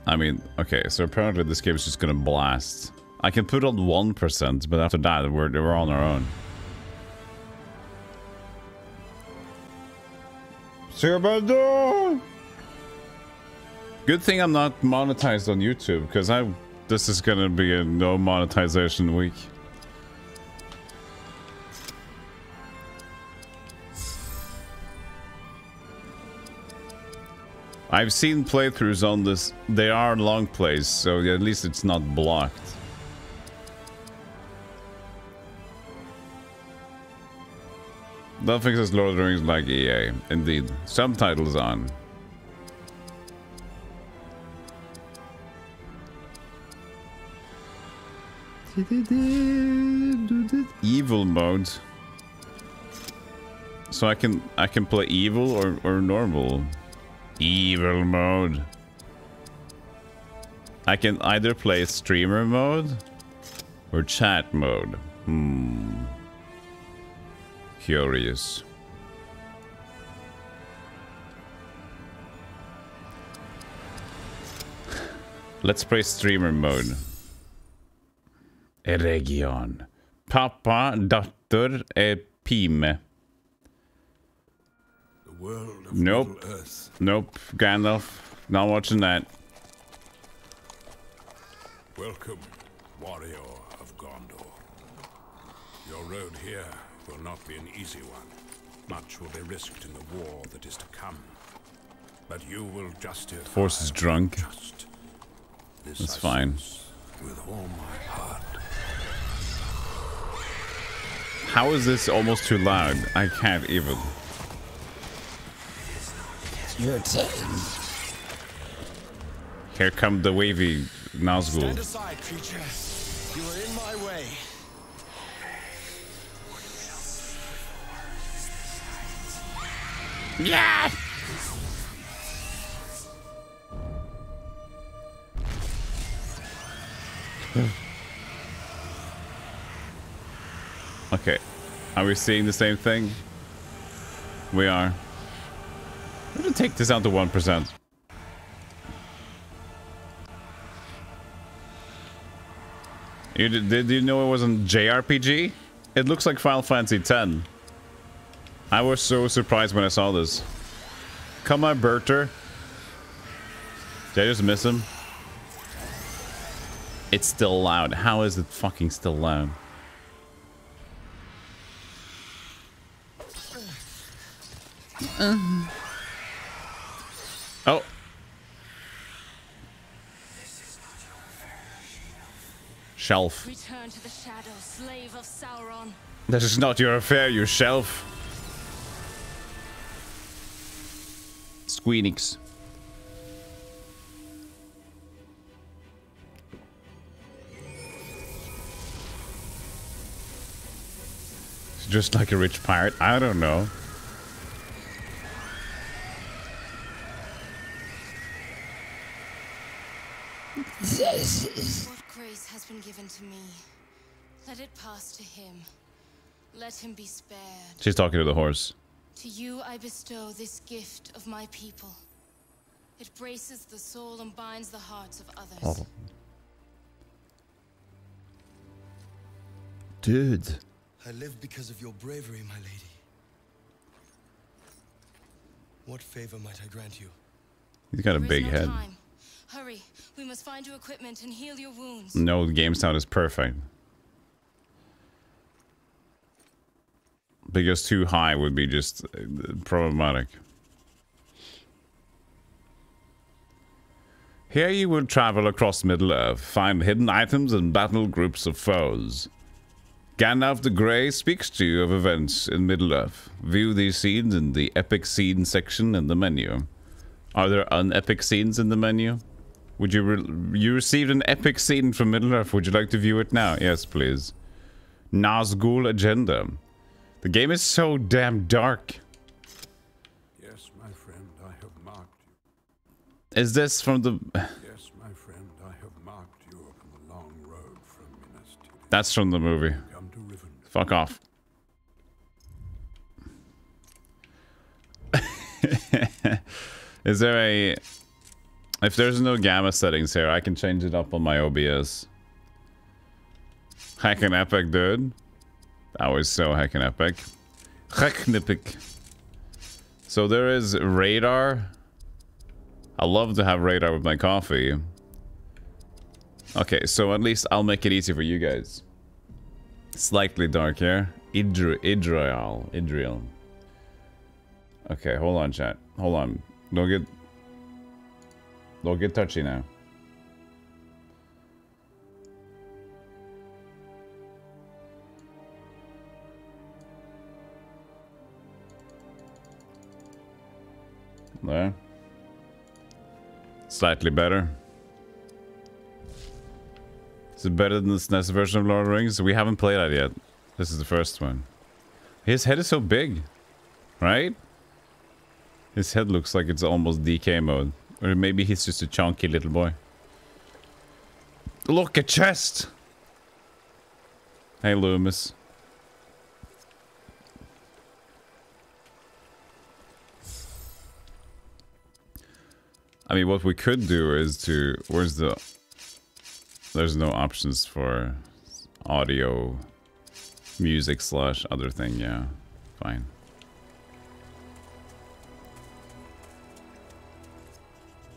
I mean, okay, so apparently this game is just gonna blast. I can put on 1%, but after that, we're on our own. Good thing I'm not monetized on YouTube, because this is gonna be a no monetization week. I've seen playthroughs on this. They are long plays, so at least it's not blocked. Nothing says Lord of the Rings like EA. Indeed. Subtitles on. Evil mode. So I can play evil or normal. Evil mode. I can either play streamer mode or chat mode. Curious. Let's play streamer mode. Region. Pappa, dotter, pime. Nope. Nope. Gandalf. Not watching that. Welcome, warrior of Gondor. Your road here will not be an easy one. Much will be risked in the war that is to come. But you will justify. Force is drunk. That's fine. With all my heart. How is this almost too loud? I can't even. Your turn. Here come the wavy Nazgul. Stand aside, creature. You are in my way. Yeah. Okay. Are we seeing the same thing? We are. I'm gonna take this down to 1%. Did you know it wasn't JRPG? It looks like Final Fantasy X. I was so surprised when I saw this. Come on, Berter. Did I just miss him? It's still loud. How is it fucking still loud? Oh. Shelf. Return to the shadow, slave of Sauron. This is not your affair, you shelf. Squeenix. Just like a rich pirate? I don't know. What grace has been given to me, let it pass to him. Let him be spared. She's talking to the horse. To you I bestow this gift of my people. It braces the soul and binds the hearts of others. Oh. Dude. I live because of your bravery, my lady. What favor might I grant you? He's got a big head. Time. Hurry, we must find you equipment and heal your wounds. No, the game sound is perfect. Because too high would be just problematic. Here you will travel across Middle-earth, find hidden items and battle groups of foes. Gandalf the Grey speaks to you of events in Middle-earth. View these scenes in the epic scene section in the menu. Are there unepic scenes in the menu? Would you received an epic scene from Middle-earth. Would you like to view it now? Yes, please. Nazgul agenda. The game is so damn dark. Yes, my friend, I have marked you. Is this from the... Yes, my friend, I have marked you upon the long road from Minas Tirith. That's from the movie. Come to Rivendell. Fuck off. Is there If there's no gamma settings here, I can change it up on my OBS. Heckin' epic, dude. That was so heckin' epic. Heckin' epic. So there is radar. I love to have radar with my coffee. Okay, so at least I'll make it easy for you guys. Slightly dark here. Idriel. Okay, hold on, chat. Hold on. Don't get touchy now. There. Slightly better. Is it better than the SNES version of Lord of the Rings? We haven't played that yet. This is the first one. His head is so big, right? His head looks like it's almost DK mode. Or maybe he's just a chunky little boy. Look, a chest! Hey, Loomis. I mean, what we could do is to... Where's the... There's no options for audio, music / other thing. Yeah, fine.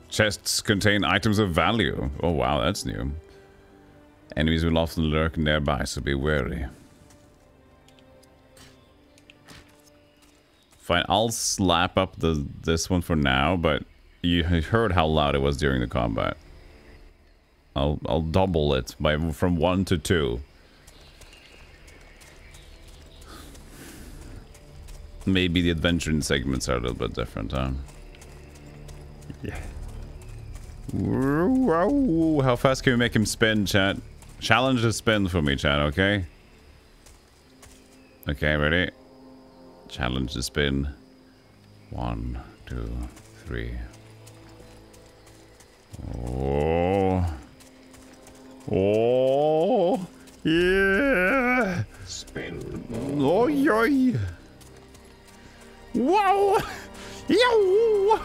Chests contain items of value. Oh wow, that's new. Enemies will often lurk nearby, so be wary. Fine, I'll slap up this one for now, but you heard how loud it was during the combat. I'll double it from 1 to 2. Maybe the adventuring segments are a little bit different, huh? Yeah. How fast can we make him spin, chat? Challenge the spin for me, chat, okay? Okay, ready? Challenge the spin. 1, 2, 3. Oh. Oh, yeah. Spin. Oh, yoy. Wow. Yow.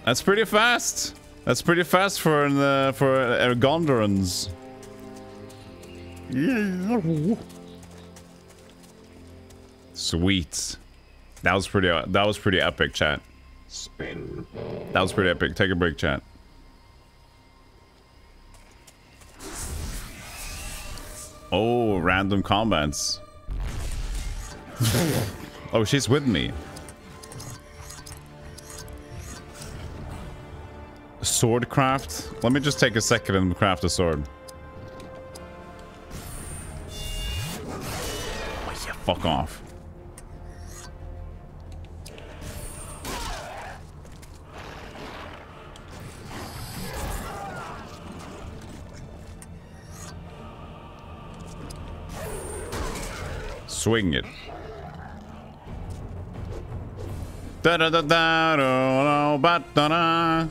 That's pretty fast. That's pretty fast for Gondorans. Yeah. Sweet. That was pretty epic, chat. Spin. That was pretty epic. Take a break, chat. Oh, random combats. Oh, she's with me. Sword craft. Let me just take a second and craft a sword. Oh, yeah, fuck off. Swing it. Da da da da da da da.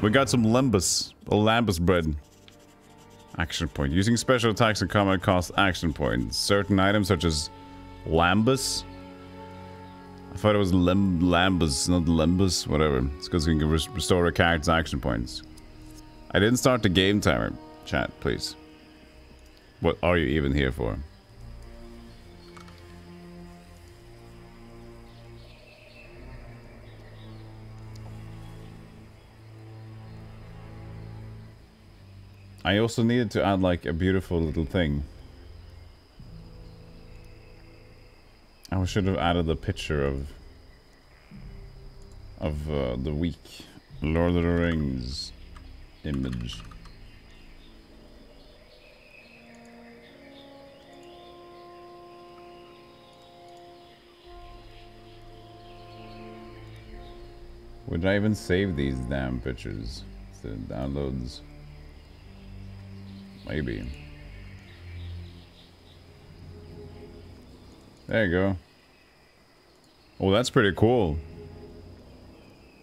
We got some Lambus bread. Action point. Using special attacks and combat cost action points. Certain items such as Lambus. I thought it was Lambus, not Lembus. Whatever. It's because we can restore a character's action points. I didn't start the game timer. Chat, please. What are you even here for? I also needed to add like a beautiful little thing. I should have added a picture of the week Lord of the Rings image. Would I even save these damn pictures? The downloads. Maybe. There you go. Oh, that's pretty cool.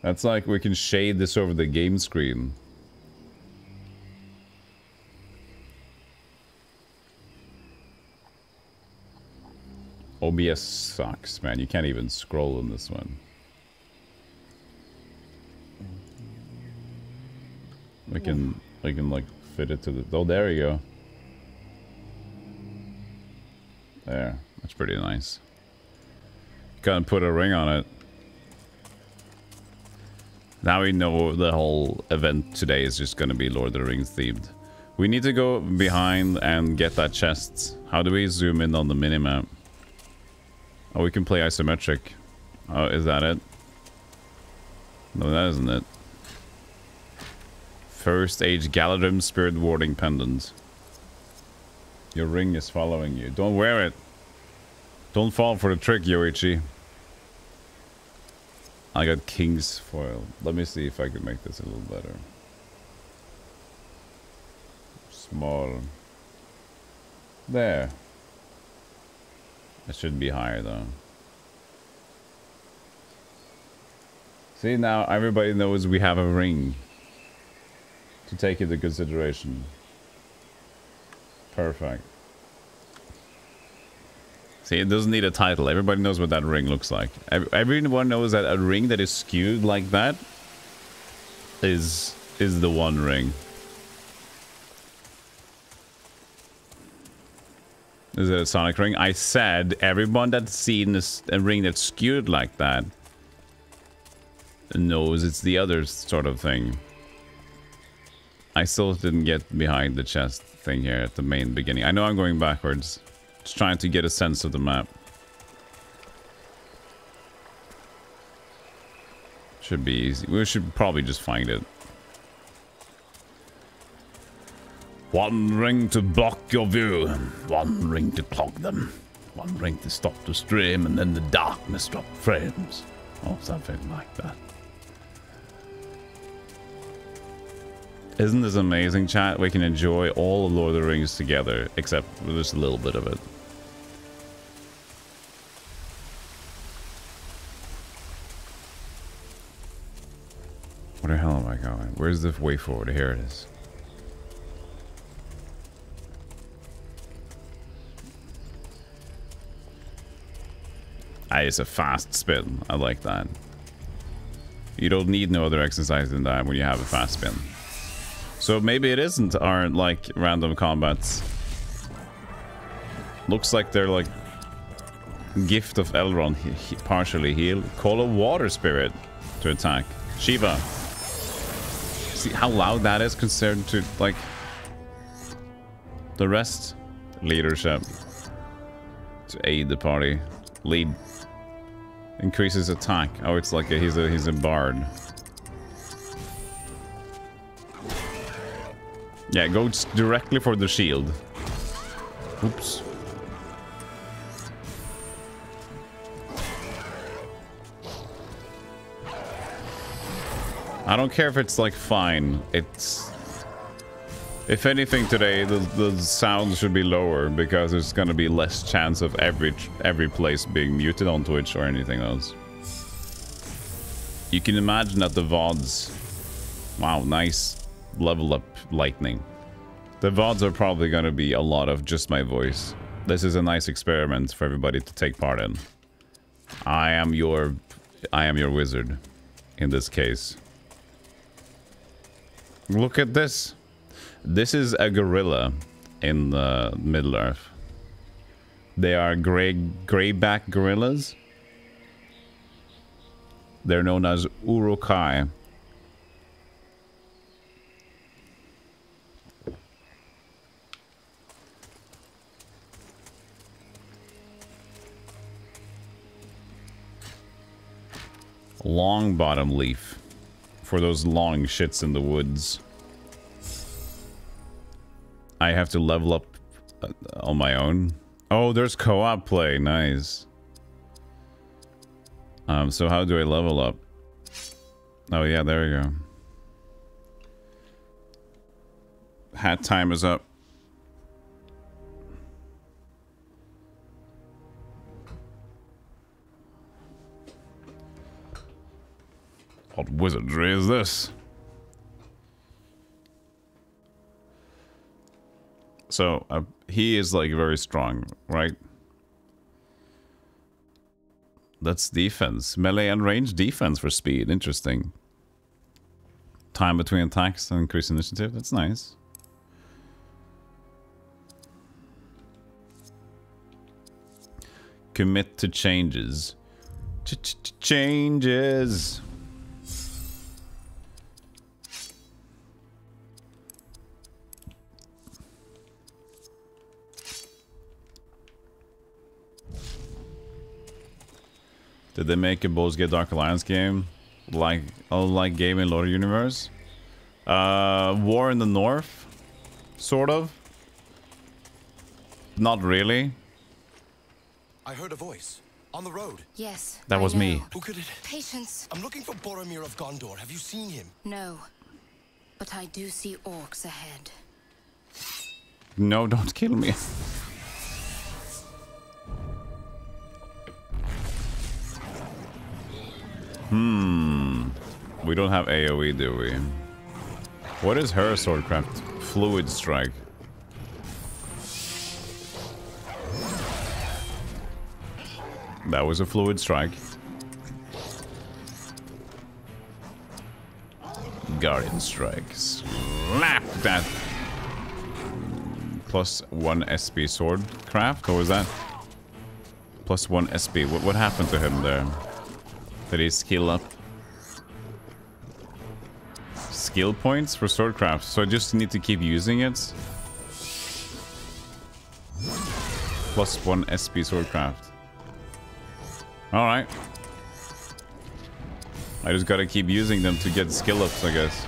That's like we can shade this over the game screen. OBS sucks, man. You can't even scroll in this one. We can like fit it to the... Oh, there you go. There. That's pretty nice. Gotta put a ring on it. Now we know the whole event today is just gonna be Lord of the Rings themed. We need to go behind and get that chest. How do we zoom in on the minimap? Oh, we can play isometric. Oh, is that it? No, that isn't it. First Age Galadrim Spirit Warding Pendant. Your ring is following you. Don't wear it. Don't fall for the trick, Yoichi. I got King's Foil. Let me see if I can make this a little better. Small. There. It should be higher though. See, now everybody knows we have a ring to take into consideration. Perfect. See, it doesn't need a title. Everybody knows what that ring looks like. Everyone knows that a ring that is skewed like that is the one ring. Is it a Sonic ring? I said everyone that's seen a ring that's skewed like that knows it's the other sort of thing. I still didn't get behind the chest thing here at the main beginning. I know I'm going backwards. Just trying to get a sense of the map. Should be easy. We should probably just find it. One ring to block your view. One ring to clog them. One ring to stop the stream, and then the darkness drop frames. Or something like that. Isn't this amazing, chat? We can enjoy all of Lord of the Rings together, except with just a little bit of it. Where the hell am I going? Where's the way forward? Here it is. Ah, it's a fast spin. I like that. You don't need no other exercise than that when you have a fast spin. So maybe it aren't like random combats. Looks like they're like Gift of Elrond partially heal. Call a water spirit to attack. Shiva. See how loud that is compared to like the rest. Leadership. To aid the party. Lead. Increases attack. Oh, it's like he's a bard. Yeah, go directly for the shield. Oops. I don't care if it's like fine. It's... If anything today, the sound should be lower because there's gonna be less chance of every place being muted on Twitch or anything else. You can imagine that the VODs... Wow, nice level up lightning. The VODs are probably gonna be a lot of just my voice. This is a nice experiment for everybody to take part in. I am your wizard in this case. Look at this. This is a gorilla in the Middle Earth. They are grayback gorillas. They're known as urukai. Long bottom leaf for those long shits in the woods. I have to level up on my own. Oh, there's co-op play. Nice. So how do I level up? Oh yeah, there we go. Hat time is up. What wizardry is this? So he is like very strong, right? That's defense. Melee and range defense for speed. Interesting. Time between attacks and increase initiative. That's nice. Commit to changes. Changes. Did they make a Baldur's Gate Dark Alliance game? Like game in Lord Universe? War in the North? Sort of. Not really. I heard a voice. On the road. Yes. That was me. Who could it? Patience. I'm looking for Boromir of Gondor. Have you seen him? No. But I do see orcs ahead. No, don't kill me. We don't have AoE, do we? What is her swordcraft? Fluid strike. That was a fluid strike. Guardian strike. Slap that. Plus 1 SP sword craft. What was that? Plus 1 SP. What happened to him there? Did he skill up? Skill points for swordcraft. So I just need to keep using it. Plus 1 SP swordcraft. Alright. I just gotta keep using them to get skill ups, I guess.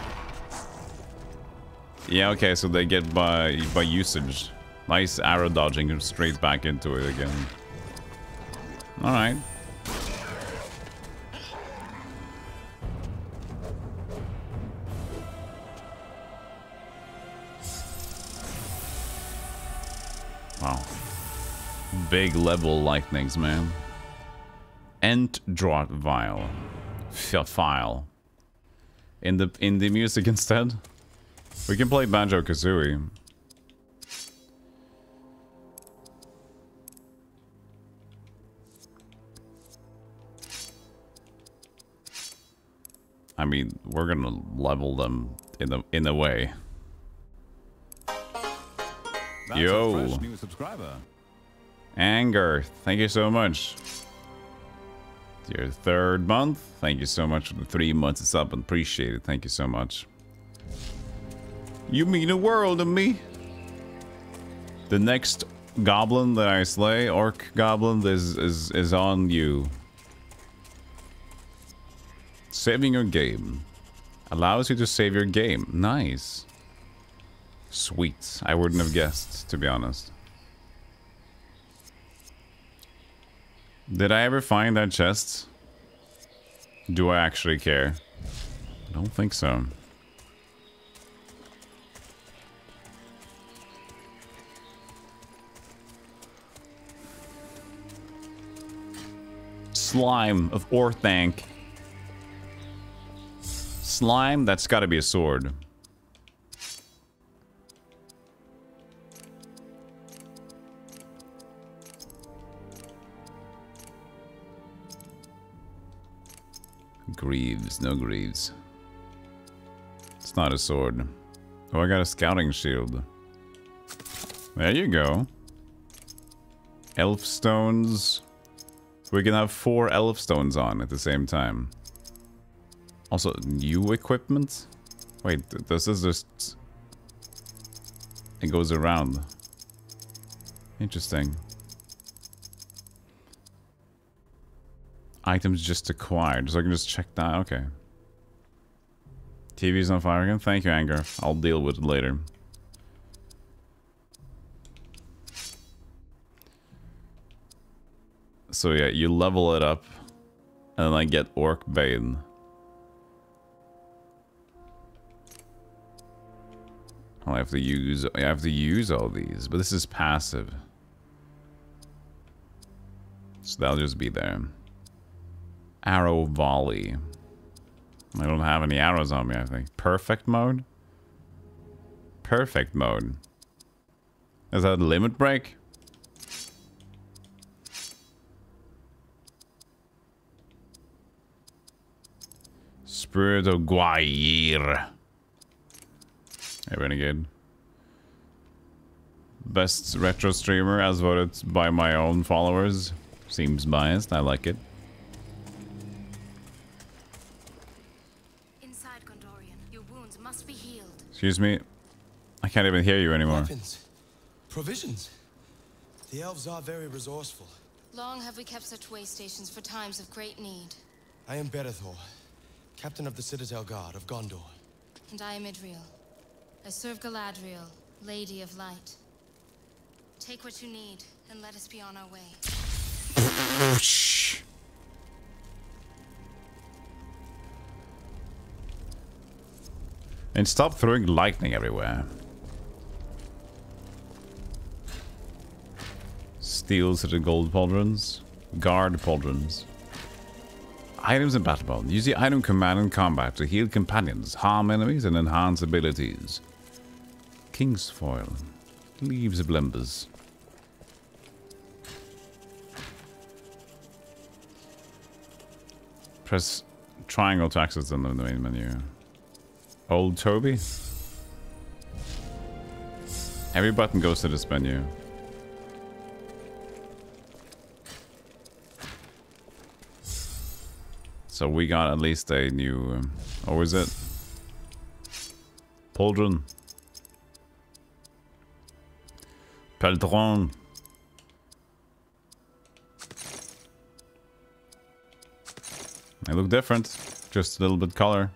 Yeah, okay, so they get by usage. Nice arrow dodging straight back into it again. Alright. Wow. Big level lightnings, man. Ent Draught Vial. File. In the music instead. We can play Banjo-Kazooie. I mean, we're gonna level them in a way. That's Yo. a fresh new subscriber. Anger, thank you so much. Your 3rd month. Thank you so much for the 3 months of sub. Appreciate it. Thank you so much. You mean the world to me. The next goblin that I slay, orc goblin, is on you. Saving your game. Allows you to save your game. Nice. Sweet. I wouldn't have guessed, to be honest. Did I ever find that chest? Do I actually care? I don't think so. Slime of Orthanc. Slime? That's gotta be a sword. Greaves, no greaves. It's not a sword. Oh, I got a scouting shield. There you go. Elf stones. We can have 4 elf stones on at the same time. Also, new equipment? Wait, does this just... It goes around. Interesting. Items just acquired, so I can just check that. Okay. TV's on fire again. Thank you, Anger. I'll deal with it later. So yeah, you level it up, and then I get Orc Bane. I have to use all these, but this is passive, so that'll just be there. Arrow volley. I don't have any arrows on me, I think. Perfect mode? Perfect mode. Is that limit break? Spirit of Guair. Hey, Renegade. Best retro streamer as voted by my own followers. Seems biased. I like it. Inside, Gondorian. Your wounds must be healed. Excuse me. I can't even hear you anymore. Weapons. Provisions. The elves are very resourceful. Long have we kept such way stations for times of great need. I am Berethor, captain of the Citadel Guard of Gondor. And I am Idriel. I serve Galadriel, Lady of Light. Take what you need, and let us be on our way. And stop throwing lightning everywhere. Steals to the gold pauldrons. Guard pauldrons. Items in battle mode. Use the item command in combat to heal companions, harm enemies, and enhance abilities. King's foil. Leaves blembers. Press triangle to access them in the main menu. Old Toby? Every button goes to this menu. So we got at least a new... or is it? Pauldron. Peltron. They look different. Just a little bit color.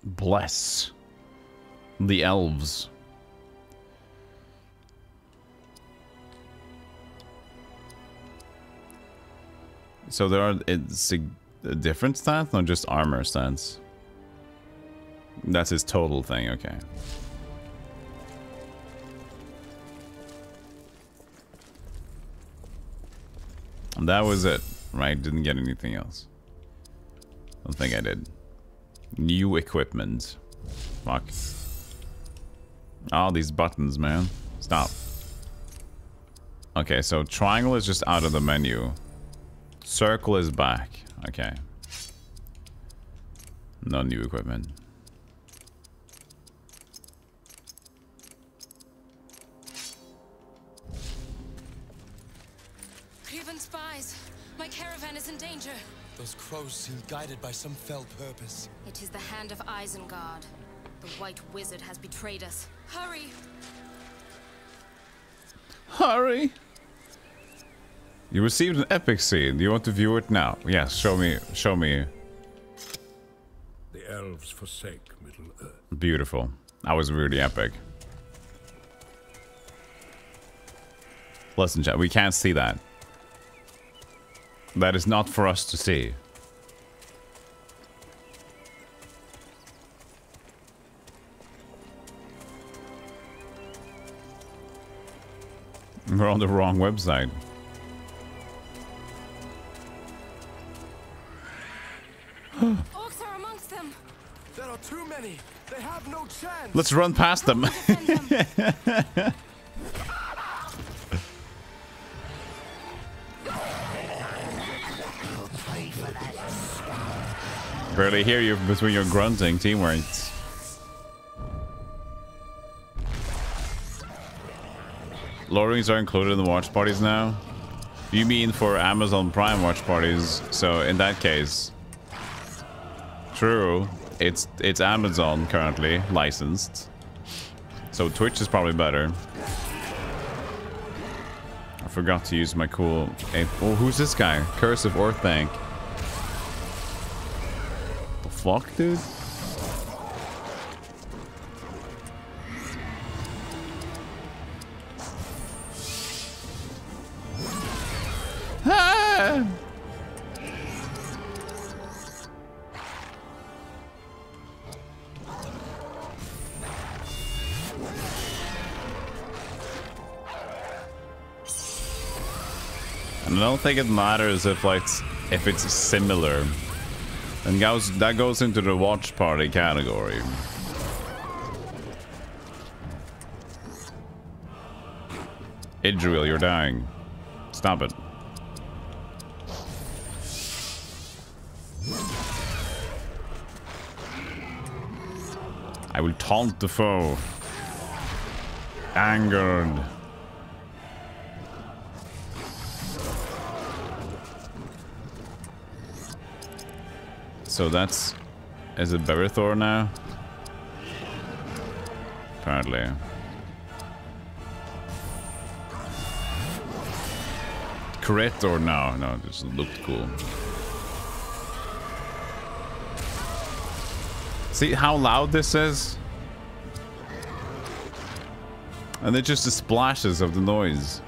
Bless the elves. So there are it's a different stats, not just armor stats. That's his total thing, okay. And that was it, right? Didn't get anything else. Don't think I did. New equipment. Fuck. All these buttons, man. Stop. Okay, so triangle is just out of the menu. Circle is back. Okay. No new equipment. Craven spies! My caravan is in danger! Those crows seem guided by some fell purpose. It is the hand of Isengard. The White Wizard has betrayed us. Hurry! Hurry! You received an epic scene. Do you want to view it now? Yes, show me. Show me. The elves forsake Middle-earth. Beautiful. That was really epic. Listen, chat, we can't see that. That is not for us to see. We're on the wrong website. Orcs are amongst them! There are too many. They have no chance. Let's run past them. Barely hear you between your grunting. Teamwork. Loadings are included in the watch parties now? You mean for Amazon Prime watch parties? So in that case, true. It's Amazon currently licensed. So Twitch is probably better. I forgot to use my cool... Oh, who's this guy? Curse of Earthbank. The fuck, dude? Ah! And I don't think it matters if it's similar. And that goes into the watch party category. Idril, you're dying. Stop it. I will taunt the foe. Angered. So that's... Is it Berithor now? Apparently. Crit or no? No, it just looked cool. See how loud this is? And it's just the splashes of the noise.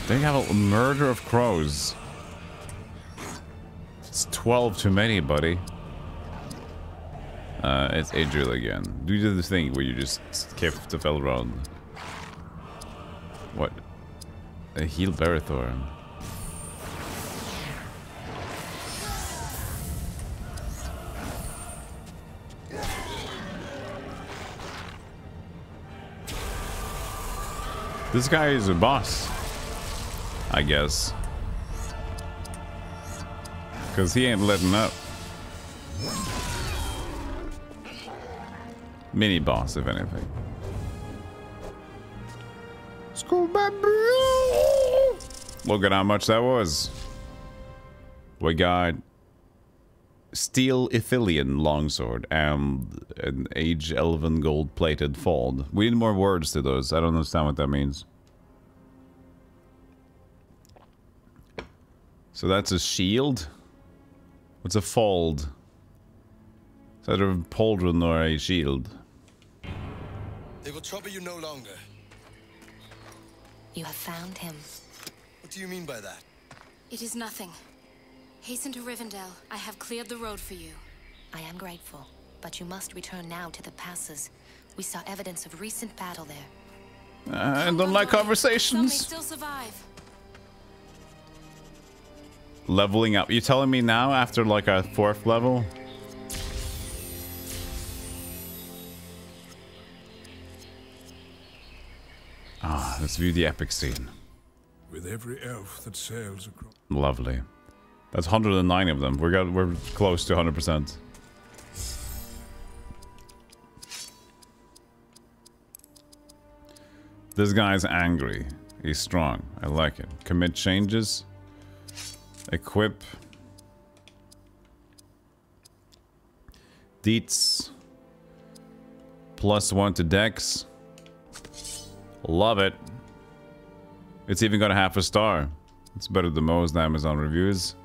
They have a murder of crows. It's 12 too many, buddy. It's Adriel again. Do the thing where you just skip the fell round. What? A heal Berithor. This guy is a boss, I guess. Because he ain't letting up. Mini boss, if anything. Look at how much that was. We got Steel Ithilien longsword and an Age Elven gold plated fold. We need more words to those. I don't understand what that means. So that's a shield. What's a fold? It's either a pauldron or a shield. They will trouble you no longer. You have found him. What do you mean by that? It is nothing. Hasten to Rivendell. I have cleared the road for you. I am grateful, but you must return now to the passes. We saw evidence of recent battle there. I don't like conversations. Some may still survive. Leveling up. You telling me now after like our 4th level? Ah, let's view the epic scene. With every elf that sails across. Lovely. That's 109 of them. We're close to 100%. This guy's angry. He's strong. I like it. Commit changes. Equip. Deets. +1 to Dex. Love it. It's even got a half a star. It's better than most Amazon reviews.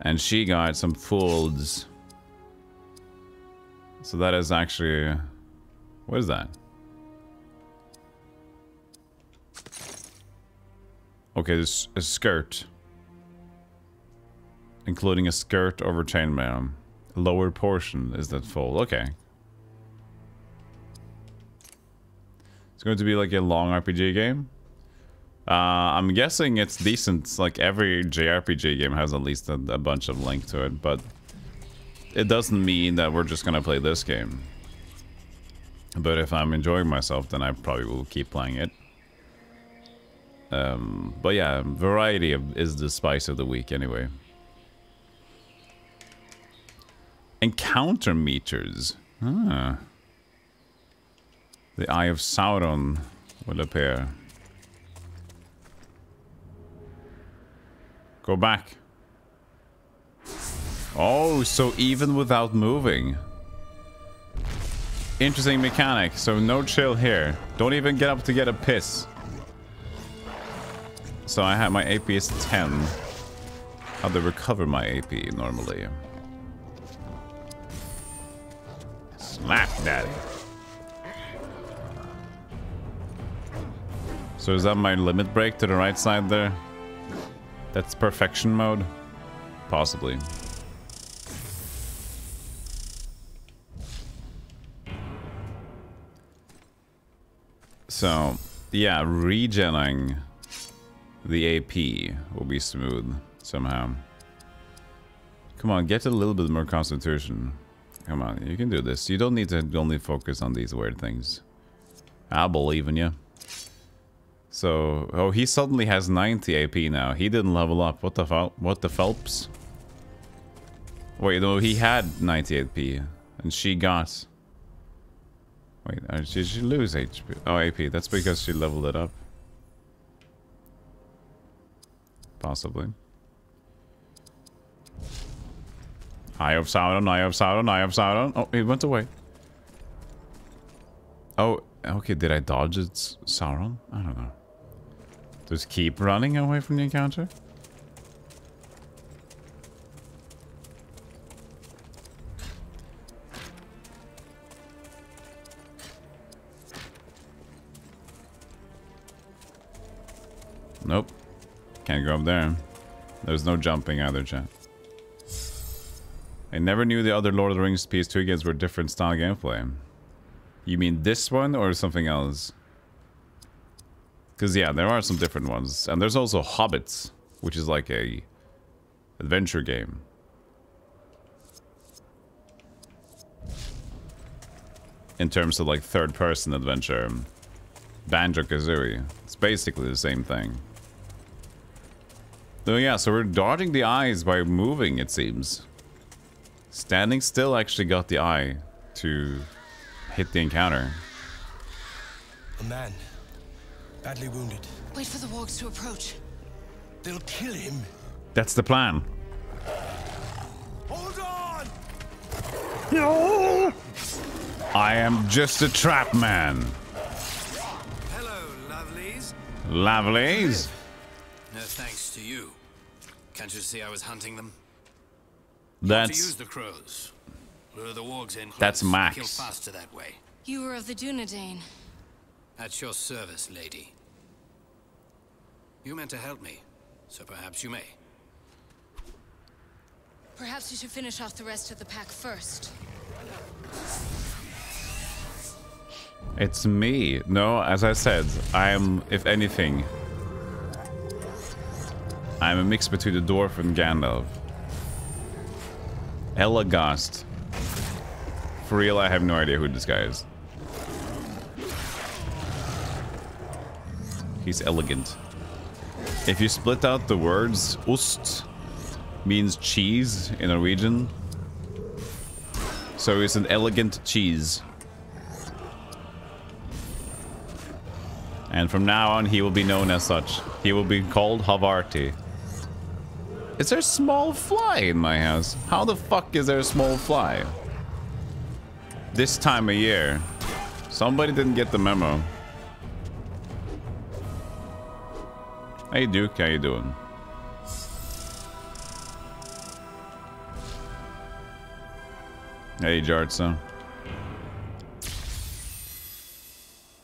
And she got some folds. So that is actually... What is that? Okay, there's a skirt. Including a skirt over chainmail. Lower portion is that fold. Okay. It's going to be like a long RPG game. I'm guessing it's decent. Like every JRPG game has at least a bunch of link to it, but it doesn't mean that we're just gonna play this game. But if I'm enjoying myself, then I probably will keep playing it. But yeah, variety is the spice of the week anyway. Encounter meters. Ah. The Eye of Sauron will appear. Go back. Oh, so even without moving. Interesting mechanic. So no chill here. Don't even get up to get a piss. So I have my AP is 10. How do I recover my AP normally? Slap daddy. So is that my limit break to the right side there? That's perfection mode? Possibly. So, yeah, regenning the AP will be smooth somehow. Come on, get a little bit more constitution. Come on, you can do this. You don't need to only focus on these weird things. I believe in you. So, oh, he suddenly has 90 AP now. He didn't level up. What the Phelps? Wait, no, he had 90 AP, and she got. Wait, did she lose HP? Oh, AP. That's because she leveled it up. Possibly. Eye of Sauron, Eye of Sauron, Eye of Sauron. Oh, he went away. Oh, okay. Did I dodge it, Sauron? I don't know. Just keep running away from the encounter? Nope. Can't go up there. There's no jumping either, chat. I never knew the other Lord of the Rings PS2 games were different style gameplay. You mean this one or something else? Because, yeah, there are some different ones. And there's also Hobbits, which is like a adventure game. In terms of, like, third-person adventure. Banjo-Kazooie. It's basically the same thing. So, yeah, so we're dodging the eyes by moving, it seems. Standing still actually got the eye to hit the encounter. A man. Badly wounded. Wait for the wargs to approach. They'll kill him. That's the plan. Hold on! No! I am just a trap man. Hello, lovelies. Lovelies? No thanks to you. Can't you see I was hunting them? That's... To use the crows. Lure the wargs in. That's Max. Kill faster that way. You were of the Dunedain. At your service, lady. You meant to help me, so perhaps you may. Perhaps you should finish off the rest of the pack first. It's me. No, as I said, I am, if anything, I'm a mix between the dwarf and Gandalf. Elagast. For real, I have no idea who this guy is. He's elegant. If you split out the words, ost means cheese in Norwegian. So it's an elegant cheese. And from now on, he will be known as such. He will be called Havarti. Is there a small fly in my house? How the fuck is there a small fly? This time of year. Somebody didn't get the memo. Hey Duke, how you doing? Hey Jartsa.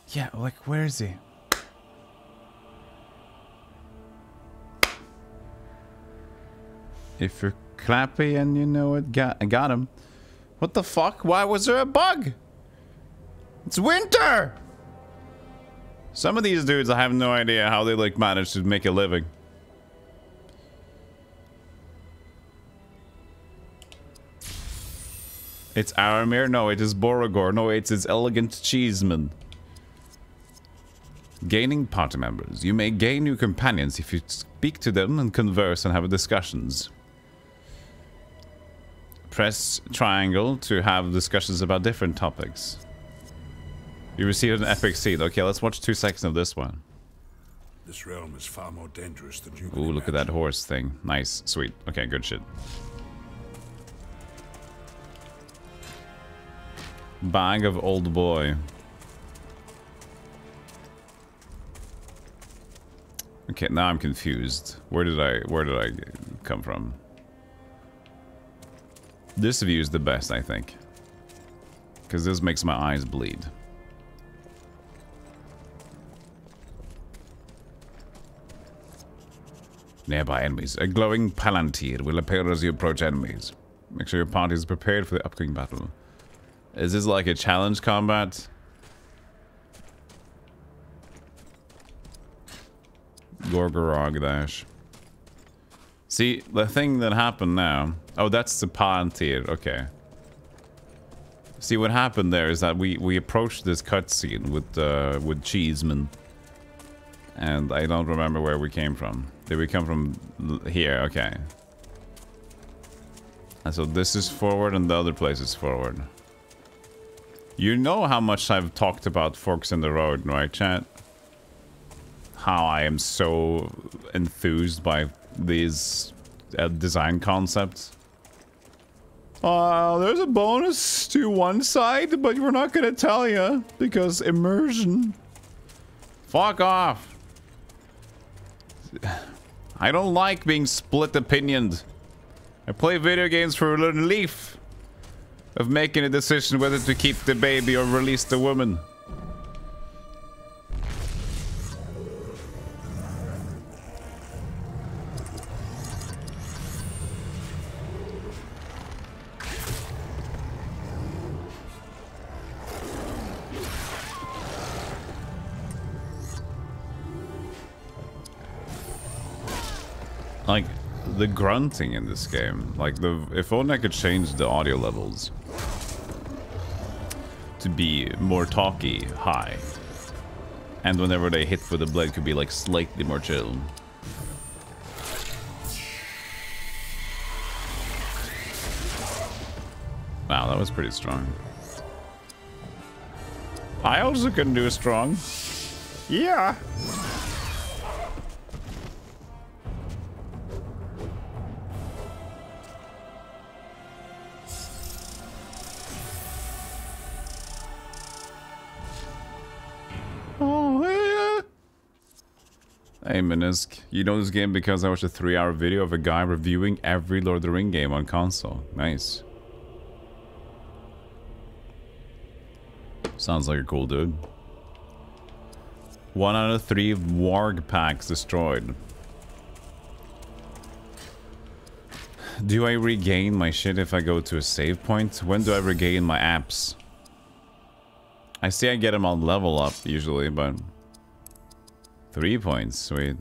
Yeah, like where is he? If you're clappy and you know it, I got him. What the fuck? Why was there a bug? It's winter! Some of these dudes, I have no idea how they like manage to make a living. It's Aramir? No, it is Borogor. No, it's his elegant cheeseman. Gaining party members. You may gain new companions if you speak to them and converse and have discussions. Press triangle to have discussions about different topics. You received an epic seed. Okay, let's watch 2 seconds of this one. This realm is far more dangerous than you can Ooh, look at that imagine. horse thing. Nice, sweet. Okay, good shit. Bag of old boy. Okay, now I'm confused. Where did I come from? This view is the best, I think. Because this makes my eyes bleed. Nearby enemies. A glowing palantir will appear as you approach enemies. Make sure your party is prepared for the upcoming battle. Is this like a challenge combat? Gorgorog-dash. See, the thing that happened now... Oh, that's the Palantir. Okay. See, what happened there is that we approached this cutscene with Cheeseman. And I don't remember where we came from. Did we come from here? Okay. And so this is forward and the other place is forward. You know how much I've talked about forks in the road, right, chat? How I am so enthused by these design concepts. There's a bonus to one side, but we're not gonna tell you because immersion. Fuck off. I don't like being split opinioned. I play video games for the relief of making a decision whether to keep the baby or release the woman. Like, the grunting in this game, like if only I could change the audio levels to be more talky high, and whenever they hit with the blade could be like slightly more chill. Wow, that was pretty strong. I also couldn't do a strong. Yeah. Hey Minisk, you know this game because I watched a 3-hour video of a guy reviewing every Lord of the Rings game on console. Nice. Sounds like a cool dude. 1 out of 3 warg packs destroyed. Do I regain my shit if I go to a save point? When do I regain my apps? I see I get them on level up usually, but... 3 points, sweet.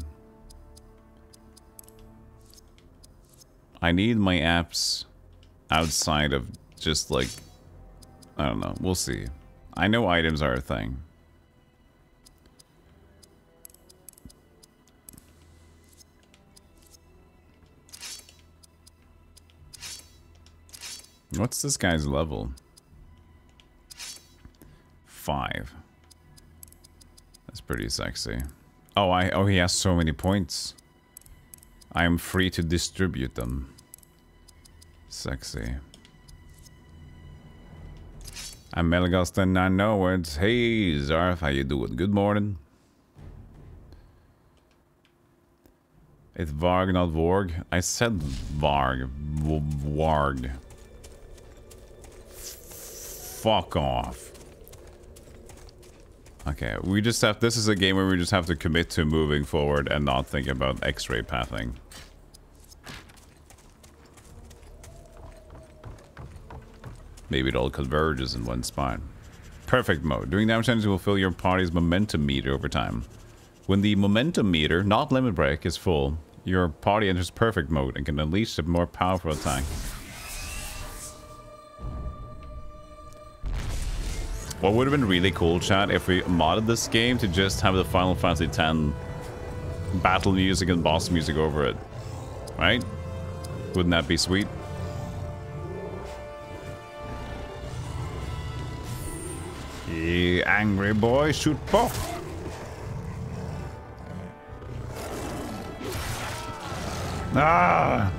I need my apps outside of just like... I don't know, we'll see. I know items are a thing. What's this guy's level? 5. That's pretty sexy. Oh, he has so many points. I am free to distribute them. Sexy. I'm Melgast and I know words. Hey Zarf, how you doing? Good morning. It's Varg, not Vorg. I said Varg. Warg. Fuck off. Okay, we just have... This is a game where we just have to commit to moving forward and not think about X-ray pathing. Maybe it all converges in one spot. Perfect mode. Doing damage will fill your party's momentum meter over time. When the momentum meter, not limit break, is full, your party enters perfect mode and can unleash a more powerful attack. What would have been really cool, chat, if we modded this game to just have the Final Fantasy X battle music and boss music over it. Right? Wouldn't that be sweet? Yeah, angry boy, shoot both. Ah!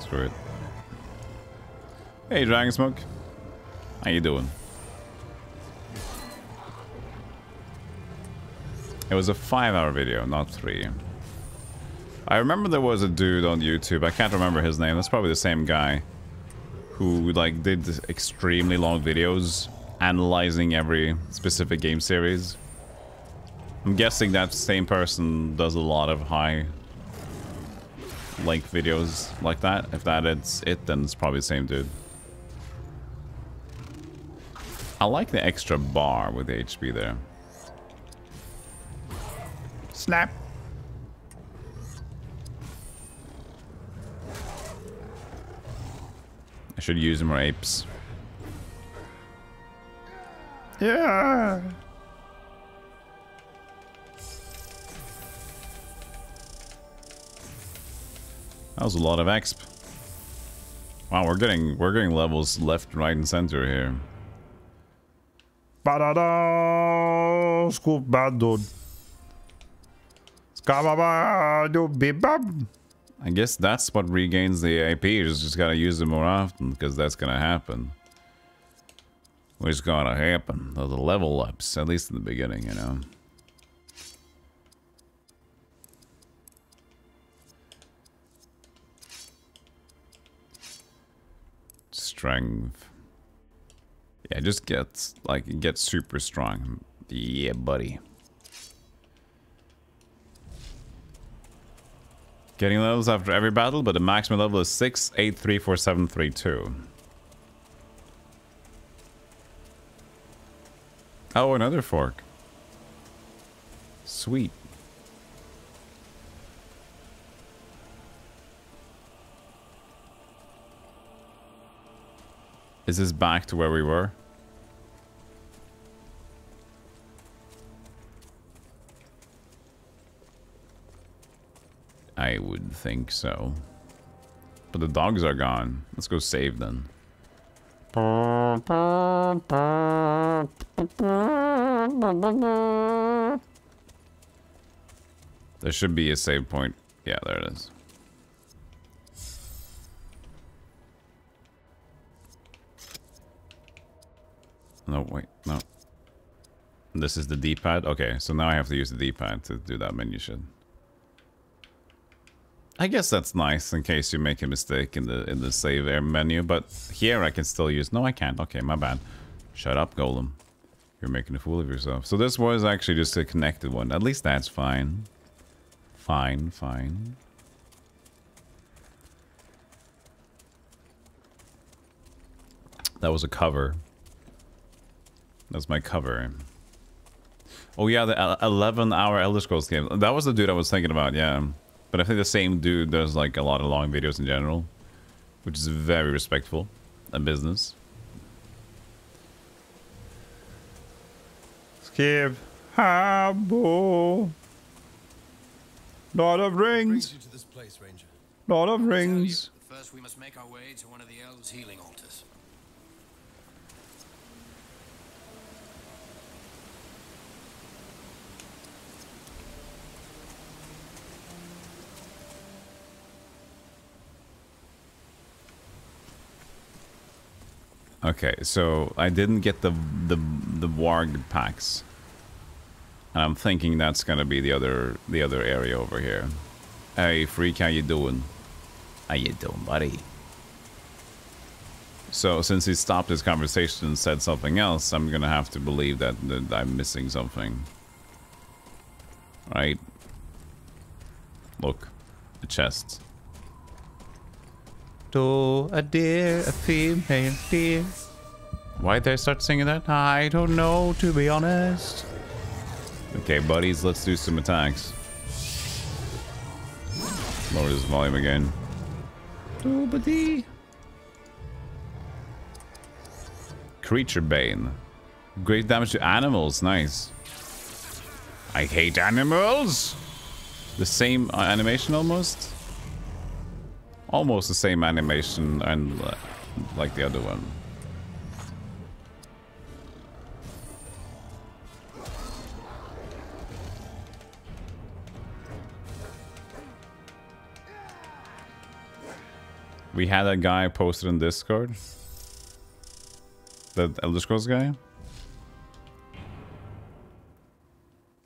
Screw it. Hey, Dragon Smoke. How you doing? It was a 5-hour video, not 3. I remember there was a dude on YouTube, I can't remember his name, that's probably the same guy, who like did extremely long videos analyzing every specific game series. I'm guessing that same person does a lot of high length videos like that. If that is it, then it's probably the same dude. I like the extra bar with the HP there. Snap! I should use more apes. Yeah! That was a lot of exp. Wow, we're getting levels left, right, and center here. Ba-da-da! Scoop-ba-dod. Ska-ba-ba-do-bib-bab. I guess that's what regains the AP. You just gotta use them more often, because that's gonna happen. What's gonna happen? The level ups, at least in the beginning, you know. Strength. Yeah, just gets like it gets super strong. Yeah, buddy. Getting levels after every battle, but the maximum level is 6, 8, 3, 4, 7, 3, 2. Oh, another fork. Sweet. Is this back to where we were? I would think so. But the dogs are gone. Let's go save then. There should be a save point. Yeah, there it is. No, wait, no. This is the D-pad? Okay, so now I have to use the D-pad to do that menu shit. I guess that's nice in case you make a mistake in the save air menu, but here I can still use... No, I can't. Okay, my bad. Shut up, Golem. You're making a fool of yourself. So this was actually just a connected one. At least that's fine. Fine, fine. That was a cover. That's my cover. Oh yeah, the 11-hour Elder Scrolls game. That was the dude I was thinking about, yeah. But I think the same dude does like a lot of long videos in general, which is very respectful and business. Skip. Habo. Lord of Rings. You to this place, Ranger. Lord of Rings. First, we must make our way to one of the elves' healing altars. Okay, so I didn't get the warg packs, and I'm thinking that's gonna be the other area over here. Hey, freak, how you doing? How you doing, buddy? So since he stopped his conversation and said something else, I'm gonna have to believe that I'm missing something. Right? Look, the chest. To a deer, a female deer. Why'd they start singing that? I don't know, to be honest. Okay, buddies, let's do some attacks. Lower this volume again. Creature Bane. Great damage to animals, nice. I hate animals! The same animation almost? Almost the same animation and like the other one. We had a guy posted in Discord. The Elder Scrolls guy.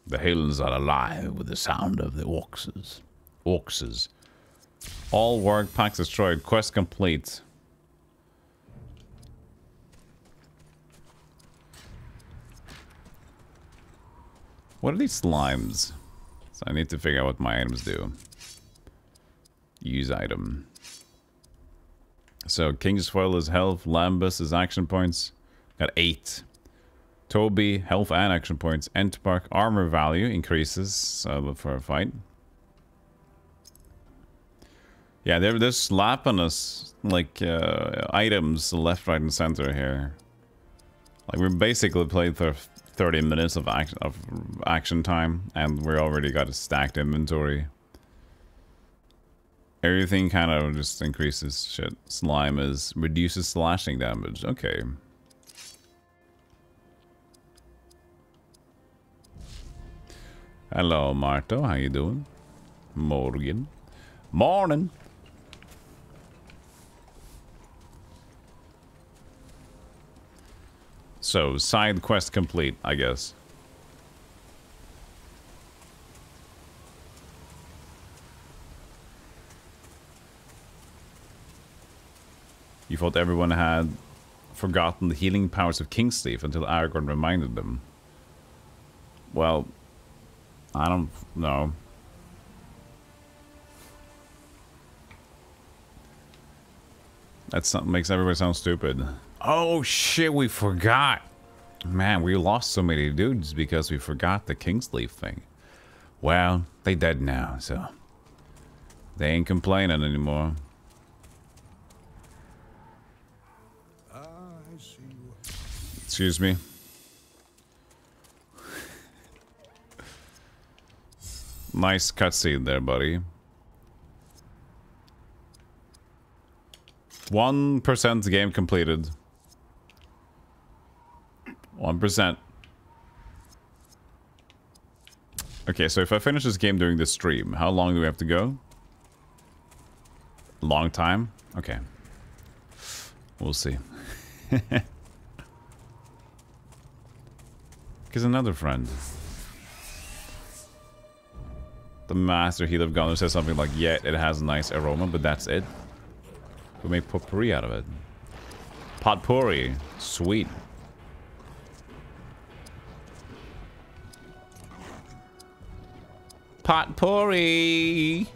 The hills are alive with the sound of the orcs. Orcs. All warg packs destroyed. Quest complete. What are these slimes? So I need to figure out what my items do. Use item. So King's Foil is health, Lambus is action points. Got 8. Toby, health and action points. Enterpark, armor value increases for a fight. Yeah, they're slapping us like items left, right, and center here. Like we're basically played for 30 minutes of action time, and we already got a stacked inventory. Everything kind of just increases shit. Slime reduces slashing damage. Okay. Hello, Marto. How you doing? Morgan. Morning. So, side quest complete, I guess. You thought everyone had forgotten the healing powers of Kingsleaf until Aragorn reminded them. Well, I don't know. That makes everybody sound stupid. Oh shit, we forgot. Man, we lost so many dudes because we forgot the Kingsleaf thing. Well, they dead now, so they ain't complaining anymore. Excuse me. Nice cutscene there, buddy. 1% game completed. 1%. Okay, so if I finish this game during this stream, how long do we have to go? Long time? Okay. We'll see. Because another friend. The Master Heal of Gondor says something like, yeah, it has a nice aroma, but that's it. We make potpourri out of it. Potpourri. Sweet. Potpourri.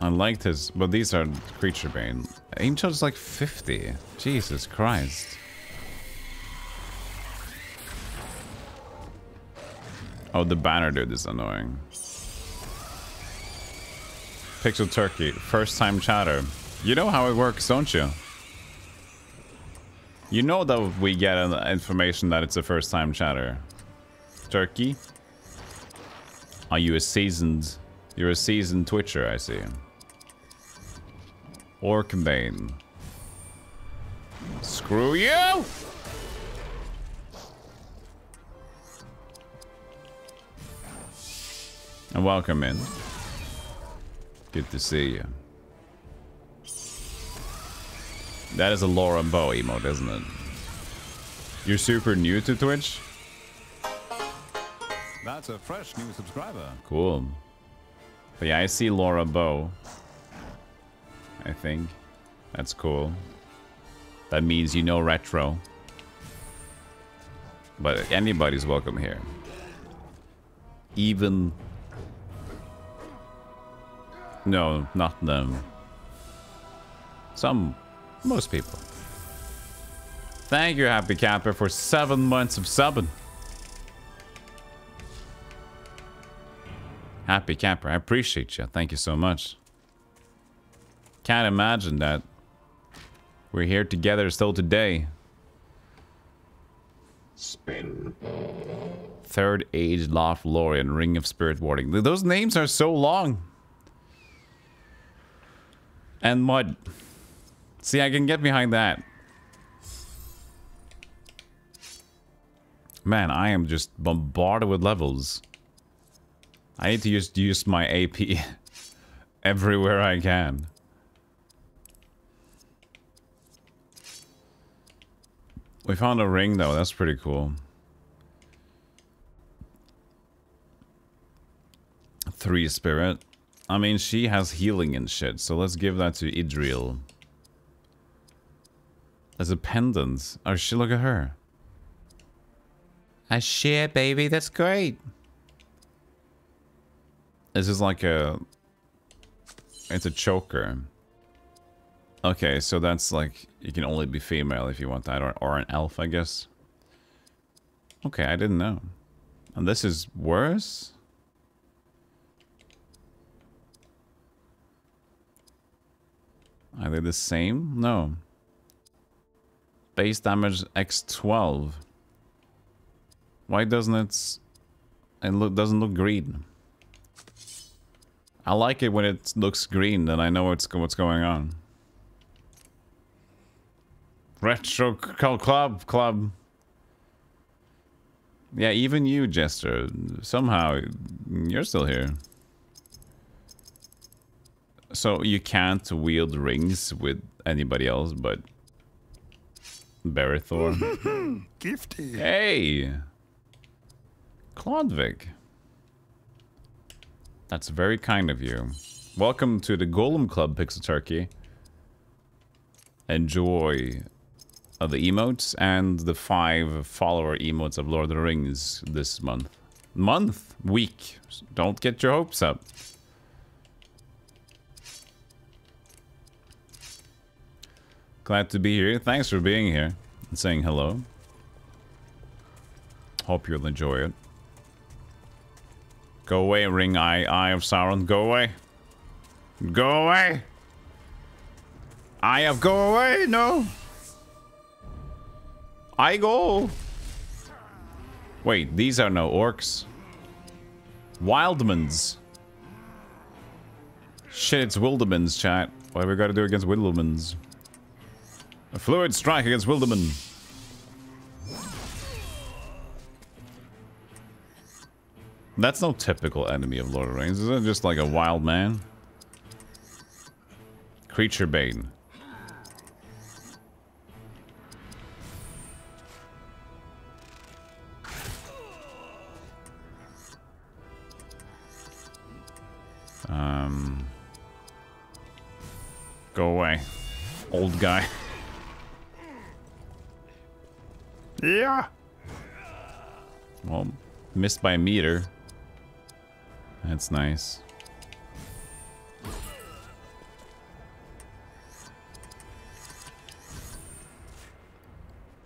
I liked his, but these are creature bane. Angel's like 50. Jesus Christ. Oh, the banner dude is annoying. Pixel Turkey, first time chatter. You know how it works, don't you? You know that we get information that it's a first time chatter. Turkey? Are you a seasoned... You're a seasoned Twitcher, I see. Orcbane. Screw you! And welcome in. Good to see you. That is a Laura Bow emote, isn't it? You're super new to Twitch? That's a fresh new subscriber. Cool. But yeah, I see Laura Bow. I think. That's cool. That means you know retro. But anybody's welcome here. Even... No, not them. Most people. Thank you, Happy Camper, for 7 months of subbing. Happy Camper, I appreciate you. Thank you so much. Can't imagine that we're here together still today. Spin. Third Age Lothlorien, Ring of Spirit Warding. Those names are so long. And Mud. See, I can get behind that. Man, I am just bombarded with levels. I need to just use my AP everywhere I can. We found a ring though, that's pretty cool. 3 spirit. I mean, she has healing and shit, so let's give that to Idril. As a pendant. Oh shit, look at her. A share, baby. That's great. This is like a... It's a choker. Okay, so that's like... You can only be female if you want that. Or an elf, I guess. Okay, I didn't know. And this is worse? Are they the same? No. Base damage x12. Why doesn't it... doesn't look green? I like it when it looks green, then I know what's going on. Retro club. Yeah, even you, Jester. Somehow, you're still here. So you can't wield rings with anybody else but Berithor. Gifty. Hey! Klodvig. That's very kind of you. Welcome to the Golem Club, Pixel Turkey. Enjoy the emotes and the 5 follower emotes of Lord of the Rings this month. Week. Don't get your hopes up. Glad to be here. Thanks for being here and saying hello. Hope you'll enjoy it. Go away, Ring Eye of Sauron. Go away. Go away. Eye of go away. No. I go. Wait, these are no orcs. Wildmans. Shit, it's Wildemans, chat. What have we got to do against Wildemans? A fluid strike against Wilderman. That's no typical enemy of Lord of the Rings. Isn't it just like a wild man? Creature Bane. Go away. Old guy. Yeah. Well, missed by a meter. That's nice.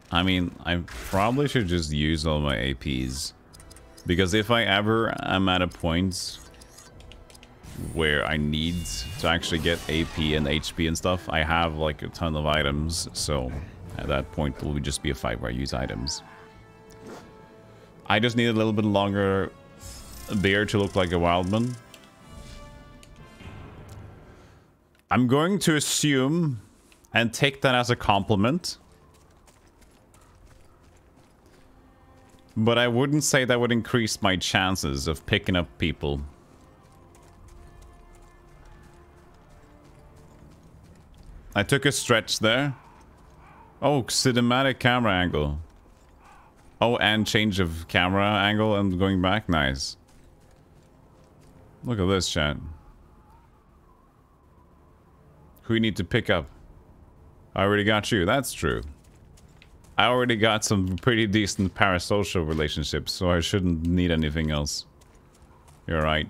I mean, I probably should just use all my APs. Because if I ever am at a point where I need to actually get AP and HP and stuff, I have like a ton of items, so at that point it will just be a fight where I use items. I just need a little bit longer beard to look like a wildman. I'm going to assume and take that as a compliment. But I wouldn't say that would increase my chances of picking up people. I took a stretch there. Oh, cinematic camera angle. Oh, and change of camera angle and going back. Nice. Look at this, chat. Who you need to pick up? I already got you. That's true. I already got some pretty decent parasocial relationships, so I shouldn't need anything else. You're right.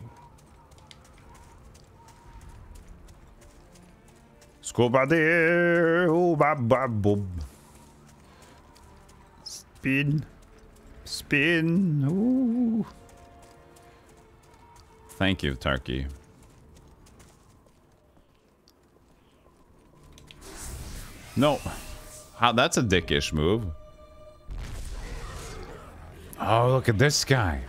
Spin. Spin. Ooh. Thank you, Turkey. No. How, that's a dickish move. Oh, look at this guy.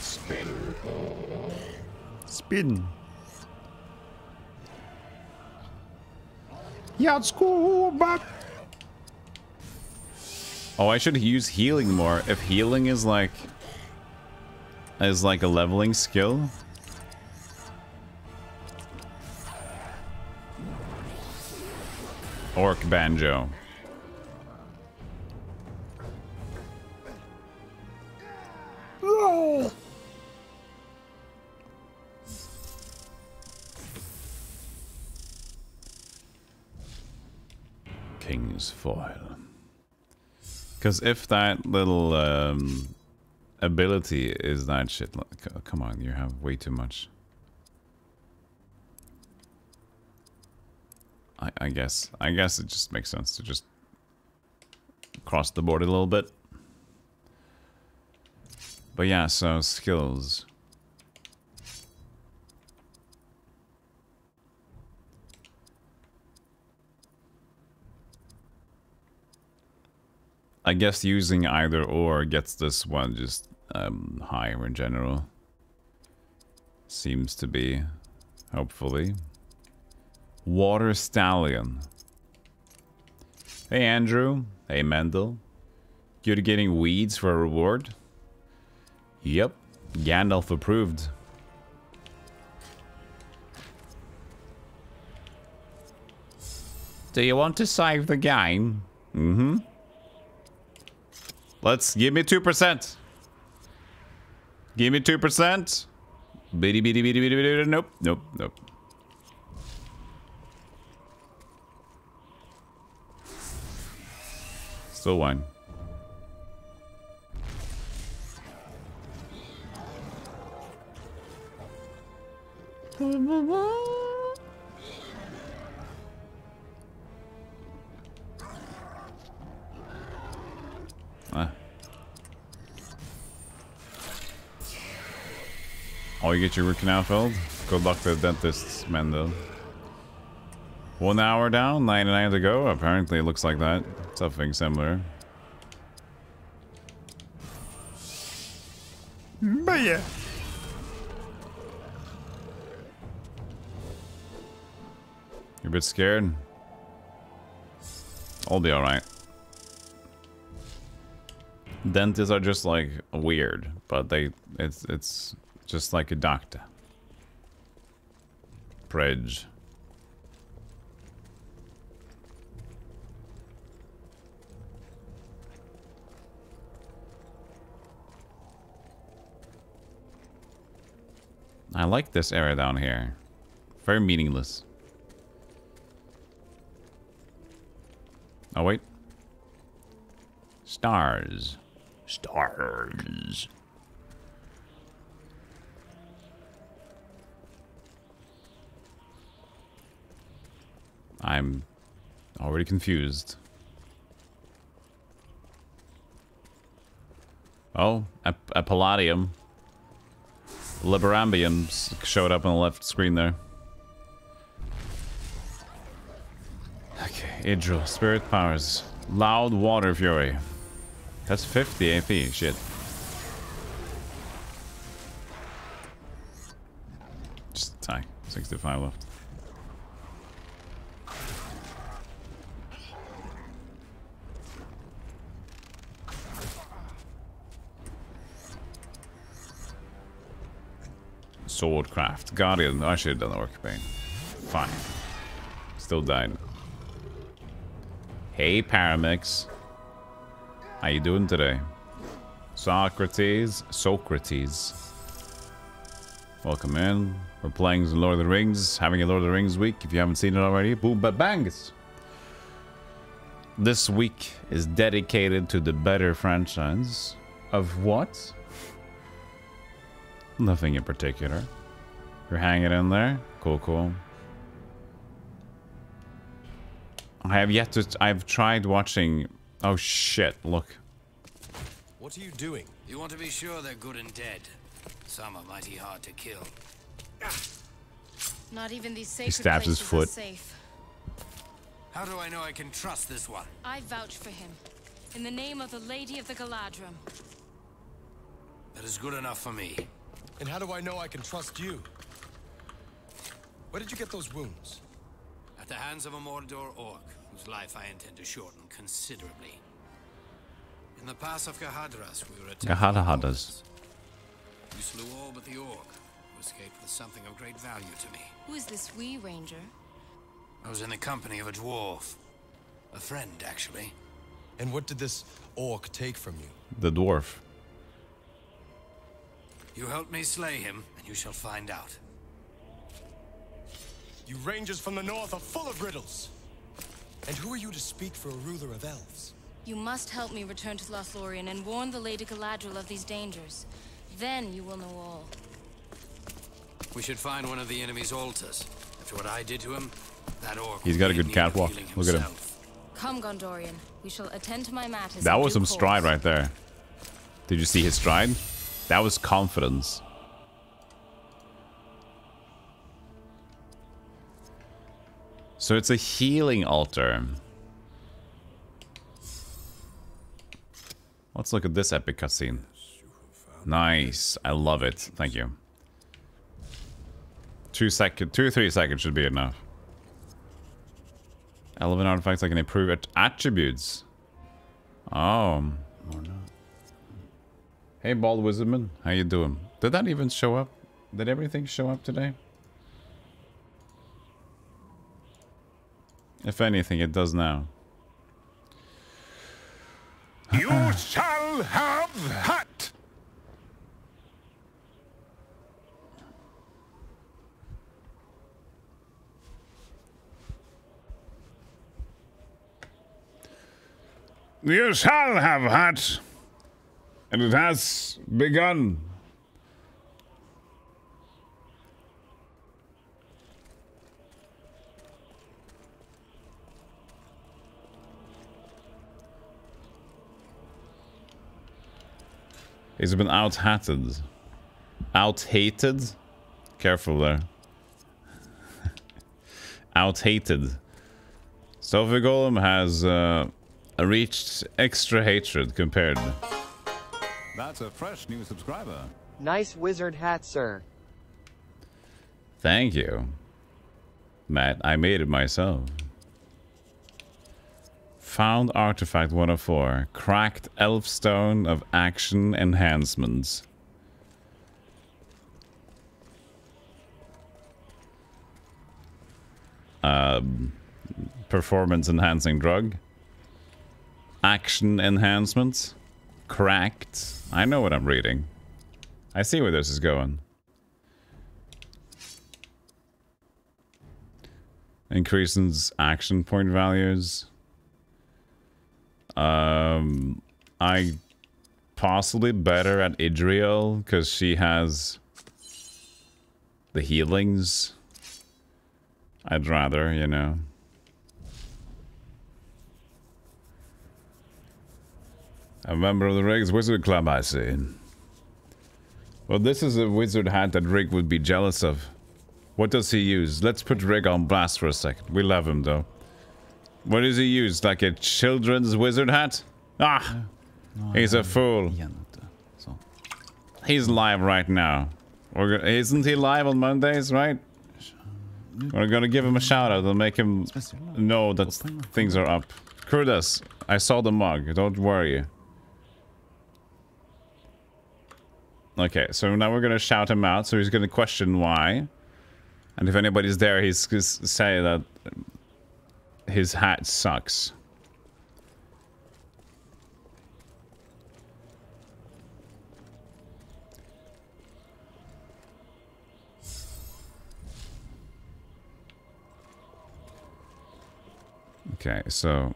Spin. Spin. Yeah, it's cool, but... Oh, I should use healing more. If healing is like a leveling skill. Orc banjo. King's foil. Because if that little ability is that shit, come on, you have way too much. I guess it just makes sense to just cross the board a little bit. But yeah, so skills. I guess using either or gets this one just higher in general. Seems to be, hopefully. Water Stallion. Hey Andrew. Hey Mendel. You're getting weeds for a reward? Yep. Gandalf approved. Do you want to save the game? Mm-hmm. Let's give me 2%. Give me 2%. Bitty bitty bitty bitty bitty. Nope, nope, nope. Still one. Oh, you get your root canal filled? Good luck to the dentists, Mendel. 1 hour down, 99 to go. Apparently it looks like that. Something similar. But yeah. You're a bit scared? I'll be alright. Dentists are just like weird, but it's just like a doctor. Pridge. I like this area down here. Very meaningless. Oh wait. Stars. Stars. I'm already confused. Oh, a Palladium. Liberambium showed up on the left screen there. Okay, Idril, Spirit Powers. Loud Water Fury. That's 50 AP, shit. Just tie. 65 left. Swordcraft. Guardian. I should have done the Orc Bane. Fine. Still died. Hey, Paramix. How you doing today? Socrates. Welcome in. We're playing some Lord of the Rings. Having a Lord of the Rings week. If you haven't seen it already. Boom, ba bangs. This week is dedicated to the better franchise. Of what? Nothing in particular. You're hanging in there? Cool, cool. I have yet to... I've tried watching... Oh shit, look. What are you doing? You want to be sure they're good and dead. Some are mighty hard to kill. Not even these sacred stabs his places foot. are safe. How do I know I can trust this one? I vouch for him. In the name of the Lady of the Galadrim. That is good enough for me. And how do I know I can trust you? Where did you get those wounds? At the hands of a Mordor orc, whose life I intend to shorten considerably. In the pass of Gahadras, we were attacked. You slew all but the orc, who escaped with something of great value to me. Who is this wee ranger? I was in the company of a dwarf. A friend, actually. And what did this orc take from you? The dwarf. You help me slay him, and you shall find out. You rangers from the north are full of riddles. And who are you to speak for a ruler of elves? You must help me return to Lothlorien and warn the Lady Galadriel of these dangers. Then you will know all. We should find one of the enemy's altars. After what I did to him, that orc. He's got a good catwalk. Look at him. Come, Gondorian. We shall attend to my matters. That was some stride right there. Did you see his stride? That was confidence. So it's a healing altar. Let's look at this epic cutscene. Nice. I love it. Thank you. 2 or 3 seconds should be enough. Elven artifacts that can improve attributes. Oh. Hey, Bald Wizardman. How you doing? Did that even show up? Did everything show up today? If anything, it does now. You shall have hat! You shall have hat! And it has begun. He's been out-hatted. Out-hated? Careful there. Out-hated. Stealthygolem has reached extra hatred compared. That's a fresh new subscriber. Nice wizard hat, sir. Thank you. Matt, I made it myself. Found artifact 104. Cracked elf stone of action enhancements. Performance enhancing drug. Action enhancements. Cracked. I know what I'm reading. I see where this is going. Increases action point values. I possibly better at Idriel because she has the healings. I'd rather, you know. A member of the Riggs Wizard Club, I see. Well, this is a wizard hat that Rig would be jealous of. What does he use? Let's put Rig on blast for a second. We love him, though. What does he use? Like a children's wizard hat? Ah! He's a fool. He's live right now. Isn't he live on Mondays, right? We're gonna give him a shout out and make him know that things are up. Kurdas, I saw the mug. Don't worry. Okay, so now we're gonna shout him out. So he's gonna question why. And if anybody's there, he's gonna say that his hat sucks. Okay, so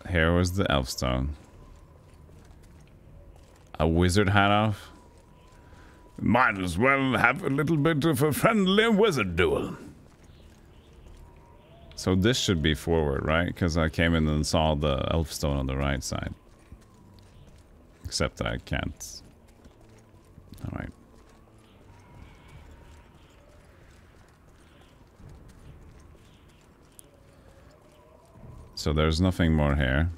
here was the Elfstone. A wizard hat off? Might as well have a little bit of a friendly wizard duel. So this should be forward, right? Because I came in and saw the Elfstone on the right side. Except I can't. Alright. So there's nothing more here.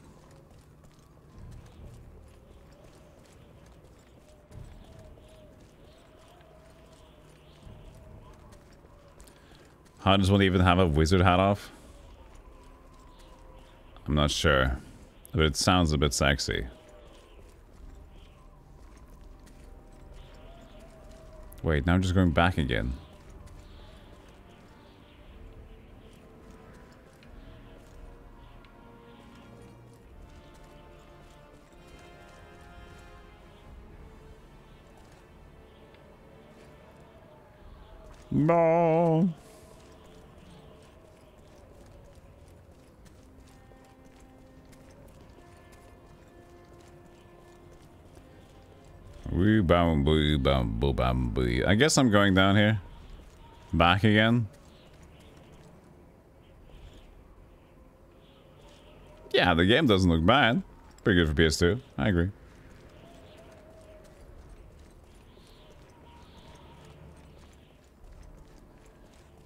How does one even have a wizard hat off? I'm not sure, but it sounds a bit sexy. Wait, now I'm just going back again. No. Woo bamboo bamboo bamboo. I guess I'm going down here. Back again. Yeah, the game doesn't look bad. Pretty good for PS2. I agree.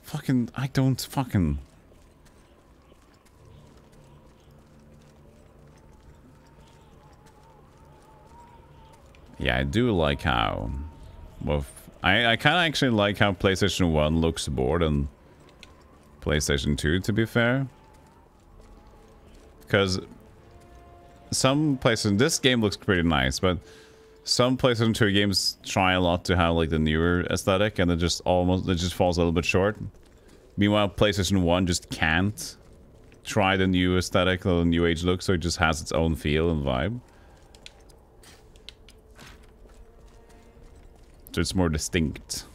Fucking, I don't fucking... Yeah, I do like how... Well, I kind of actually like how PlayStation 1 looks more than PlayStation 2, to be fair. Because some PlayStation... This game looks pretty nice, but some PlayStation 2 games try a lot to have like the newer aesthetic, and it just falls a little bit short. Meanwhile, PlayStation 1 just can't try the new aesthetic or the new age look, so it just has its own feel and vibe. So it's more distinct.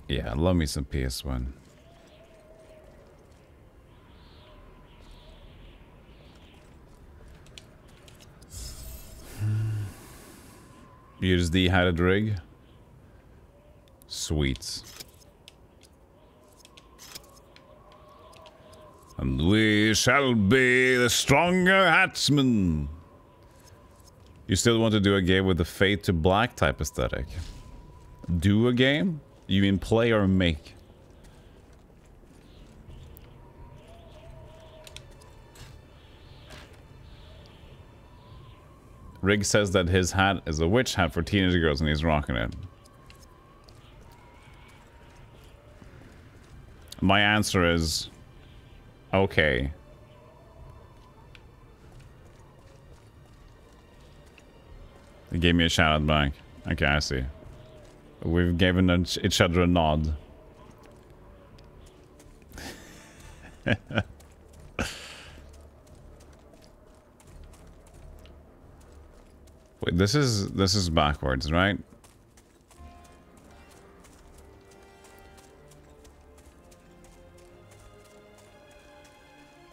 Yeah, love me some PS1. Use the hatted rig. Sweet. And we shall be the stronger hatsmen. You still want to do a game with the fade to black type aesthetic? Do a game? You mean play or make? Rig says that his hat is a witch hat for teenage girls and he's rocking it. My answer is... okay. He gave me a shout out back. Okay, I see. We've given each other a nod. Wait, this is backwards, right?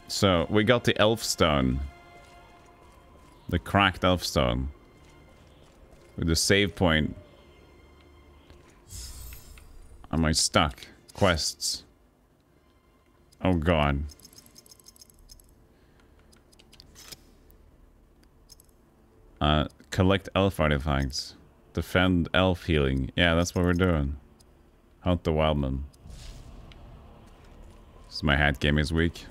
So we got the elf stone, the cracked elf stone, with the save point. Am I stuck? Quests. Oh god. Collect elf artifacts. Defend elf healing. Yeah, that's what we're doing. Hunt the wildman. So my hat game is weak.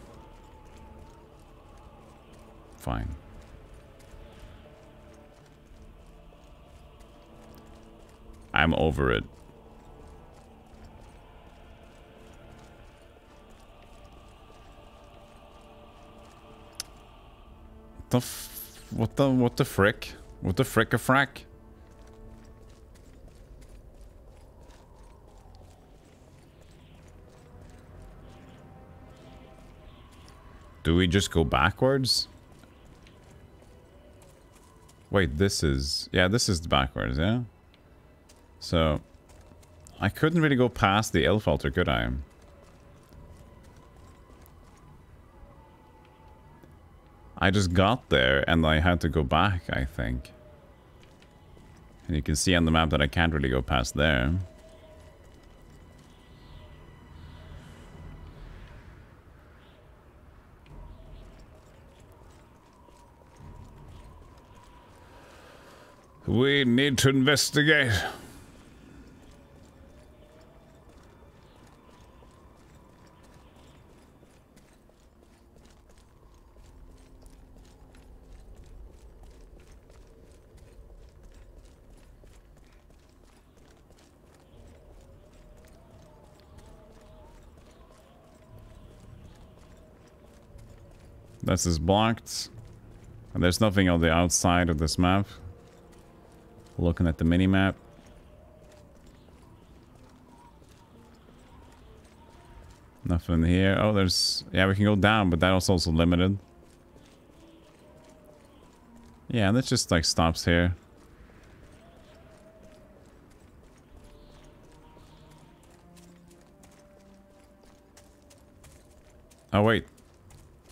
Fine. I'm over it. What the frick? What the frick a frack? Do we just go backwards? Wait, this is... yeah, this is backwards, yeah? So... I couldn't really go past the elf altar, could I? I just got there and I had to go back, I think. And you can see on the map that I can't really go past there. We need to investigate. This is blocked. And there's nothing on the outside of this map. Looking at the mini-map. Nothing here. Oh, there's... yeah, we can go down, but that was also limited. Yeah, that just, like, stops here. Oh, wait.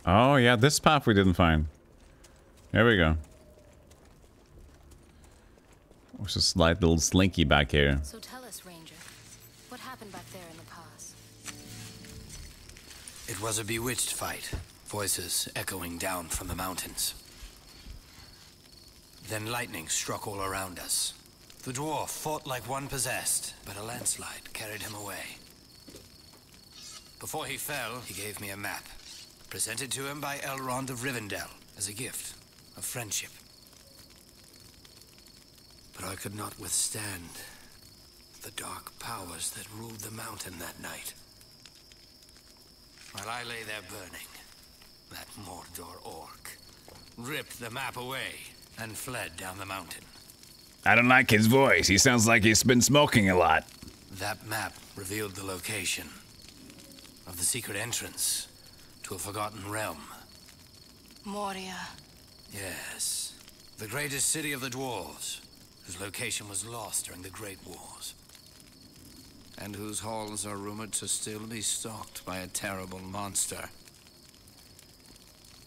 Oh, yeah, this path we didn't find. Here we go. There's a slight little slinky back here. So tell us, Ranger, what happened back there in the pass? It was a bewitched fight, voices echoing down from the mountains. Then lightning struck all around us. The dwarf fought like one possessed, but a landslide carried him away. Before he fell, he gave me a map, presented to him by Elrond of Rivendell as a gift of friendship. But I could not withstand the dark powers that ruled the mountain that night. While I lay there burning, that Mordor orc ripped the map away and fled down the mountain. I don't like his voice. He sounds like he's been smoking a lot. That map revealed the location of the secret entrance to a forgotten realm. Moria. Yes, the greatest city of the dwarves, whose location was lost during the Great Wars. And whose halls are rumored to still be stalked by a terrible monster.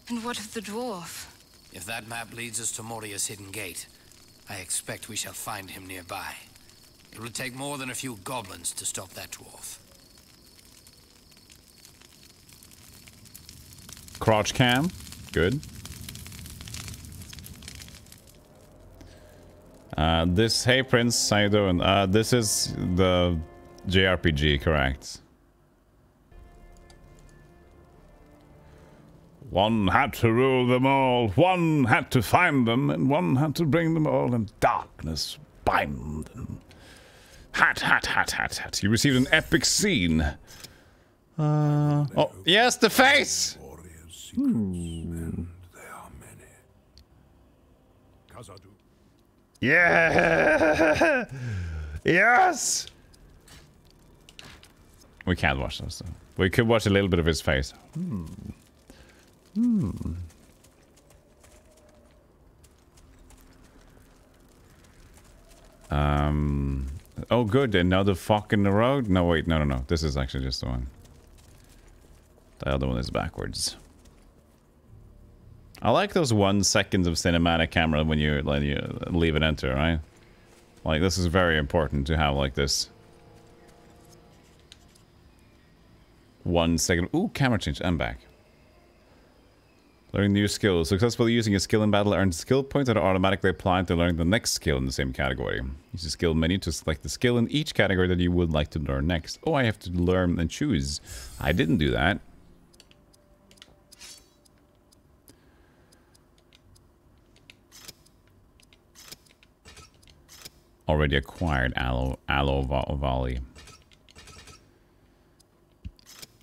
And what of the dwarf? If that map leads us to Moria's hidden gate, I expect we shall find him nearby. It will take more than a few goblins to stop that dwarf. Crotch cam. Good. Hey Prince, how you doing? This is the JRPG, correct? One had to rule them all, one had to find them, and one had to bring them all in darkness bind them. Hat. You received an epic scene. Oh, yes, the face! And there are many. Yeah! Yes! We can't watch those, though. We could watch a little bit of his face. Oh, good. Another fuck in the road? No, wait. No. This is actually just the one. The other one is backwards. I like those 1 seconds of cinematic camera when you leave and enter, right? Like, this is very important to have like this. 1 second. Ooh, camera change. I'm back. Learning new skills. Successfully using a skill in battle earns skill points that are automatically applied to learning the next skill in the same category. Use the skill menu to select the skill in each category that you would like to learn next. Oh, I have to learn and choose. I didn't do that. Already acquired Aloe Volley.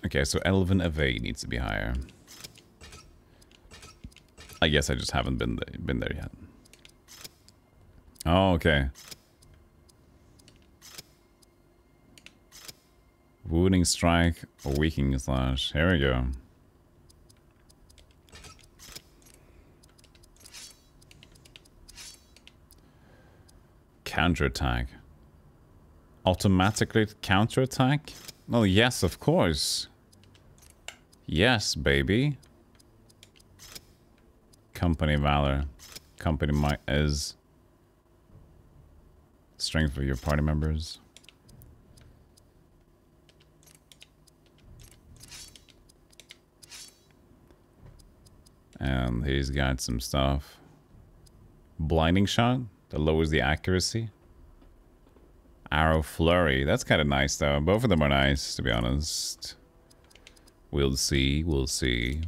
Okay, so Elven Evade needs to be higher. I guess I just haven't been there yet. Oh, okay. Wounding Strike or Weakening Slash. Here we go. Counterattack. Automatically counterattack? Oh, yes, of course. Yes, baby. Company Valor. Company might is strength for your party members. And he's got some stuff. Blinding Shot. That lowers the accuracy. Arrow Flurry. That's kind of nice, though. Both of them are nice, to be honest. We'll see. We'll see.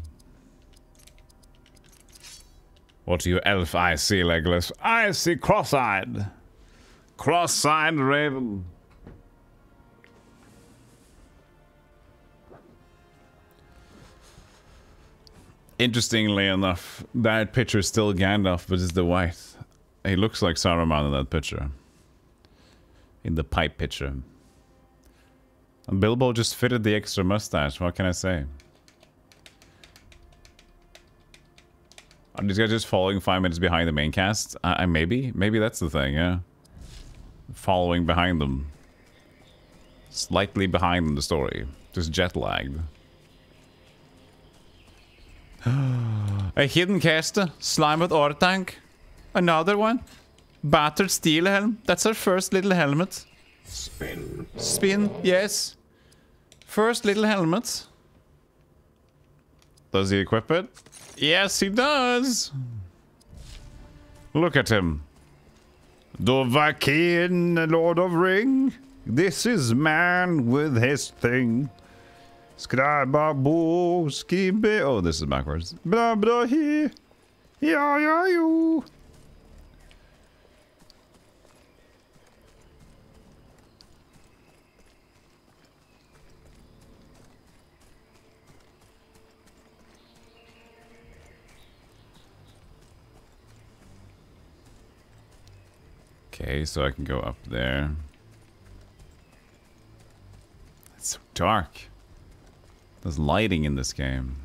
What do you elf I see, Legolas? I see cross-eyed. Cross-eyed raven. Interestingly enough, that picture is still Gandalf, but it's the white. He looks like Saruman in that picture. In the pipe picture. And Bilbo just fitted the extra mustache. What can I say? Are these guys just following 5 minutes behind the main cast? Maybe? Maybe that's the thing, yeah. Following behind them. Slightly behind the story. Just jet lagged. A hidden caster, Slimed ore tank. Another one. Battered steel helm. That's our first little helmet. Spin. Spin, yes. First little helmet. Does he equip it? Yes, he does. Look at him. The Viking, Lord of Ring. This is man with his thing. Skrababo, skibe. Oh, this is backwards. Blah, blah, he. Yeah, yeah, you. Okay, so I can go up there. It's so dark. There's lighting in this game.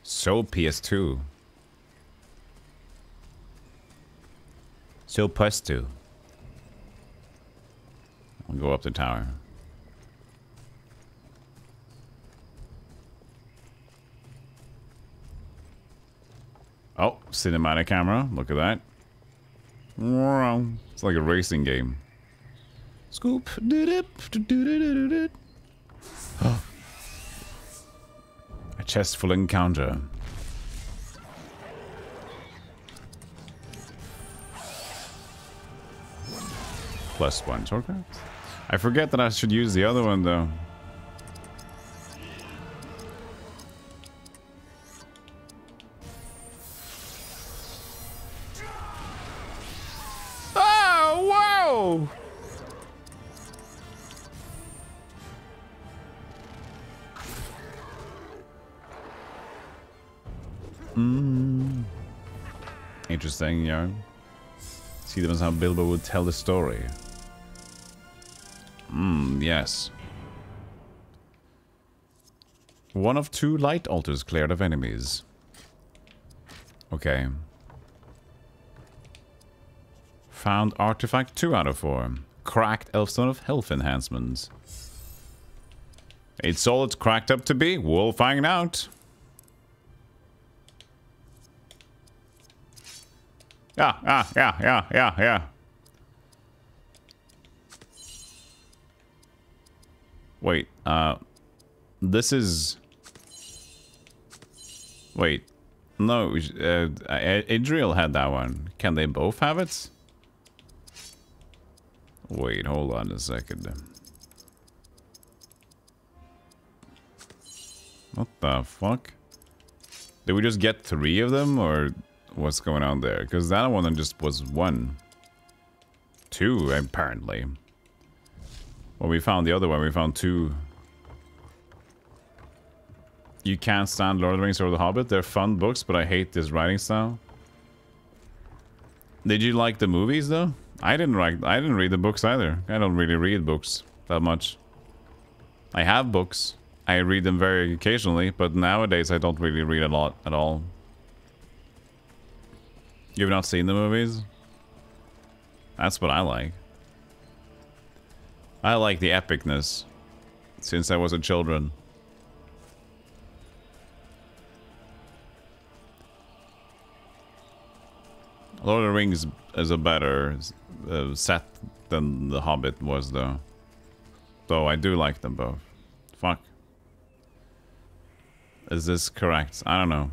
So PS2. So PS2. I'll go up the tower. Oh, cinematic camera. Look at that. It's like a racing game. Scoop. A chestful encounter. +1 shortcut. I forget that I should use the other one though. Oh, whoa! Interesting, yeah. See, that was how Bilbo would tell the story. Yes. One of 2 light altars cleared of enemies. Okay. Found artifact 2 out of 4. Cracked Elfstone of Health enhancements. It's all it's cracked up to be. We'll find out. Yeah. Wait, this is... Wait, no, Idriel had that one. Can they both have it? Wait, hold on a second. What the fuck? Did we just get 3 of them, or what's going on there? Because that one just was 1. 2, apparently. When we found the other one, we found 2. You can't stand Lord of the Rings or The Hobbit. They're fun books, but I hate this writing style. Did you like the movies, though? I didn't read the books either. I don't really read books that much. I have books. I read them very occasionally, but nowadays I don't really read a lot at all. You've not seen the movies? That's what I like. I like the epicness since I was a children. Lord of the Rings is a better set than The Hobbit was, though. Though I do like them both. Fuck. Is this correct? I don't know.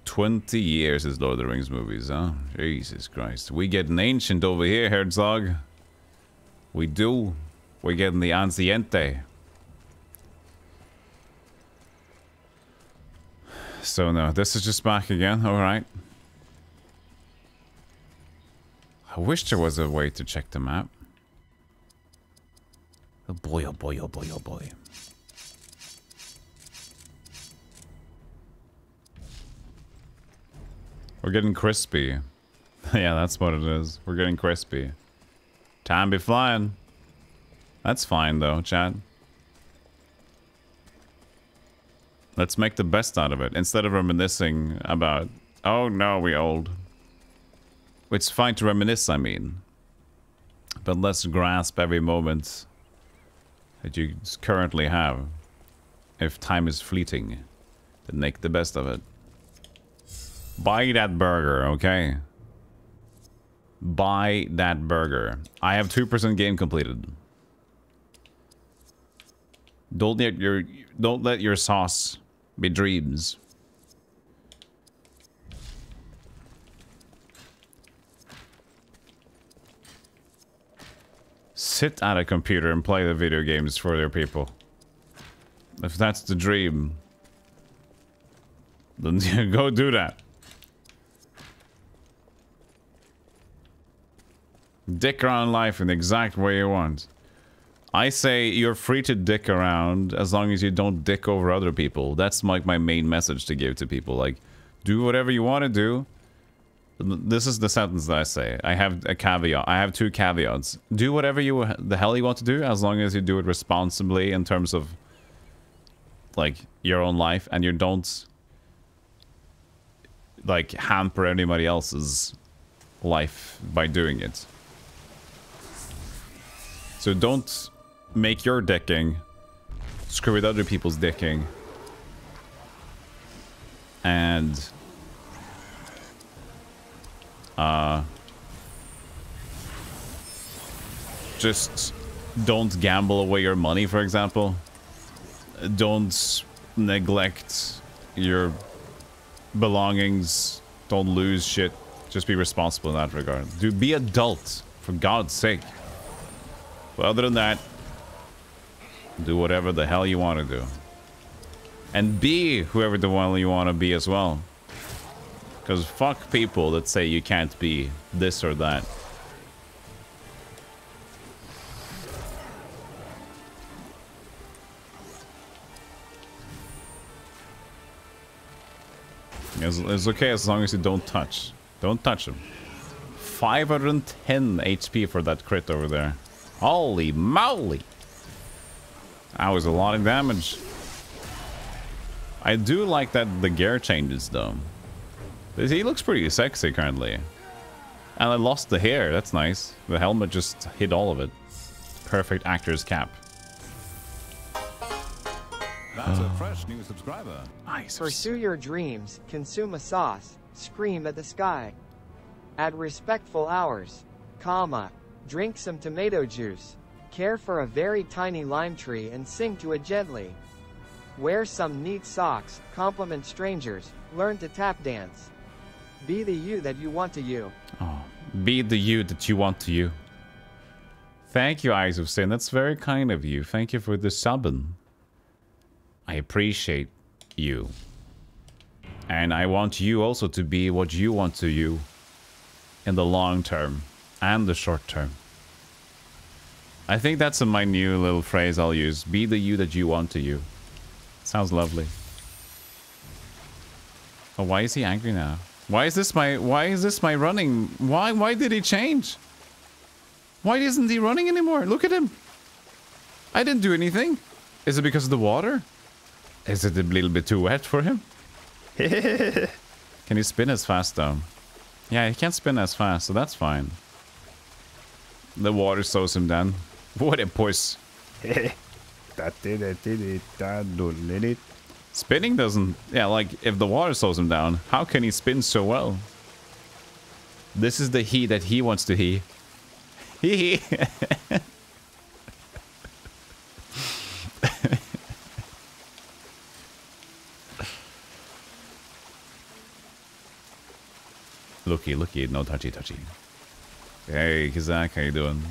20 years is Lord of the Rings movies, huh? Jesus Christ. We getting ancient over here, Herzog. We do. We're getting the anciente. So no, this is just back again, alright. I wish there was a way to check the map. Oh boy, oh boy, oh boy, oh boy. We're getting crispy. Yeah, that's what it is. We're getting crispy. Time be flying. That's fine though, chat. Let's make the best out of it, instead of reminiscing about, oh no, we old. It's fine to reminisce, I mean. But let's grasp every moment that you currently have If time is fleeting, then make the best of it. Buy that burger, okay? Buy that burger. I have 2% game completed. Don't let your sauce be dreams. Sit at a computer and play the video games for their people. If that's the dream, then go do that. Dick around life in the exact way you want. I say you're free to dick around as long as you don't dick over other people. That's like my main message to give to people. Like, do whatever you want to do. This is the sentence that I say. I have a caveat. I have 2 caveats. Do whatever the hell you want to do as long as you do it responsibly in terms of like your own life, and you don't like hamper anybody else's life by doing it. So don't make your dicking screw with other people's dicking. And just don't gamble away your money, for example. Don't neglect your belongings. Don't lose shit. Just be responsible in that regard. Be adult, for God's sake. But other than that, do whatever the hell you want to do. And be whoever the one you want to be as well. Because fuck people that say you can't be this or that. It's okay as long as you don't touch. Don't touch him. 510 HP for that crit over there. Holy moly! That was a lot of damage. I do like that the gear changes though. He looks pretty sexy currently. And I lost the hair, that's nice. The helmet just hid all of it. Perfect actor's cap. That's a fresh new subscriber. Nice. Pursue your dreams, consume a sauce, scream at the sky. At respectful hours, comma, drink some tomato juice, care for a very tiny lime tree and sing to it gently. Wear some neat socks, compliment strangers, learn to tap dance. Be the you that you want to you. Oh, be the you that you want to you. Thank you, Eyes of Sin. That's very kind of you. Thank you for the subbing. I appreciate you. And I want you also to be what you want to you in the long term and the short term. I think that's my new little phrase I'll use. Be the you that you want to you. Sounds lovely. Oh, why is he angry now? Why is this my running? Why did he change? Why isn't he running anymore? Look at him. I didn't do anything. Is it because of the water? Is it a little bit too wet for him? Can he spin as fast though? Yeah, he can't spin as fast, so that's fine. The water slows him down. What a puss. Spinning doesn't... Yeah, like, if the water slows him down, how can he spin so well? This is the he that he wants to he. Hee hee. Looky, no touchy. Hey, Kazak, how you doing?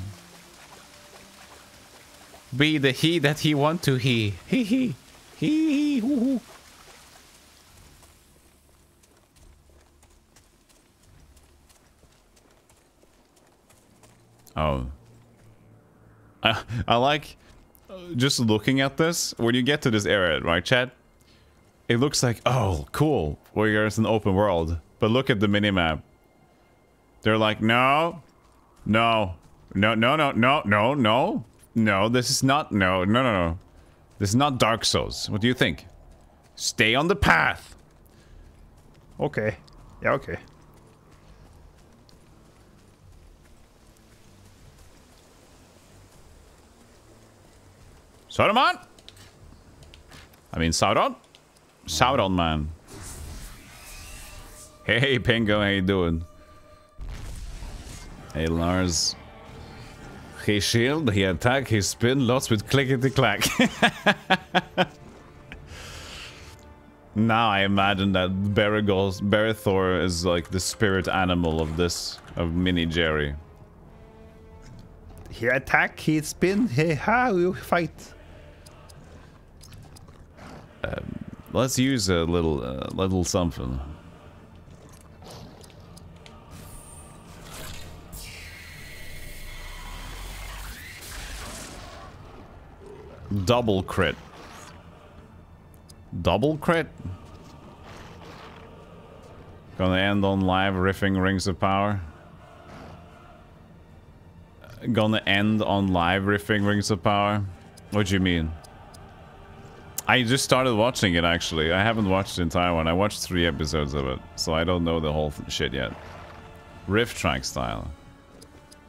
Be the he that he want to he. Hee hee, hoo hoo. Oh. I like just looking at this. When you get to this area, right, Chad? It looks like, oh, cool. We're in an open world. But look at the minimap. They're like, no, this is not, no. This is not Dark Souls. What do you think? Stay on the path. Okay. Yeah, okay. Saruman! I mean, Sauron? Sauron, man. Hey, Pingo, how you doing? Hey, Lars. He shield, he attack, he spin, lots with clickety-clack. Now I imagine that Berethor is like the spirit animal of this, of Mini Jerry. He attack, he spin, he how you fight. Let's use a little something. Double crit. Double crit? Gonna end on live riffing Rings of Power. Gonna end on live riffing Rings of Power? What do you mean? I just started watching it actually. I haven't watched the entire one. I watched 3 episodes of it, so I don't know the whole shit yet. Riff track style.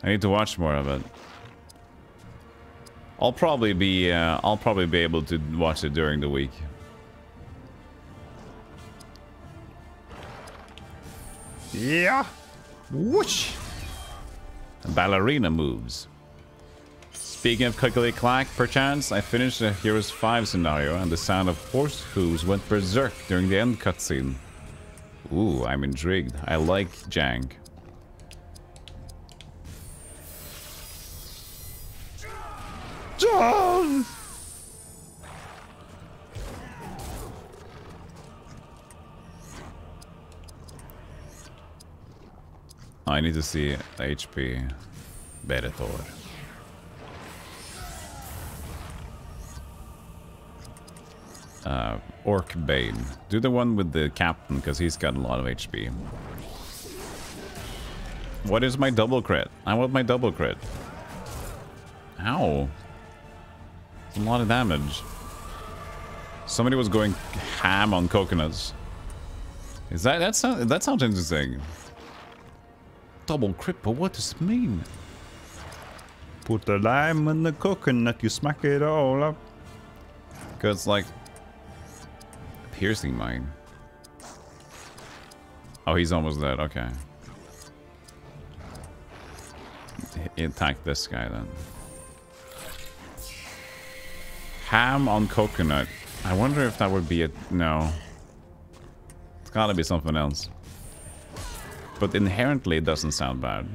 I need to watch more of it. I'll probably be able to watch it during the week. Yeah. Whoosh. Ballerina moves. Speaking of clickety-clack, perchance, I finished the Heroes 5 scenario and the sound of horse hooves went berserk during the end cutscene. Ooh, I'm intrigued. I like Jank. John! I need to see HP. Berethor. Orc Bane. Do the one with the captain, because he's got a lot of HP. What is my double crit? I want my double crit. Ow. That's a lot of damage. Somebody was going ham on coconuts. Is that sounds interesting. Double crit, but what does it mean? Put the lime in the coconut, you smack it all up. Cause like piercing mine. Oh, he's almost dead. Okay. He attacked this guy then. Ham on coconut. I wonder if that would be a no. It's gotta be something else. But inherently it doesn't sound bad.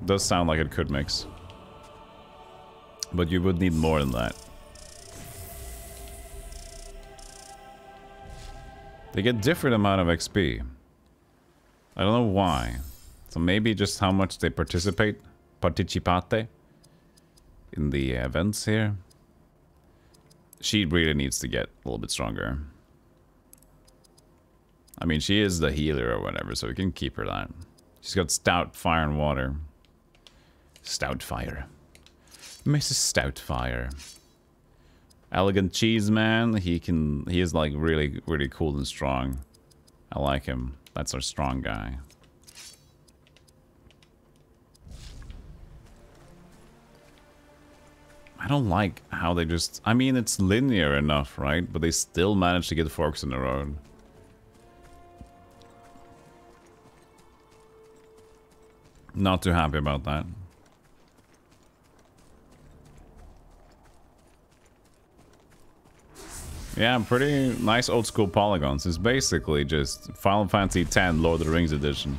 It does sound like it could mix. But you would need more than that. They get different amount of XP. I don't know why. So maybe just how much they participate in the events here. She really needs to get a little bit stronger. I mean, she is the healer or whatever, so we can keep her that. She's got stout fire and water. Stout fire. Mrs. Stoutfire. Elegant cheese man. He is like really, really cool and strong. I like him. That's our strong guy. I don't like how they just... I mean, it's linear enough, right? But they still manage to get forks in the road. Not too happy about that. Yeah, pretty nice old school polygons. It's basically just Final Fantasy X Lord of the Rings edition.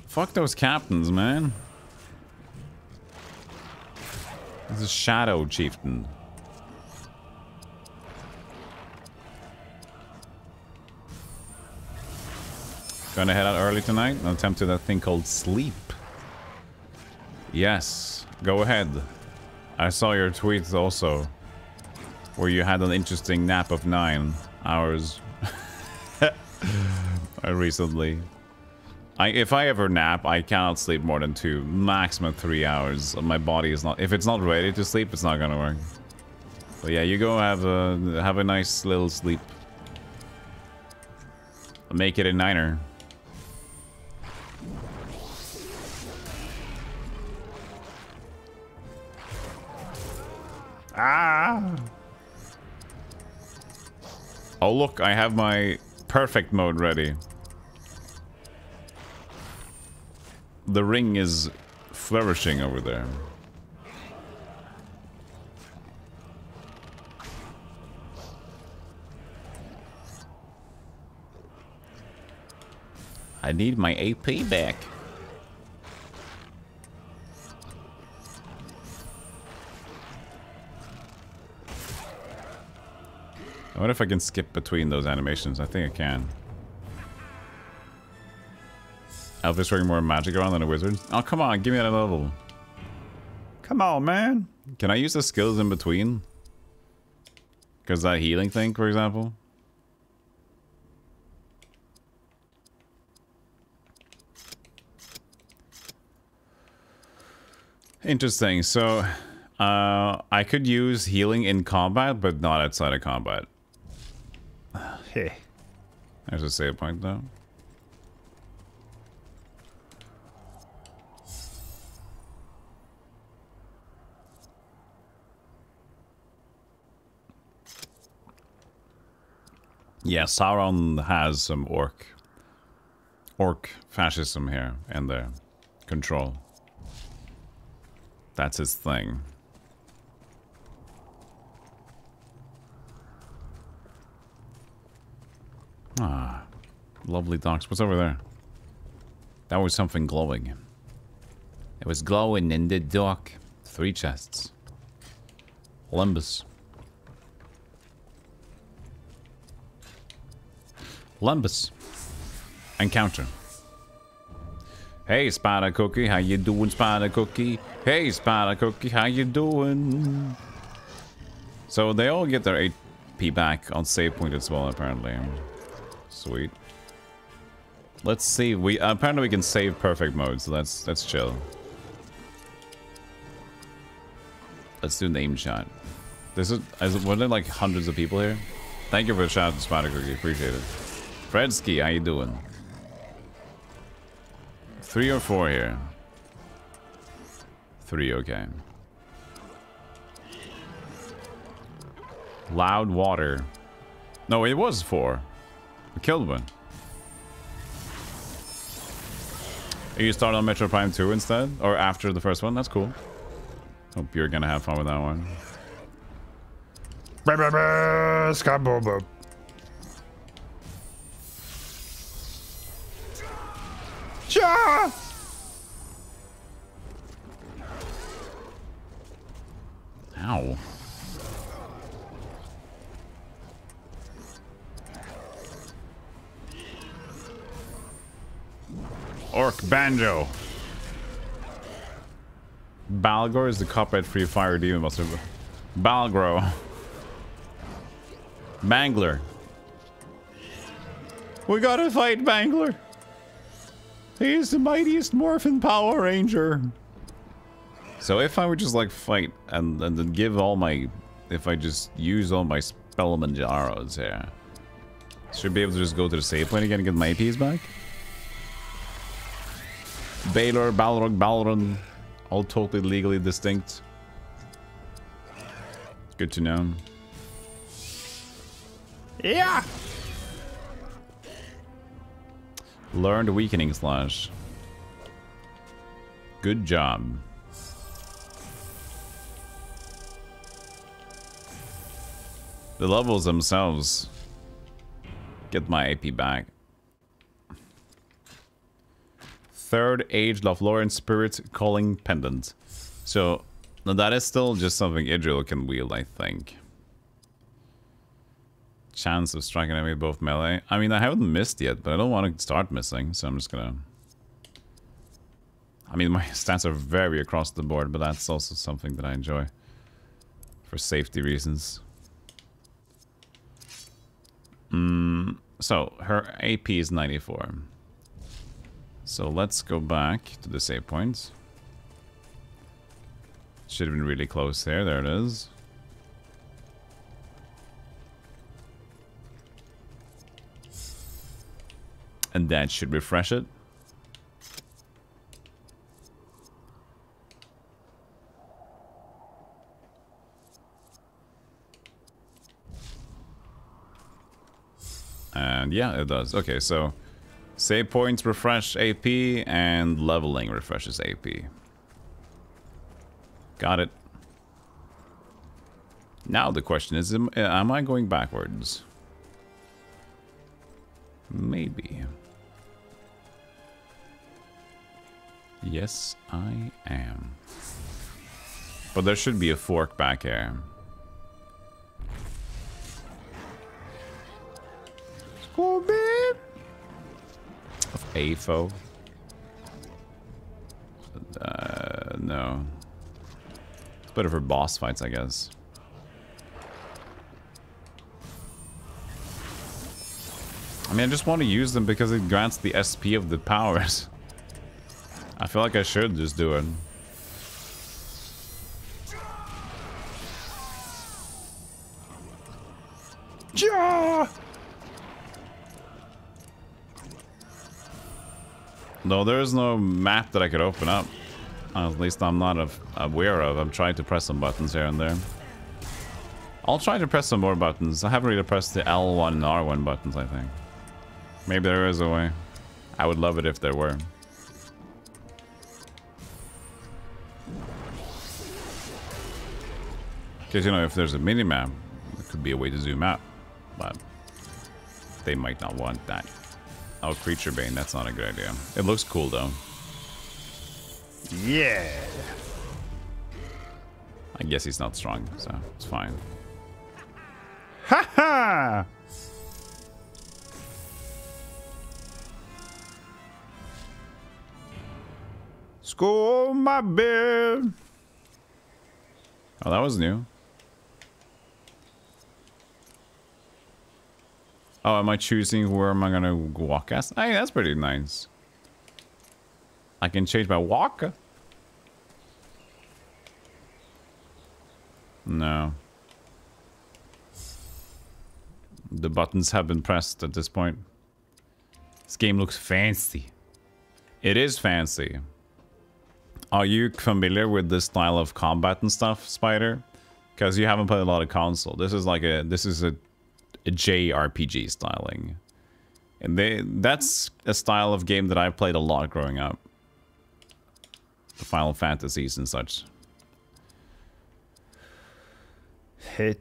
Fuck those captains, man. This is Shadow Chieftain. Gonna head out early tonight and attempt to that thing called sleep. Yes, go ahead. I saw your tweets also, where you had an interesting nap of 9 hours recently. If I ever nap, I cannot sleep more than 2, maximum 3 hours. My body is not... If it's not ready to sleep, it's not gonna work. So yeah, you go have a nice little sleep. Make it a 9er. Ah! Oh look, I have my perfect mode ready. The ring is flourishing over there. I need my AP back. I wonder if I can skip between those animations. I think I can. Elf is throwing more magic around than a wizard. Oh, come on. Give me that level. Come on, man. Can I use the skills in between? Because that healing thing, for example? Interesting. So, I could use healing in combat, but not outside of combat. Hey. There's a save point, though. Yeah, Sauron has some orc fascism here and there. Control. That's his thing. Ah, lovely docks. What's over there? That was something glowing. It was glowing in the dock. 3 chests. Limbus. Limbus. Encounter. Hey, Spider Cookie, how you doing, Spider Cookie? Hey, Spider Cookie, how you doing? So they all get their AP back on save point as well, apparently. Sweet. Let's see. We apparently we can save perfect mode, so that's chill. Let's do name shot. Were there like hundreds of people here? Thank you for the shout out to Spider Cookie, appreciate it. Fredsky, how you doing? 3 or 4 here. 3, okay. Loud water. No, it was 4. We killed one. You start on Metro Prime 2 instead? Or after the first one? That's cool. Hope you're gonna have fun with that one. Ja! Ow. Orc Banjo. Balgor is the copyright free fire demon monster. Balgro. Bangler. We gotta fight Bangler. He's the mightiest Morphin Power Ranger. So if I would just like fight and then give all my... If I just use all my Spellmanjaros here. Should be able to just go to the save point again and get my APs back. Baylor, Balrog, Balron. All totally legally distinct. Good to know. Yeah! Learned Weakening Slash. Good job. The levels themselves get my AP back. 3rd Age Lothlorien Spirit Calling Pendant. So, now that is still just something Idril can wield, I think. Chance of striking enemy with both melee. I mean, I haven't missed yet, but I don't want to start missing, so I'm just gonna... I mean, my stats are very across the board, but that's also something that I enjoy. For safety reasons. So, her AP is 94. So let's go back to the save point. Should have been really close there. There it is. And that should refresh it. And yeah, it does. Okay, so save points refresh AP and leveling refreshes AP. Got it. Now the question is, am I going backwards? Maybe. Yes, I am. But there should be a fork back here. Of AFO. No. It's better for boss fights, I guess. I mean, I just want to use them because it grants the SP of the powers. I feel like I should just do it. Ja! No, there is no map that I could open up. At least I'm not aware of. I'm trying to press some buttons here and there. I'll try to press some more buttons. I haven't really pressed the L1 and R1 buttons, I think. Maybe there is a way. I would love it if there were. Because, you know, if there's a mini-map, it could be a way to zoom out. But they might not want that. Oh, Creature Bane, that's not a good idea. It looks cool, though. Yeah! I guess he's not strong, so it's fine. Ha ha! Score my bear! Oh, that was new. Oh, am I choosing where am I gonna walk as? Hey, that's pretty nice. I can change my walk. No. The buttons have been pressed at this point. This game looks fancy. It is fancy. Are you familiar with this style of combat and stuff, Spider? Because you haven't played a lot of console. This is like a JRPG styling. And that's a style of game that I played a lot growing up. The Final Fantasies and such. They're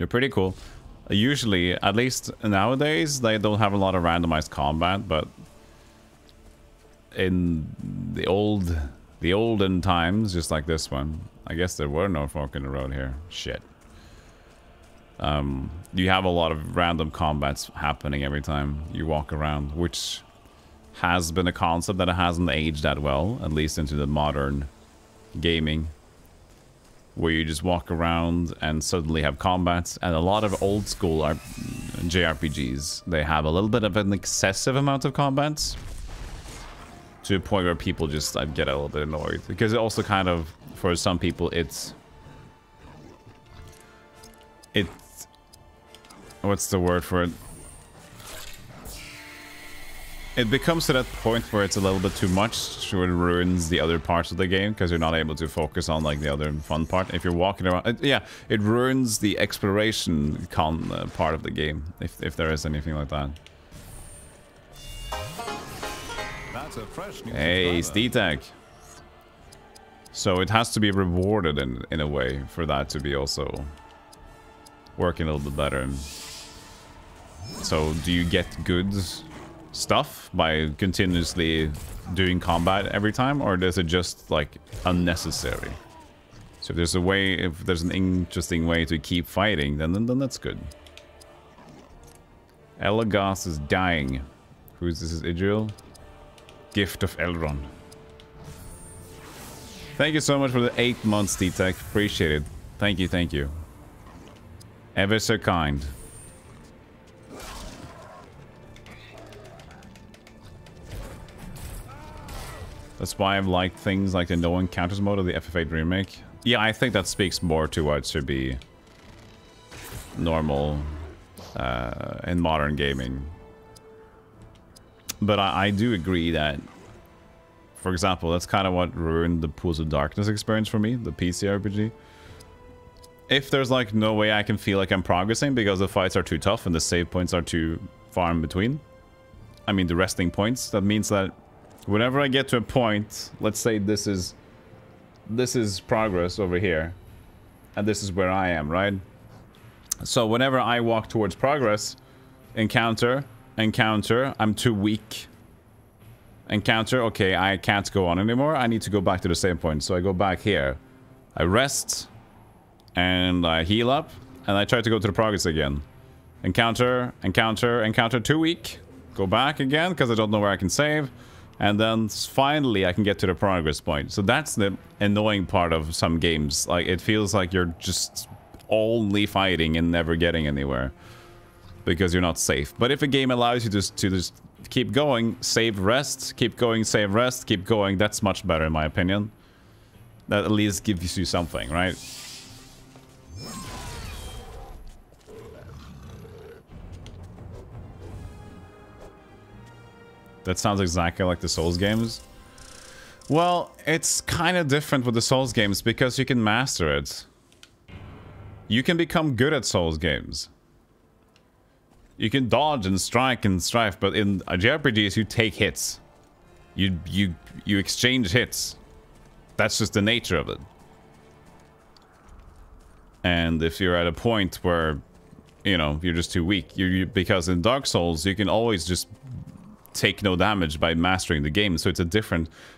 pretty cool. Usually, at least nowadays, they don't have a lot of randomized combat, but in the olden times, just like this one, I guess there were no fork in the road here. Shit. You have a lot of random combats happening every time you walk around, which has been a concept that hasn't aged that well, at least into the modern gaming, where you just walk around and suddenly have combats. And a lot of old school JRPGs, they have a little bit of an excessive amount of combats to a point where people just get a little bit annoyed, because it also kind of, for some people, it's what's the word for it? It becomes to that point where it's a little bit too much, so it ruins the other parts of the game, because you're not able to focus on like the other fun part. If you're walking around, yeah, it ruins the exploration part of the game, if there is anything like that. That's a fresh news Hey, subscriber. Steatag. So it has to be rewarded in a way for that to be also working a little bit better. So do you get good stuff by continuously doing combat every time, or is it just like unnecessary? So if there's a way, if there's an interesting way to keep fighting, then that's good. Elagos is dying. Who's this? Is Idril? Gift of Elrond. Thank you so much for the 8 months, D-Tech. Appreciate it. Thank you, thank you. Ever so kind. That's why I've liked things like the no encounters mode of the FF8 remake. Yeah, I think that speaks more to what should be normal in modern gaming. But I do agree that For example, that's kind of what ruined the Pools of Darkness experience for me, the PC RPG. If there's like no way I can feel like I'm progressing because the fights are too tough and the save points are too far in between. I mean the resting points. That means that whenever I get to a point, let's say this is progress over here. And this is where I am, right? So whenever I walk towards progress, encounter, I'm too weak. Encounter, okay, I can't go on anymore. I need to go back to the same point. So I go back here. I rest. And I heal up. And I try to go to the progress again. Encounter, too weak. Go back again, because I don't know where I can save. And then finally I can get to the progress point. So that's the annoying part of some games. Like, it feels like you're just only fighting and never getting anywhere. Because you're not safe. But if a game allows you to just keep going, save, rest, keep going, save, rest, keep going, that's much better in my opinion. That at least gives you something, right? That sounds exactly like the Souls games. Well, it's kind of different with the Souls games because you can master it. You can become good at Souls games. You can dodge and strike and strife, but in JRPGs you take hits. You exchange hits. That's just the nature of it. And if you're at a point where, you know, you're just too weak, because in Dark Souls you can always just take no damage by mastering the game, so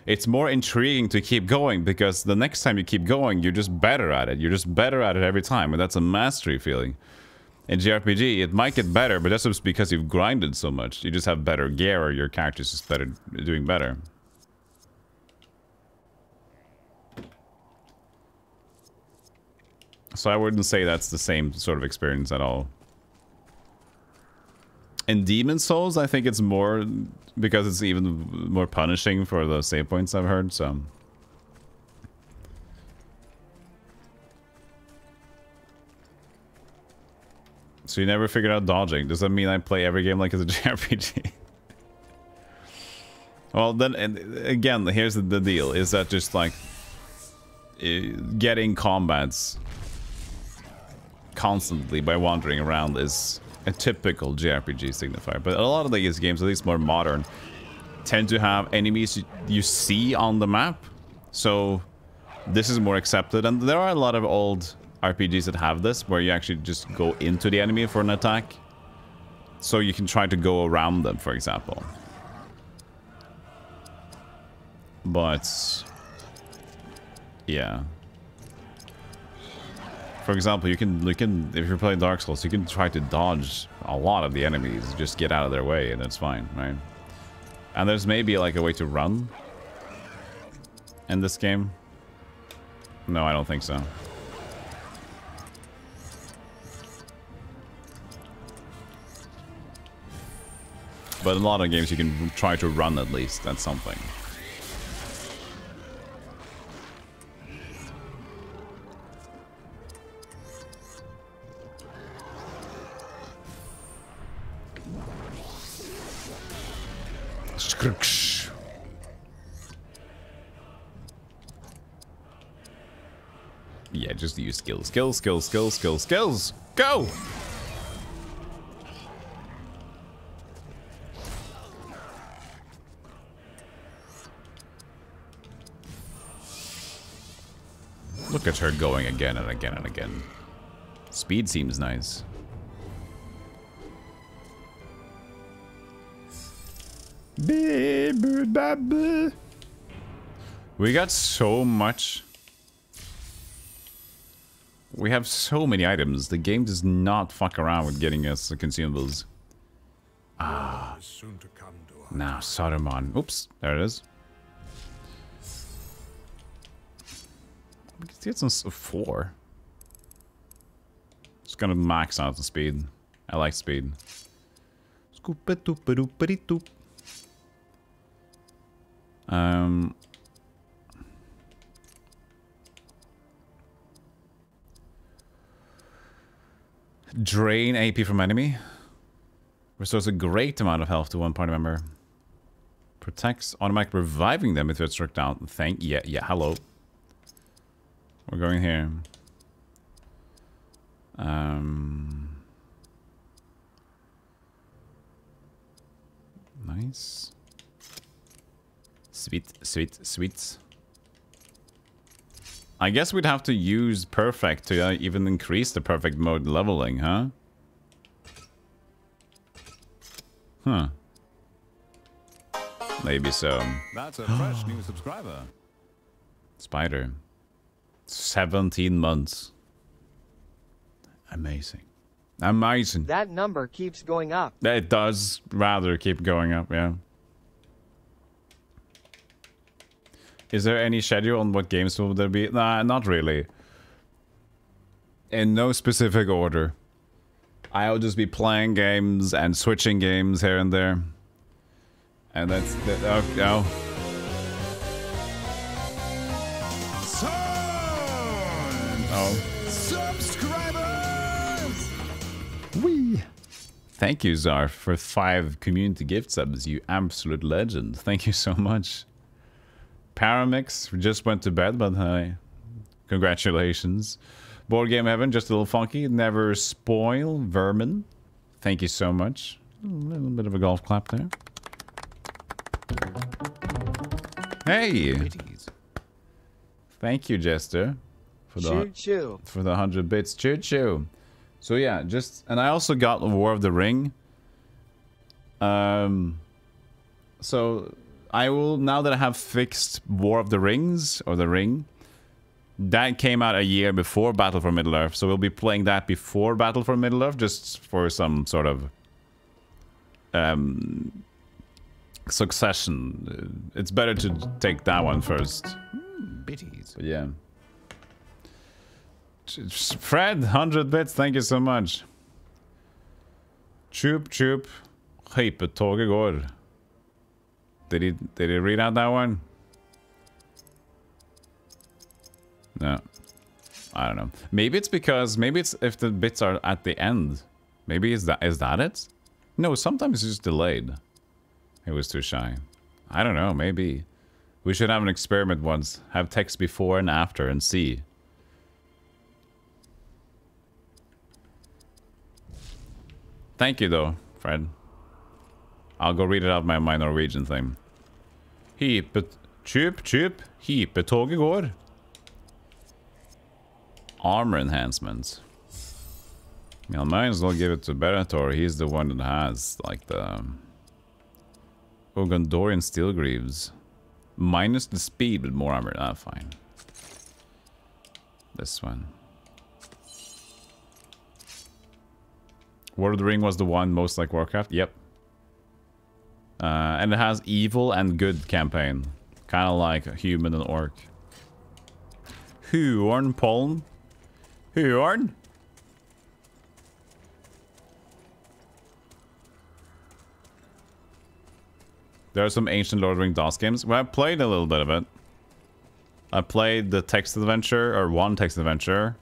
it's more intriguing to keep going, because the next time you keep going, you're just better at it. You're just better at it every time, and that's a mastery feeling. In JRPG, it might get better, but that's just because you've grinded so much. You just have better gear, or your character's just doing better. So I wouldn't say that's the same sort of experience at all. In Demon Souls, I think it's more because it's even more punishing for the save points, I've heard, so. So you never figured out dodging. Does that mean I play every game like it's a JRPG? Well, then, and again, here's the deal. Is that just like getting combats constantly by wandering around is a typical JRPG signifier. But a lot of these games, at least more modern, tend to have enemies you see on the map. So this is more accepted. And there are a lot of old RPGs that have this, where you actually just go into the enemy for an attack. So you can try to go around them, for example. But yeah. For example, you can if you're playing Dark Souls, you can try to dodge a lot of the enemies, just get out of their way, and it's fine, right? And there's maybe like a way to run in this game. No, I don't think so. But in a lot of games you can try to run at least, that's something. Yeah, just use skills. Skills, skills, skills, skills, skills! Go! Look at her going again and again and again. Speed seems nice. We got so much. We have so many items. The game does not fuck around with getting us the consumables. Ah. Now, Saruman. Oops, there it is. We can get some 4. Just gonna max out the speed. I like speed. Drain AP from enemy. Restores a great amount of health to one party member. Protects automatic reviving them if it's struck down. Yeah, hello. We're going here. Nice. Sweet. I guess we'd have to use perfect to even increase the perfect mode leveling, huh? Huh. Maybe so. That's a fresh new subscriber. Spider. 17 months. Amazing. That number keeps going up. It does rather keep going up, yeah. Is there any schedule on what games will there be? Nah, not really. In no specific order. I'll just be playing games and switching games here and there. And that's... oh. Subscribers! Wee! Thank you, Zarf, for 5 community gift subs, you absolute legend. Thank you so much. Paramix just went to bed, but hi. Congratulations. Board Game Heaven, just a little funky. Never spoil, Vermin. Thank you so much. A little bit of a golf clap there. Hey! Thank you, Jester. For the 100 bits. Choo choo. So yeah, and I also got War of the Ring. So I will, now that I have fixed War of the Rings, or the Ring, that came out a year before Battle for Middle-earth, so we'll be playing that before Battle for Middle-earth, just for some sort of succession. It's better to take that one first. Bitties. But yeah. Fred, 100 bits, thank you so much. Chup chup. Hypetoget går. Did he read out that one? No. I don't know. Maybe it's because if the bits are at the end. Maybe is that it? No, sometimes it's just delayed. It was too shy. I don't know, maybe. We should have an experiment once. Have text before and after and see. Thank you though, Fred. I'll go read it out my Norwegian thing. Hypetoget går. Armor enhancements. I might as well give it to Bellator. He's the one that has like the Gondorian Steel Greaves. Minus the speed with more armor. Ah, fine. This one. War of the Ring was the one most like Warcraft. Yep. And it has evil and good campaign. Kind of like human and orc. Huorn, Poln. Huorn? There are some ancient Lord of the Rings DOS games. Well, I played a little bit of it. I played the text adventure, or one text adventure.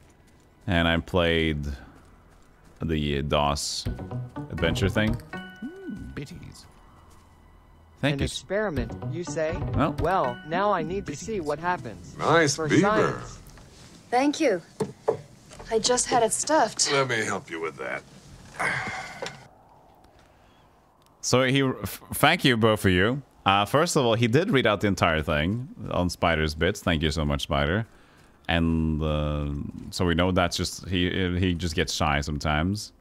And I played the DOS adventure thing. Bitties. Thank you. Experiment, you say? Oh. Well, now I need to see what happens. Nice For beaver. science. Thank you. I just had it stuffed. Let me help you with that. So thank you both of you. First of all, he did read out the entire thing on Spider's bits. Thank you so much, Spider. And so we know that's just he just gets shy sometimes.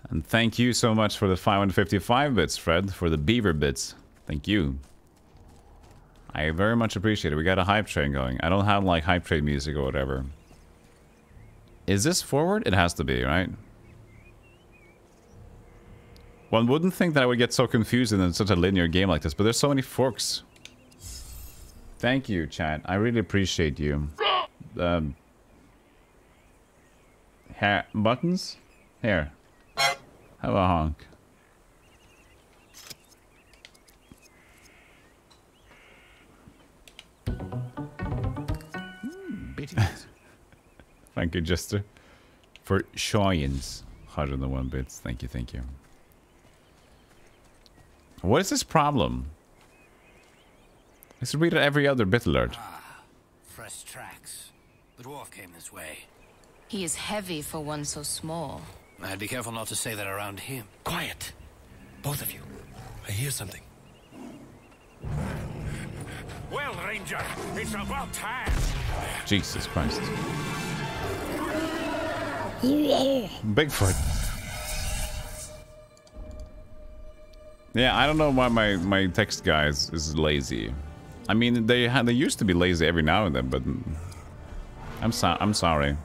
And thank you so much for the 555 bits, Fred, for the beaver bits. Thank you. I very much appreciate it. We got a hype train going. I don't have like hype train music or whatever. Is this forward? It has to be, right? One wouldn't think that I would get so confused in such a linear game like this, but there's so many forks. Thank you, chat. I really appreciate you. Buttons? Here. Have a honk. Bitties. Thank you, Jester. For Shoyins. 101 bits. Thank you, thank you. What is this problem? Let's read every other bit alert. Fresh tracks. The dwarf came this way. He is heavy for one so small. I'd be careful not to say that around him. Quiet. Both of you. I hear something. Well, Ranger, it's about time. Jesus Christ. Bigfoot. Yeah, I don't know why my text guy is lazy. I mean, they used to be lazy every now and then, but I'm sorry.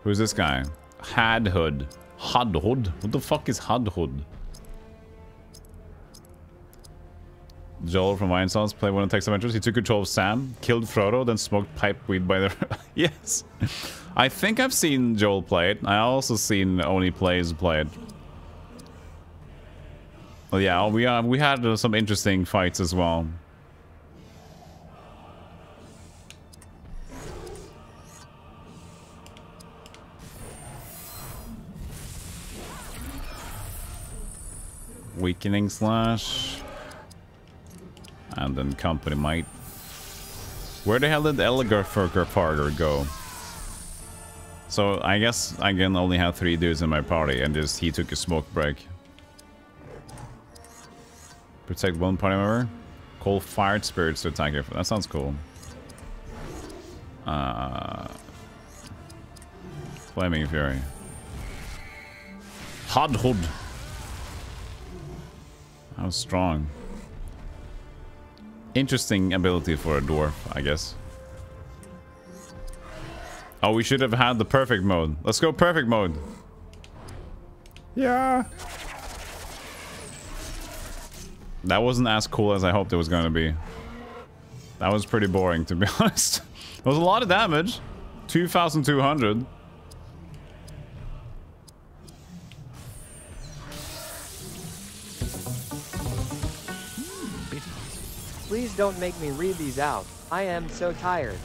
Who's this guy? Hadhood. Hadhood? What the fuck is Hadhood? Joel from Vinesauce played one of the text adventures. He took control of Sam, killed Frodo, then smoked pipe weed by the... Yes. I think I've seen Joel play it. I also seen Oni Plays play it. Well, yeah, we had some interesting fights as well. Weakening slash. And then company might. Where the hell did Elgarfurker go? So I guess I can only have 3 dudes in my party, and just he took a smoke break. Protect one party member. Call fired spirits to attack you. That sounds cool. Flaming Fury. Hadhood. That was strong. Interesting ability for a dwarf, I guess. Oh, we should have had the perfect mode. Let's go perfect mode. Yeah. That wasn't as cool as I hoped it was going to be. That was pretty boring, to be honest. It was a lot of damage. 2,200. Please don't make me read these out. I am so tired.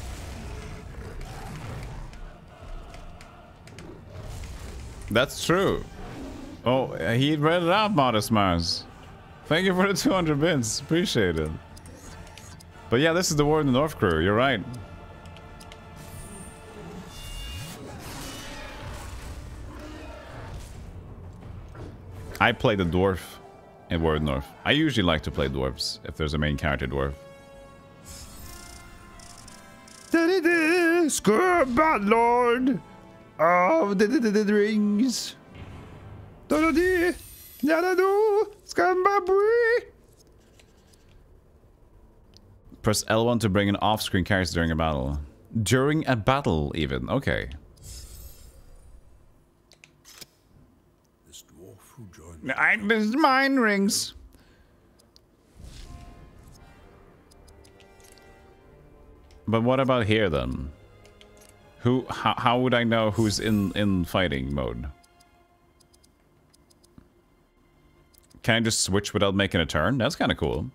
That's true. Oh, he read it out, Modest Mars. Thank you for the 200 bits. Appreciate it. But yeah, this is the War in the North crew. You're right. I play the dwarf in War in the North. I usually like to play dwarves if there's a main character dwarf. Scuba Lord of the Rings. Press L1 to bring an off-screen character during a battle. During a battle, even. Okay. This dwarf who joined There's mind rings. But what about here then? How would I know who's in fighting mode? Can I just switch without making a turn? That's kind of cool.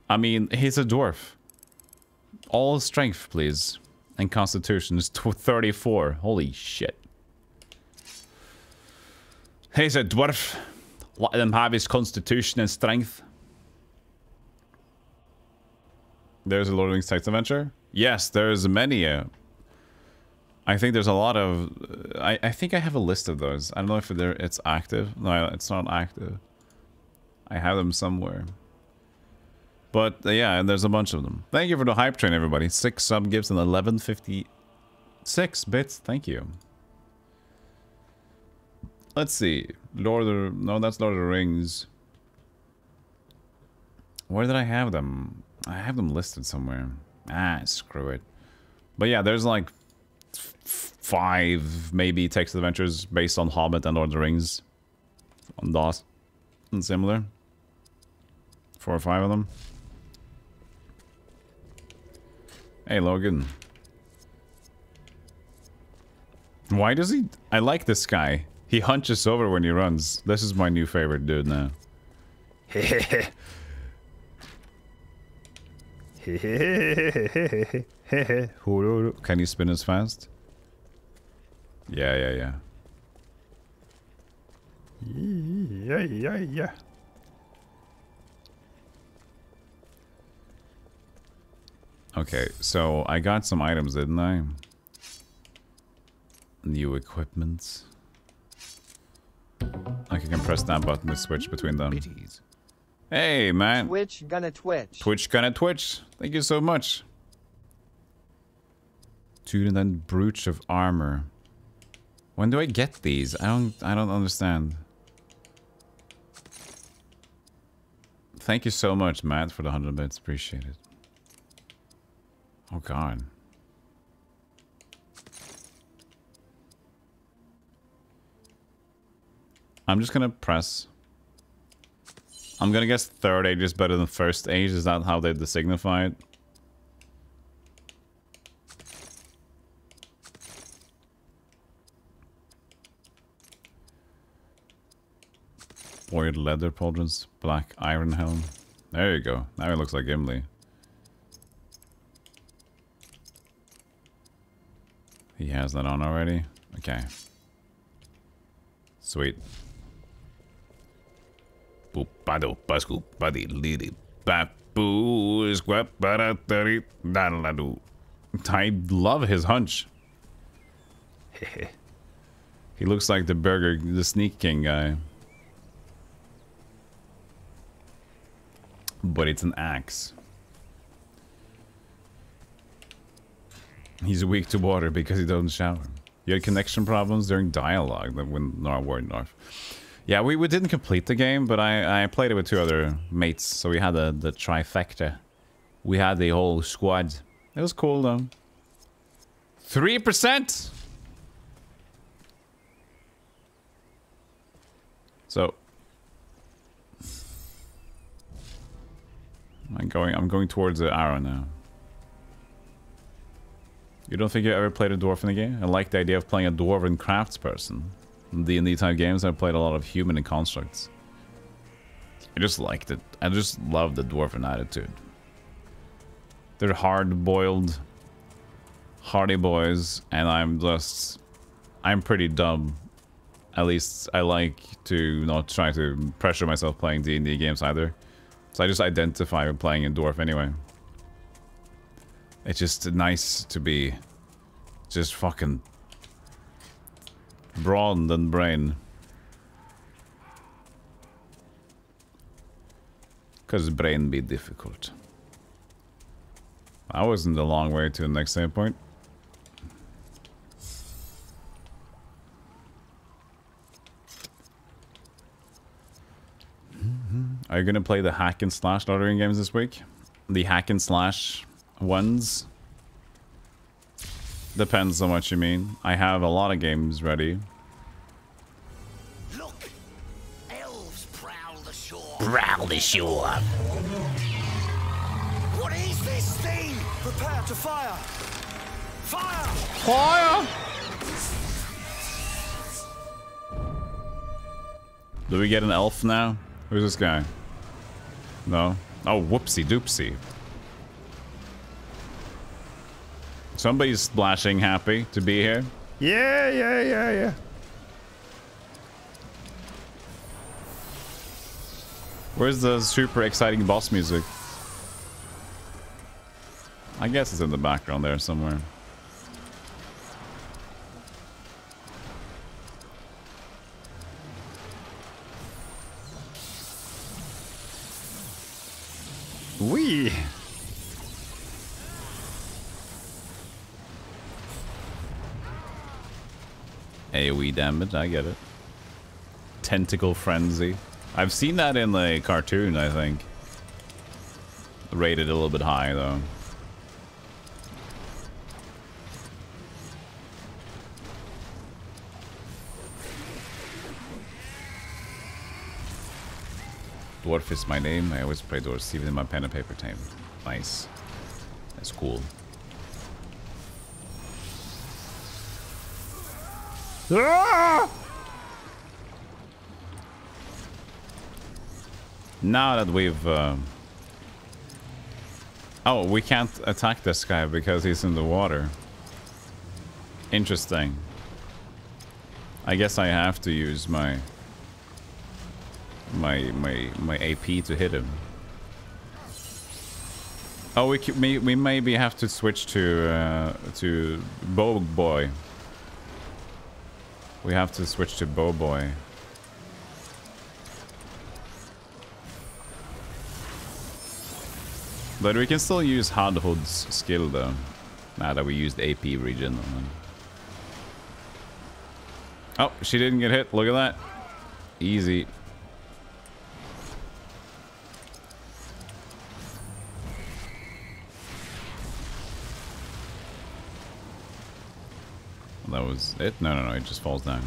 I mean, he's a dwarf. All strength, please. And constitution is 34. Holy shit. He's a dwarf. Let them have his constitution and strength. There's a Lord of the Rings text adventure? Yes, there's many. I think there's a lot of... I think I have a list of those. I don't know if it's active. No, it's not active. I have them somewhere. But yeah, there's a bunch of them. Thank you for the hype train, everybody. 6 sub gifts and 1156 bits. Thank you. Let's see. No, that's Lord of the Rings. Where did I have them? I have them listed somewhere. Ah, screw it. But yeah, there's like 5 maybe text adventures based on Hobbit and Lord of the Rings. On DOS. And similar. 4 or 5 of them. Hey, Logan. Why does he... I like this guy. He hunches over when he runs. This is my new favorite dude now. Can you spin as fast? Yeah. Yeah. Okay, so I got some items, didn't I? New equipment. I can press that button to switch between them. Biddies. Hey, man. Twitch gonna twitch. Twitch gonna twitch. Thank you so much. Tudor brooch of armor. When do I get these? I don't understand. Thank you so much, Matt, for the 100 bits. Appreciate it. Oh god. I'm just gonna press. I'm gonna guess third age is better than first age. Is that how they signify it? Boiled leather pauldrons, black iron helm. There you go. Now it looks like Gimli. He has that on already? Okay. Sweet. Bupado pascu badi lidi papu squat baratari daladu. I love his hunch. He looks like the Sneak King guy. But it's an axe. He's weak to water because he doesn't shower. You had connection problems during dialogue when Ward North. Yeah, we didn't complete the game, but I played it with 2 other mates, so we had the trifecta. We had the whole squad. It was cool though. 3%. So I'm going towards the arrow now. You don't think you ever played a dwarf in the game? I like the idea of playing a dwarven craftsperson. In D&D type games, I played a lot of human and constructs. I just liked it. I just love the dwarven attitude. They're hard-boiled, hardy boys, and I'm pretty dumb. At least I like to not try to pressure myself playing D&D games either. So I just identify with playing a dwarf anyway. It's just nice to be just fucking broad and brain. Cause brain be difficult. I wasn't a long way to the next save point. Are you gonna play the hack and slash Lord of the Rings games this week? The hack and slash ones? Depends on what you mean. I have a lot of games ready. Look, elves prowl the shore. Prowl the shore. What is this thing? Prepare to fire. Fire! Fire! Do we get an elf now? Who's this guy? No. Oh, whoopsie doopsie. Somebody's splashing happy to be here. Yeah. Where's the super exciting boss music? I guess it's in the background there somewhere. Wee! AoE damage, I get it. Tentacle frenzy. I've seen that in the cartoon, I think. Rated a little bit high, though. Dwarf is my name. I always play dwarves, even in my pen and paper time. Nice. That's cool. Ah! Now that we've... Oh, we can't attack this guy because he's in the water. Interesting. I guess I have to use my AP to hit him. Oh, we maybe have to switch to Bow Boy. We have to switch to Bow Boy. But we can still use Hardhood's skill though. Now that we used AP regen on him. Oh, she didn't get hit. Look at that. Easy. That was it? No, it just falls down.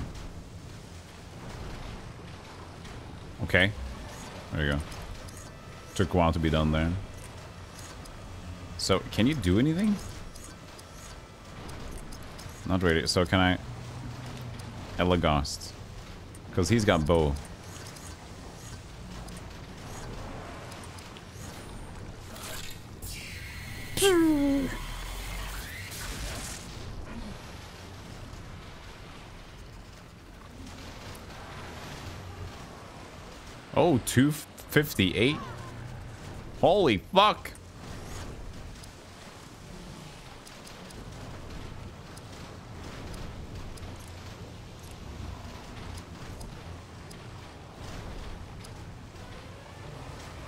Okay. There you go. Took a while to be done there. So, can you do anything? Not really. So, can I... Elagast. Because he's got bow. Oh, 258? Holy fuck!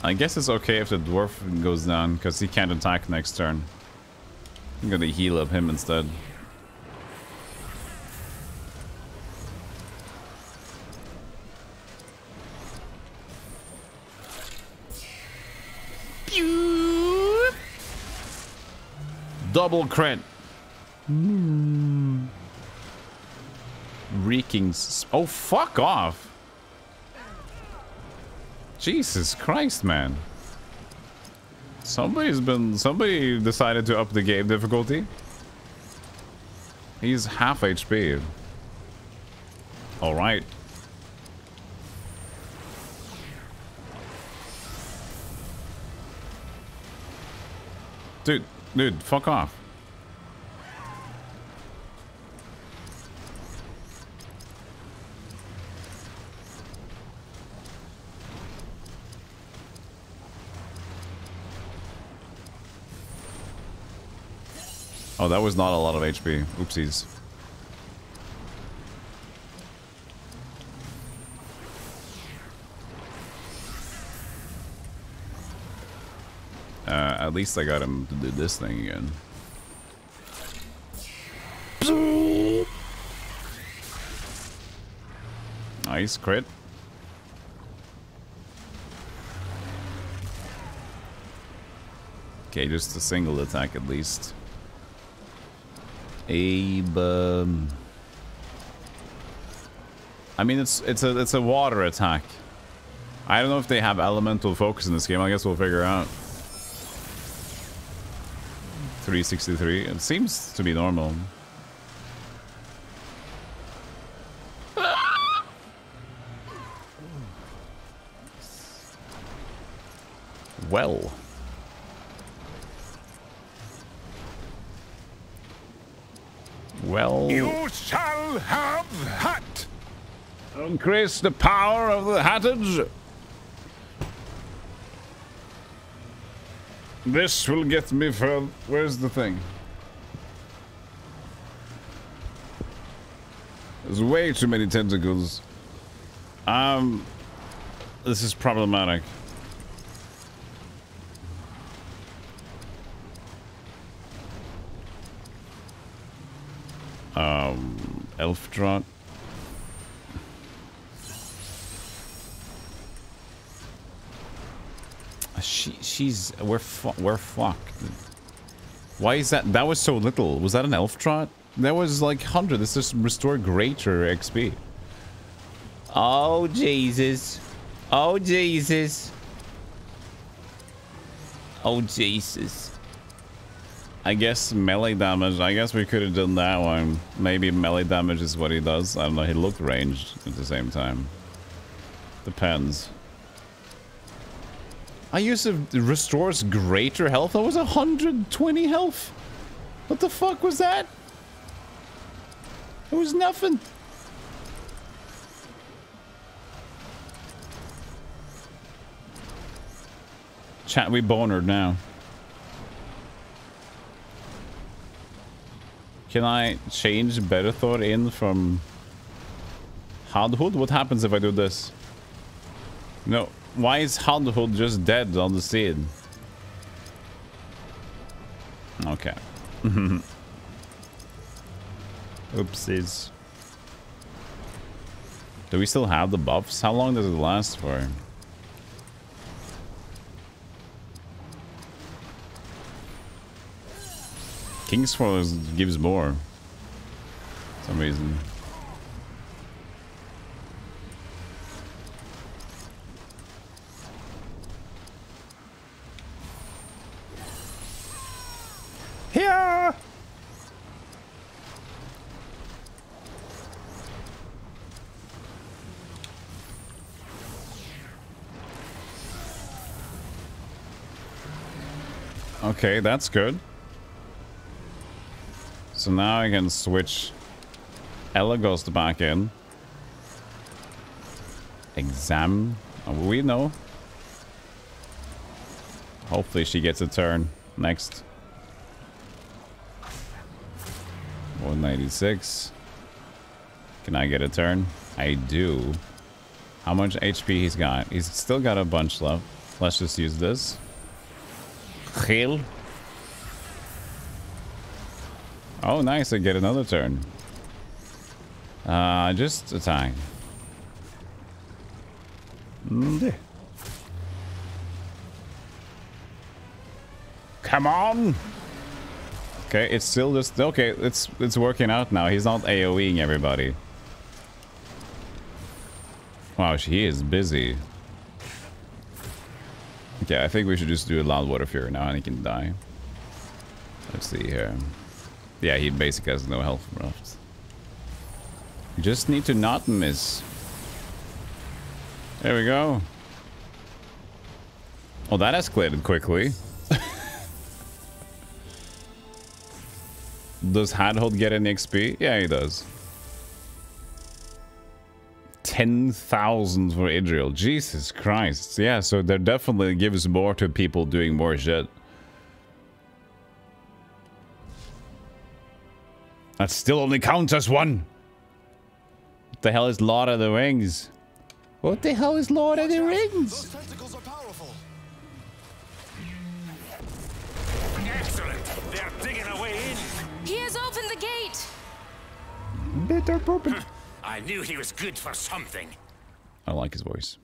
I guess it's okay if the dwarf goes down, because he can't attack next turn. I'm gonna heal up him instead. Double crit. Reeking. Oh, fuck off. Jesus Christ, man. Somebody decided to up the game difficulty. He's half HP. All right. Dude, fuck off. Oh, that was not a lot of HP. Oopsies. At least I got him to do this thing again. Nice crit. Okay, just a single attack at least. Abe. I mean, it's a water attack. I don't know if they have elemental focus in this game. I guess we'll figure out. 363. It seems to be normal. Well. Well. You shall have hat. Increase the power of the hattage. This will get me further. Where's the thing? There's way too many tentacles. This is problematic. Elf Draught. We're fucked. Why is that? That was so little. Was that an elf trot? That was like 100. This just restore greater XP. Oh Jesus. Oh Jesus. Oh Jesus. I guess melee damage. I guess we could have done that one. Maybe melee damage is what he does. I don't know. He looked ranged at the same time. Depends. I used to restores greater health. That was 120 health. What the fuck was that? It was nothing. Chat, we bonered now. Can I change Berthor in from Hadhud? What happens if I do this? No. Why is Hadhud just dead on the scene? Okay. Oopsies. Do we still have the buffs? How long does it last for? King's Force gives more. For some reason. Here! Okay, that's good. So now I can switch Elagos back in. Exam. Oh, we know. Hopefully she gets a turn next. 196. Can I get a turn? I do. How much HP he's got? He's still got a bunch left. Let's just use this. Heal. Oh, nice. I get another turn. Just attack. Come on. Okay, it's still just okay. It's working out now. He's not AoEing everybody. Wow, she is busy. Okay, I think we should just do a loud water fury now, and he can die. Let's see here. Yeah, he basically has no health left. You just need to not miss. There we go. Oh, that escalated quickly. Does Hadhold get any XP? Yeah, he does. 10,000 for Idril. Jesus Christ. Yeah, so that definitely gives more to people doing more shit. That still only counts as one. What the hell is Lord of the Rings? What the hell is Lord of the Rings? Those tentacles are powerful. Excellent. They're digging a way in. He has opened the gate! Bitter pooping. I knew he was good for something. I like his voice.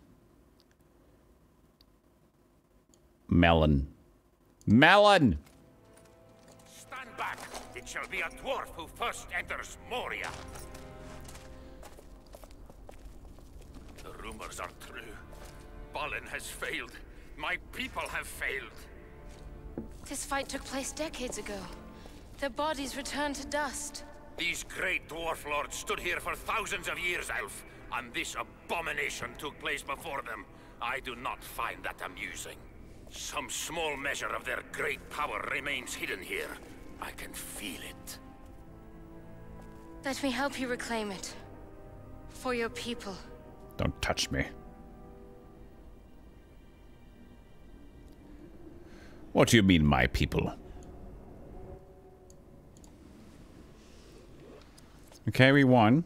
Melon. Melon! Stand back. It shall be a dwarf who first enters Moria. The rumors are true. Balin has failed. My people have failed. This fight took place decades ago. Their bodies returned to dust. These great dwarf lords stood here for thousands of years, Elf, and this abomination took place before them. I do not find that amusing. Some small measure of their great power remains hidden here. I can feel it. Let me help you reclaim it. For your people. Don't touch me. What do you mean, my people? Okay, we won.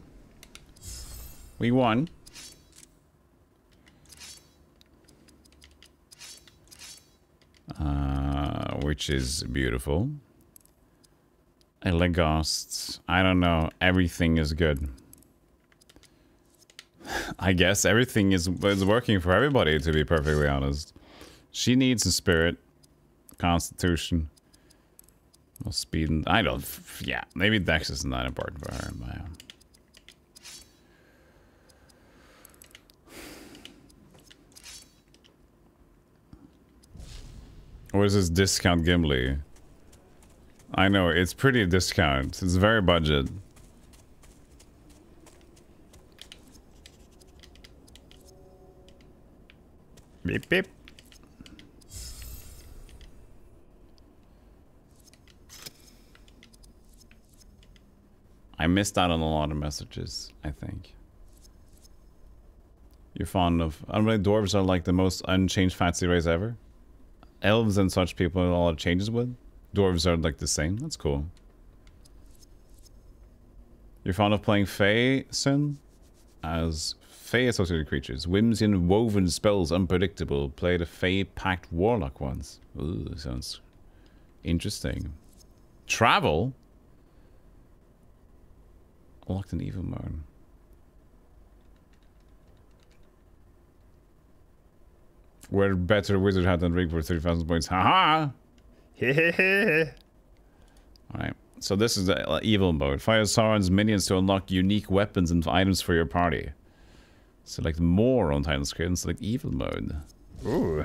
We won. Which is beautiful. Elegost. I don't know. Everything is good. I guess everything is working for everybody, to be perfectly honest. She needs a spirit. Constitution. Well, speed and... I don't... Yeah, maybe Dex isn't that important for her. But, or is this discount Gimli? I know, it's pretty discount. It's very budget. Beep beep. I missed out on a lot of messages, I think. You're fond of... I don't know, dwarves are like the most unchanged fancy race ever. Elves and such people a lot of changes with. Dwarves are like the same. That's cool. You're fond of playing Fae, Sin? As Fae associated creatures. Whimsy and woven spells unpredictable. Played a Fae packed warlock once. Ooh, sounds interesting. Travel? Locked in evil mode. We're better wizard hat than rig for 30,000 points. Haha! Alright, so this is the evil mode. Fire Sauron's minions to unlock unique weapons and items for your party. Select more on title screen. Select evil mode. Ooh.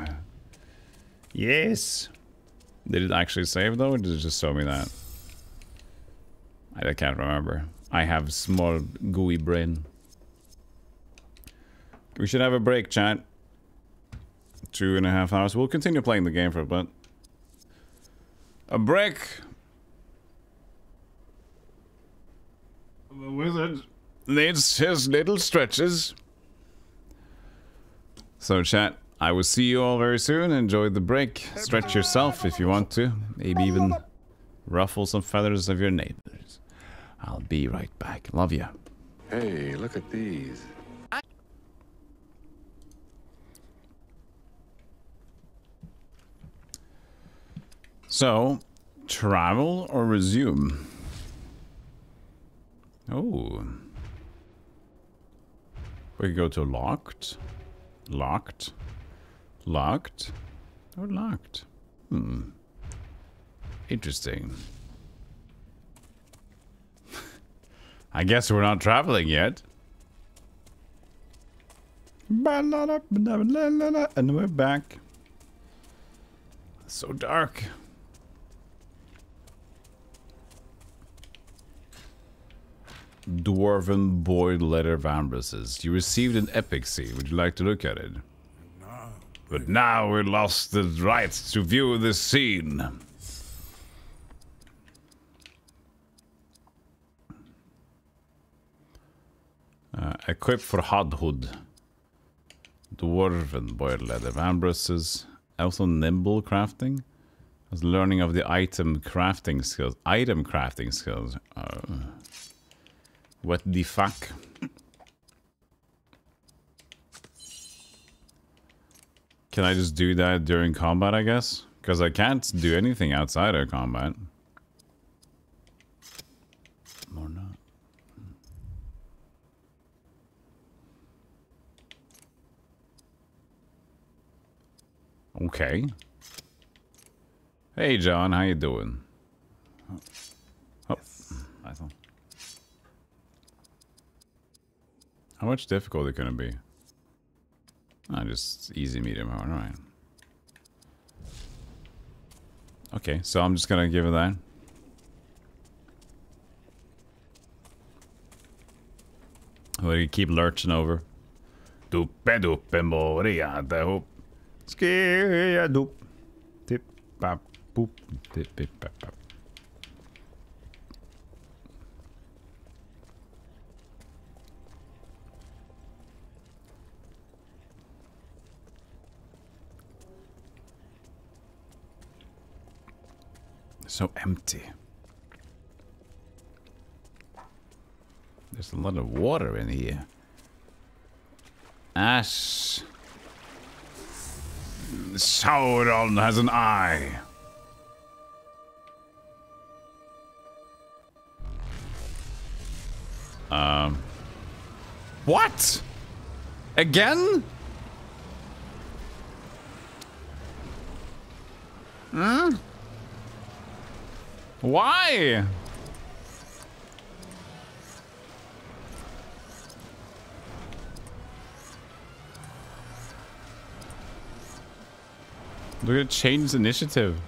Yes. Did it actually save though, or did it just show me that? I can't remember. I have small gooey brain. We should have a break, chat. 2.5 hours. We'll continue playing the game for a bit. A break. The wizard needs his little stretches. So chat, I will see you all very soon. Enjoy the break. Stretch yourself if you want to. Maybe even ruffle some feathers of your neighbors. I'll be right back. Love ya. Hey, look at these. So, travel or resume? Oh. We could go to locked. Locked. Locked. Or locked. Interesting. I guess we're not traveling yet. And we're back. So dark. Dwarven Boiled Letter of Ambroses. You received an epic seed. Would you like to look at it? No. But now we lost the right to view this scene. Equip for Hodhood. Dwarven Boiled Letter of Ambroses. Also nimble crafting. As learning of the item crafting skills. Item crafting skills. What the fuck? Can I just do that during combat, I guess? Because I can't do anything outside of combat. Or not. Okay. Hey, John, how you doing? Oh, I thought. How much difficulty can it be? Oh, just easy, medium, hard, alright. Okay, so I'm just gonna give it that. We keep lurching over. Dupe dupe moria de hoop. Skia doop. Tip pap boop. Tip pip pap pap. So empty. There's a lot of water in here. Ash. Sauron has an eye. What? Again? Hmm? Why? We're gonna change the initiative.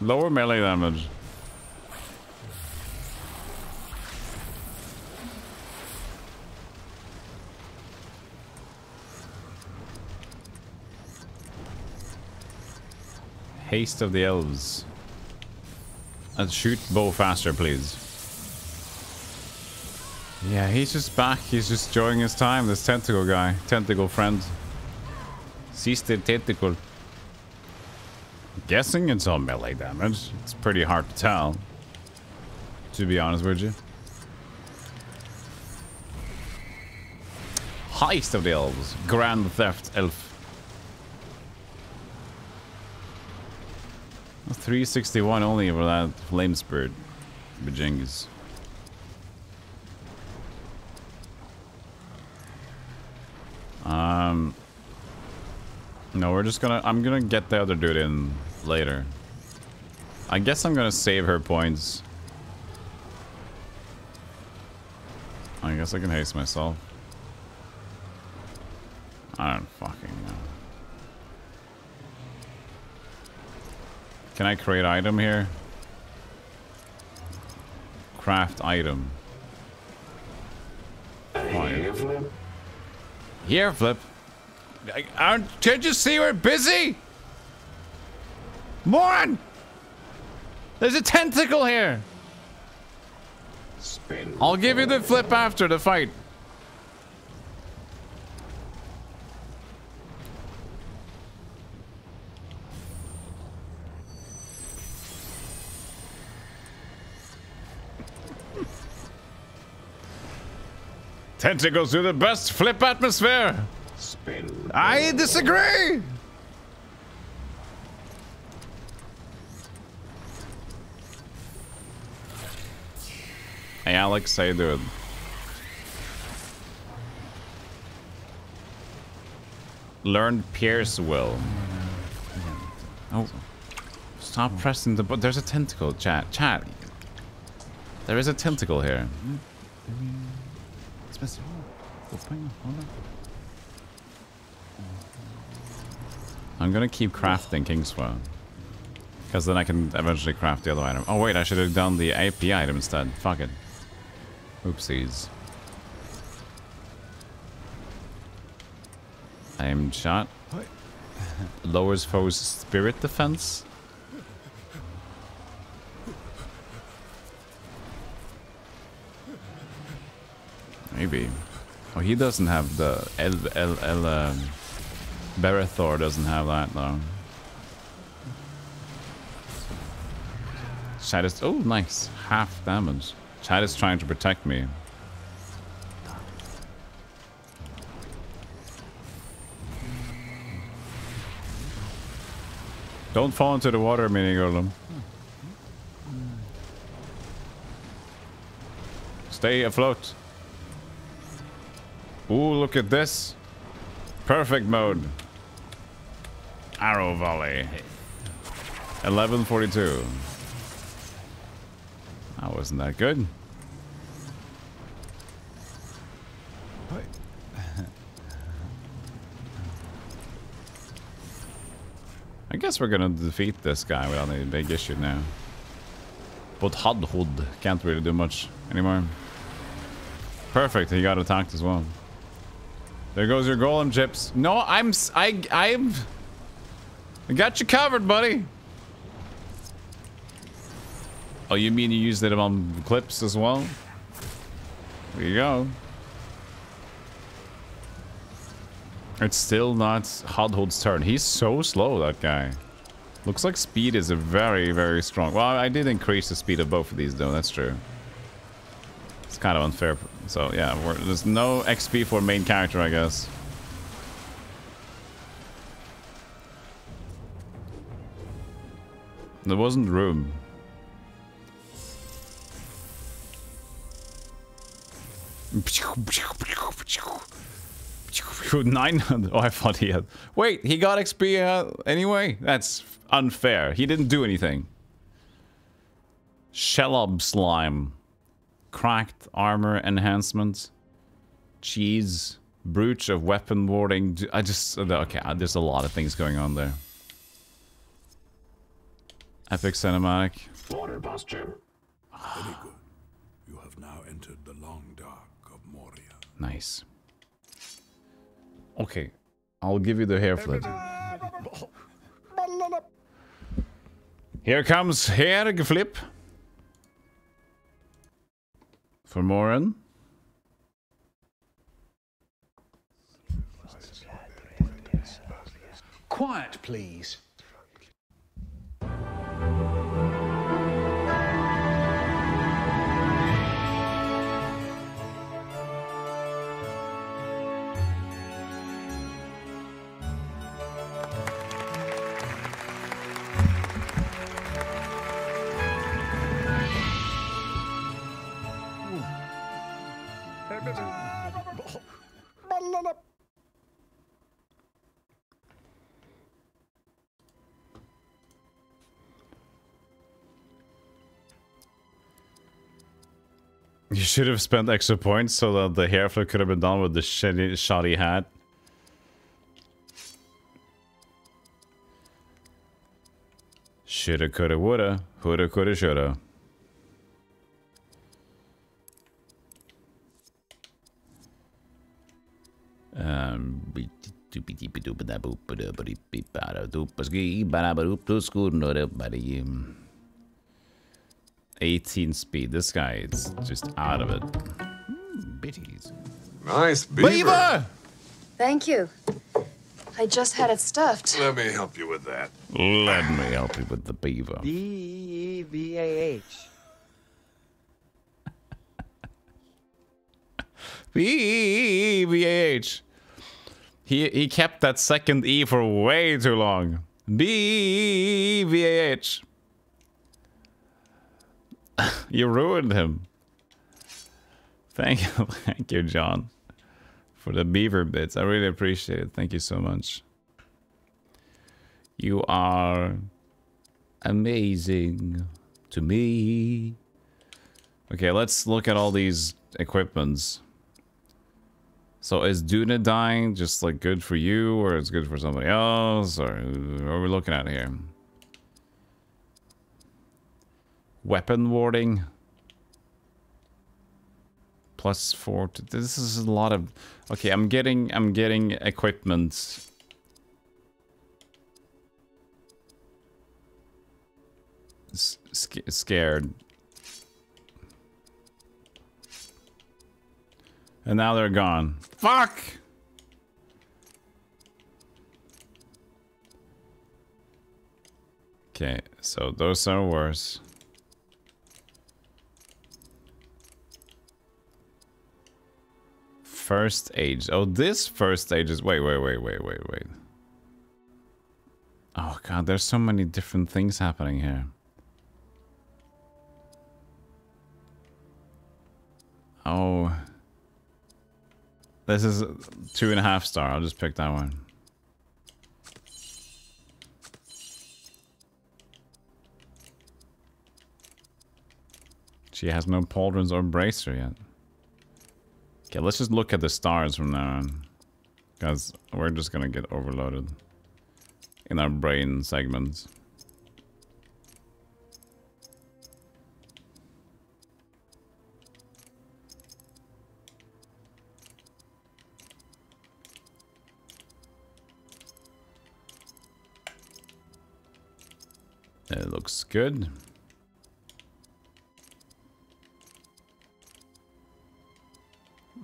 Lower melee damage. Haste of the Elves. And shoot bow faster, please. Yeah, he's just back. He's just enjoying his time. This tentacle guy. Tentacle friend. Sister tentacle. Guessing it's all melee damage. It's pretty hard to tell. To be honest with you. Heist of the Elves. Grand Theft Elf. 361 only for that flame spirit. Bajingas. No, we're just gonna... I'm gonna get the other dude in later. I guess I'm gonna save her points. I guess I can haste myself. I don't fucking know. Can I create item here? Craft item. Here, Flip. Here, Flip. Can't you see we're busy? Moron! There's a tentacle here. Spin. I'll give you the flip after the fight. Tentacles do the best flip atmosphere. Spin. I disagree. Hey Alex, how you doing? Learned Pierce will. Oh, stop pressing the button. There's a tentacle, chat. Chat. There is a tentacle here. I'm gonna keep crafting Kingswell. Because then I can eventually craft the other item. Oh wait, I should have done the AP item instead. Fuck it. Oopsies. Aimed shot. Lowers foe's spirit defense. Maybe. Oh, he doesn't have the Berethor doesn't have that though. Chad is... Oh, nice. Half damage. Chad is trying to protect me. Don't fall into the water, mini golem. Stay afloat. Ooh, look at this. Perfect mode. Arrow volley. 1142. That wasn't that good. I guess we're gonna defeat this guy without any big issue now. But Hadhud can't really do much anymore. Perfect, he got attacked as well. There goes your golem, Chips. No, I got you covered, buddy. Oh, you mean you used it on clips as well? There you go. It's still not Hadhud's turn. He's so slow, that guy. Looks like speed is a very, very strong... Well, I did increase the speed of both of these, though. That's true. It's kind of unfair. So, yeah, there's no XP for main character, I guess. There wasn't room. 900. Oh, I thought he had... Wait, he got XP anyway? That's unfair. He didn't do anything. Shelob slime. Cracked armor enhancement. Cheese. Brooch of weapon warding. I just... Okay, there's a lot of things going on there. Epic cinematic. Water posture. Very good. You have now entered the long dark of Moria. Nice. Okay, I'll give you the hair flip. Here comes hair flip. For Morin. Quiet, please. You should have spent extra points so that the hair flip could have been done with the shoddy hat. Shoulda, coulda, woulda. Woulda, coulda, shoulda. Um, 18 speed. This guy is just out of it. Bitties. Nice beaver. Thank you. I just had it stuffed. Let me help you with that. Let me help you with the beaver. D-E-E-V-A-H. B-E-V-A-H. He kept that second E for way too long. B-E-V-A-H. You ruined him. Thank you, John, for the beaver bits. I really appreciate it. Thank you so much. You are amazing to me. Okay, let's look at all these equipments. So is Dunedain just like good for you, or it's good for somebody else, or what are we looking at here? Weapon warding. +4 to, this is a lot of, okay, I'm getting equipment. Scared. And now they're gone. Fuck! Okay, so those are worse. First age. Oh, this first age is... Wait. Oh, God, there's so many different things happening here. Oh... This is 2.5 star. I'll just pick that one. She has no pauldrons or bracer yet. Okay, let's just look at the stars from now on. Because we're just gonna get overloaded in our brain segments. It looks good.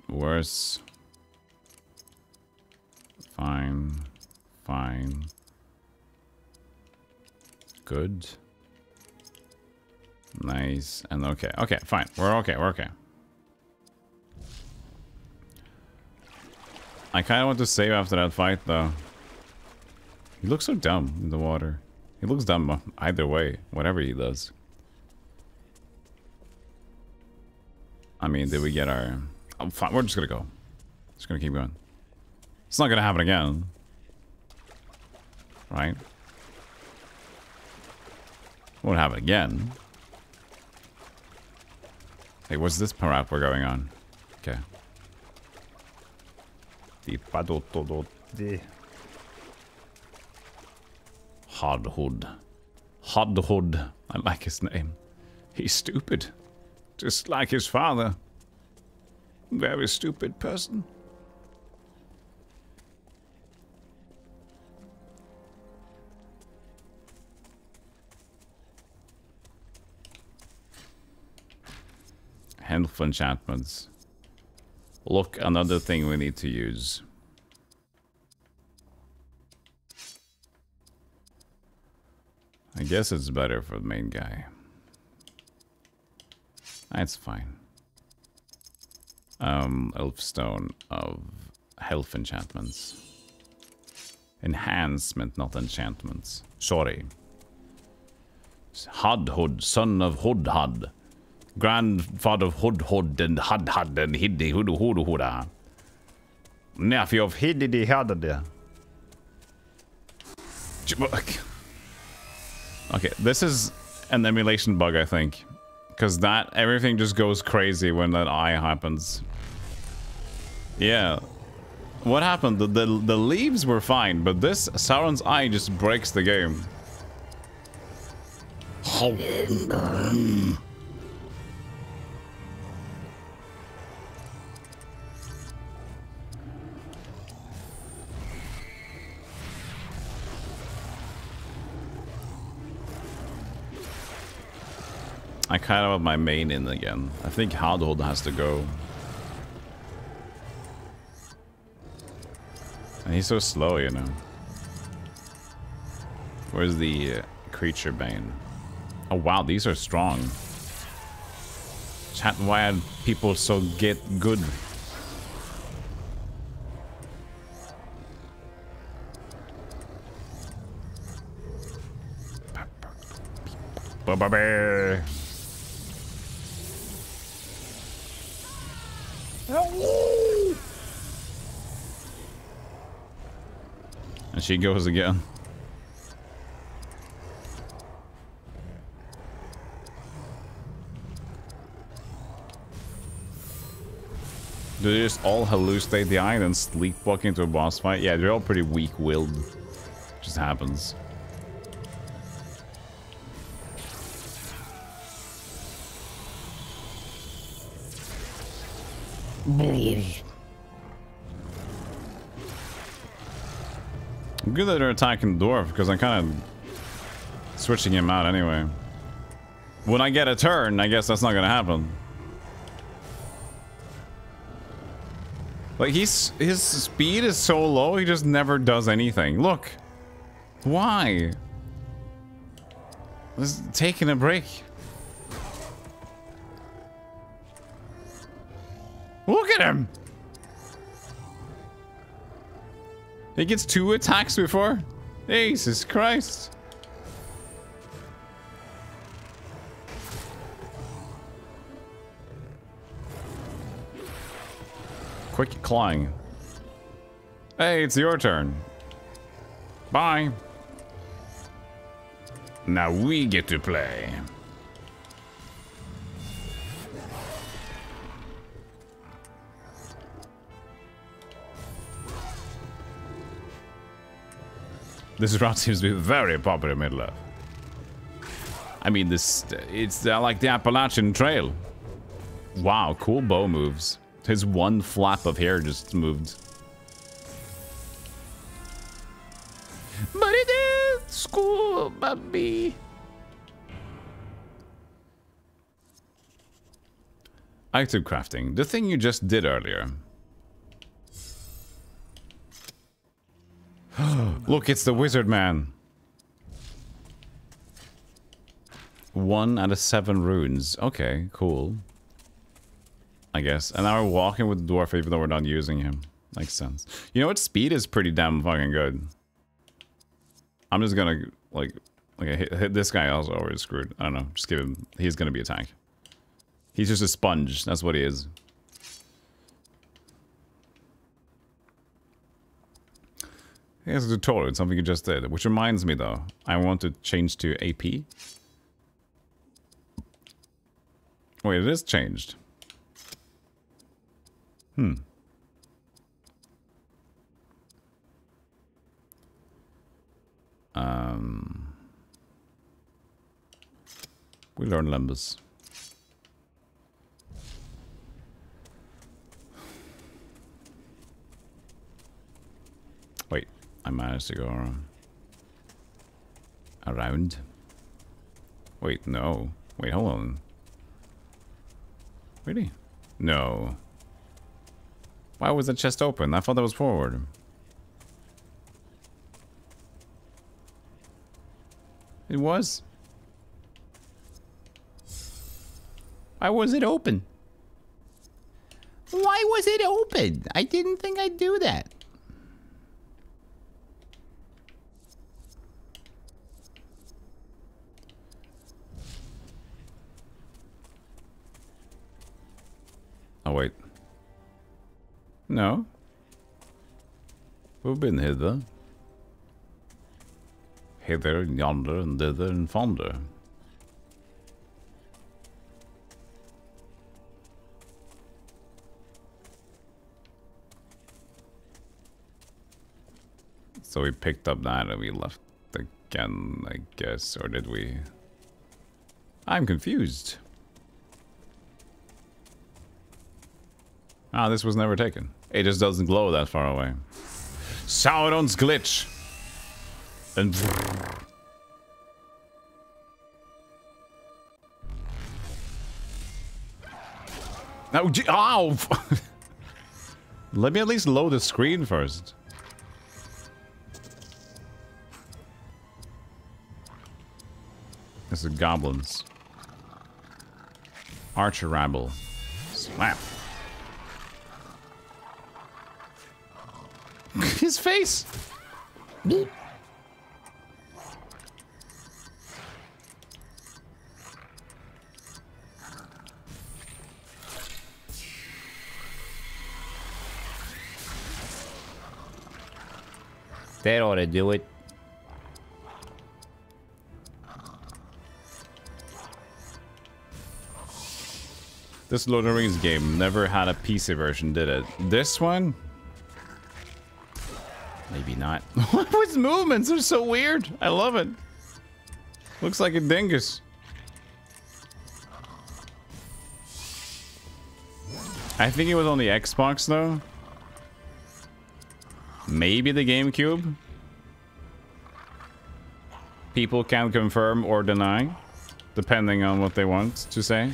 Worse. Fine. Fine. Good. Nice. And okay. Okay, fine. We're okay. We're okay. I kind of want to save after that fight, though. He looks so dumb in the water. He looks dumb either way, whatever he does. I mean, did we get our... Oh, fine, we're just gonna go. Just gonna keep going. It's not gonna happen again. Right? Won't happen again. Hey, what's this parap we're going on? Okay. Hardhood. Hardhood. I like his name. He's stupid. Just like his father. Very stupid person. Health enchantments. Look, another thing we need to use. I guess it's better for the main guy. That's fine. Elfstone of health enchantments. Enhancement, not enchantments. Sorry. Hudhud, son of Hudhud. Grandfather of Hudhud and Hudhud and Hiddi Huduhuduhuda. Nephew of Hiddidi Haddada. Okay, this is an emulation bug, I think. Because that, everything just goes crazy when that eye happens. Yeah. What happened? The leaves were fine, but this Sauron's eye just breaks the game. I kind of have my main in again. I think Hardhold has to go. And he's so slow, you know. Where's the creature bane? Oh wow, these are strong. Chat, why are people so good? Ba-ba-ba. And she goes again. Do they just all hallucinate the eye and then sleepwalk into a boss fight? Yeah, they're all pretty weak-willed. Just happens. Good that they're attacking the dwarf, because I'm kind of switching him out anyway. When I get a turn, I guess that's not gonna happen. Like, his speed is so low, he just never does anything. Look. Why? He's taking a break. Look at him! He gets 2 attacks before? Jesus Christ. Quick clawing. Hey, it's your turn. Bye. Now we get to play. This route seems to be very popular in Middle-earth. I mean, it's like the Appalachian Trail. Wow, cool bow moves. His one flap of hair just moved. But it is school, baby. Item crafting. The thing you just did earlier. Look, it's the wizard man. 1 out of 7 runes. Okay, cool. I guess. And now we're walking with the dwarf even though we're not using him. Makes sense. You know what? Speed is pretty damn fucking good. I'm just gonna, like hit this guy also already screwed. I don't know. Just give him... He's gonna be attacked. He's just a sponge. That's what he is. He has a tutorial. It's something you just did. Which reminds me, though. I want to change to AP. Wait, it is changed. We learn Lembus. Wait, I managed to go around. Wait, no. Wait, hold on. Really? No. Why was the chest open? I thought that was forward. It was. Why was it open? Why was it open? I didn't think I'd do that. Oh, wait. No. We've been hither. Hither and yonder and thither and fonder. So we picked up that and we left again, I guess. Or did we? I'm confused. Ah, this was never taken. It just doesn't glow that far away. Sauron's glitch. And no, ow! Let me at least load the screen first. This is goblins. Archer rabble. Slap. His face! Beep. That ought to do it. This Lord of the Rings game never had a PC version, did it? This one? Maybe not. His movements are so weird. I love it. Looks like a dingus. I think it was on the Xbox though. Maybe the GameCube. People can confirm or deny, depending on what they want to say.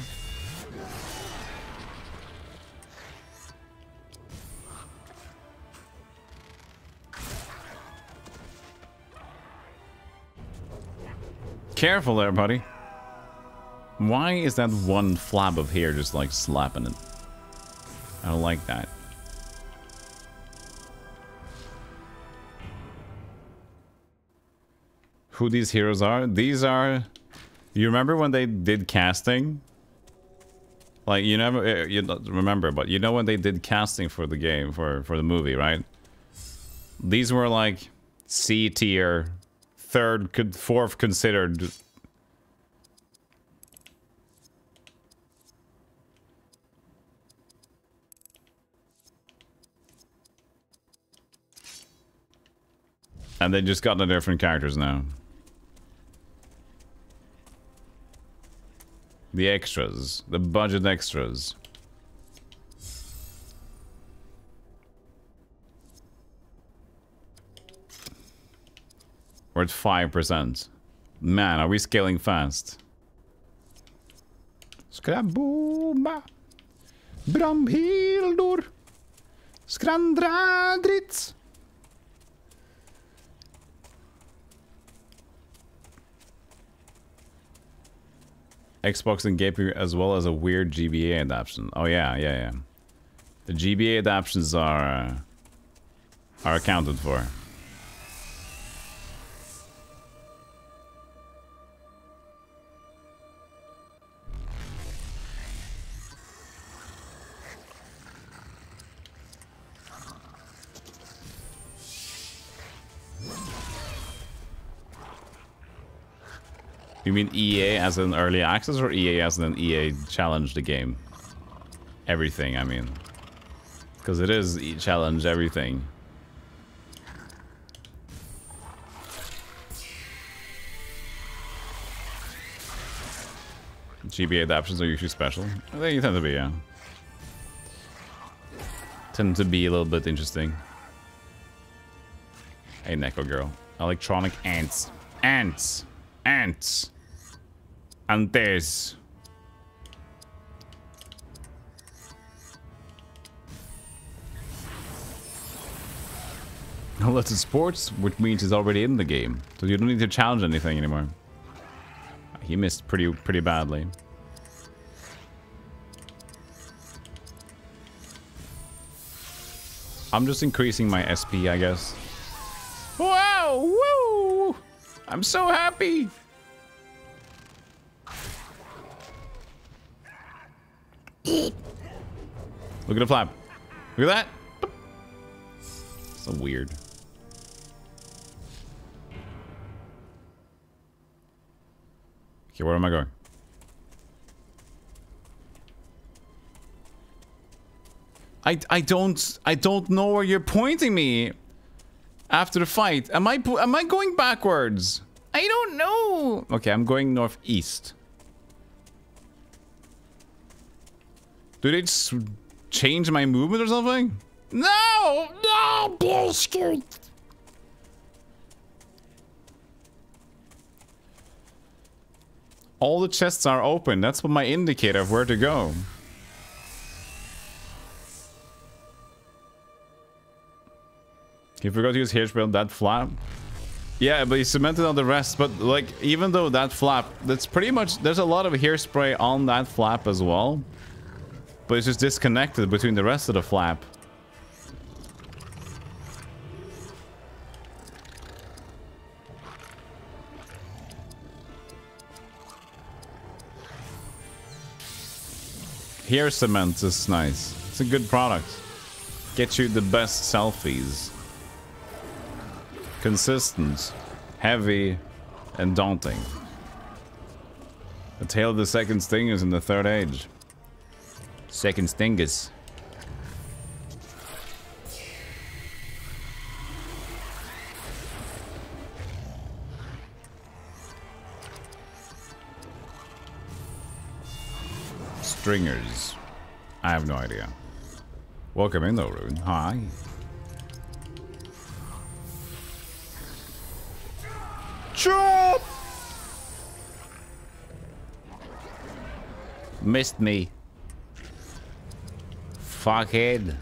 Careful there, buddy. Why is that one flab of hair just like slapping it? I don't like that. Who these heroes are? These are... You remember when they did casting? Like, you never... You don't remember, but you know when they did casting for the game, for the movie, right? These were like C tier, fourth considered. And they just got the different characters now. The extras. The budget extras. We're at 5%. Man, are we scaling fast? Skrabomba. Bramhildur. Skrandradritz. Xbox and GameCube as well as a weird GBA adaptation. Oh yeah. The GBA adaptations are accounted for. You mean EA as an early access or EA as an EA challenge the game? Everything, I mean. Because it is challenge everything. GBA adaptations are usually special. They tend to be, yeah. Tend to be a little bit interesting. Hey, Neko girl. Electronic ants. Ants! Ants! Antes. Unless it's sports, which means it's already in the game. So you don't need to challenge anything anymore. He missed pretty badly. I'm just increasing my SP, I guess. Wow! Woo! I'm so happy! Look at the flap. Look at that! So weird. Okay, where am I going? I don't know where you're pointing me. After the fight. Am I going backwards? I don't know. Okay, I'm going northeast. Do they just change my movement or something? No! No! Bullshit! All the chests are open. That's what my indicator of where to go. You forgot to use hairspray on that flap? Yeah, but he cemented on the rest. But like, even though that flap, that's pretty much, there's a lot of hairspray on that flap as well. But it's just disconnected between the rest of the flap. Hair cement is nice. It's a good product. Get you the best selfies. Consistent, heavy, and daunting. The tale of the second stingers in the third age. Second stingers. Stringers. I have no idea. Welcome in though, Rune. Hi. Chop! Missed me. Fuckhead.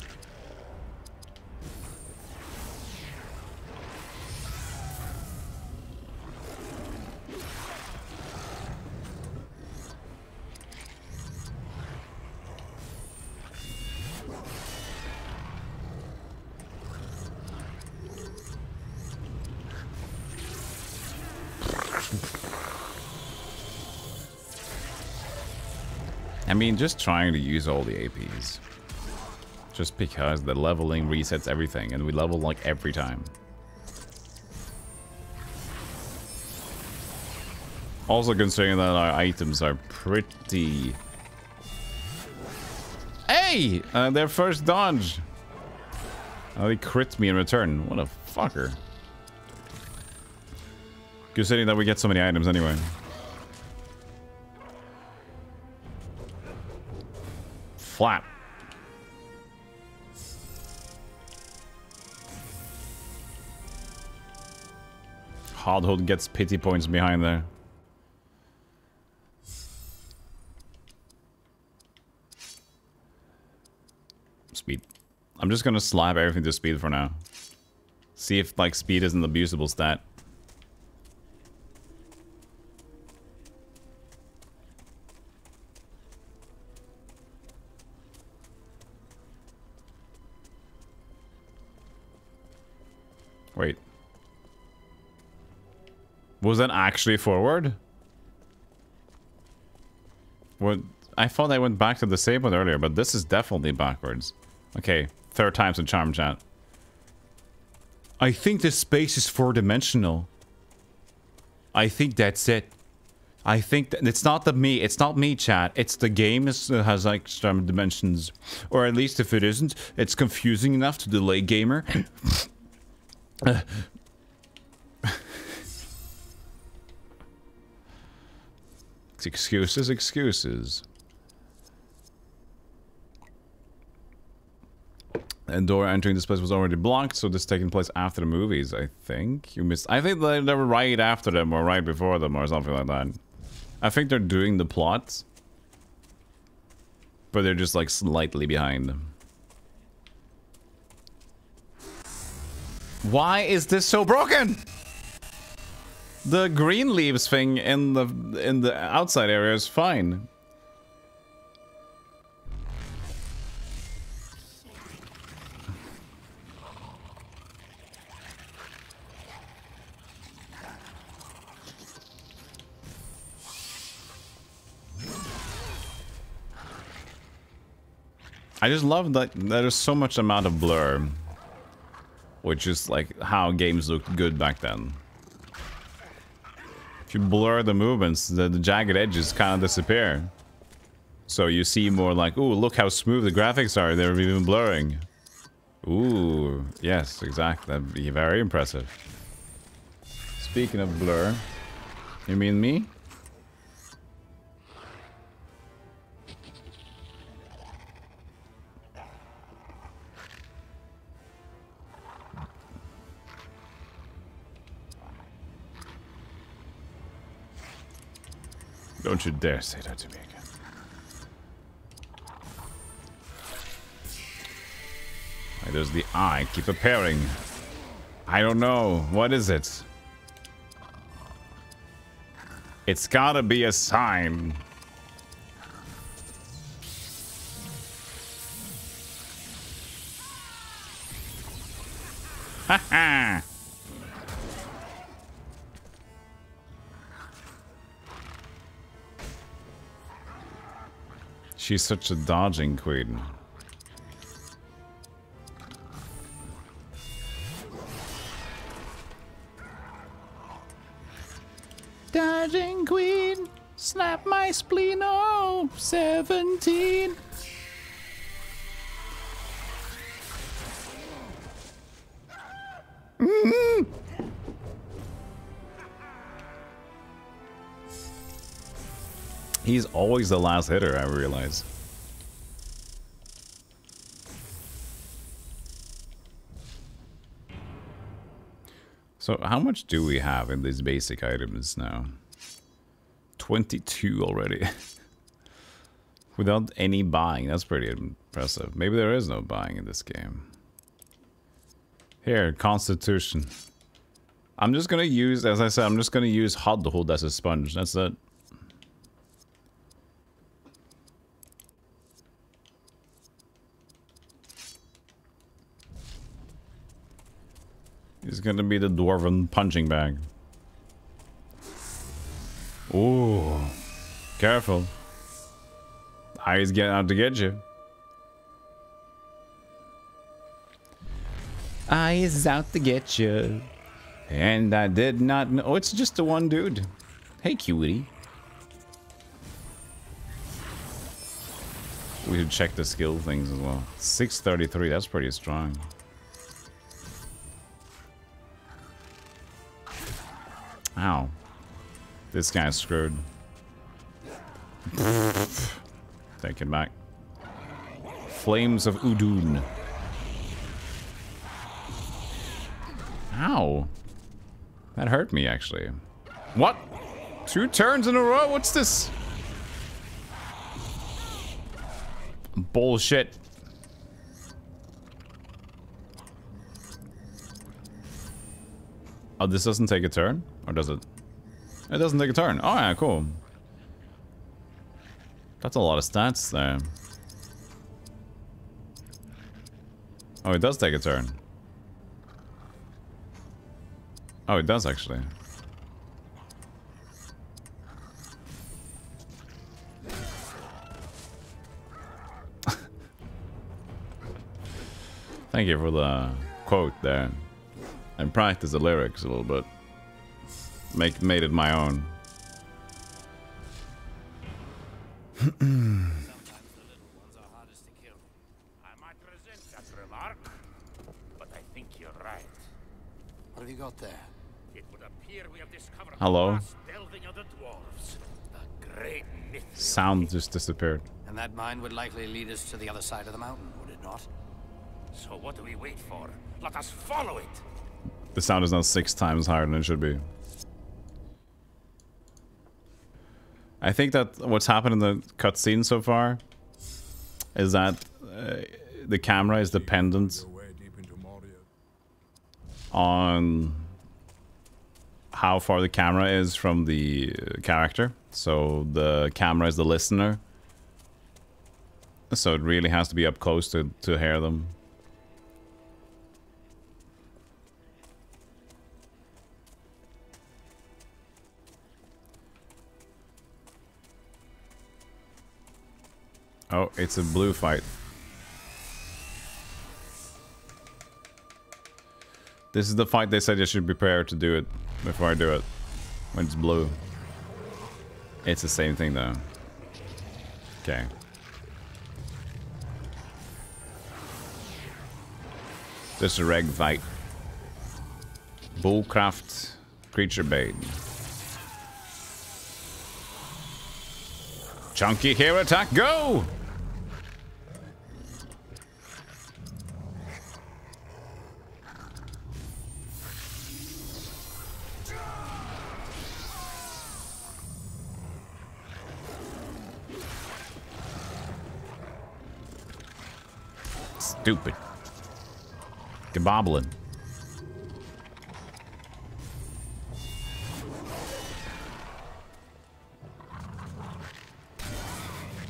I mean, just trying to use all the APs. Just because the leveling resets everything, and we level like every time. Also considering that our items are pretty... Hey! Their first dodge! Oh, they crit me in return. What a fucker. Considering that we get so many items anyway. Flap. Hardhold gets pity points behind there. Speed. I'm just gonna slap everything to speed for now. See if like speed is an abusable stat. Wait. Was that actually forward? What? I thought I went back to the save one earlier, but this is definitely backwards. Okay, third time's a charm, chat. I think this space is four-dimensional. I think that's it. I think that it's not me, chat. It's the game that has like some dimensions. Or at least if it isn't, it's confusing enough to delay gamer. Excuses. And door entering this place was already blocked, so this taking place after the movies, I think. You missed... I think they were right after them, or right before them, or something like that. I think they're doing the plot. But they're just, like, slightly behind. Why is this so broken? The green leaves thing in the outside area is fine. I just love that there's so much amount of blur, which is like how games looked good back then. If you blur the movements, the jagged edges kind of disappear. So you see more like, ooh, look how smooth the graphics are, they're even blurring. Ooh, yes, exactly. That'd be very impressive. Speaking of blur, you mean me? Don't you dare say that to me again. Right, there's the eye. Keep appearing. I don't know. What is it? It's gotta be a sign. Haha. She's such a dodging queen. Dodging queen, snap my spleen, oh, 17. Mm-hmm. He's always the last hitter, I realize. So how much do we have in these basic items now? 22 already. Without any buying, that's pretty impressive. Maybe there is no buying in this game. Here, Constitution. I'm just gonna use, as I said, I'm just gonna use Hudhold as a sponge. That's it. He's gonna be the dwarven punching bag. Ooh, careful. He's getting out to get you. I is out to get you. And I did not know. Oh, it's just the one dude. Hey, cutie. We should check the skill things as well. 633, that's pretty strong. Ow. This guy's screwed. Take it back. Flames of Udun. Ow. That hurt me, actually. What? 2 turns in a row? What's this? Bullshit. Oh, this doesn't take a turn? Or does it? It doesn't take a turn. Oh, yeah, cool. That's a lot of stats there. Oh, it does take a turn. Oh, it does actually. Thank you for the quote there. And practice the lyrics a little bit. Made it my own. What have you got there? It would appear we have discovered Hello? the delving of the dwarves. The great myth. Sound just disappeared. And that mine would likely lead us to the other side of the mountain, would it not? So what do we wait for? Let us follow it. The sound is now 6 times higher than it should be. I think that what's happened in the cutscene so far is that the camera is dependent on how far the camera is from the character. So the camera is the listener. So it really has to be up close to hear them. Oh, it's a blue fight. This is the fight they said you should prepare to do it before I do it. When it's blue. It's the same thing though. Okay. This is a reg fight. Bullcraft, creature bane. Chunky hair attack, go! Stupid. Gaboblin.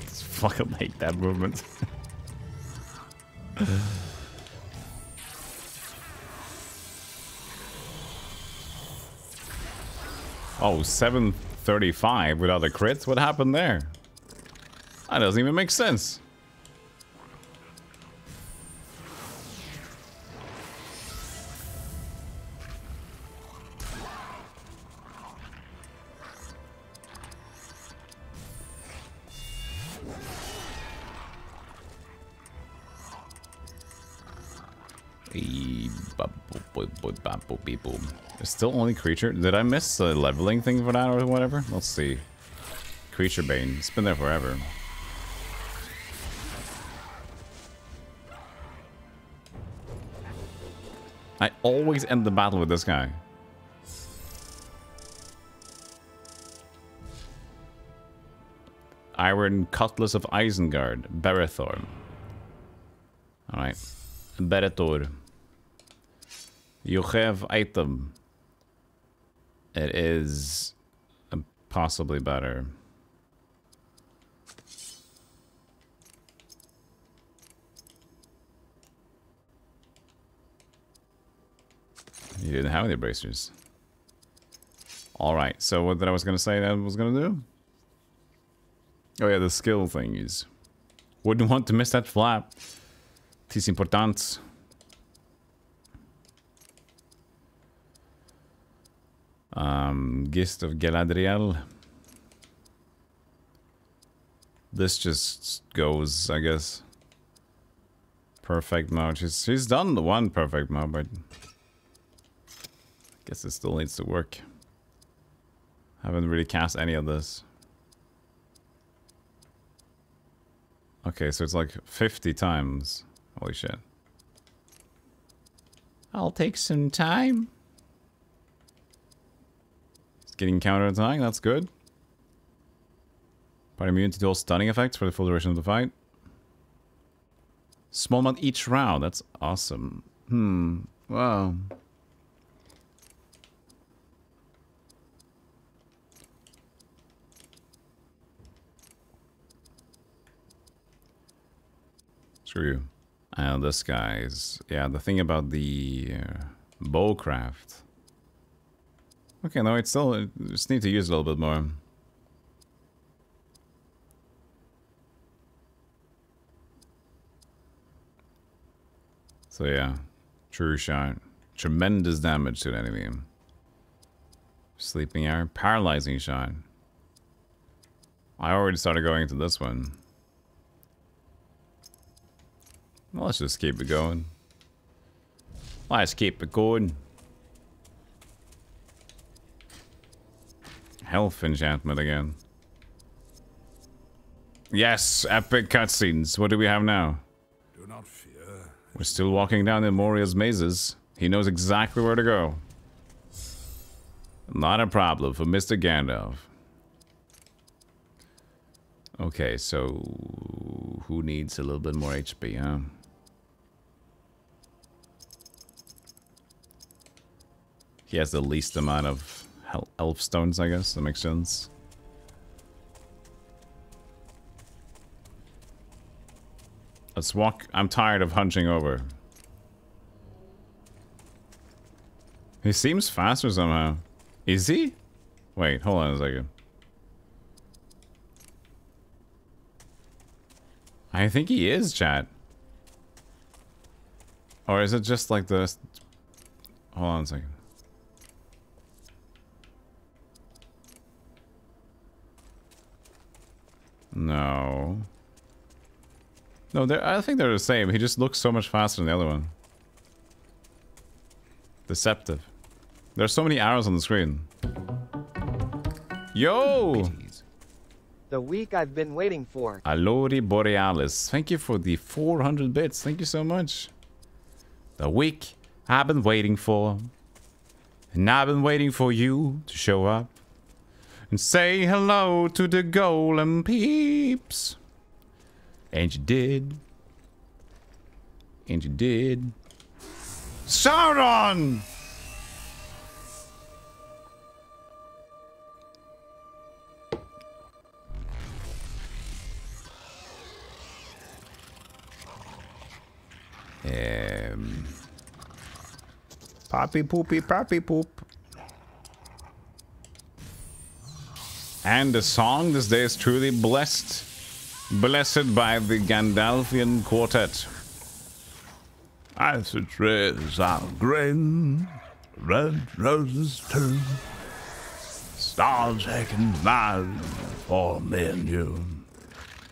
Just fucking hate that movement. Oh, 735 without a crit? What happened there? That doesn't even make sense. It's still only creature. Did I miss the leveling thing for that or whatever? Let's see. Creature Bane. It's been there forever. I always end the battle with this guy. Iron Cutlass of Isengard. Berethorn. Alright. Beretor. You have item. It is possibly better. You didn't have any bracers. Alright, so what did I was gonna say that I was gonna do? Oh yeah, the skill thingies. Wouldn't want to miss that flap. It's important. Gist of Galadriel. This just goes, I guess. Perfect mode. She's done the one perfect mode, but I guess it still needs to work. Haven't really cast any of this. Okay, so it's like 50 times. Holy shit. I'll take some time. It's getting counterattack, that's good. But immune to all stunning effects for the full duration of the fight. Small amount each round, that's awesome. Wow. Screw you. And this guy's... Yeah, the thing about the bowcraft. Okay, no, it's still... just need to use it a little bit more. So yeah, true shot. Tremendous damage to an enemy. Sleeping arrow, paralyzing shot. I already started going into this one. Well, let's just keep it going. Let's keep it going. Health enchantment again. Yes, epic cutscenes. What do we have now? Do not fear. We're still walking down in Moria's mazes. He knows exactly where to go. Not a problem for Mr. Gandalf. Okay, so who needs a little bit more HP, huh? He has the least amount of elf stones, I guess. That makes sense. Let's walk. I'm tired of hunching over. He seems faster somehow. Is he? Wait, hold on a second. I think he is, chat. Or is it just like this? Hold on a second. No. No, I think they're the same. He just looks so much faster than the other one. Deceptive. There's so many arrows on the screen. Yo! The week I've been waiting for. Alori Borealis. Thank you for the 400 bits. Thank you so much. The week I've been waiting for. And I've been waiting for you to show up. And say hello to the golem peeps. And you did. And you did. Sauron! Poppy poop. And the song this day is truly blessed. Blessed by the Gandalfian Quartet. As the trees are green, red roses too. Stars aching loud for me and you.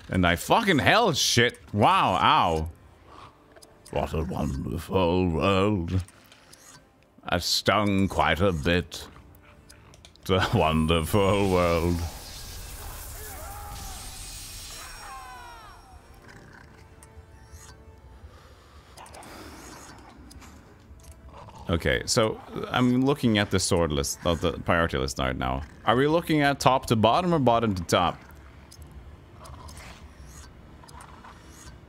And I fucking hell shit. Wow, ow. What a wonderful world. I stung quite a bit. It's a wonderful world. Okay, so I'm looking at the sword list, not the priority list right now. Are we looking at top to bottom or bottom to top?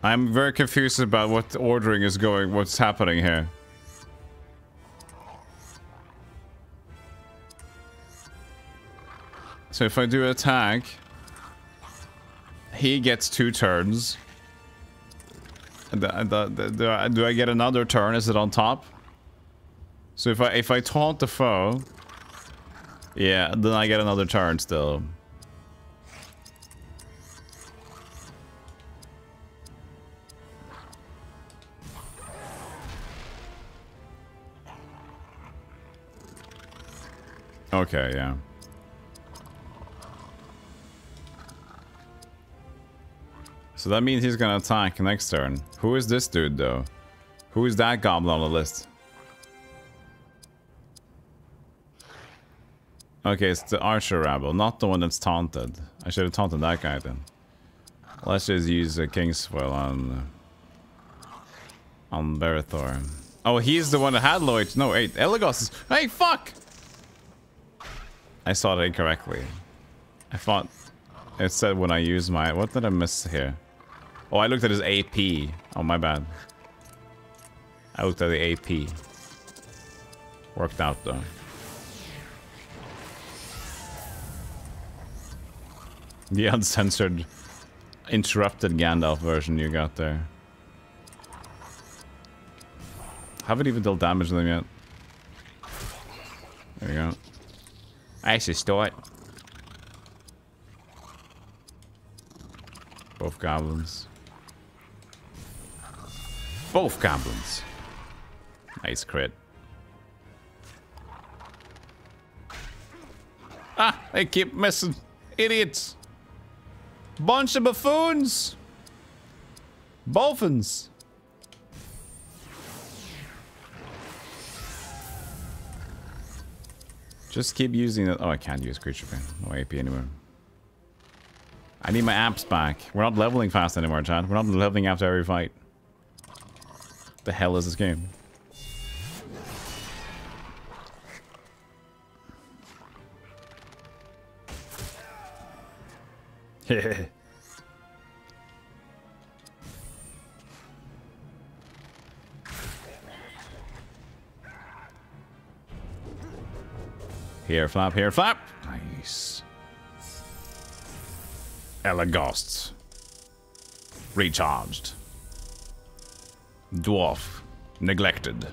I'm very confused about what the ordering is going, what's happening here. So if I do attack, he gets 2 turns. Do I get another turn? Is it on top? So if I taunt the foe, yeah, then I get another turn still. Okay, yeah. So that means he's gonna attack next turn. Who is this dude though? Who is that goblin on the list? Okay, it's the archer rabble, not the one that's taunted. I should have taunted that guy then. Let's just use a King's Foil on Berethor. Oh, he's the one that had Lloyd. No, wait, Elagos is... Hey, fuck! I saw that incorrectly. I thought it said when I used my... What did I miss here? Oh, I looked at his AP. Oh, my bad. I looked at the AP. Worked out, though. The uncensored, interrupted Gandalf version you got there. Haven't even dealt damage to them yet. There you go. I should start. Both goblins. Both goblins. Nice crit. Ah, they keep missing. Idiots. Bunch of buffoons. Dolphins. Just keep using it. Oh, I can't use creature pain. No AP anymore. I need my apps back. We're not leveling fast anymore, Chad. We're not leveling after every fight. What the hell is this game? Here, flap, here, flap. Nice. Elagos. Recharged. Dwarf. Neglected.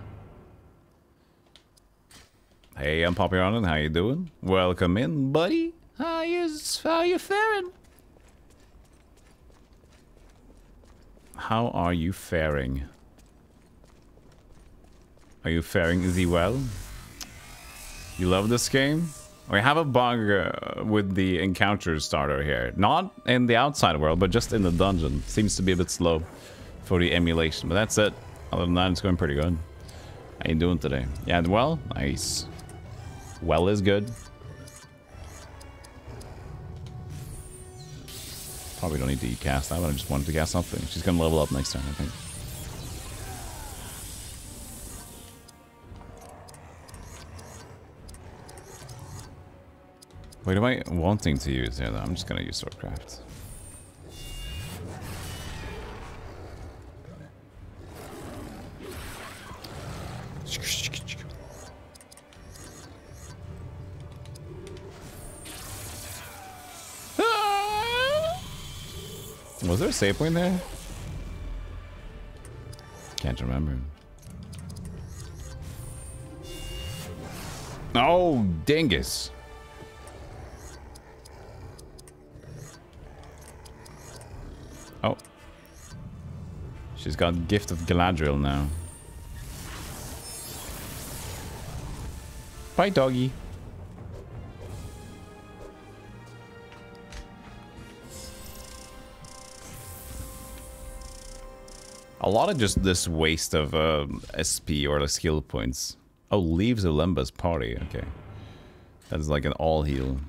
Hey, I'm Poppy Arnold. How you doing? Welcome in, buddy. How you faring? How are you faring? Are you faring thee well? You love this game? We have a bug with the encounter starter here. Not in the outside world, but just in the dungeon. Seems to be a bit slow for the emulation, but that's it. Other than that, it's going pretty good. How you doing today? Yeah, well, nice. Well is good. Probably don't need to cast that, but I just wanted to cast something. She's gonna level up next turn, I think. Wait, am I wanting to use here though? I'm just gonna use Swordcraft. Was there a save point there? Can't remember. Oh, dingus. Oh. She's got Gift of Galadriel now. Bye, doggy. A lot of just this waste of SP or the skill points. Oh, leaves Olympus party. Okay. That is like an all heal.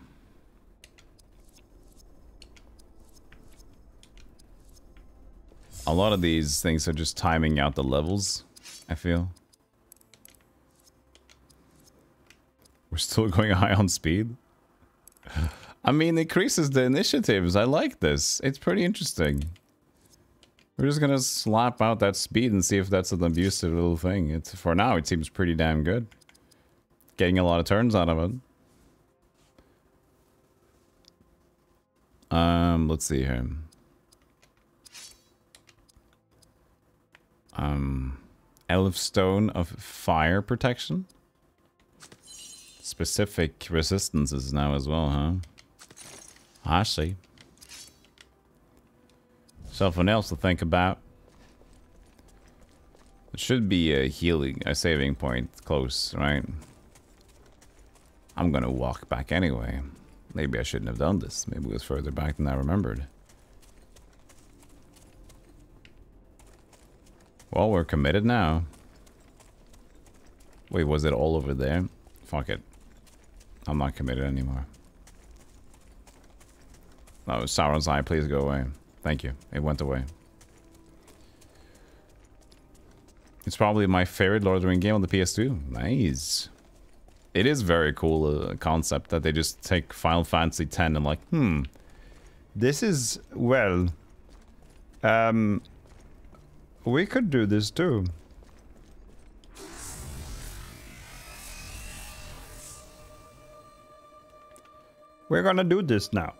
A lot of these things are just timing out the levels, I feel. We're still going high on speed. I mean, it increases the initiatives. I like this. It's pretty interesting. We're just gonna slap out that speed and see if that's an abusive little thing. For now, it seems pretty damn good. Getting a lot of turns out of it. Let's see here. Elf Stone of Fire Protection. Specific resistances now as well, huh? I see. Something else to think about. It should be a healing, a saving point close, right? I'm gonna walk back anyway. Maybe I shouldn't have done this. Maybe it was further back than I remembered. Well, we're committed now. Wait, was it all over there? Fuck it. I'm not committed anymore. No, Sauron's Eye, please go away. Thank you. It went away. It's probably my favorite Lord of the Rings game on the PS2. Nice. It is very cool concept that they just take Final Fantasy X and like, this is, well, we could do this too. We're gonna do this now.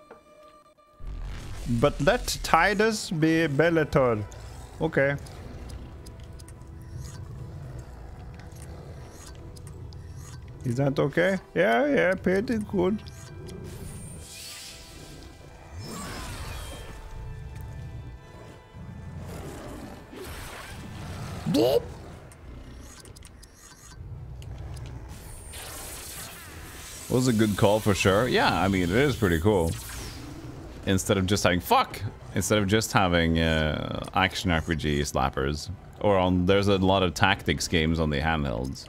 But let Tidus be Bellator. Okay. Is that okay? Yeah, pretty good. Boop. Was a good call for sure. Yeah, I mean, it is pretty cool. Instead of just having instead of just having action RPG slappers, or there's a lot of tactics games on the handhelds.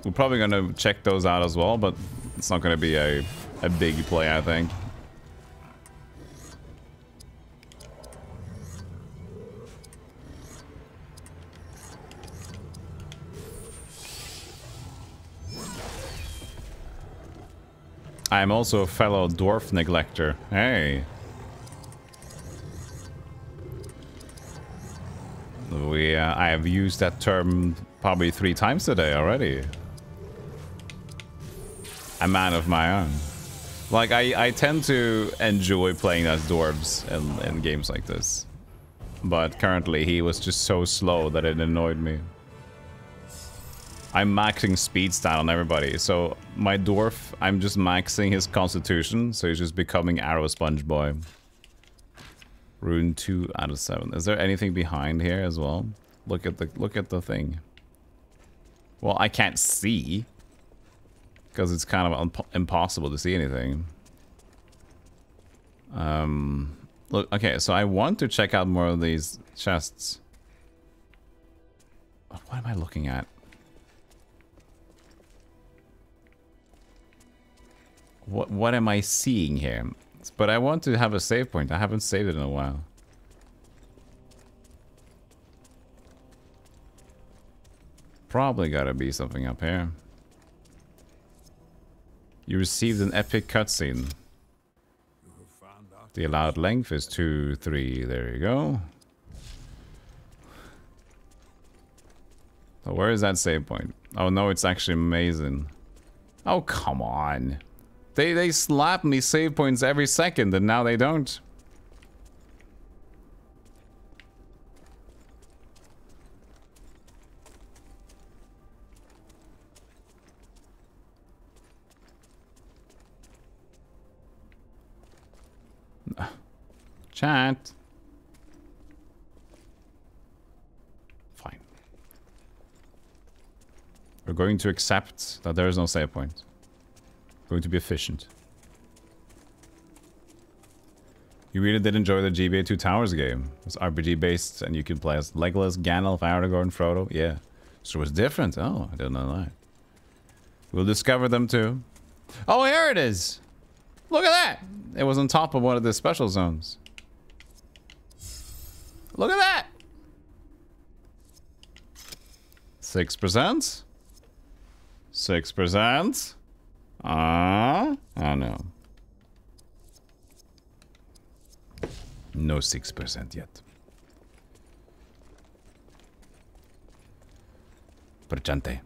We're probably gonna check those out as well, but it's not gonna be a big play, I think. I am also a fellow dwarf neglector. Hey. I have used that term probably 3 times today already. A man of my own. Like, I tend to enjoy playing as dwarves in games like this. But currently he was just so slow that it annoyed me. I'm maxing speed stat on everybody, so my dwarf, I'm just maxing his constitution, so he's just becoming Arrow Sponge Boy. Rune 2 out of 7. Is there anything behind here as well? Look at the thing. Well, I can't see, because it's kind of impossible to see anything. Look, okay, so I want to check out more of these chests. What am I looking at? What am I seeing here? But I want to have a save point. I haven't saved it in a while. Probably gotta be something up here. You received an epic cutscene. The allowed length is 2, 3. There you go. Oh, where is that save point? Oh no, it's actually amazing. Oh, come on. They slap me save points every second and now they don't. Chat. Fine. We're going to accept that there is no save point. Going to be efficient. You really did enjoy the GBA 2 Towers game. It was RPG based and you could play as Legolas, Gandalf, Aragorn, Frodo. Yeah. So it was different. Oh, I didn't know that. We'll discover them too. Oh, here it is. Look at that. It was on top of one of the special zones. Look at that. 6%. 6%. Oh no. No 6% yet. Perchante.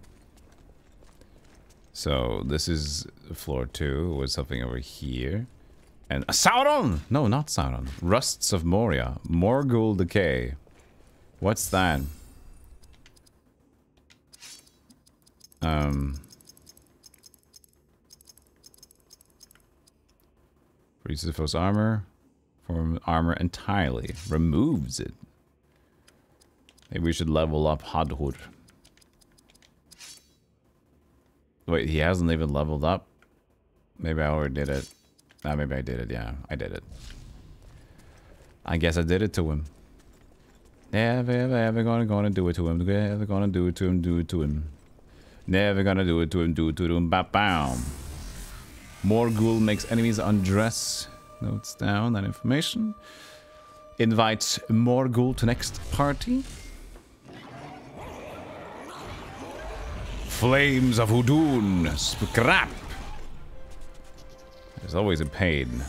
So this is floor 2 with something over here. And Sauron! No, not Sauron. Rusts of Moria. Morgul Decay. What's that? Freezes the foe's armor. Form armor entirely. Removes it. Maybe we should level up Hadhur. Wait, he hasn't even leveled up? Maybe I already did it. Ah, maybe I did it. Yeah, I did it. I guess I did it to him. Never gonna do it to him. Never gonna do it to him. Do it to him. Never gonna do it to him. Do it to him. Ba-bam. Morgul makes enemies undress. Notes down that information. Invites Morgul to next party. Flames of Hudun. Scrap. There's always a pain.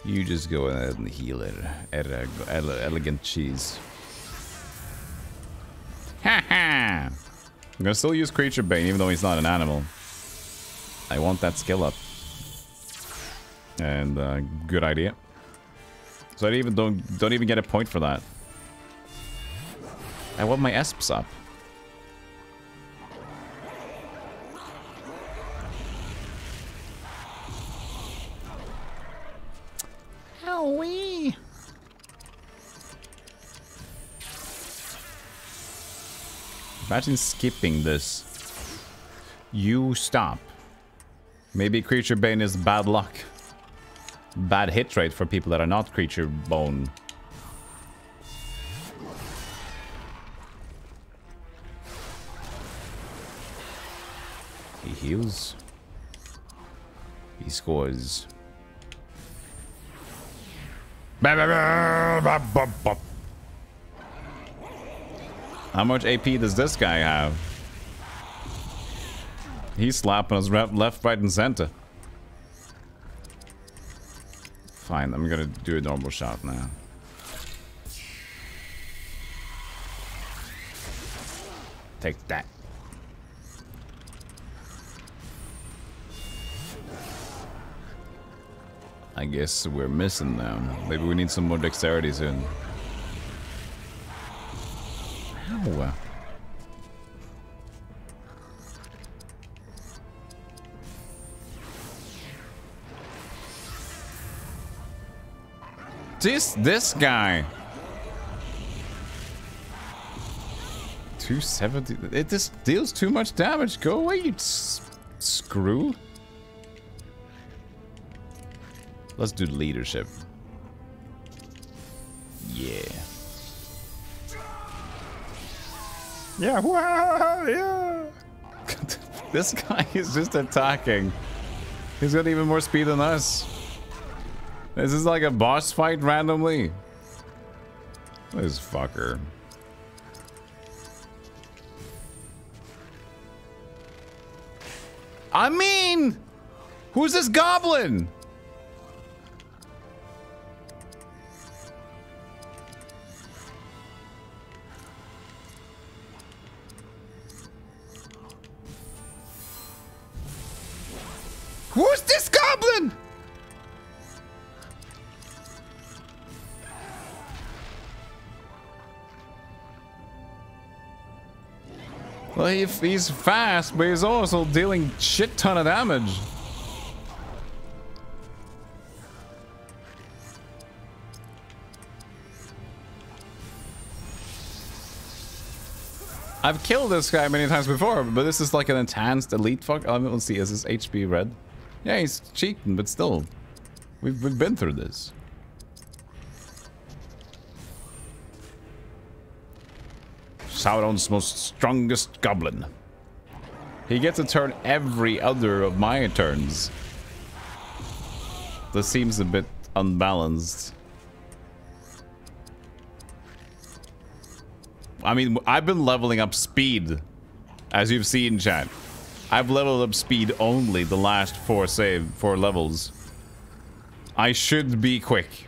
You just go ahead and heal it. Elegant cheese. Haha! I'm gonna still use Creature Bane even though he's not an animal. I want that skill up. And good idea. So I even don't even get a point for that. I want my ESPs up. Owie. Imagine skipping this. You stop. Maybe Creature Bane is bad luck. Bad hit rate for people that are not Creature Bone. He heals. He scores. How much AP does this guy have? He's slapping us left, right, and center. Fine, I'm gonna do a normal shot now. Take that. I guess we're missing them. Maybe we need some more dexterity soon. Ow. This guy. 270. It just deals too much damage. Go away, you screw. Let's do leadership. Yeah. Yeah. Yeah. This guy is just attacking He's got even more speed than us. This is like a boss fight randomly. This fucker. I mean, who's this goblin? Who's this goblin? Well, he's fast, but he's also dealing shit ton of damage. I've killed this guy many times before, but this is like an enhanced elite fuck. Let's see, is this HP red? Yeah, he's cheating, but still. We've been through this. Sauron's most strongest goblin. He gets a turn every other of my turns. This seems a bit unbalanced. I mean, I've been leveling up speed, as you've seen, chat. I've leveled up speed only the last 4 levels. I should be quick.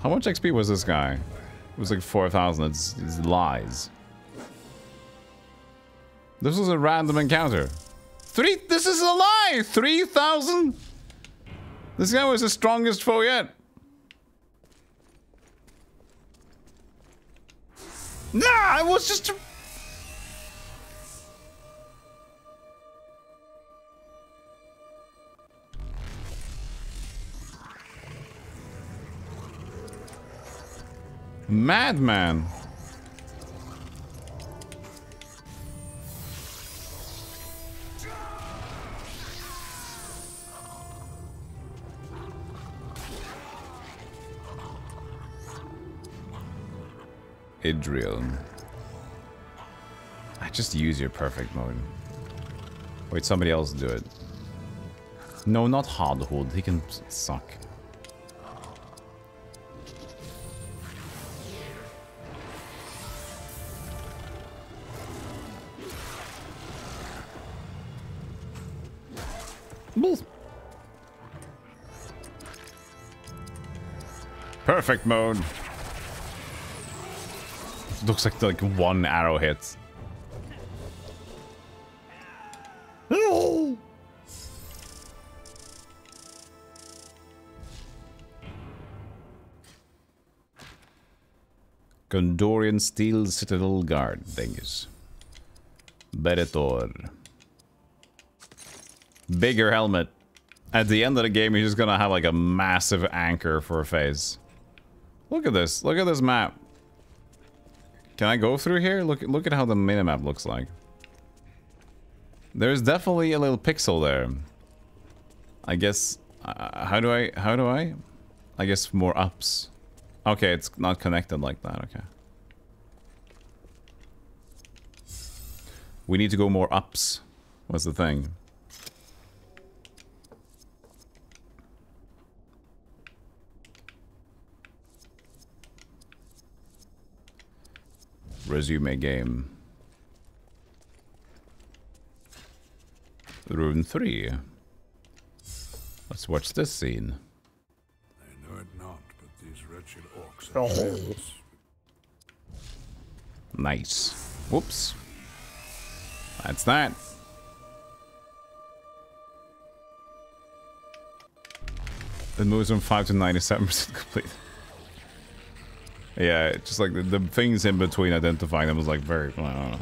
How much XP was this guy? It was like 4,000. It's lies. This was a random encounter. This is a lie! 3,000? This guy was the strongest foe yet. Nah, it was just... Madman. Idriel. I just use your perfect mode. Wait, somebody else do it. No, not Hardhood. He can suck. Perfect mode. Looks like one arrow hits. Gondorian Steel Citadel Guard. Dingus. Beretor. Bigger helmet. At the end of the game, you're just gonna have like a massive anchor for a face. Look at this. Look at this map. Can I go through here? Look at how the minimap looks like. There's definitely a little pixel there. I guess... how do I? I guess more ups. Okay, it's not connected like that. Okay. We need to go more ups. What's the thing? Resume game. Rune 3. Let's watch this scene. I know it not, but these wretched orcs are friends. Nice. Whoops. That's that. It moves from 5 to 97% complete. Yeah, just like the things in between identifying them was like very... I don't know.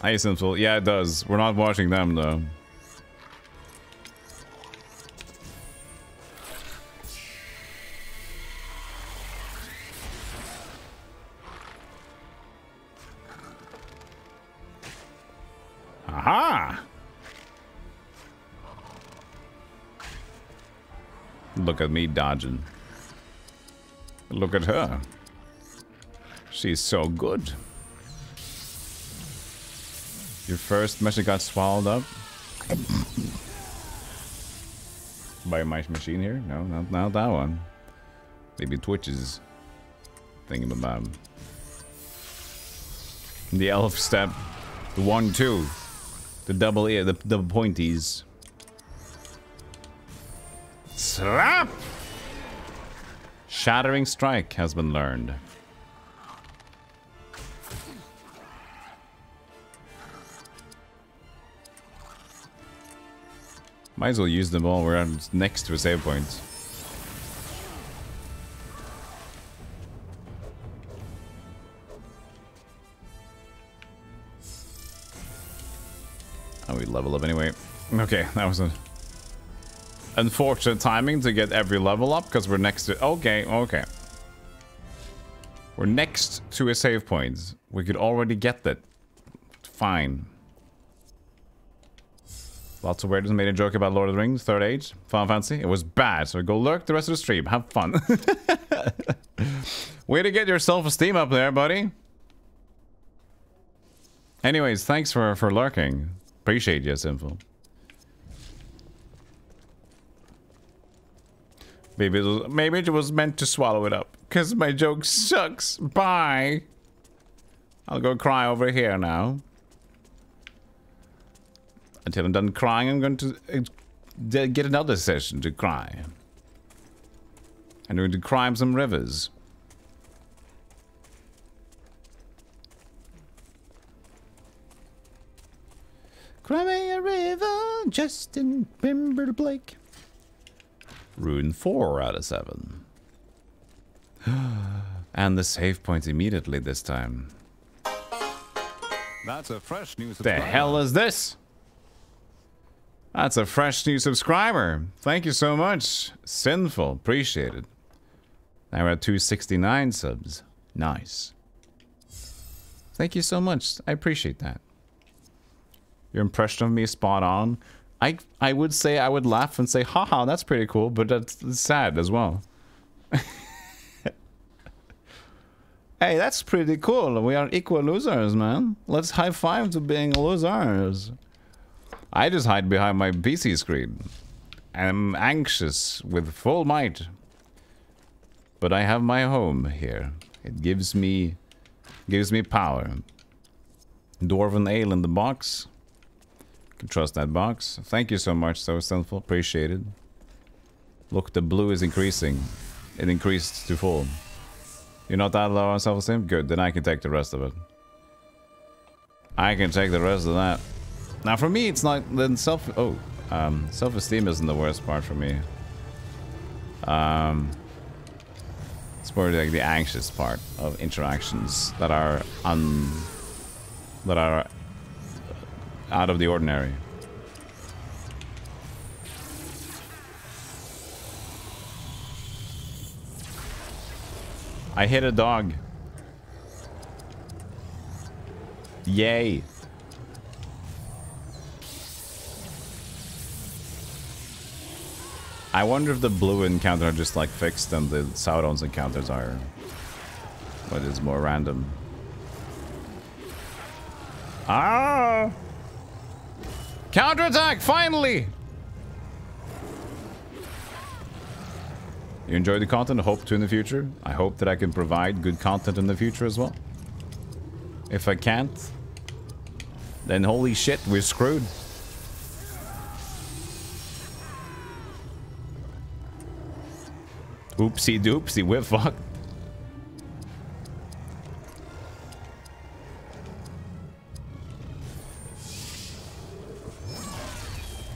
Hey, Simple. Yeah, it does. We're not watching them, though. Aha! Look at me dodging. Look at her. She's so good. Your first message got swallowed up by my machine here? No, not that one. Maybe Twitch's thingamabob. The elf step. The 1-2. The double ear, the pointies. Slap! Shattering Strike has been learned. Might as well use them all. We're next to a save point. Oh, we level up anyway. Okay, that was an unfortunate timing to get every level up because we're next to... Okay. We're next to a save point. We could already get that. Fine. Lots of weirdos made a joke about Lord of the Rings, Third Age, Final Fantasy. It was bad, so go lurk the rest of the stream. Have fun. Way to get your self-esteem up there, buddy. Anyways, thanks for lurking. Appreciate you, Sinful. Maybe it was meant to swallow it up. Because my joke sucks. Bye. I'll go cry over here now. Until I'm done crying, I'm going to get another session to cry. I'm going to cry some rivers. Cry me a river, Justin Timberlake. Rune 4 out of 7. And the save point immediately this time. That's a fresh new subscriber. The hell is this? That's a fresh new subscriber. Thank you so much. Sinful. Appreciate it. Now we're at 269 subs. Nice. Thank you so much. I appreciate that. Your impression of me is spot on. I would say I would laugh and say, haha, that's pretty cool, but that's sad as well. Hey, that's pretty cool. We are equal losers, man. Let's high five to being losers. I just hide behind my PC screen. I'm anxious with full might. But I have my home here. It gives me power. Dwarven ale in the box. Can trust that box. Thank you so much, so Sinful. Appreciate it. Look, the blue is increasing. It increased to full. You're not that low on self-esteem? Good, then I can take the rest of it. I can take the rest of that. Now for me, it's not then self-esteem isn't the worst part for me. It's more like the anxious part of interactions that are out of the ordinary. I hit a dog. Yay. I wonder if the blue encounters are just like fixed and the Sauron's encounters are what is more random. Ah! Counterattack, finally! You enjoy the content? Hope to in the future? I hope that I can provide good content in the future as well. If I can't, then holy shit, we're screwed. Oopsie doopsie, we're fucked.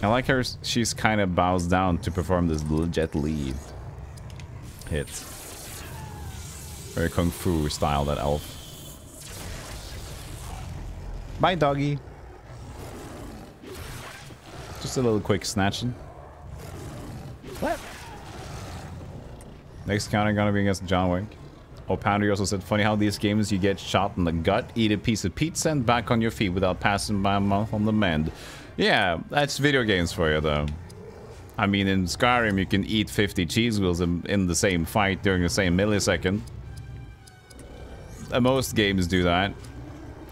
I like her, she's kind of bows down to perform this Jet Li hit. Very kung fu style, that elf. Bye, doggy. Just a little quick snatching. What? Next counter gonna be against John Wick. Oh, Pounder also said, funny how these games you get shot in the gut, eat a piece of pizza, and back on your feet without passing by a mouth on the mend. Yeah, that's video games for you, though. I mean, in Skyrim, you can eat 50 cheese wheels in the same fight during the same millisecond. most games do that.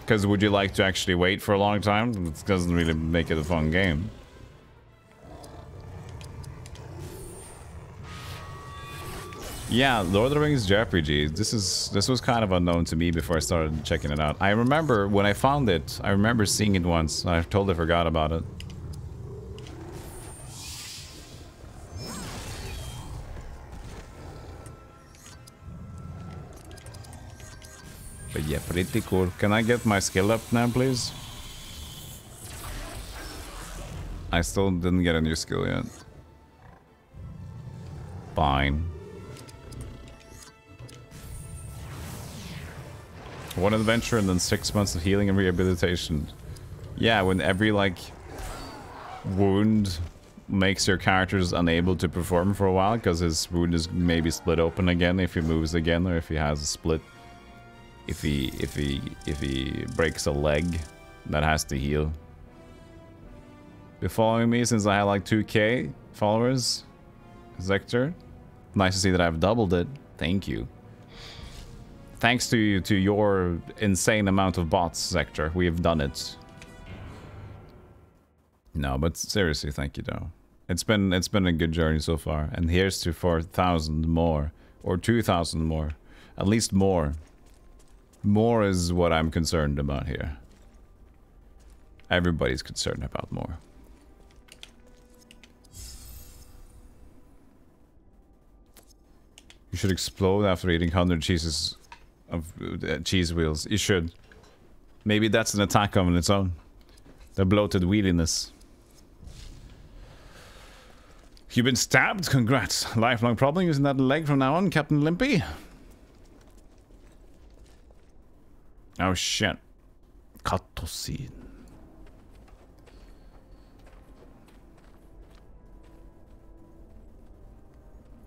Because would you like to actually wait for a long time? It doesn't really make it a fun game. Yeah, Lord of the Rings JRPG. This was kind of unknown to me before I started checking it out. I remember when I found it, I remember seeing it once. I totally forgot about it. But yeah, pretty cool. Can I get my skill up now, please? I still didn't get a new skill yet. Fine. One adventure and then 6 months of healing and rehabilitation. Yeah, when every, like, wound makes your characters unable to perform for a while because his wound is maybe split open again if he moves again, or if he has a split. If he breaks a leg, that has to heal. Been following me since I had like 2k followers, Zector. Nice to see that I've doubled it. Thank you. Thanks to your insane amount of bots, Zector. We have done it. No, but seriously, thank you though. It's been a good journey so far, and here's to 4,000 more, or 2,000 more, at least more. More is what I'm concerned about here. Everybody's concerned about more. You should explode after eating 100 cheeses of cheese wheels. You should. Maybe that's an attack on its own. The bloated wheeliness. You've been stabbed? Congrats. Lifelong problem using that leg from now on, Captain Limpy? Oh shit. Katosin.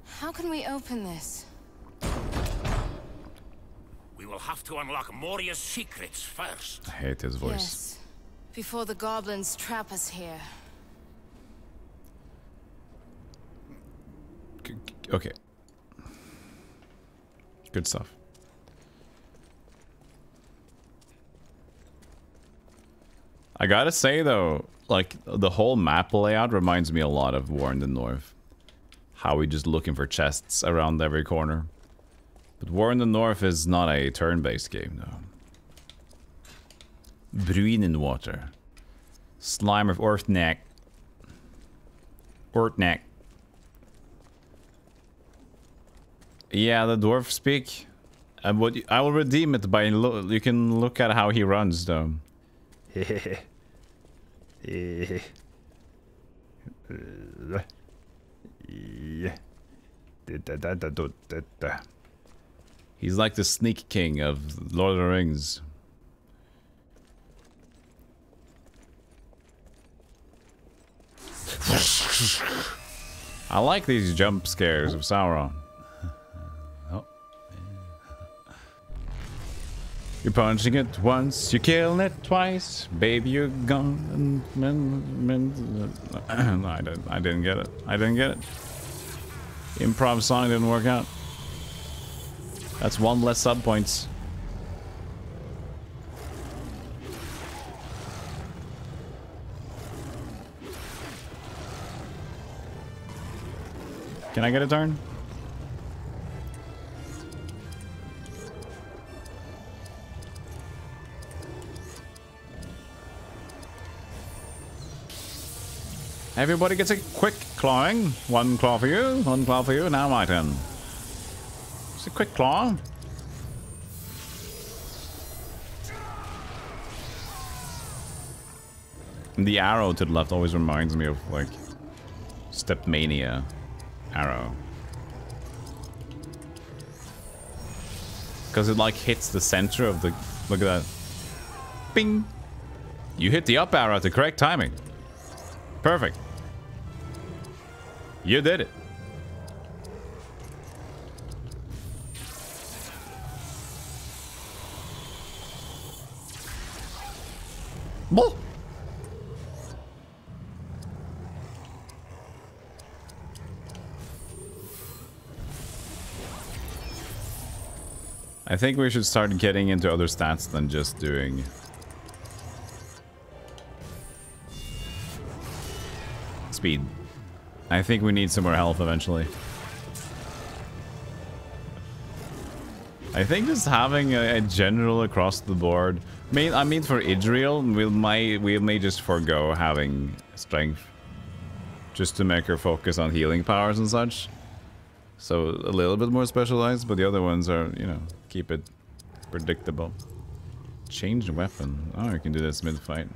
How can we open this? We will have to unlock Moria's secrets first. I hate his voice. Yes. Before the goblins trap us here. Okay. Good stuff. I gotta say though, like, the whole map layout reminds me a lot of War in the North. How we just looking for chests around every corner. But War in the North is not a turn-based game though. Bruin in water. Slime of Orthneck. Orthneck. Yeah, the dwarf speak. But I will redeem it by you can look at how he runs though. He's like the sneak king of Lord of the Rings. I like these jump scares of Sauron. You're punching it once, you're killing it twice. Baby, you're gone. No, I didn't get it. I didn't get it. Improv song didn't work out. That's one less sub points. Can I get a turn? Everybody gets a quick clawing. One claw for you, one claw for you, now my turn. It's a quick claw. The arrow to the left always reminds me of, like, Stepmania arrow. Because it, like, hits the center of the... Look at that. Bing! You hit the up arrow at the correct timing. Perfect. You did it. Bull. I think we should start getting into other stats than just doing... speed. I think we need some more health eventually. I think just having a general across the board... I mean for Idriel, we may just forego having strength. Just to make her focus on healing powers and such. So a little bit more specialized, but the other ones are, you know, keep it predictable. Change weapon. Oh, you can do this mid-fight.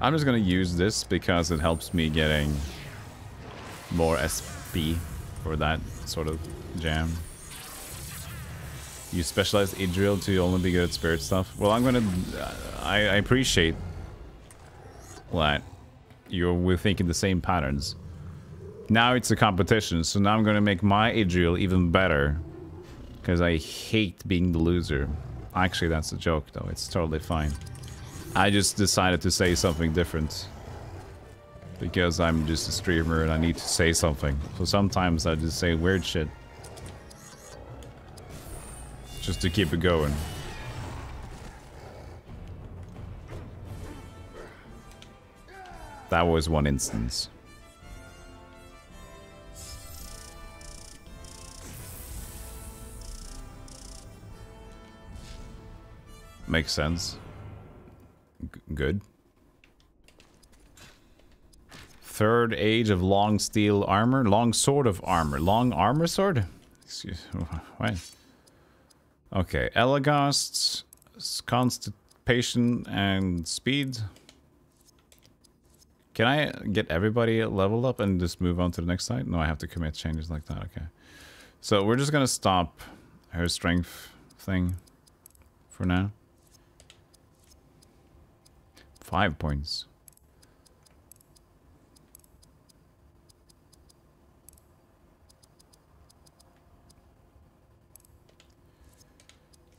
I'm just gonna use this because it helps me getting more SP for that sort of jam. You specialize Idriel to only be good at spirit stuff. Well, I'm gonna... I appreciate that we're thinking the same patterns. Now it's a competition, so now I'm gonna make my Idriel even better. Because I hate being the loser. Actually, that's a joke, though. It's totally fine. I just decided to say something different. Because I'm just a streamer and I need to say something. So sometimes I just say weird shit. Just to keep it going. That was one instance. Makes sense. Good. Third age of long steel armor? Long sword of armor. Long armor sword? Excuse me. What? Okay. Elagast, constipation, and speed. Can I get everybody leveled up and just move on to the next side? No, I have to commit changes like that. Okay. So we're just gonna stop her strength thing for now. 5 points.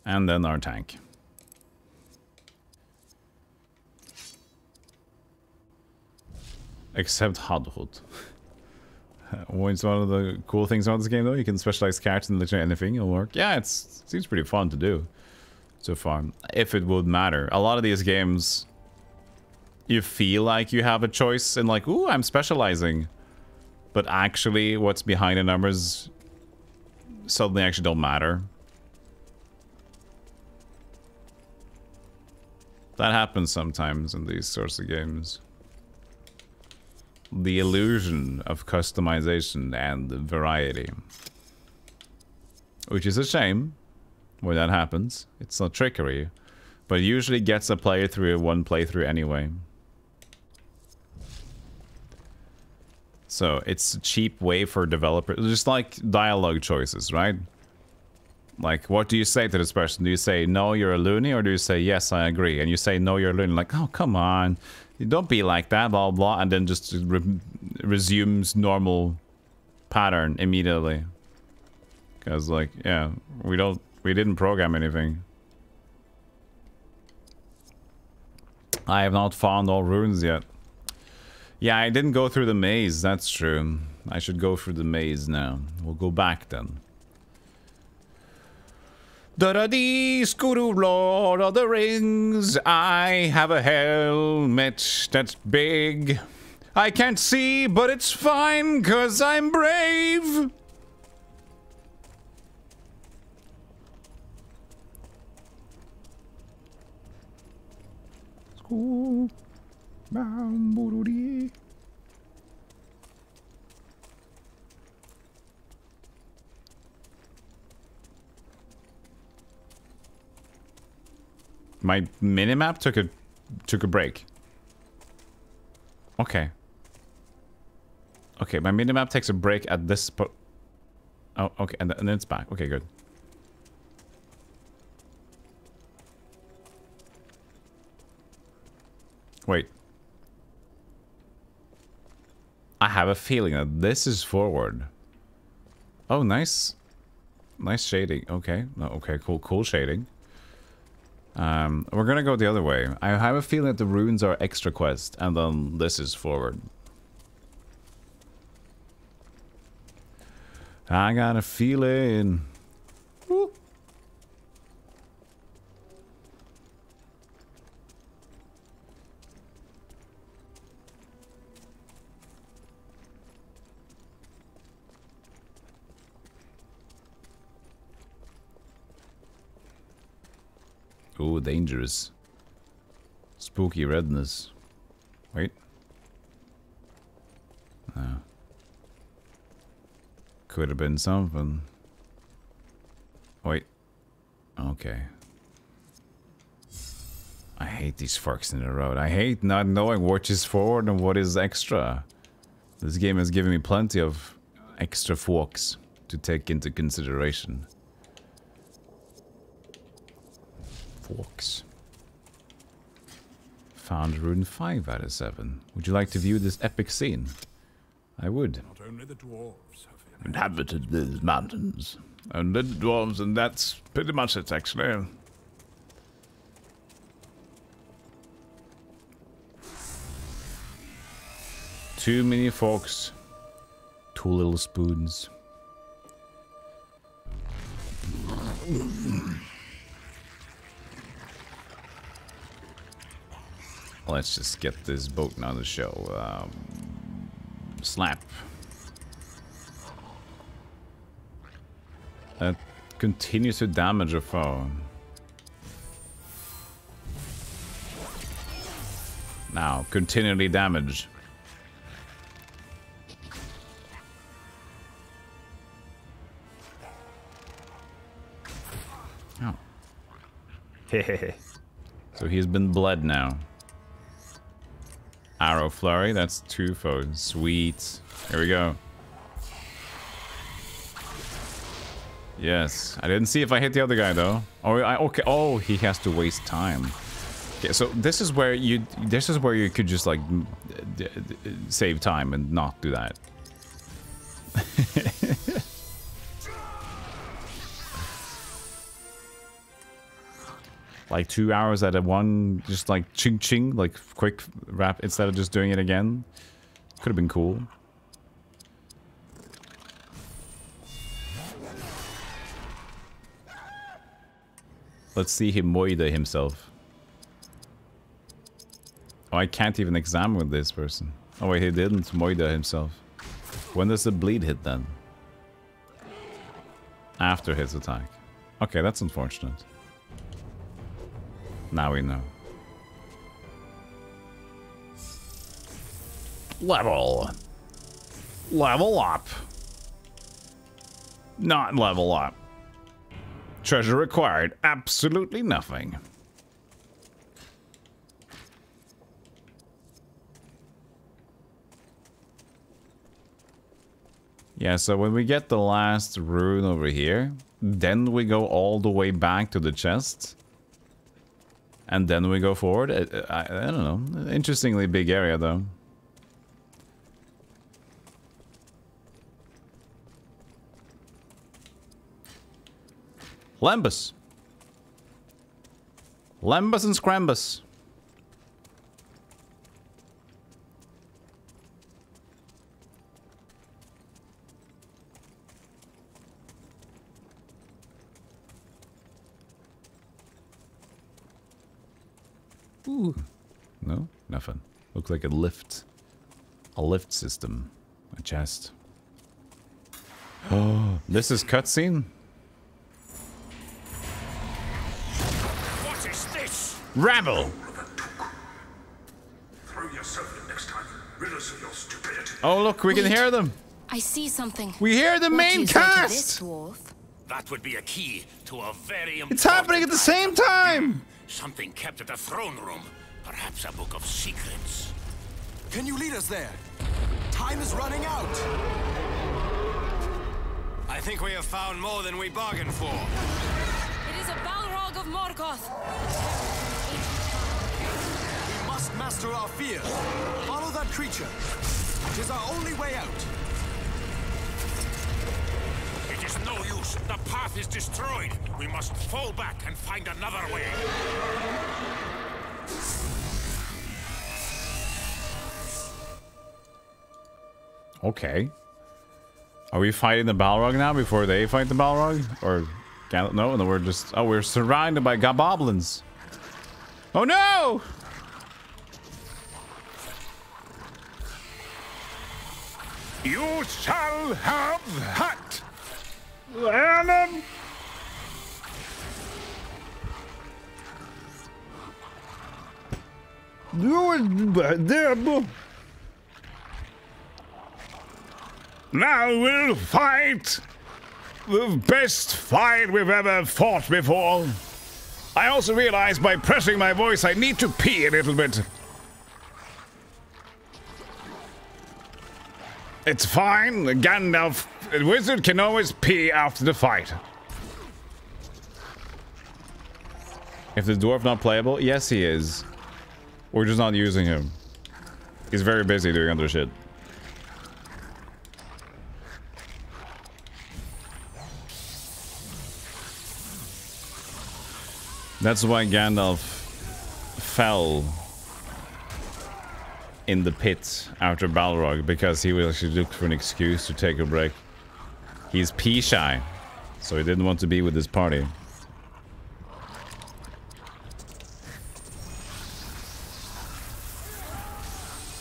And then our tank. Except Hadhut. It's one of the cool things about this game, though. You can specialize characters in literally anything. It'll work. Yeah, it seems pretty fun to do so far. If it would matter. A lot of these games, you feel like you have a choice and like, ooh, I'm specializing. But actually, what's behind the numbers suddenly actually don't matter. That happens sometimes in these sorts of games. The illusion of customization and variety. Which is a shame when that happens. It's not trickery. But it usually gets a player through one playthrough anyway. So it's a cheap way for developers. Just like dialogue choices, right? Like, what do you say to this person? Do you say, no, you're a loony? Or do you say, yes, I agree? And you say, no, you're a loony. Like, oh, come on. Don't be like that, blah, blah. And then just resumes normal pattern immediately. Because, like, yeah, we didn't program anything. I have not found all runes yet. Yeah, I didn't go through the maze. That's true. I should go through the maze now. We'll go back then. Da-da-dee, Scooter, Lord of the Rings. I have a helmet that's big. I can't see, but it's fine, 'cause I'm brave. My minimap took a break. Okay. Okay, my minimap takes a break at this oh, okay, and then it's back. Okay, good. Wait. I have a feeling that this is forward. Oh, nice. Nice shading. Okay. Okay, cool shading. We're gonna go the other way. I have a feeling that the runes are extra quest, and then this is forward. I got a feeling. Woo. Ooh, dangerous. Spooky redness. Wait. No. Could have been something. Wait. Okay. I hate these forks in the road. I hate not knowing what is forward and what is extra. This game has given me plenty of extra forks to take into consideration. Forks. Found rune 5 out of 7. Would you like to view this epic scene? I would. Not only the dwarves have inhabited these mountains. Only the dwarves, and that's pretty much it, actually. Too many forks. Two little spoons. Let's just get this boat on the show. Slap. That continues to damage a foe. Now, continually damage. Oh. Hehehe. So he's been bled now. Arrow flurry, that's 2 foes. Sweet. Here we go. Yes. I didn't see if I hit the other guy though. Oh, okay. Oh, he has to waste time. Okay, so this is where you could just like save time and not do that. Like 2 hours at a one, just like ching ching, like quick wrap instead of just doing it again. Could have been cool. Let's see him moida himself. Oh, I can't even examine this person. Oh wait, he didn't moida himself. When does the bleed hit then? After his attack. Okay, that's unfortunate. Now we know. Level. Level up. Not level up. Treasure required. Absolutely nothing. Yeah, so when we get the last rune over here, then we go all the way back to the chest. And then we go forward. I don't know. Interestingly big area, though. Lambus. Lambus and Scrambus. Ooh. No? Nothing. Looks like a lift. A lift system. A chest. Oh, this is cutscene? What is this? Rabble! Throw yourself in next time. Rid us of your stupidity. Oh, look, we can hear them. I see something. We hear the main cast! This, dwarf? That would be a key to a very important... It's happening at the same time! Something kept at the throne room. Perhaps a book of secrets. Can you lead us there? Time is running out. I think we have found more than we bargained for. It is a Balrog of Morgoth. We must master our fear. Follow that creature. It is our only way out. It is no use. The path is destroyed. We must fall back and find another way. Okay. Are we fighting the Balrog now before they fight the Balrog? Or... No, we're just... Oh, we're surrounded by goblins. Oh no! You shall have hat! Lennon! Now we'll fight! The best fight we've ever fought before. I also realized by pressing my voice I need to pee a little bit. It's fine. Gandalf, a wizard can always pee after the fight. If the dwarf not playable? Yes, he is. We're just not using him. He's very busy doing other shit. That's why Gandalf fell in the pit after Balrog, because he was actually looking for an excuse to take a break. He's pee shy, so he didn't want to be with his party.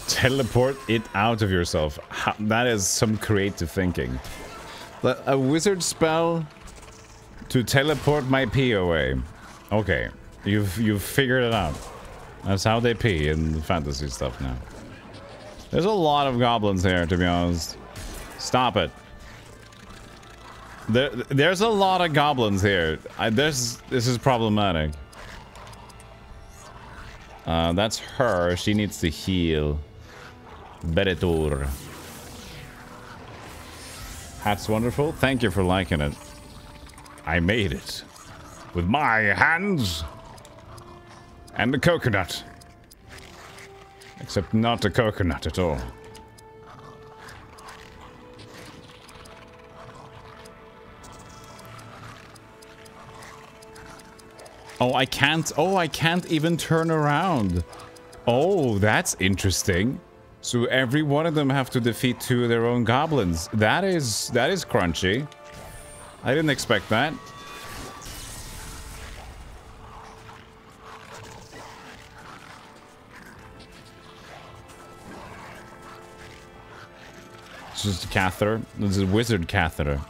Teleport it out of yourself. That is some creative thinking. A wizard spell to teleport my pee away. Okay, you've figured it out. That's how they pee in fantasy stuff now. There's a lot of goblins here, to be honest. Stop it. There's a lot of goblins here. This is problematic. That's her. She needs to heal. Beretur. Hat's wonderful. Thank you for liking it. I made it. With my hands. And the coconut. Except not a coconut at all. Oh, I can't even turn around. Oh, that's interesting. So every one of them have to defeat 2 of their own goblins. That is crunchy. I didn't expect that. It's just a catheter. This is a wizard catheter.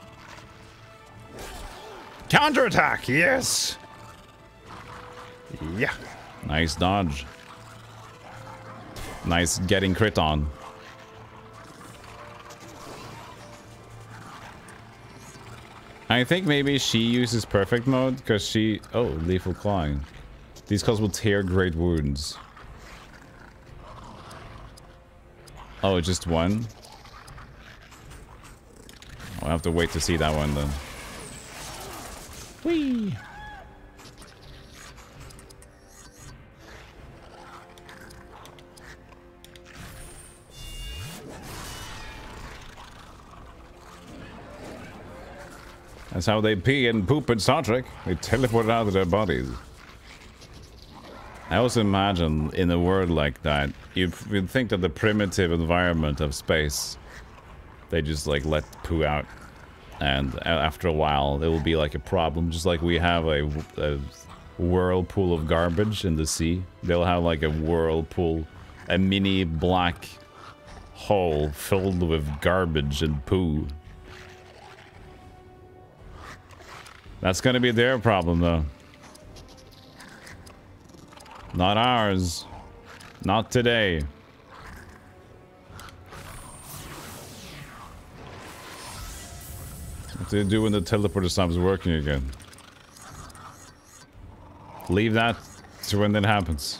Counterattack, yes. Yeah. Nice dodge. Nice getting crit on. I think maybe she uses perfect mode because she... Oh, lethal clawing. These calls will tear great wounds. Oh, just one? I'll have to wait to see that one then. Whee! That's how they pee and poop in Star Trek. They teleport out of their bodies. I also imagine in a world like that, you'd think that the primitive environment of space, they just like let poo out. And after a while, it will be like a problem. Just like we have a whirlpool of garbage in the sea. They'll have like a whirlpool, a mini black hole filled with garbage and poo. That's gonna be their problem, though. Not ours. Not today. What do you do when the teleporter stops working again? Leave that to when that happens.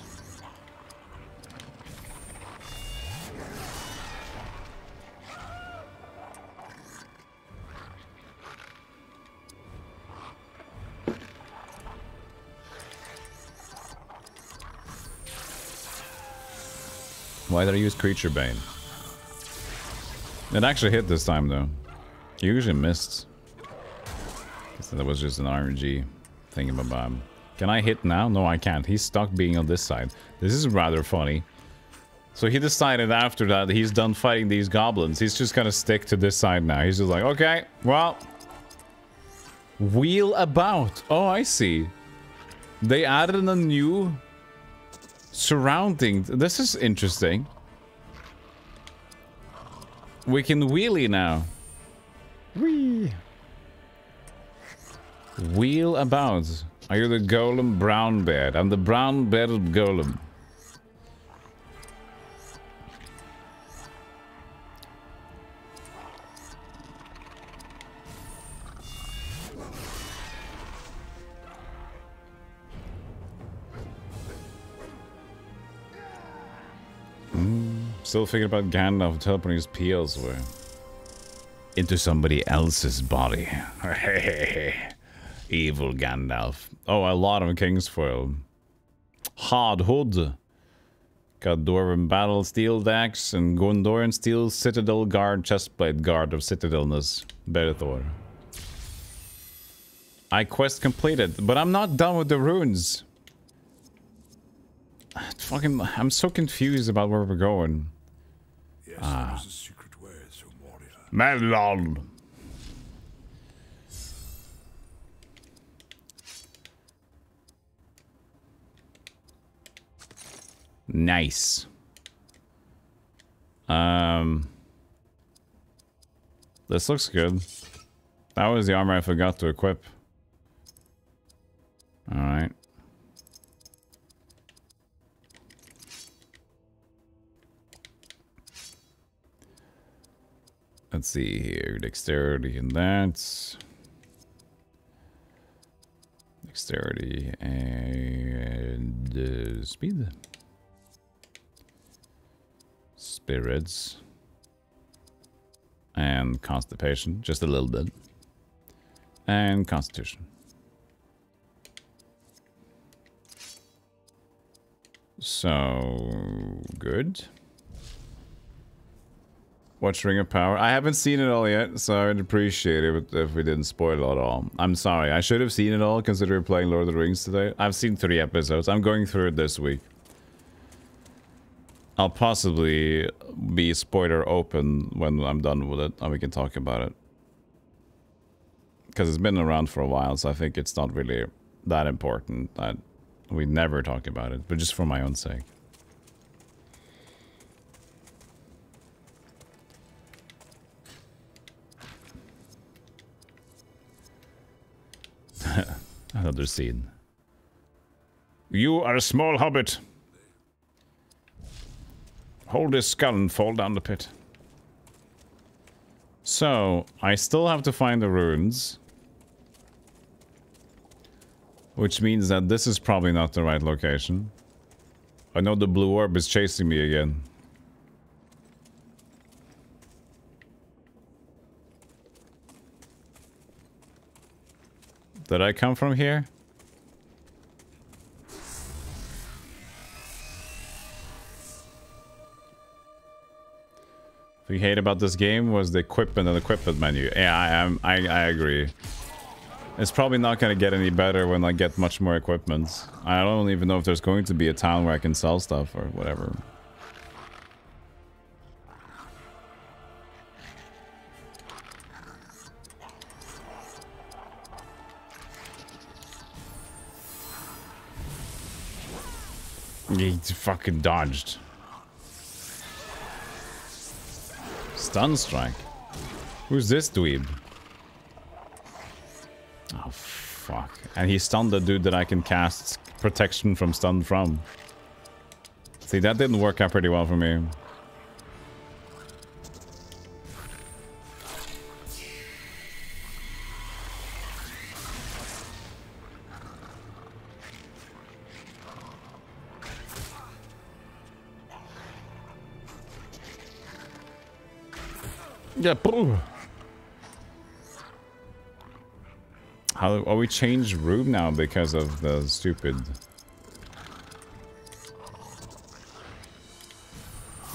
Why did I use Creature Bane? It actually hit this time, though. You usually missed. So that was just an RNG thingamabob. Can I hit now? No, I can't. He's stuck being on this side. This is rather funny. So he decided after that he's done fighting these goblins. He's just gonna stick to this side now. He's just like, okay, well, wheel about. Oh, I see. They added a new surrounding. This is interesting. We can wheelie now. Whee. Wheel about. Are you the golem brown beard? I'm the brown bearded golem. Still thinking about Gandalf teleporting his P elsewhere. Into somebody else's body. Evil Gandalf. Oh, a lot of Kingsfoil. Hard Hood. Got Dwarven Battle Steel Dax and Gondorian Steel Citadel Guard Chestplate Guard of Citadelness. Berethor. Quest completed, but I'm not done with the runes. Fucking, I'm so confused about where we're going. Yes, there is a secret way, so warrior. Melon. Nice. This looks good. That was the armor I forgot to equip. Alright. Let's see here. Dexterity and that. Dexterity and speed. Spirits. And constipation. Just a little bit. And constitution. So good. Watch Ring of Power. I haven't seen it all yet, so I'd appreciate it if we didn't spoil it all. I'm sorry. I should have seen it all considering playing Lord of the Rings today. I've seen 3 episodes. I'm going through it this week. I'll possibly be spoiler open when I'm done with it, and we can talk about it. Because it's been around for a while, so I think it's not really that important that we never talk about it, but just for my own sake. Another scene. You are a small hobbit. Hold his skull and fall down the pit. So, I still have to find the runes. Which means that this is probably not the right location. I know the blue orb is chasing me again. Did I come from here? What you hate about this game was the equipment and equipment menu. Yeah, I agree. It's probably not going to get any better when I get much more equipment. I don't even know if there's going to be a town where I can sell stuff or whatever. He fucking dodged. Stun strike. Who's this dweeb? Oh, fuck. And he stunned the dude that I can cast protection from stun from. See, that didn't work out pretty well for me. Yeah, bro. How are we changed room now because of the stupid...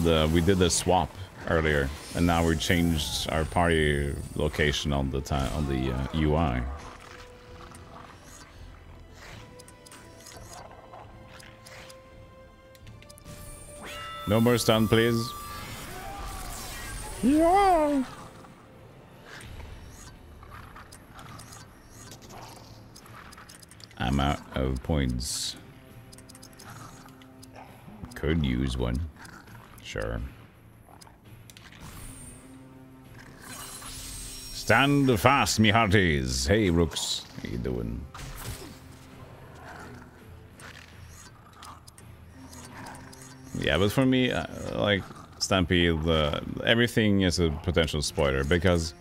We did the swap earlier, and now we changed our party location on the UI. No more stun, please. Yeah. I'm out of points. Could use one. Sure. Stand fast, me hearties. Hey, Rooks. How you doing? Yeah, but for me, like, Stampede, everything is a potential spoiler, because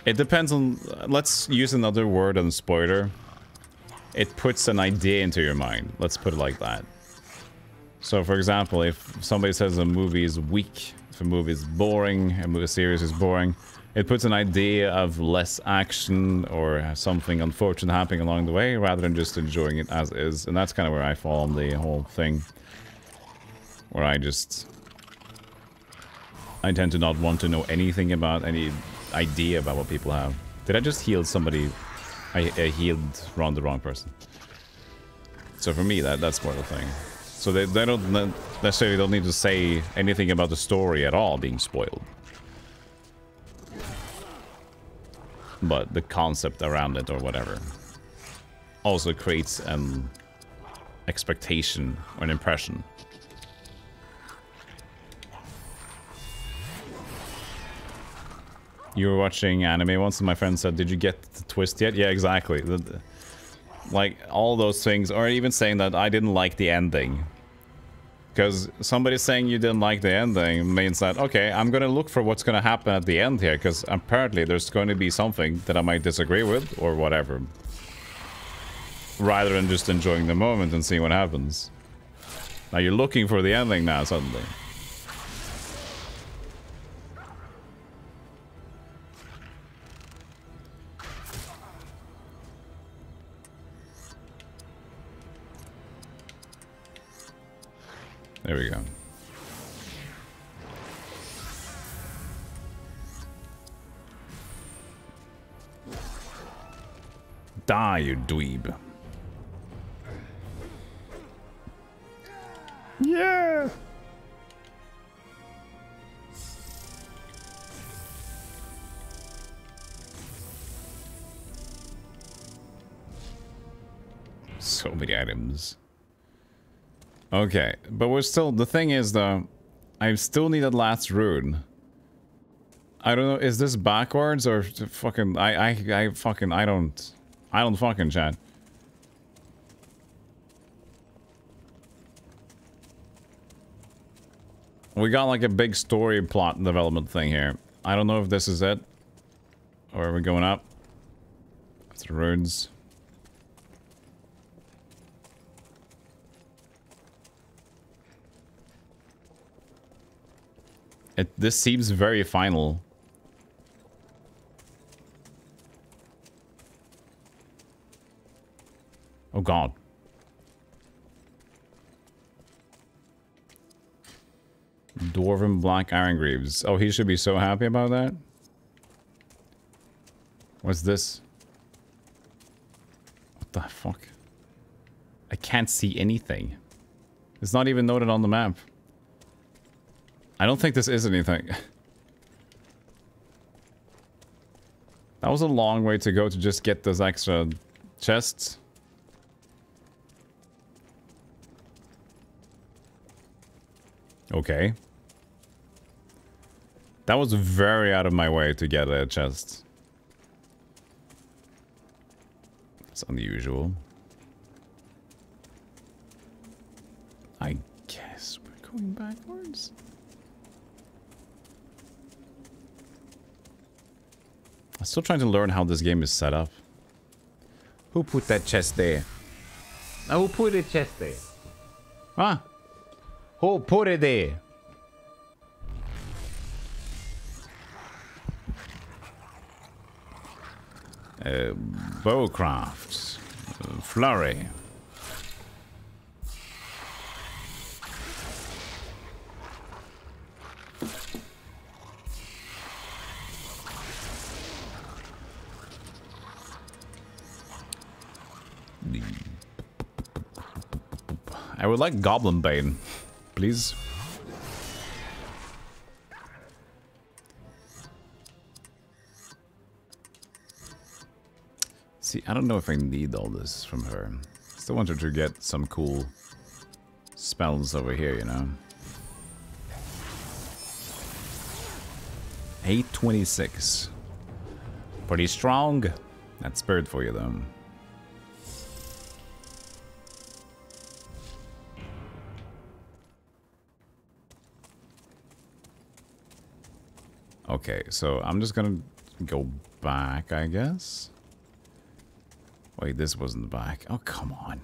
it depends on... Let's use another word than spoiler. It puts an idea into your mind. Let's put it like that. So, for example, if somebody says a movie is weak, if a movie is boring, a series is boring, it puts an idea of less action or something unfortunate happening along the way, rather than just enjoying it as is. And that's kind of where I fall on the whole thing. Where I tend to not want to know anything about, any idea about what people have. Did I just heal somebody? I healed the wrong person. So for me, that's more the thing. So they don't necessarily don't need to say anything about the story at all being spoiled. But the concept around it or whatever also creates an expectation or an impression. You were watching anime once and my friend said, did you get the twist yet? Yeah, exactly. Like, all those things, or even saying that I didn't like the ending. Because somebody saying you didn't like the ending means that, okay, I'm going to look for what's going to happen at the end here, because apparently there's going to be something that I might disagree with, or whatever. Rather than just enjoying the moment and seeing what happens. Now you're looking for the ending now, suddenly. There we go. Die, you dweeb. Yeah! So many items. Okay, but we're still... The thing is, though, I still need that last rune. I don't know, is this backwards or fucking... I don't fucking chat. We got like a big story plot development thing here. I don't know if this is it. Or are we going up? It's the runes. This seems very final. Oh god. Dwarven Black Iron Greaves. Oh, he should be so happy about that. What's this? What the fuck? I can't see anything. It's not even noted on the map. I don't think this is anything. That was a long way to go to just get those extra chests. Okay. That was very out of my way to get a chest. It's unusual. I guess we're going backwards. I'm still trying to learn how this game is set up. Who put that chest there? Who put the chest there? Huh? Who put it there? Bowcraft. Flurry. I would like Goblin Bane, please. See, I don't know if I need all this from her. Still want her to get some cool spells over here, you know. 826. Pretty strong. That's spirit for you, though. Okay, so I'm just gonna go back, I guess. Wait, this wasn't back. Oh, come on.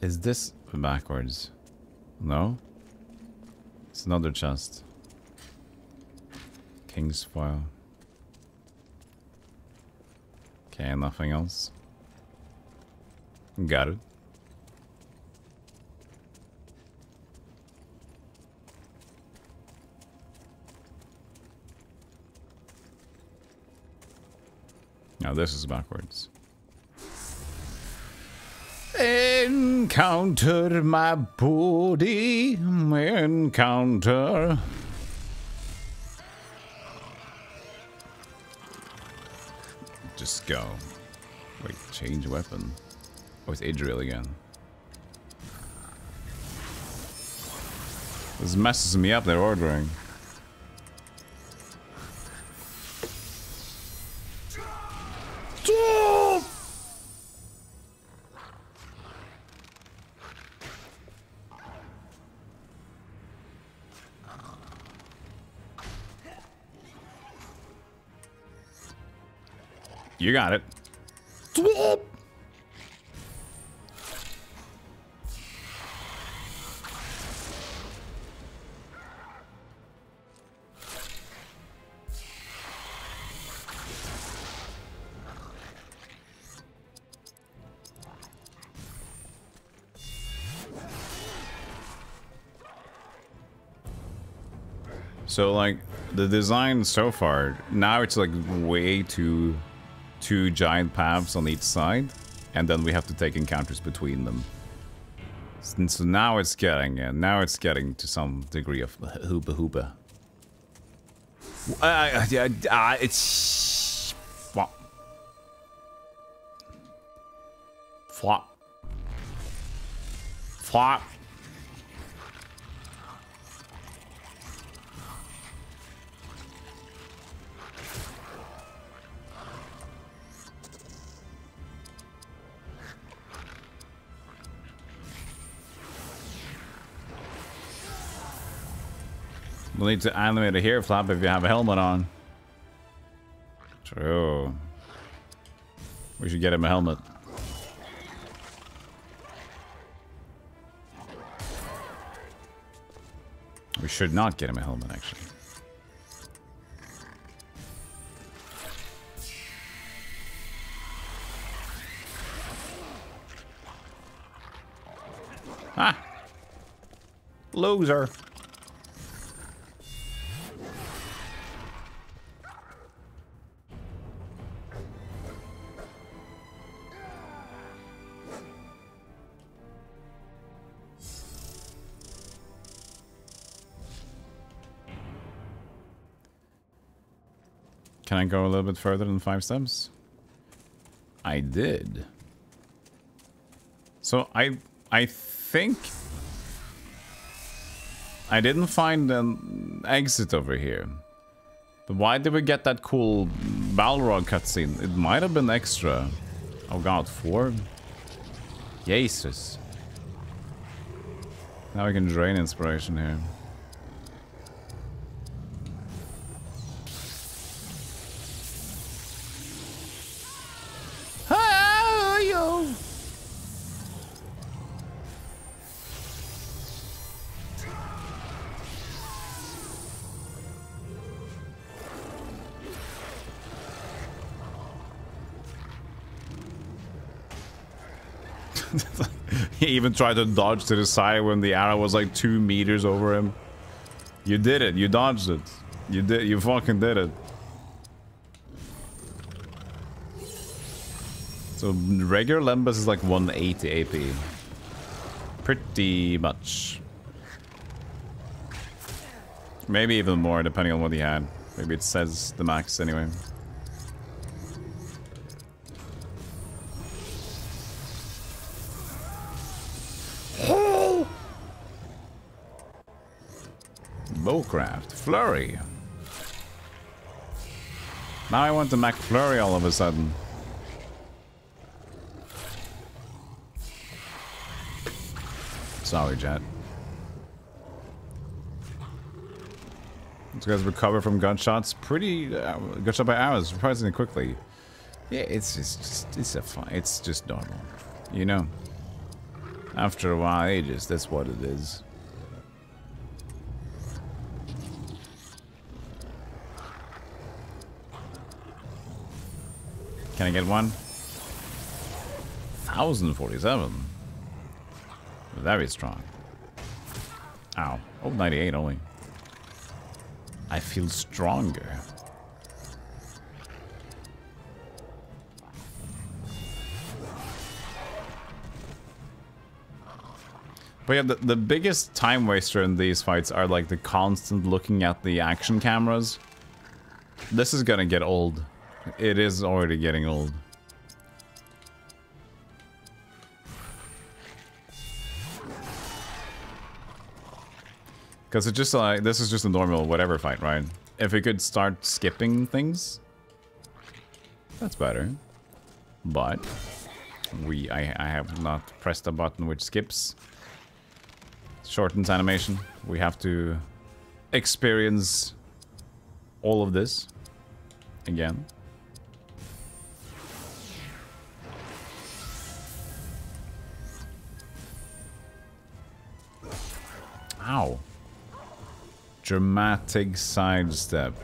Is this backwards? No? It's another chest. King's foil. Okay, nothing else. Got it. Now this is backwards. Encounter my body. Encounter. Just go. Wait, change weapon. Oh, it's Adriel again. This messes me up, they're ordering. You got it. So, like, the design so far, now it's like way two giant paths on each side, and then we have to take encounters between them. So now it's getting, to some degree of hooba. It's flop. Flop. Flop. We'll need to animate a hair flap if you have a helmet on. True. We should get him a helmet. We should not get him a helmet, actually. Ah! Loser. Can I go a little bit further than 5 steps? I did. So I think I didn't find an exit over here. But why did we get that cool Balrog cutscene? It might have been extra. Oh god, 4? Jesus. Now we can drain inspiration here. He even tried to dodge to the side when the arrow was like 2 meters over him. You did it. You dodged it. You did. You fucking did it. So regular Lembas is like 180 AP. Pretty much. Maybe even more, depending on what he had. Maybe it says the max anyway. Bowcraft. Flurry. Now I want the McFlurry all of a sudden. Sorry, Jet. These guys recover from gunshots pretty... gunshot by arrows surprisingly quickly. Yeah, it's just normal. You know? After a while, that's what it is. Can I get one? 1047. Very strong. Ow. Oh, 98 only. I feel stronger. But yeah, the biggest time waster in these fights are like the constant looking at the action cameras. This is gonna get old. It is already getting old. Because it's just like, this is just a normal whatever fight, right? If we could start skipping things, that's better. But I have not pressed a button which skips. Shortens animation. We have to experience all of this again. Ow. Dramatic sidestep.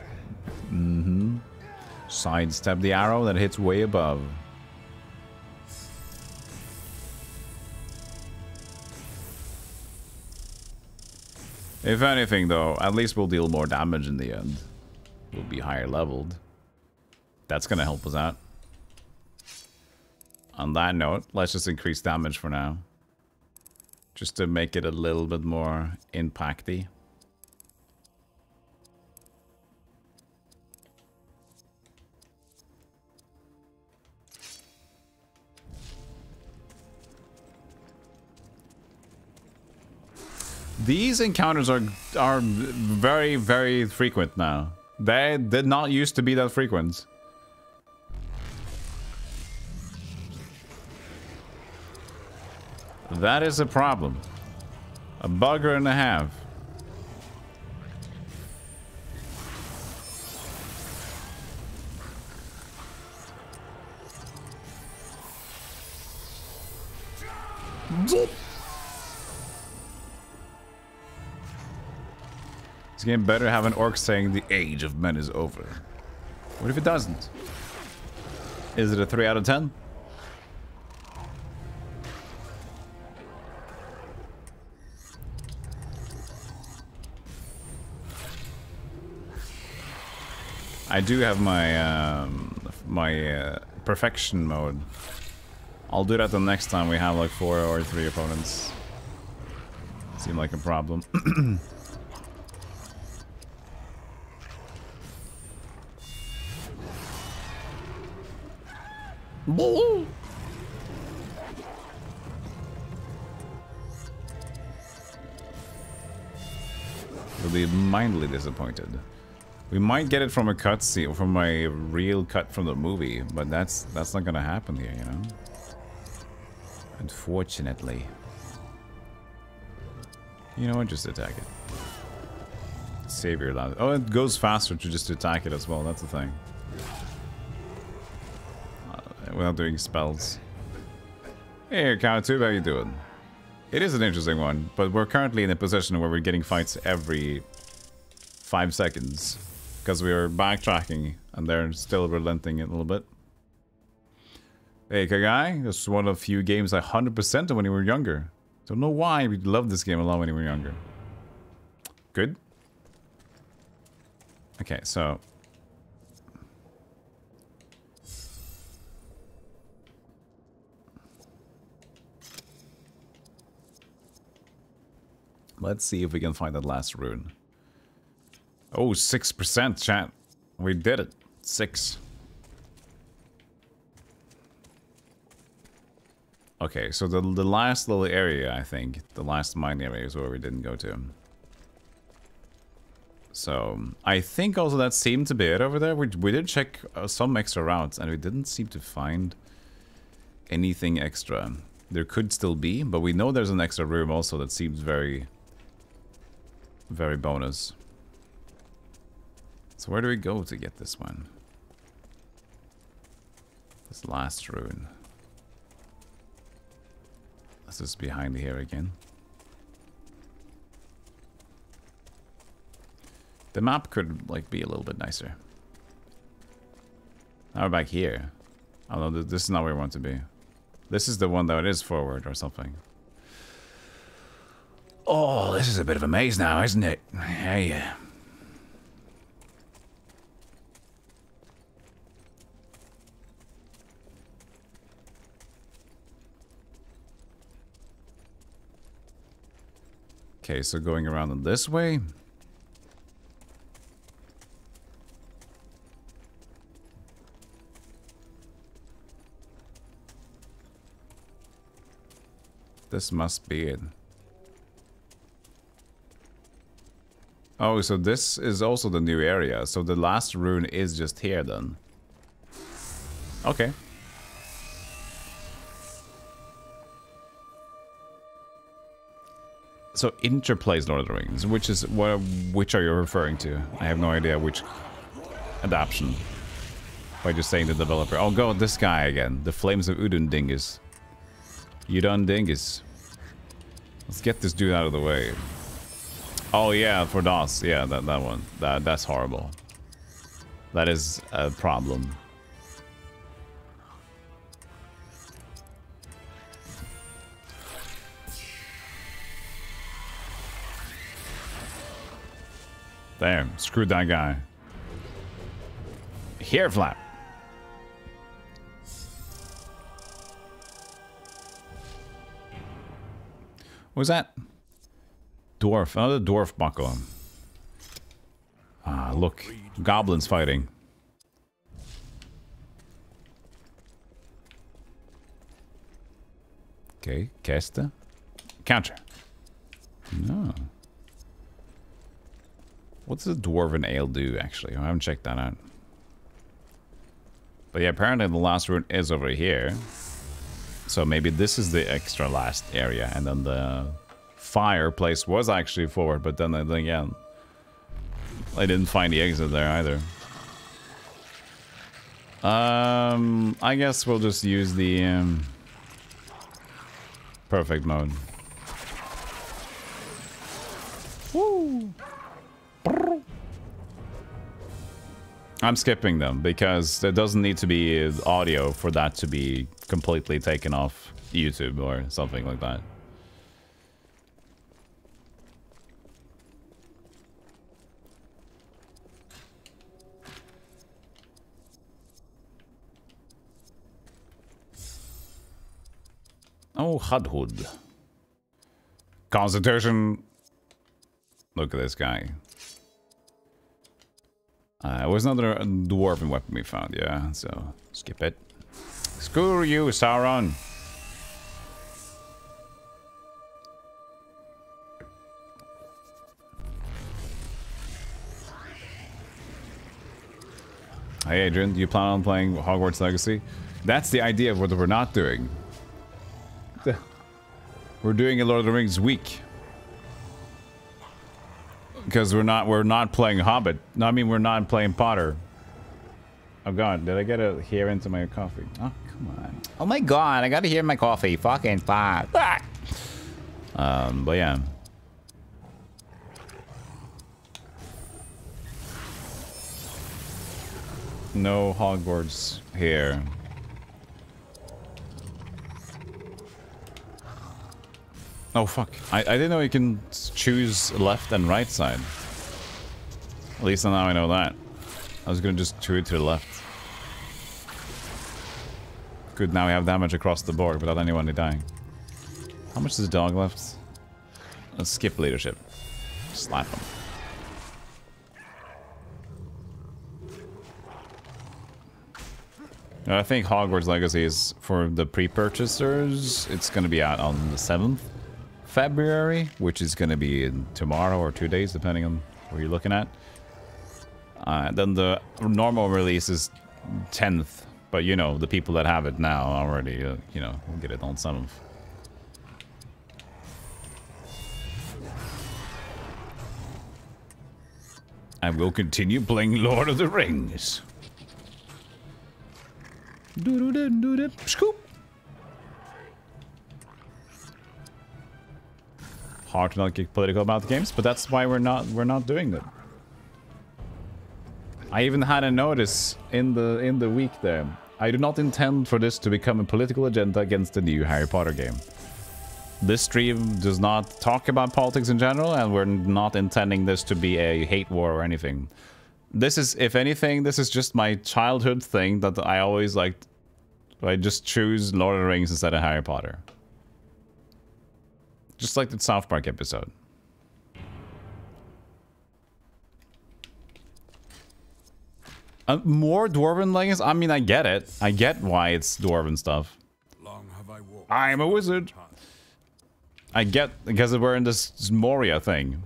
Sidestep the arrow that hits way above. If anything, though, at least we'll deal more damage in the end. We'll be higher leveled. That's gonna help us out. On that note, let's just increase damage for now. Just to make it a little bit more impacty. These encounters are very, very frequent now. They did not used to be that frequent. That is a problem. A bugger and a half. It's getting better to have an orc saying the age of men is over. What if it doesn't? Is it a 3 out of 10? I do have my my perfection mode. I'll do that the next time we have like 4 or 3 opponents. Seem like a problem. We'll be mildly disappointed. We might get it from a cutscene, from a real cut from the movie, but that's not gonna happen here, you know. Unfortunately. You know what? Just attack it. Save your life. Oh, it goes faster to just attack it as well. That's the thing. Without doing spells. Hey, Counter, how you doing? It is an interesting one, but we're currently in a position where we're getting fights every 5 seconds. Because we are backtracking, and they're still relenting it a little bit. Hey, Kagai, this is one of the few games I 100%ed when we were younger. Don't know why we loved this game a lot when we were younger. Good. Okay, so... let's see if we can find that last rune. Oh, 6%, chat. We did it. 6. Okay, so the last little area, I think, the last mine area is where we didn't go to. So, I think also that seemed to be it over there. We did check some extra routes, and we didn't seem to find anything extra. There could still be, but we know there's an extra room also that seems very, very bonus. So where do we go to get this one? This last rune. This is behind here again. The map could like be a little bit nicer. Now we're back here. Oh no, this is not where we want to be. This is the one that is forward or something. Oh, this is a bit of a maze now, isn't it? Hey. Okay, so going around in this way. This must be it. Oh, so this is also the new area. So the last rune is just here then. Okay. So Interplays Lord of the Rings, which are you referring to? I have no idea which adaptation. By just saying the developer. Oh god, this guy again. The Flames of Udun Dingus. Udun Dingus. Let's get this dude out of the way. Oh yeah, for DOS. Yeah, that one. That's horrible. That is a problem. There, screwed that guy. Hair flap. What was that? Dwarf, another dwarf buckle. Ah, look, goblins fighting. Okay, Kesta. Counter. No. What does a dwarven ale do, actually? I haven't checked that out. But yeah, apparently the last rune is over here. So maybe this is the extra last area, and then the fireplace was actually forward, but then again, I didn't find the exit there either. I guess we'll just use the perfect mode. Woo! I'm skipping them because there doesn't need to be audio for that to be completely taken off YouTube or something like that. Oh, Hudhood. Constitution. Look at this guy. It was another dwarven weapon we found, yeah, so skip it. Screw you, Sauron. Hey Adrian, do you plan on playing Hogwarts Legacy? That's the idea of what we're not doing. We're doing a Lord of the Rings week. Because we're not playing Hobbit. No, I mean we're not playing Potter. Oh god, did I get a hair into my coffee? Oh, come on. Oh my god, I got a hair in my coffee. Fucking fuck. But yeah. No Hogwarts here. Oh fuck, I didn't know you can choose left and right side. At least now I know that. I was gonna just chew it to the left. Good, now we have damage across the board without anyone dying. How much is the dog left? Let's skip leadership. Slap him. I think Hogwarts Legacy is for the pre-purchasers. It's going to be out on the 7th February, which is going to be in tomorrow or 2 days, depending on where you're looking at. Then the normal release is 10th, but you know, the people that have it now already, you know, will get it on 7th. I will continue playing Lord of the Rings. Scoop. Hard to not get political about the games, but that's why we're not doing that. I even had a notice in the week there. I do not intend for this to become a political agenda against the new Harry Potter game. This stream does not talk about politics in general, and we're not intending this to be a hate war or anything. This is, if anything, this is just my childhood thing that I always liked. I just choose Lord of the Rings instead of Harry Potter. Just like the South Park episode. More Dwarven leggings? I mean, I get it. I get why it's Dwarven stuff. I'm a wizard. I get, because we're in this Moria thing.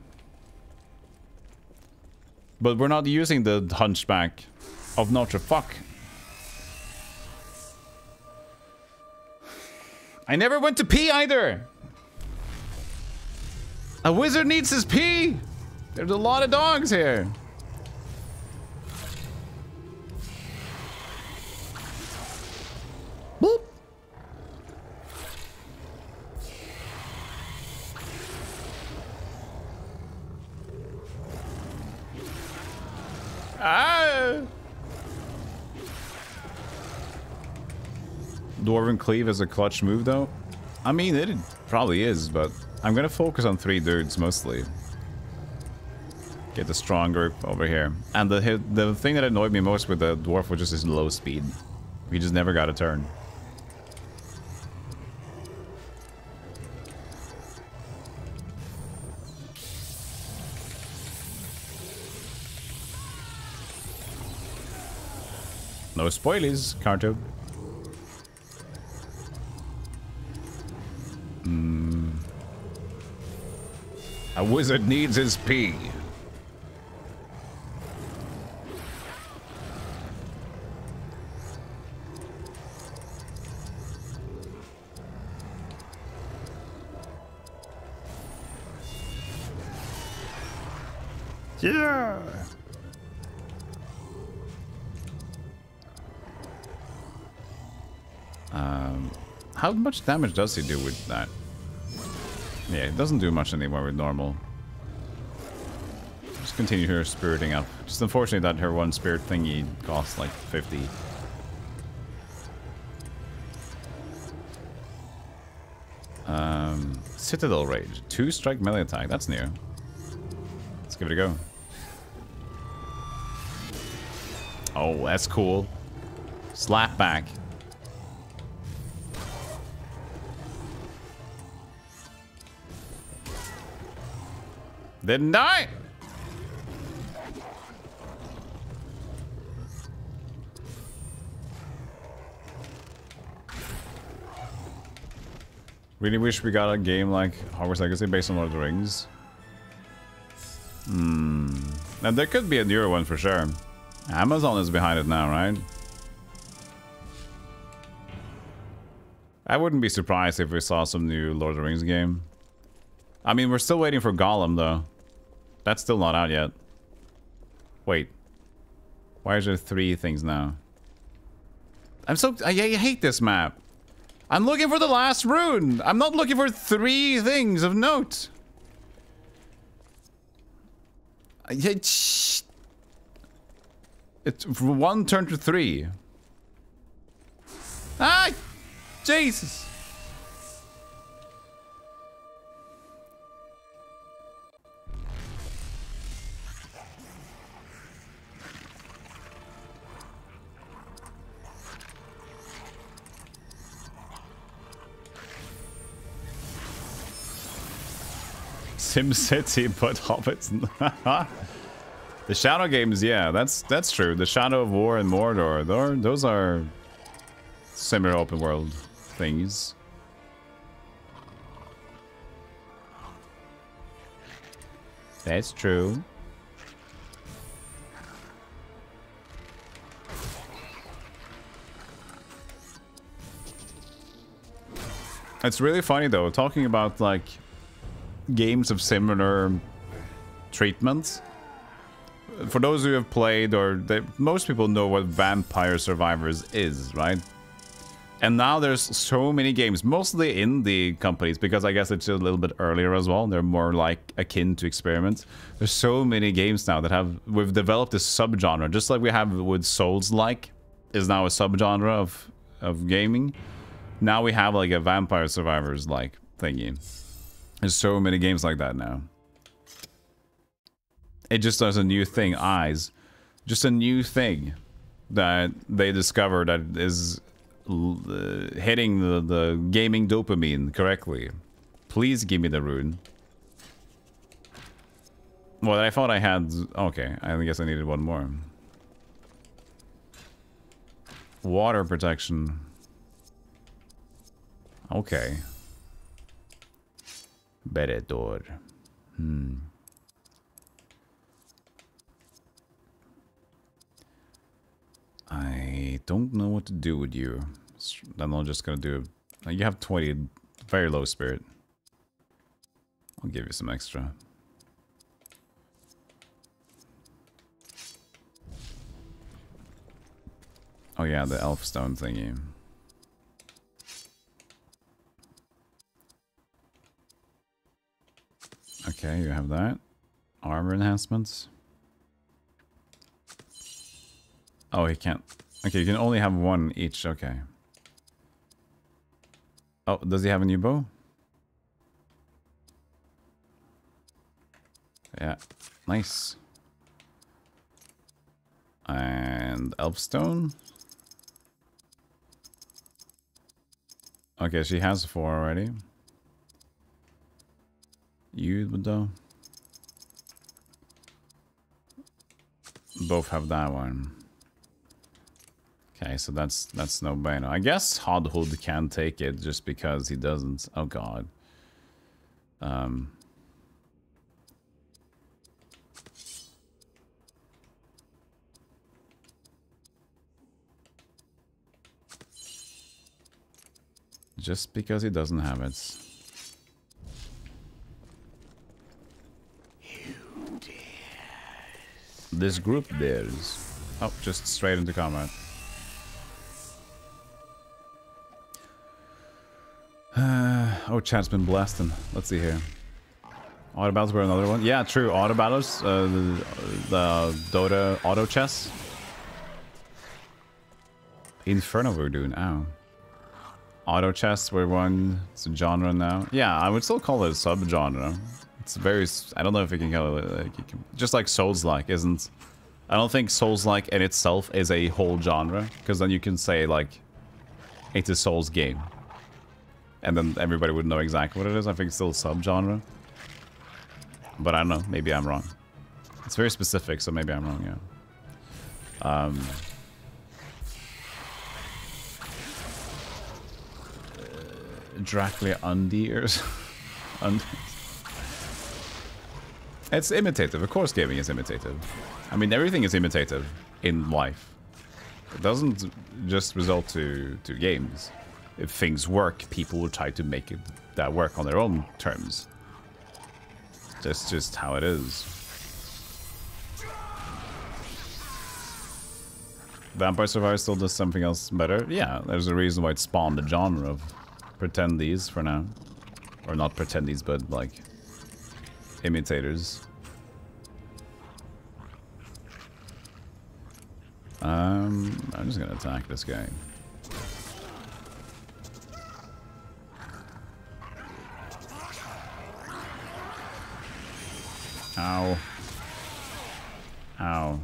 But we're not using the Hunchback of Notre Fuck. I never went to pee either. A wizard needs his pee. There's a lot of dogs here. Boop. Ah. Dwarven Cleave is a clutch move, though. I mean, it probably is, but I'm gonna focus on 3 dudes mostly. Get the strong group over here. And the thing that annoyed me most with the dwarf was just his low speed. He just never got a turn. No spoilies, Carto. A wizard needs his pee. Yeah. How much damage does he do with that? Yeah, it doesn't do much anymore with normal. Just continue her spiriting up. Just unfortunately that her one spirit thingy costs like 50. Citadel Rage. 2 strike melee attack. That's new. Let's give it a go. Oh, that's cool. Slap back. Didn't die. Really wish we got a game like Hogwarts Legacy based on Lord of the Rings. Now there could be a newer one for sure. Amazon is behind it now, right? I wouldn't be surprised if we saw some new Lord of the Rings game. I mean, we're still waiting for Gollum, though. That's still not out yet. Wait. Why is there 3 things now? I hate this map. I'm looking for the last rune. I'm not looking for 3 things of note. It's from 1 turn to 3. Ah! Jesus! SimCity, but hobbits. The Shadow games, yeah, that's true. The Shadow of War and Mordor, those are similar open world things. That's true. It's really funny though, talking about like games of similar treatments. For those who have played, or most people know what Vampire Survivors is, right? And now there's so many games, mostly indie companies, because I guess it's a little bit earlier as well. They're more like akin to experiments. There's so many games now that we've developed this subgenre, just like we have with Souls-like is now a subgenre of gaming. Now we have like a Vampire Survivors like thingy. There's so many games like that now. It just does a new thing, eyes. Just a new thing that they discover that is hitting the gaming dopamine correctly. Please give me the rune. Well, I thought I had... Okay, I guess I needed one more. Water protection. Okay. Beredor. I don't know what to do with you. Then I'm just gonna do... You have 20, very low spirit. I'll give you some extra. Oh yeah, the elf stone thingy. Okay, you have that. Armor enhancements. Oh, he can't. Okay, you can only have one each. Okay. Oh, does he have a new bow? Yeah. Nice. And Elfstone. Okay, she has 4 already. You would though. Both have that one. Okay, so that's no bueno. I guess Hodhood can take it just because he doesn't. Oh god. Just because he doesn't have it. This group dares. Oh, just straight into combat. Oh, chat's been blasting. Let's see here. Auto battles were another one. Yeah, true. Auto battles. The Dota auto chess. Inferno we're doing. Ow. Auto chess were one. It's a genre now. Yeah, I would still call it a subgenre. It's very... I don't know if you can call it... Like, just like Souls-like isn't... I don't think Souls-like in itself is a whole genre. Because then you can say, like... It's a Souls game. And then everybody would know exactly what it is. I think it's still a subgenre. But I don't know. Maybe I'm wrong. It's very specific, so maybe I'm wrong, yeah. Dracula Undeers. It's imitative. Of course gaming is imitative. I mean, everything is imitative in life. It doesn't just result to games. If things work, people will try to make that work on their own terms. That's just how it is. Vampire Survivors still does something else better? Yeah, there's a reason why it spawned the genre of pretendies for now. Or not pretendies, but like imitators. I'm just gonna attack this guy. Ow. Ow.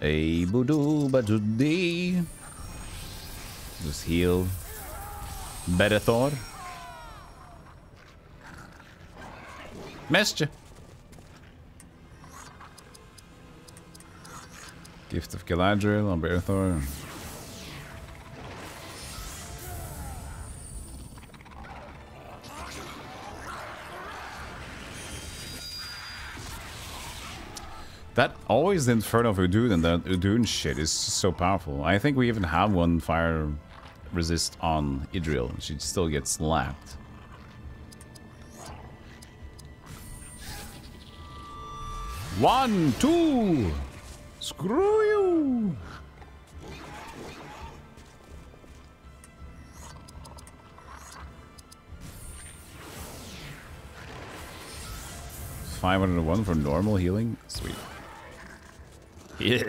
A boodoo badoodee. Just heal. Better Thor. Missed you. Gift of Galadriel on Berthor. That always the Inferno of Udun and that Udun shit is so powerful. I think we even have one fire resist on Idril. She still gets slapped. One, two! Screw you! $501 for normal healing? Sweet. Yeah.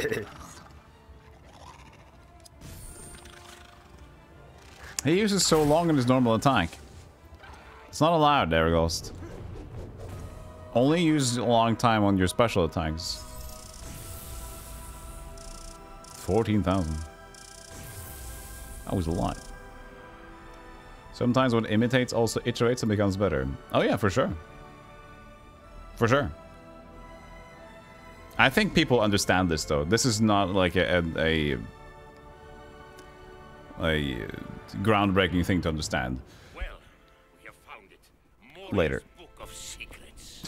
He uses so long in his normal attack. It's not allowed, there, Ghost. Only use a long time on your special attacks. 14,000. That was a lot. Sometimes what imitates also iterates and becomes better. Oh yeah, for sure. For sure. I think people understand this though. This is not like a groundbreaking thing to understand. Well, we have found it. Later. Book of Secrets.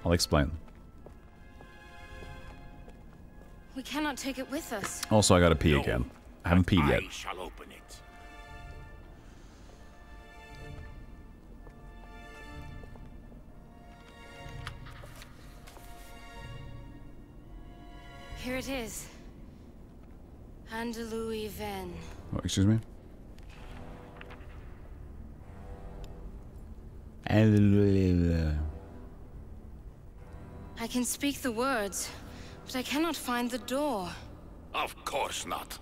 I'll explain. We cannot take it with us. Also, I gotta pee again. I haven't peed yet. I shall open it. Here it is. Andalui Ven. Oh, excuse me? I can speak the words, but I cannot find the door. Of course not.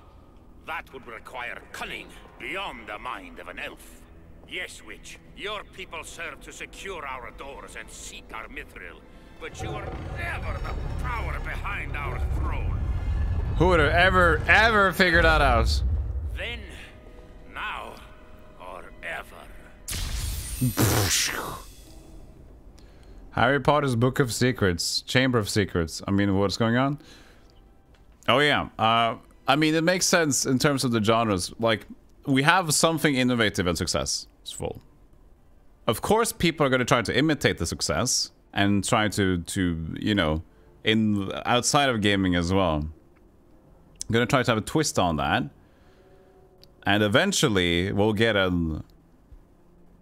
That would require cunning beyond the mind of an elf. Yes, witch, your people serve to secure our doors and seek our mithril, but you are never the power behind our throne. Who would have ever figured that out? Then, now, or ever. Harry Potter's Book of Secrets. Chamber of Secrets. I mean, what's going on? Oh yeah. I mean, it makes sense in terms of the genres. Like, we have something innovative and successful. Of course, people are going to try to imitate the success and try to you know, outside of gaming as well. Going to try to have a twist on that. And eventually, we'll get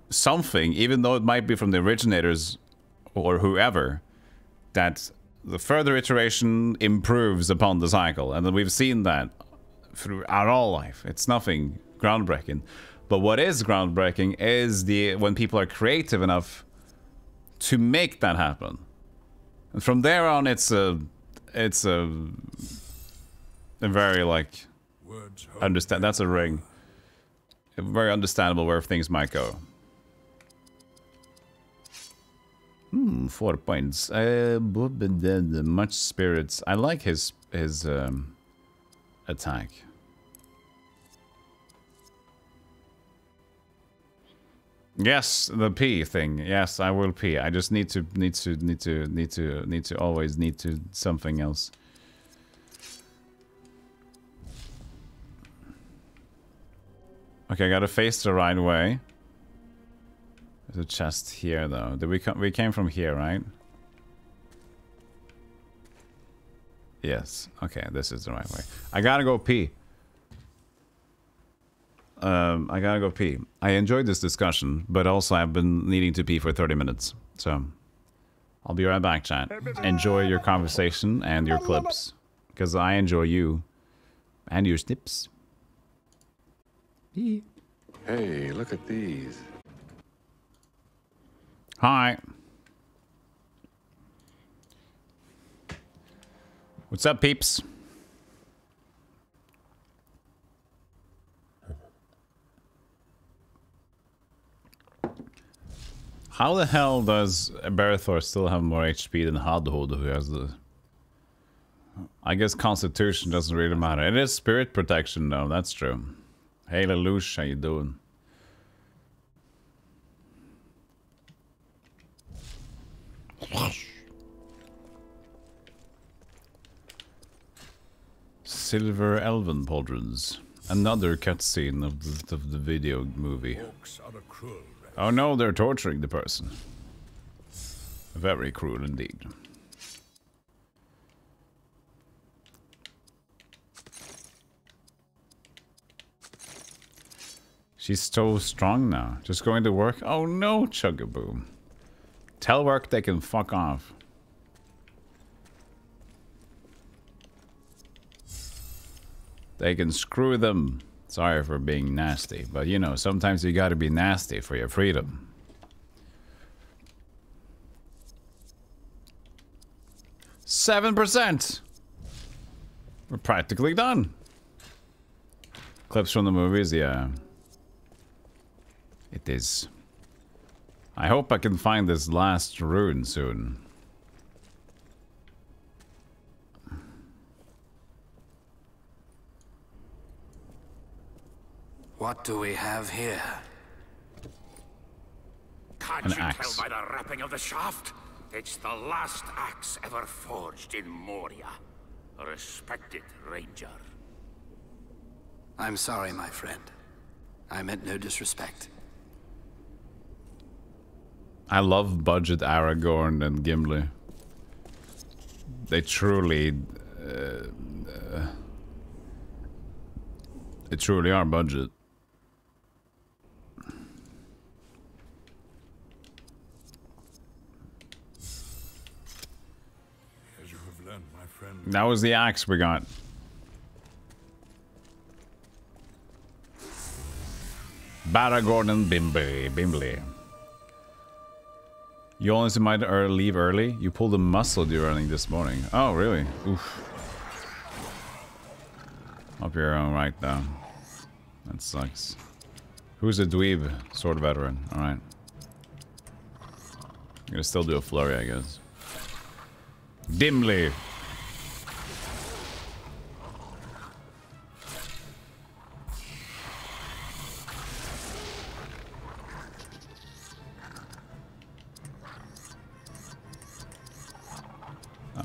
something, even though it might be from the originators or whoever, that the further iteration improves upon the cycle. And we've seen that throughout all life. It's nothing groundbreaking. But what is groundbreaking is when people are creative enough to make that happen. And from there on, it's a very, like, understand. That's a ring. Very understandable where things might go. 4 points. Much spirits. I like his attack. Yes, the pee thing. Yes, I will pee. I just need to always need to something else. Okay, I gotta face the right way. There's a chest here, though. Did we come? We came from here, right? Yes. Okay, this is the right way. I gotta go pee. I gotta go pee. I enjoyed this discussion, but also I've been needing to pee for 30 minutes. So, I'll be right back, chat. Enjoy your conversation and your clips. Because I enjoy you. And your snips. Hey, look at these. Hi. What's up, peeps? How the hell does Berthor still have more HP than Hadhod, who has the... I guess Constitution doesn't really matter. It is Spirit Protection, though. That's true. Hey, Lelouch, how you doing? Silver Elven Pauldrons. Another cutscene of the video movie. Oh no, they're torturing the person. Very cruel indeed. She's so strong now. Just going to work? Oh no, Chugaboo. Tell work they can fuck off. They can screw them. Sorry for being nasty, but you know, sometimes you gotta be nasty for your freedom. %. We're practically done. Clips from the movies, yeah. It is. I hope I can find this last rune soon. What do we have here? Can't An you axe. tell by the wrapping of the shaft? It's the last axe ever forged in Moria. A respected ranger. I'm sorry, my friend. I meant no disrespect. I love budget Aragorn and Gimli. They truly are budget. As you have learned, my friend. That was the axe we got. Baragorn and Bimli. You only might leave early? You pulled a muscle you're running this morning. Oh, really? Oof. Hope you're alright though. That sucks. Who's a dweeb? Sword veteran. Alright. I'm gonna still do a flurry, I guess. Dimly!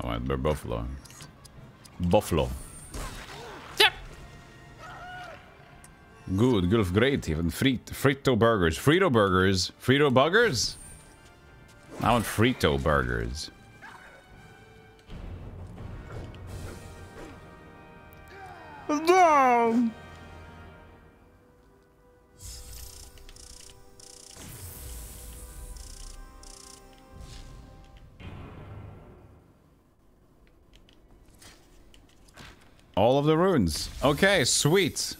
Oh, wait, they're buffalo. Buffalo. Yep. Good, Gulf great, even Frito burgers. Frito burgers? Frito buggers? I want Frito burgers. No! All of the runes. Okay, sweet.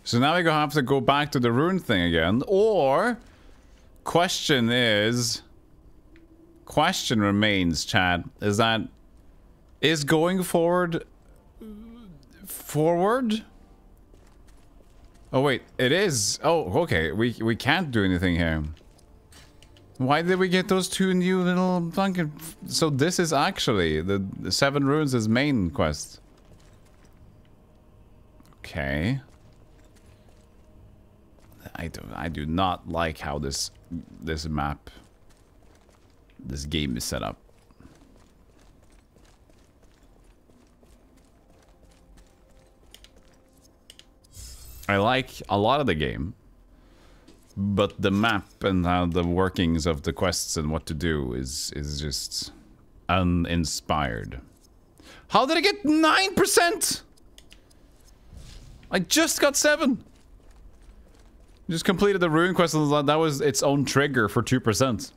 So now we're gonna have to go back to the rune thing again. Or, question remains, chat, is that, is going forward? Oh wait, it is. Oh, okay, we can't do anything here. Why did we get those two new little fucking... So this is actually, the 7 runes is main quest. Okay. I do not like how this game is set up. I like a lot of the game, but the map and how the workings of the quests and what to do is just uninspired. How did I get 9%? I just got 7. Just completed the rune quest and that was its own trigger for 2%.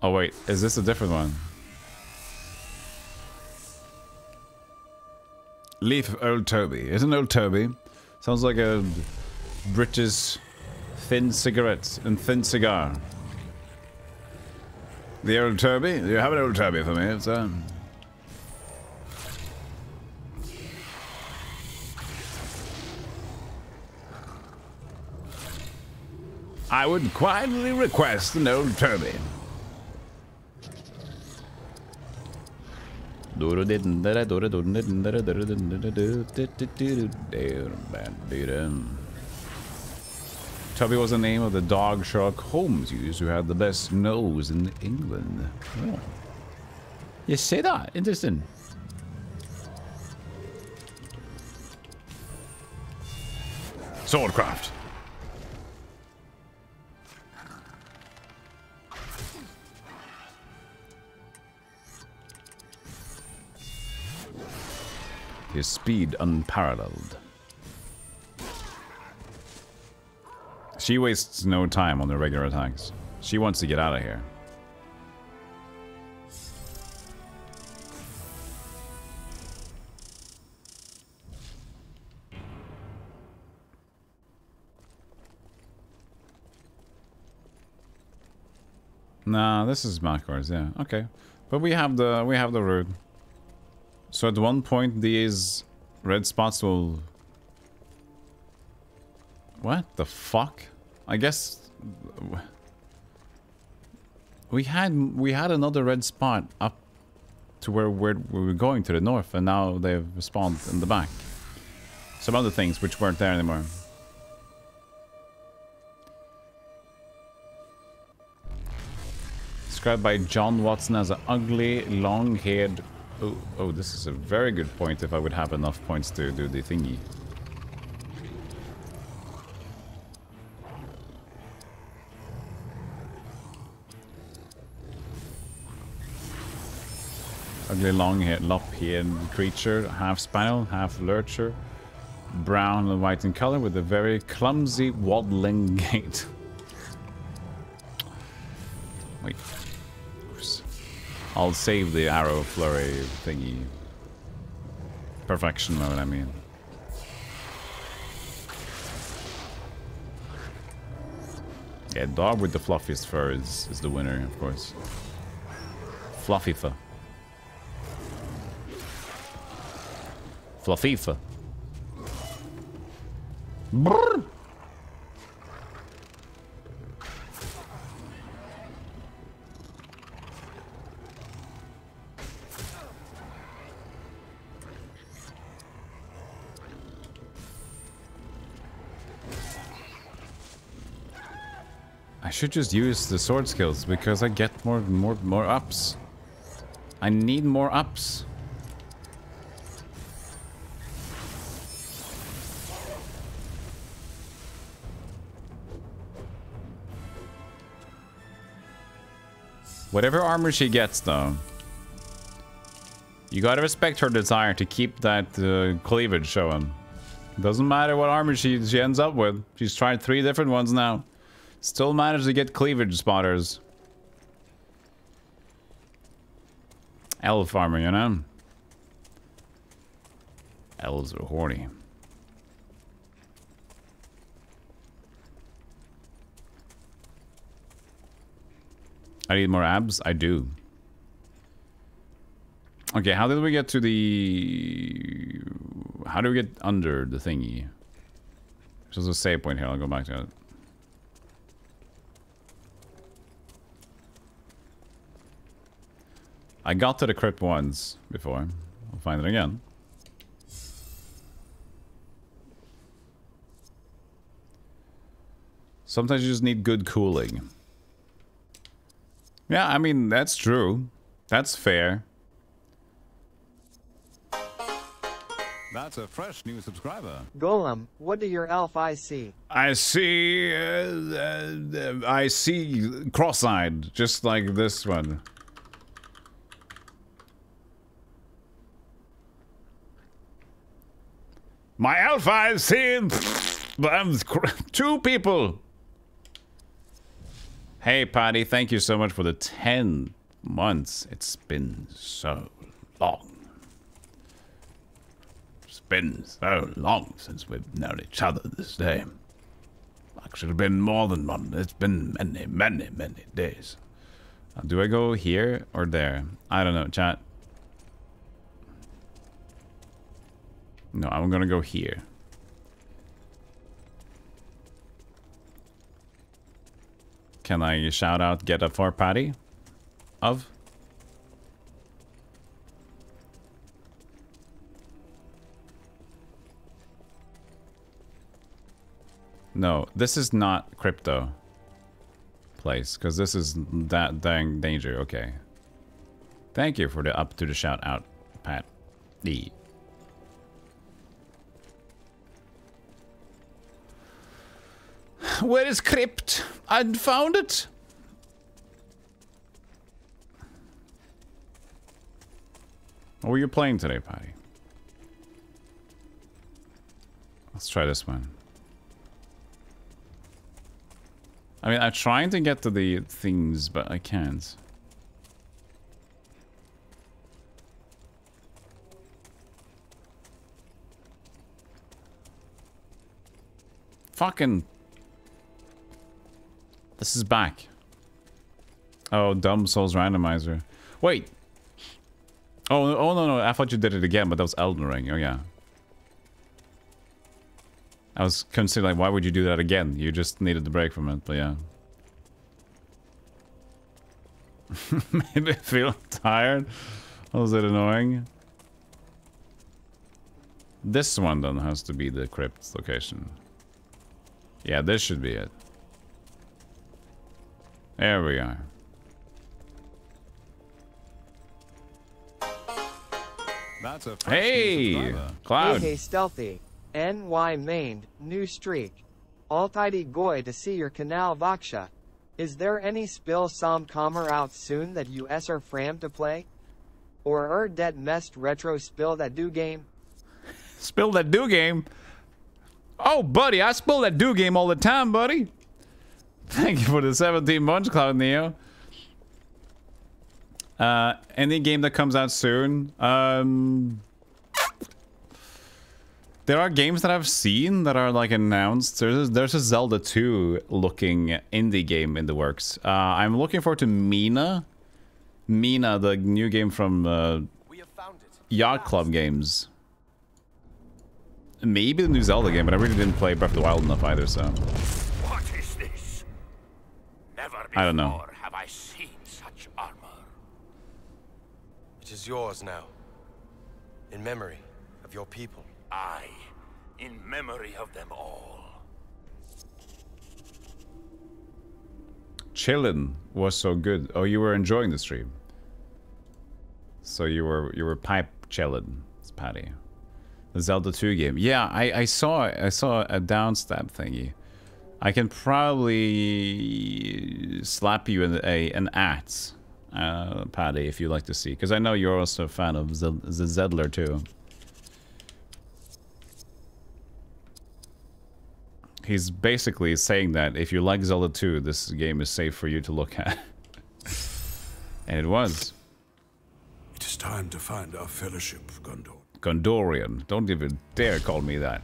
Oh wait, is this a different one? Leaf of Old Toby. Isn't Old Toby? Sounds like a British thin cigarette and thin cigar. The Old Toby? You have an Old Toby for me, it's I would quietly request an Old Toby. Toby was the name of the dog Sherlock Holmes used, who had the best nose in England. Oh. You say that? Interesting. Swordcraft. His speed unparalleled. She wastes no time on the regular attacks. She wants to get out of here. Nah, this is Malcor's, yeah. Okay. But we have the route. So at one point these red spots will... What the fuck? I guess we had another red spot up to where we were going to the north, and now they've spawned in the back. Some other things which weren't there anymore. Described by John Watson as an ugly, long-haired... Oh, this is a very good point if I would have enough points to do the thingy. Ugly, long-haired, lop-haired creature, half spinal, half lurcher, brown and white in color with a very clumsy, waddling gait. Wait. Oops. I'll save the arrow flurry thingy. Perfection mode, I mean. Yeah, dog with the fluffiest fur is the winner, of course. Fluffifa. Fluffifa. Brrr. I should just use the sword skills because I get more ups. I need more ups. Whatever armor she gets, though, you gotta respect her desire to keep that cleavage showing. Doesn't matter what armor she ends up with. She's tried 3 different ones now. Still managed to get cleavage spotters. Elf armor, you know? Elves are horny. I need more abs? I do. Okay, how did we get to the... How do we get under the thingy? There's a save point here, I'll go back to it. I got to the crypt once before. I'll find it again. Sometimes you just need good cooling. Yeah, I mean, that's true. That's fair. That's a fresh new subscriber. Golem, what do your elf eyes see? I see cross-eyed, just like this one. My elf eyes see 2 people. Hey, Patty, thank you so much for the 10 months. It's been so long. It's been so long since we've known each other this day. Actually, been more than one. It's been many, many, many days. Do I go here or there? I don't know, chat. No, I'm gonna go here. Can I shout out get up for Patty? Of? No, this is not crypto place, because this is that dang danger. Okay. Thank you for the up to the shout out, Pat D. Where is Crypt? I found it. What were you playing today, Patty? Let's try this one. I mean, I'm trying to get to the things, but I can't. Fucking... This is back. Oh, Dumb Souls Randomizer. Wait. Oh, no, I thought you did it again, but that was Elden Ring. Oh, yeah. I was considering, like, why would you do that again? You just needed the break from it, but yeah. Maybe I feel tired. Was it annoying? This one, then, has to be the crypt location. Yeah, this should be it. There we are. That's a hey, Cloud. Hey, Stealthy. NY mained, new streak. Altidy goy to see your canal Vaksha. Is there any spill som kommer out soon that you are fram to play? Or det mest retro spill that do game? Spill that do game? Oh, buddy, I spill that do game all the time, buddy. Thank you for the 17 months, Cloud Neo. Any game that comes out soon? There are games that I've seen that are like announced. There's a Zelda 2 looking indie game in the works. I'm looking forward to Mina. Mina, the new game from Yacht Club Games. Maybe the new Zelda game, but I really didn't play Breath of the Wild enough either, so. What is this? Never I don't know. have I seen such armor. It is yours now. In memory of your people. Aye, in memory of them all. Chillin' was so good. Oh, you were enjoying the stream. So you were pipe chillin', it's Patty. The Zelda 2 game. Yeah, I saw a downstab thingy. I can probably slap you an at, Patty, if you'd like to see, because I know you're also a fan of the Zedler too. He's basically saying that if you like Zelda 2, this game is safe for you to look at. And it was. It is time to find our fellowship, Gondor. Gondorian. Don't even dare call me that.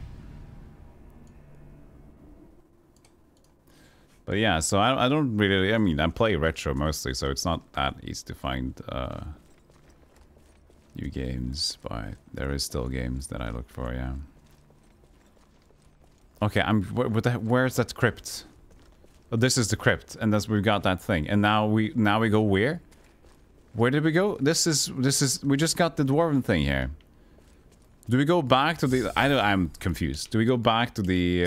But yeah, so I don't really... I mean, I play retro mostly, so it's not that easy to find new games. But there is still games that I look for, yeah. Okay, where's that crypt? Oh, this is the crypt, and we've got that thing. And now we go where? Where did we go? This is we just got the dwarven thing here. Do we go back to the... I'm confused. Do we go back to the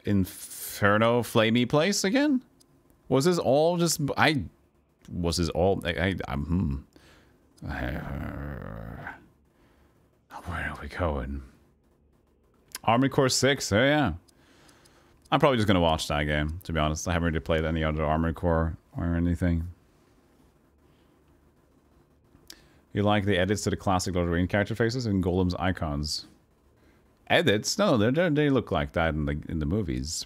Inferno flamey place again? Was this all just... Was this all... Where are we going? Armored Core 6? Oh, yeah. I'm probably just going to watch that game, to be honest. I haven't really played any other Armored Core or anything. You like the edits to the classic Lord of the Rings character faces and Golem's icons? Edits? No, they look like that in the movies.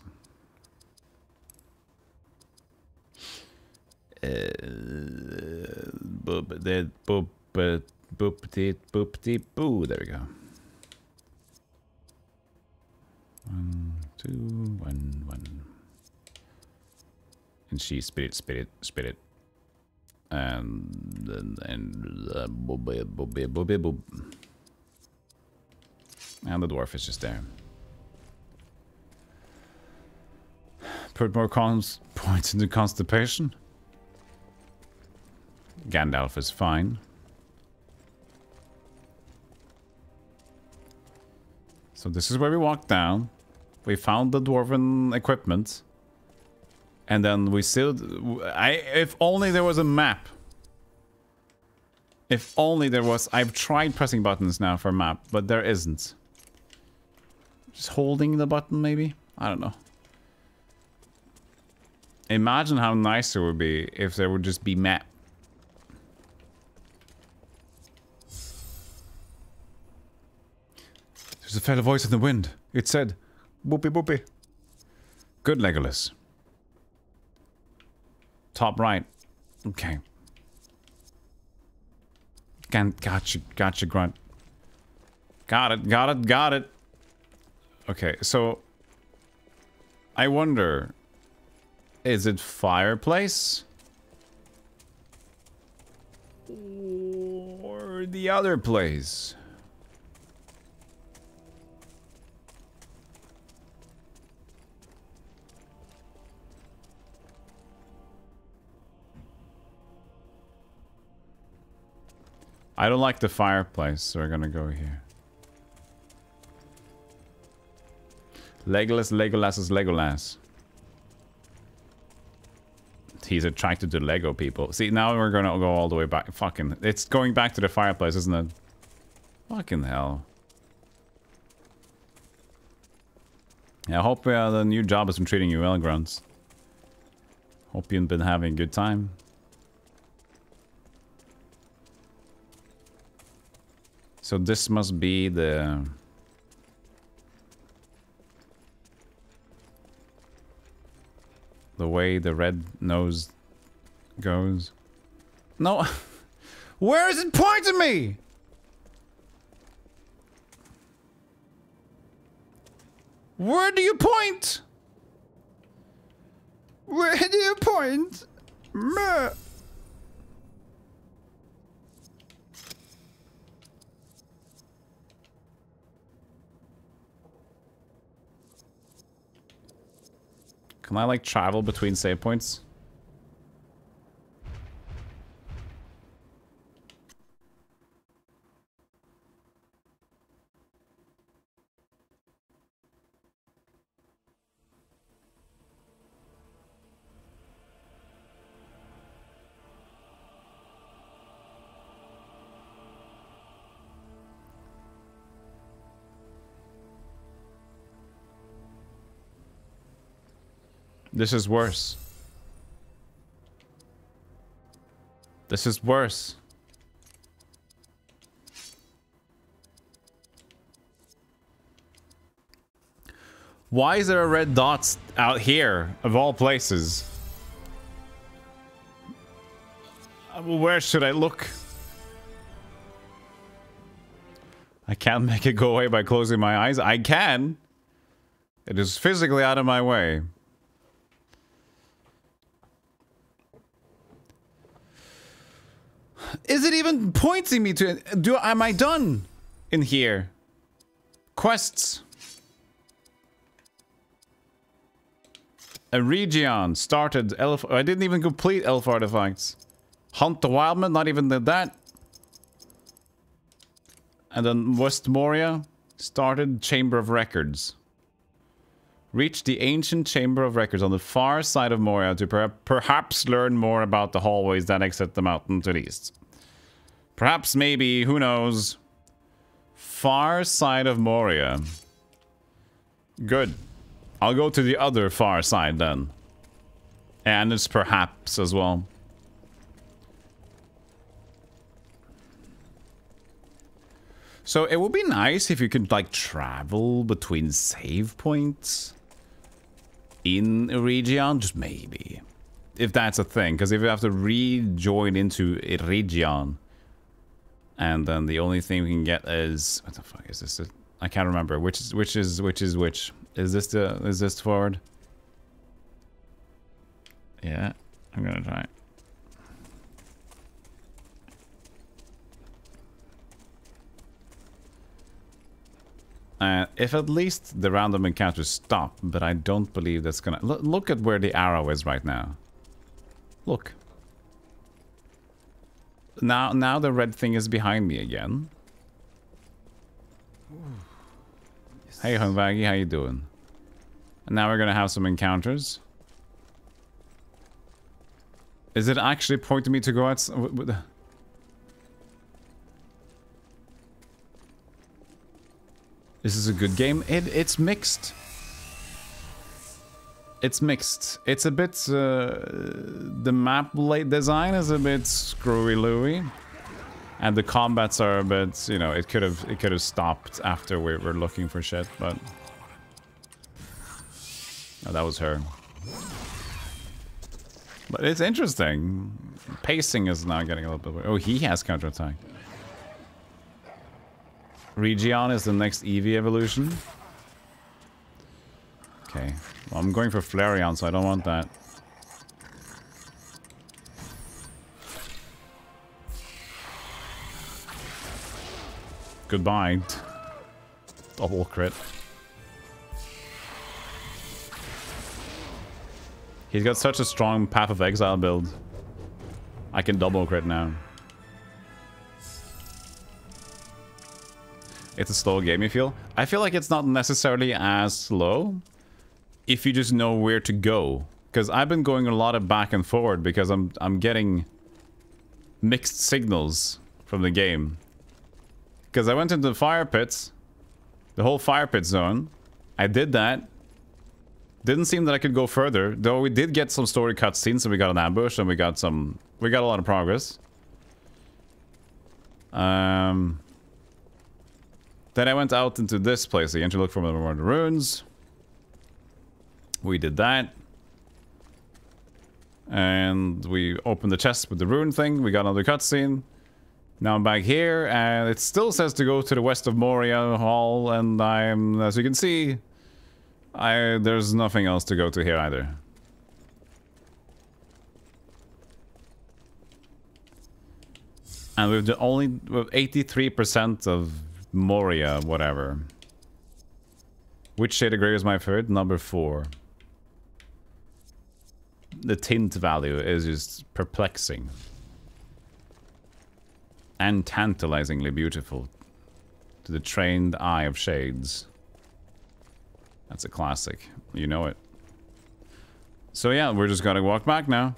There we go. 1, 2, 1, 1. And she spit it. And the dwarf is just there. Put more points into constipation. Gandalf is fine. So this is where we walked down. We found the dwarven equipment. And then we still... if only there was a map. If only there was... I've tried pressing buttons now for map, but there isn't. Just holding the button, maybe? I don't know. Imagine how nice it would be if there would just be map. There's a fellow voice in the wind. It said, boopy boopy. Good, Legolas. Top right. Okay. Gotcha, grunt. Got it. Okay, so... I wonder... Is it fireplace? Or the other place? I don't like the fireplace, so we're gonna go here. Legolas, Legolas is Legolas. He's attracted to Lego people. See, now we're gonna go all the way back. Fucking... It's going back to the fireplace, isn't it? Fucking hell. Yeah, I hope the new job has been treating you well, Grunts. Hope you've been having a good time. So this must be the... the way the red nose goes. No! Where is it pointing me? Where do you point? Where do you point? Meh. Can I, like, travel between save points? This is worse. This is worse. Why is there a red dot out here, of all places? Where should I look? I can't make it go away by closing my eyes. I can. It is physically out of my way. Is it even pointing me to... Am I done in here? Quests. A region started elf... I didn't even complete elf artifacts. Hunt the Wildman, not even did that. And then West Moria started Chamber of Records. Reach the ancient Chamber of Records on the far side of Moria to perhaps learn more about the hallways that exit the mountain to the east. Perhaps, maybe, who knows? Far side of Moria. Good. I'll go to the other far side then. And it's perhaps as well. So it would be nice if you could, like, travel between save points in a region, just maybe. If that's a thing, because if you have to rejoin into a region, and then the only thing we can get is... What the fuck is this? I can't remember. Which is which? Is this forward? Yeah, I'm gonna try. If at least the random encounters stop, but I don't believe that's gonna... Look at where the arrow is right now. Look. Now the red thing is behind me again. Hey, Hunvagi, how you doing? And now we're gonna have some encounters. Is it actually pointing me to go outside? This is a good game. It's mixed. It's mixed. It's a bit... the map design is a bit screwy-looey. And the combats are a bit... You know, it could have stopped after we were looking for shit, but... Oh, that was her. But it's interesting. Pacing is now getting a little bit weird. Oh, he has counterattack. Region is the next Eevee evolution. Okay. Well, I'm going for Flareon, so I don't want that. Goodbye. Double crit. He's got such a strong Path of Exile build. I can double crit now. It's a slow game, you feel? I feel like it's not necessarily as slow if you just know where to go. Because I've been going a lot of back and forward because I'm getting mixed signals from the game. Because I went into the fire pits, the whole fire pit zone. I did that. Didn't seem that I could go further, though we did get some story cutscenes, so we got an ambush and we got a lot of progress. Then I went out into this place again to look for more of the runes. We did that. And we opened the chest with the rune thing. We got another cutscene. Now I'm back here, and it still says to go to the west of Moria Hall, and I'm, as you can see, there's nothing else to go to here either. And we've only 83% of Moria, whatever. Which shade of grey is my favorite? Number 4. The tint value is just perplexing. And tantalizingly beautiful. To the trained eye of shades. That's a classic. You know it. So yeah, we're just gonna walk back now.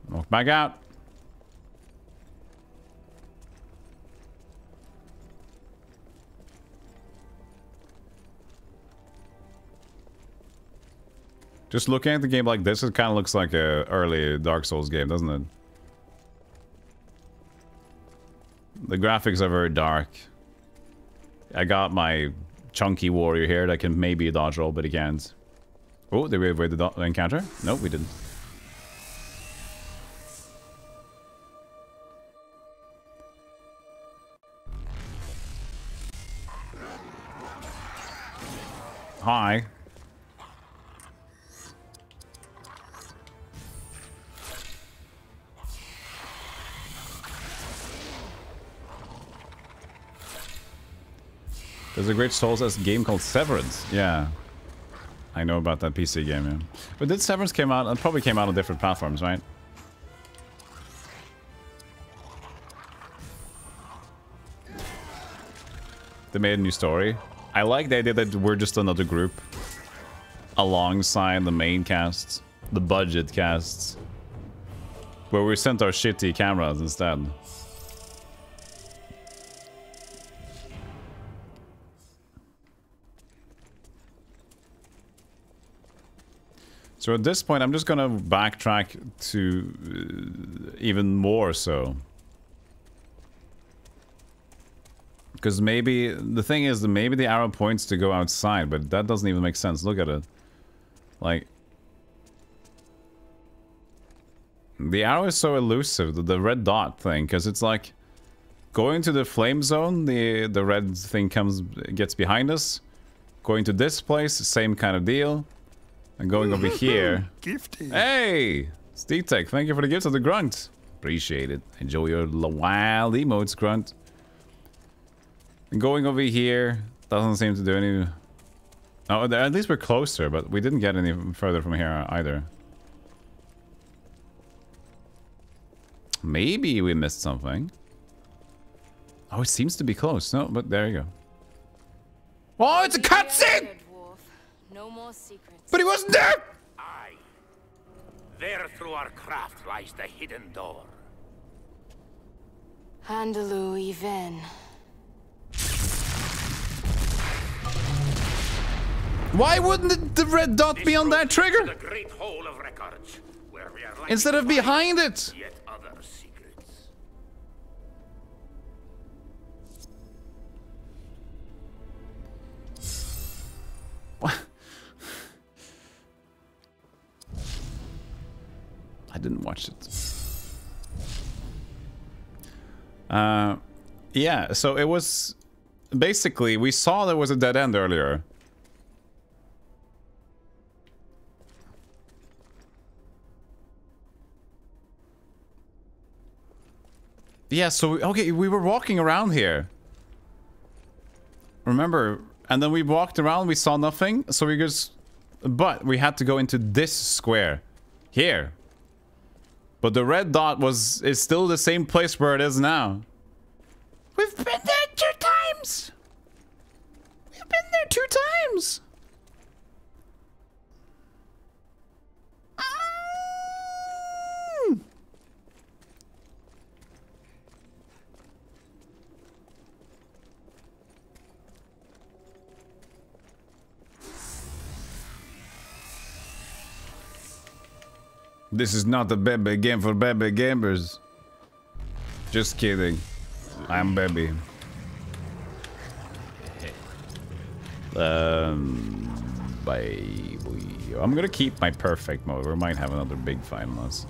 Walk back out. Just looking at the game like this, it kind of looks like a early Dark Souls game, doesn't it? The graphics are very dark. I got my chunky warrior here that can maybe dodge roll, but he can't. Oh, did we avoid the encounter? Nope, we didn't. Hi. There's a great Souls-esque game called Severance. Yeah. I know about that PC game, yeah. But did Severance came out? It probably came out on different platforms, right? They made a new story. I like the idea that we're just another group alongside the main casts, the budget casts, where we sent our shitty cameras instead. So at this point, I'm just gonna backtrack to even more so. Because maybe, the thing is that maybe the arrow points to go outside, but that doesn't even make sense. Look at it. Like, the arrow is so elusive, the red dot thing, because it's like going to the flame zone, the red thing gets behind us. Going to this place, same kind of deal. And going over here. Gifted. Hey! Stetek, thank you for the gift of the grunt. Appreciate it. Enjoy your wild emotes, grunt. And going over here doesn't seem to do any... Oh, at least we're closer, but we didn't get any further from here either. Maybe we missed something. Oh, it seems to be close. No, but there you go. Oh, it's a cutscene! No more secrets. But he wasn't there! Aye. There through our craft lies the hidden door. Handaloo even. Why wouldn't the red dot be on that trigger? The great hall of records, where we are likely Instead of to find behind it. Yet other secrets. What? I didn't watch it. Yeah, so it was basically we saw there was a dead end earlier. Yeah, so okay, we were walking around here. Remember? And then we walked around, we saw nothing, so we just... But we had to go into this square. Here. But the red dot is still the same place where it is now. We've been there 2 times! We've been there 2 times! This is not a baby game for baby gamers. Just kidding. I'm baby. Baby. I'm gonna keep my perfect mode. We might have another big fight on us.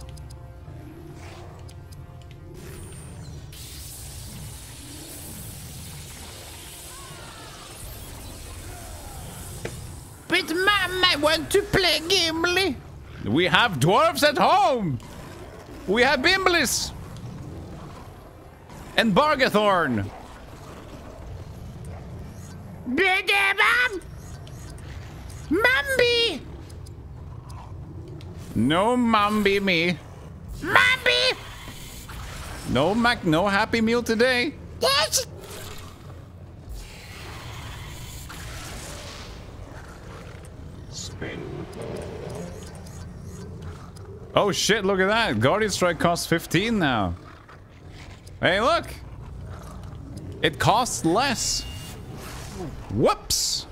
But Mom, I want to play Gimli. We have dwarves at home. We have Bimblis. And Bargathorn. Mambi. No Mambi me. Mambi. No Happy Meal today. Yes. Spin. Oh shit, look at that. Guardian Strike costs 15 now. Hey, look. It costs less. Whoops.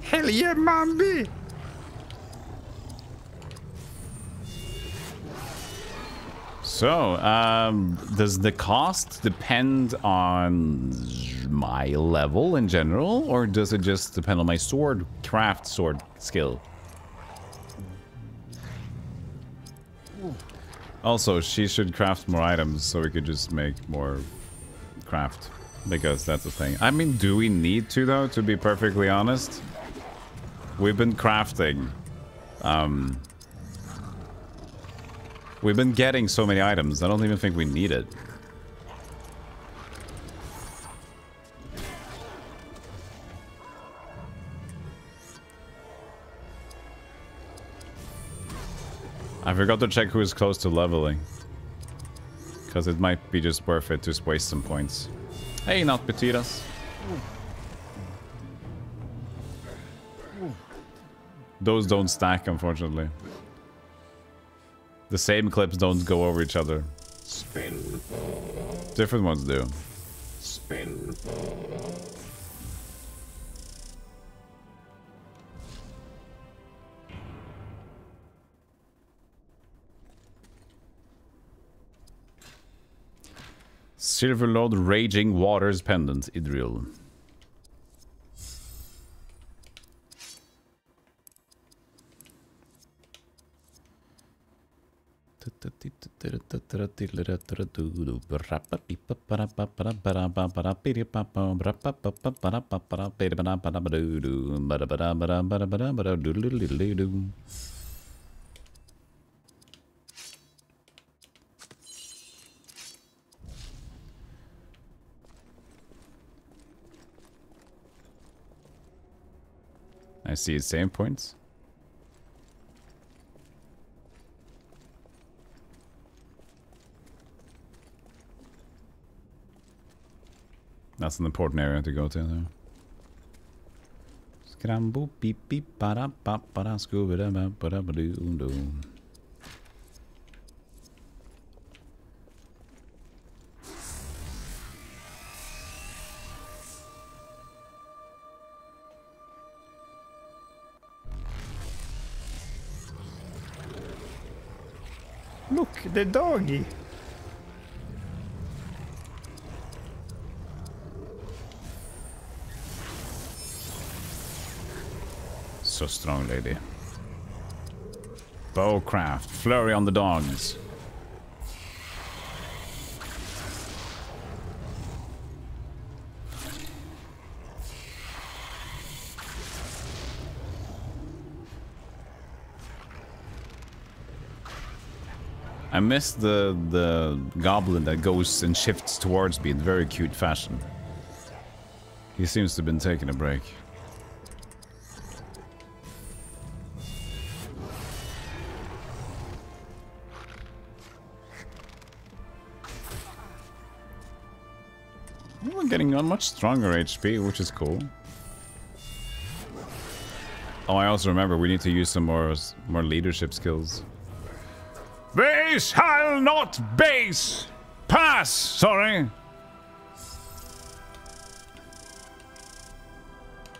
Hell yeah, Mambi. So, does the cost depend on my level in general, or does it just depend on my craft sword skill? Also, she should craft more items so we could just make more craft. Because that's the thing. I mean, do we need to, though, to be perfectly honest? We've been crafting. We've been getting so many items, I don't even think we need it. I forgot to check who is close to leveling. Because it might be just worth it to waste some points. Hey, not Petitas. Those don't stack, unfortunately. The same clips don't go over each other. Spin. Different ones do. Spin. Silverlord Raging Waters Pendant, Idril. I see same points. That's an important area to go to though. Scramble beep beep para pa para scuba da para do do. Look, the doggy. So strong, lady. Bowcraft, flurry on the dogs. I miss the goblin that goes and shifts towards me in very cute fashion. He seems to have been taking a break. We're getting a much stronger HP, which is cool. Oh, I also remember we need to use some more leadership skills. They shall not base! Pass! Sorry.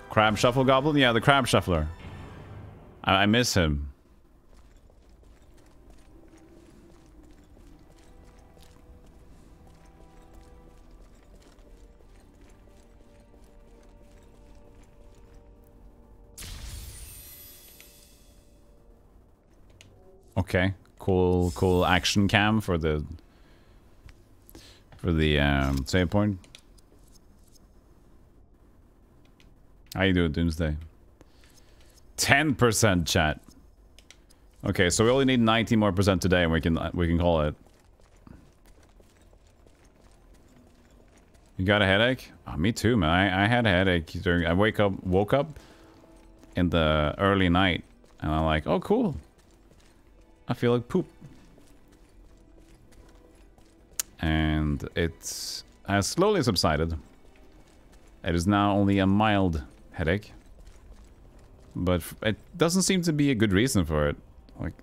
Crab Shuffle Goblin? Yeah, the Crab Shuffler. I miss him. Okay. Cool action cam for the save point. How you doing, Doomsday? 10% chat. Okay, so we only need 90% more today, and we can call it. You got a headache? Oh, me too, man. I had a headache during. I woke up in the early night, and I'm like, oh, cool. I feel like poop. And it has slowly subsided. It is now only a mild headache. But it doesn't seem to be a good reason for it. Like,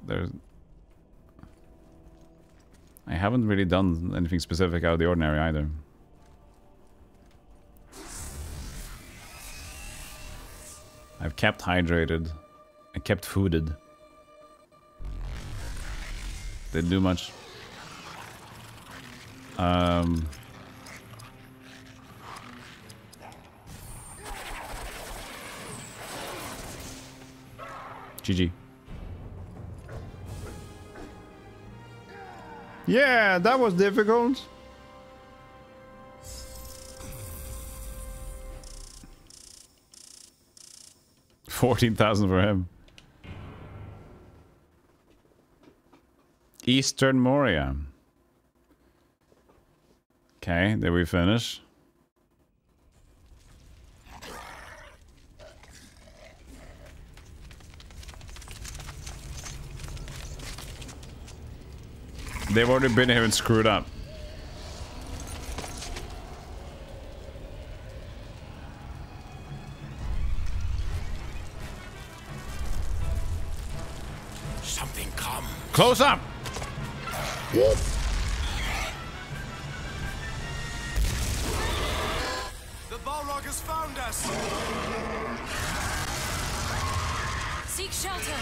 I haven't really done anything specific out of the ordinary either. I've kept hydrated. I kept fooded. Didn't do much. GG. Yeah, that was difficult. $14,000 for him. Eastern Moria. Okay, did we finish? They've already been here and screwed up. Something come. Close up! The Balrog has found us! Seek shelter!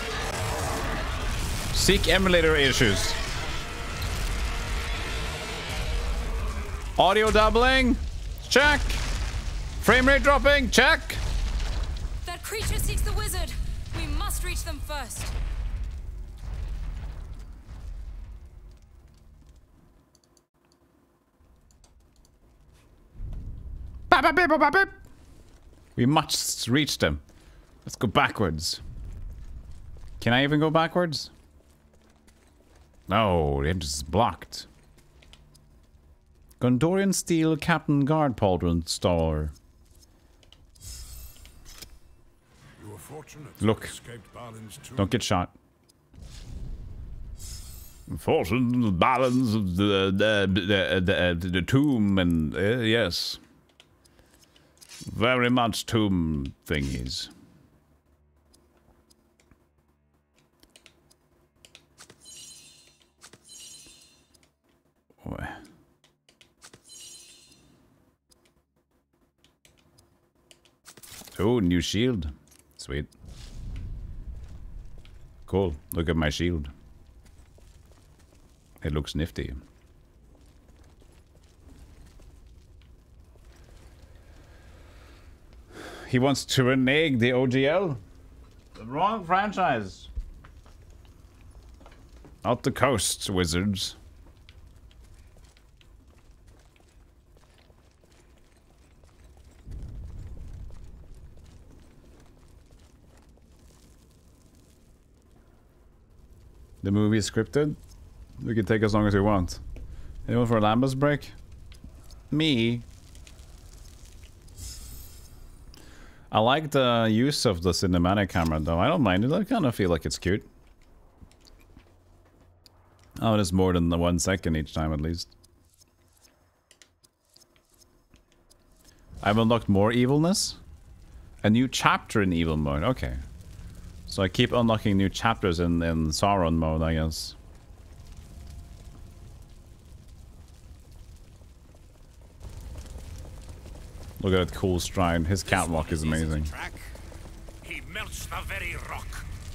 Seek emulator issues. Audio doubling? Check! Frame rate dropping? Check! That creature seeks the wizard! We must reach them first! We must reach them. Let's go backwards. Can I even go backwards? No, the entrance is blocked. Gondorian Steel Captain Guard Pauldron Store. You were fortunate. Look. Escaped Balin's tomb. Don't get shot. Fortune, balance of the tomb, and yes. Very much tomb thingies. Oh, new shield. Sweet. Cool. Look at my shield. It looks nifty. He wants to renege the OGL. The wrong franchise. Out the coast, wizards. The movie is scripted. We can take as long as we want. Anyone for a Lambus break? Me. I like the use of the cinematic camera though. I don't mind it. I kind of feel like it's cute. Oh, it is more than the 1 second each time at least. I've unlocked more evilness. A new chapter in evil mode. Okay. So I keep unlocking new chapters in Sauron mode, I guess. Look at that cool stride. His catwalk is amazing. He melts the very rock.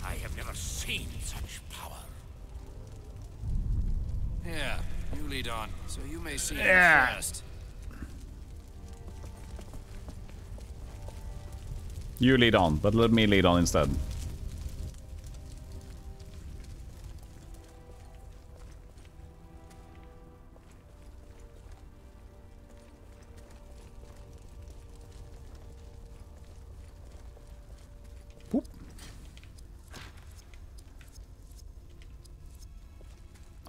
I have never seen such power. Yeah, you lead on, so you may see him first. You lead on, but let me lead on instead.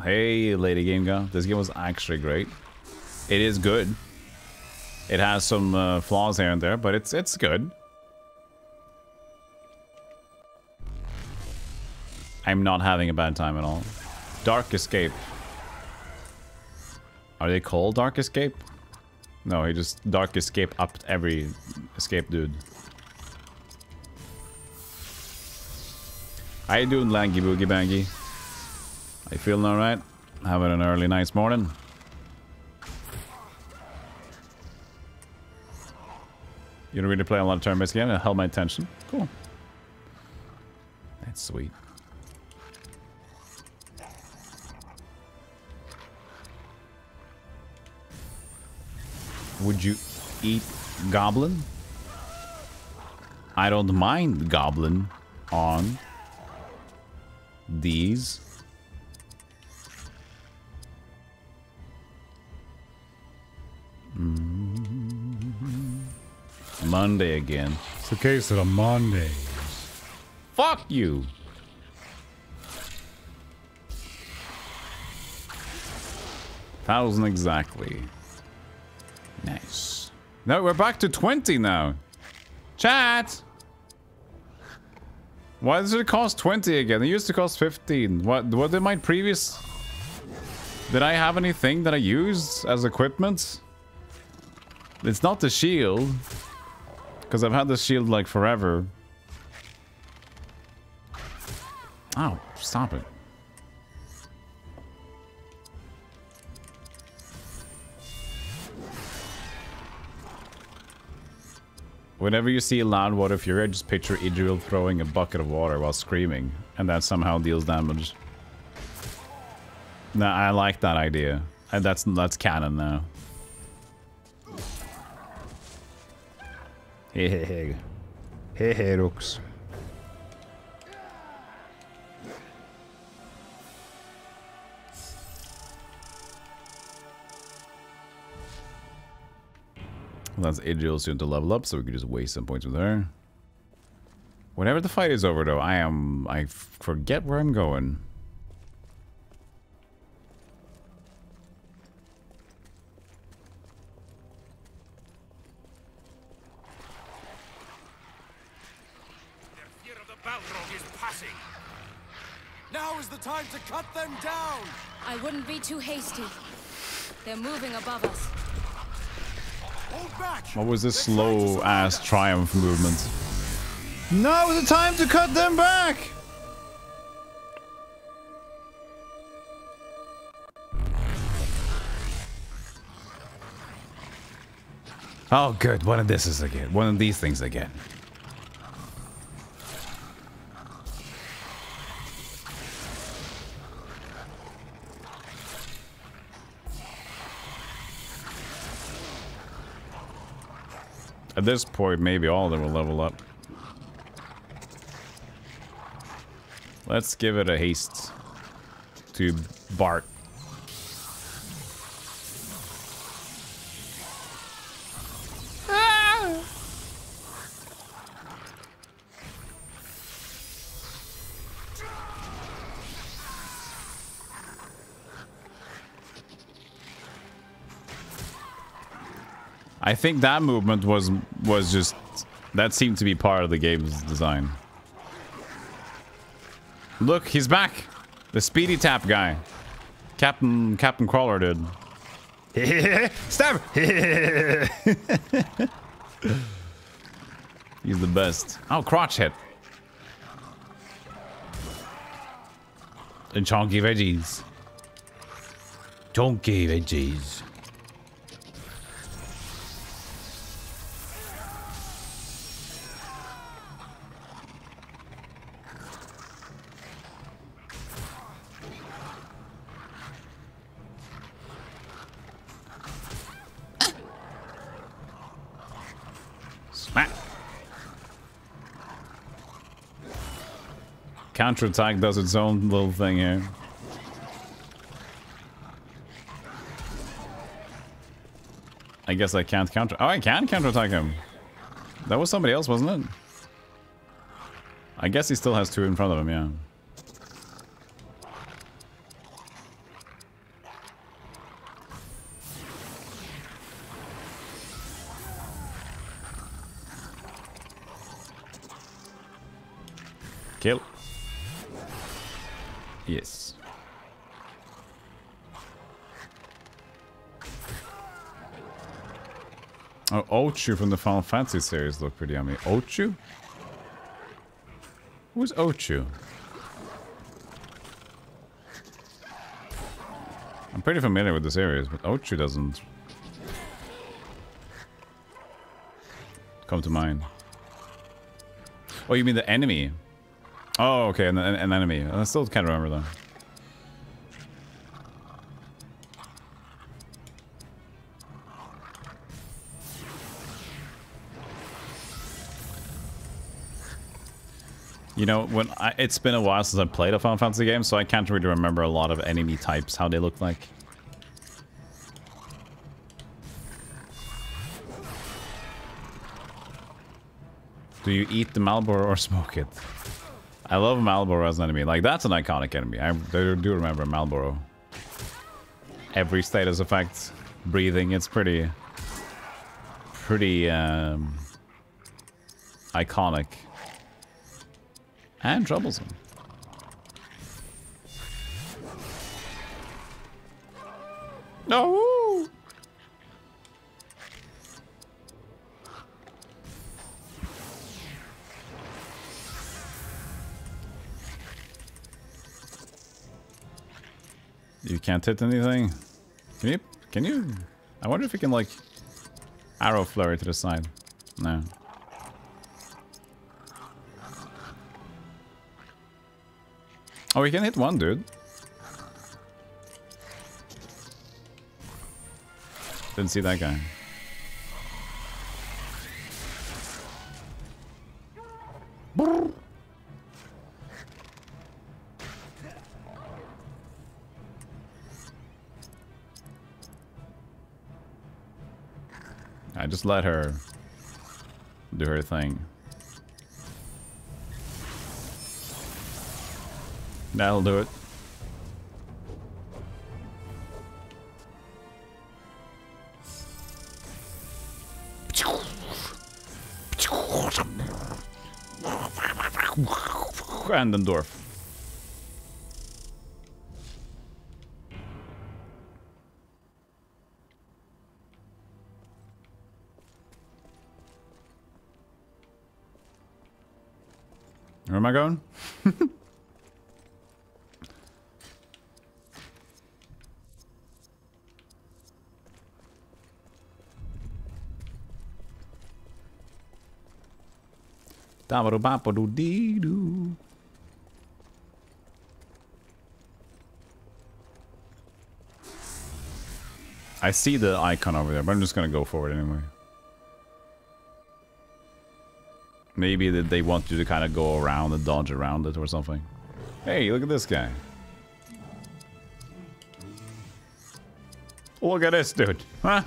Hey, Lady Game Girl. This game was actually great. It is good. It has some flaws here and there, but it's good. I'm not having a bad time at all. Dark Escape. Are they called Dark Escape? No, he just Dark Escape upped every escape dude. How you doing, Langy Boogie Bangy? Are you feeling alright? Having an early nice morning? You don't really play a lot of turn-based games? It held my attention. Cool. That's sweet. Would you eat goblin? I don't mind goblin on these. Monday again. It's the case of the Mondays. Fuck you. Thousand exactly. Nice. No, we're back to 20 now. Chat. Why does it cost 20 again? It used to cost 15. What did my previous... Did I have anything that I used as equipment? It's not the shield. Because I've had this shield like forever. Oh, stop it. Whenever you see a loud water fury, just picture Idril throwing a bucket of water while screaming, and that somehow deals damage. Nah, I like that idea. And that's canon now. Hey, Rooks. That's Idril soon to level up, so we can just waste some points with her. Whenever the fight is over, though, I forget where I'm going. Now is the time to cut them down! I wouldn't be too hasty. They're moving above us. Hold back! What was this slow-ass triumph movement? Now is the time to cut them back! Oh, good. One of this is again. One of these things again. At this point, maybe all of them will level up. Let's give it a haste to Bart. I think that movement was just, that seemed to be part of the game's design. Look, he's back. The speedy tap guy. Captain Crawler did. Stab! He's the best. Oh, crotch hit. And chunky veggies. Chunky veggies. Counterattack does its own little thing here. I guess I can't counter. Oh, I can counterattack him. That was somebody else, wasn't it? I guess he still has two in front of him, yeah. Kill. Yes. Oh, Ochu from the Final Fantasy series look pretty yummy. Ochu? Who's Ochu? I'm pretty familiar with the series, but Ochu doesn't come to mind. Oh, you mean the enemy? Oh, okay, an enemy. I still can't remember though. You know, it's been a while since I played a Final Fantasy game, so I can't really remember a lot of enemy types, how they look like. Do you eat the Malboro or smoke it? I love Malboro as an enemy. Like, that's an iconic enemy. I do remember Malboro. Every status effect, breathing, it's pretty iconic. And troublesome. No! You can't hit anything? Can you? I wonder if you can, like, arrow flurry to the side. No. Oh, we can hit one dude. Didn't see that guy. I just let her do her thing. That'll do it. And then dwarf. Where am I going? Da-ba-do-ba-ba-do-dee-doo. I see the icon over there, but I'm just gonna go for it anyway. Maybe that they want you to kind of go around and dodge around it or something. Hey, look at this guy. Look at this dude. Huh?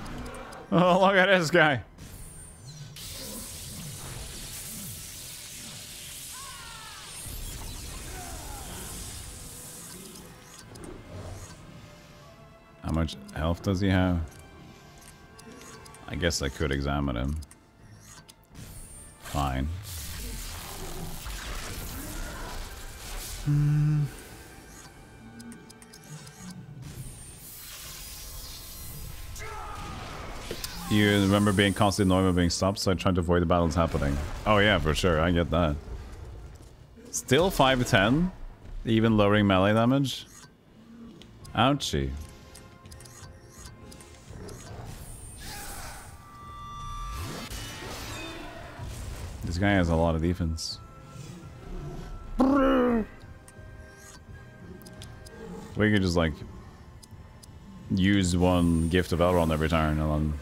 Oh, look at this guy. How much health does he have? I guess I could examine him. Fine. You remember being constantly annoyed by being stopped, so I tried to avoid the battles happening. Oh yeah, for sure, I get that. Still 5'10", even lowering melee damage. Ouchie. This guy has a lot of defense. We could just like use one gift of Elrond every turn and then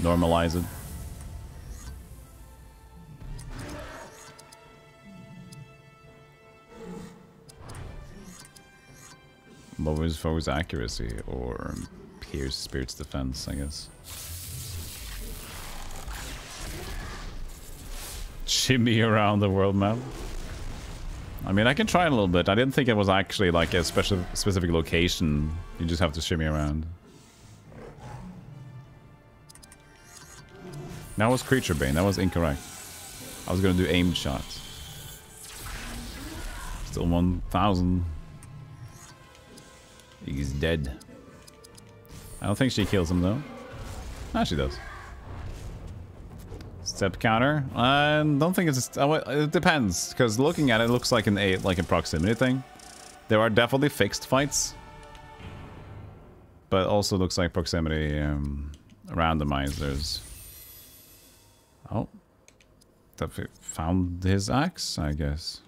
normalize it. Lowers foe's accuracy or pierce spirit's defense, I guess. Shimmy around the world map. I mean, I can try it a little bit. I didn't think it was actually like a specific location. You just have to shimmy around. That was Creature Bane. That was incorrect. I was gonna do aimed shots. Still 1,000. He's dead. I don't think she kills him though. Ah, she does. Step counter. I don't think it's. It depends, because looking at it, it looks like a proximity thing. There are definitely fixed fights, but also looks like proximity randomizers. Oh, found his axe, I guess.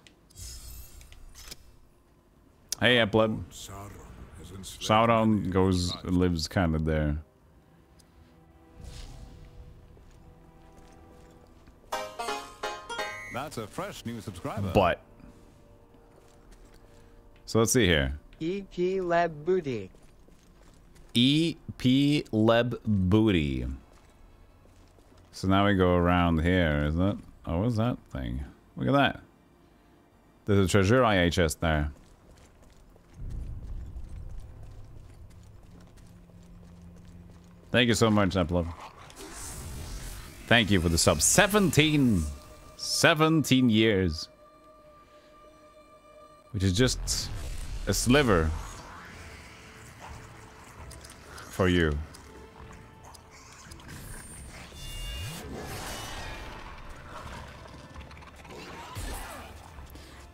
Hey, Blood. Sauron lives kind of there. That's a fresh new subscriber. But so let's see here. EP Leb Booty. EP Leb Booty. So now we go around here, isn't it? Oh, what's that thing? Look at that. There's a treasure IHS there. Thank you so much, Eplov. Thank you for the sub. 17 years. Which is just a sliver for you.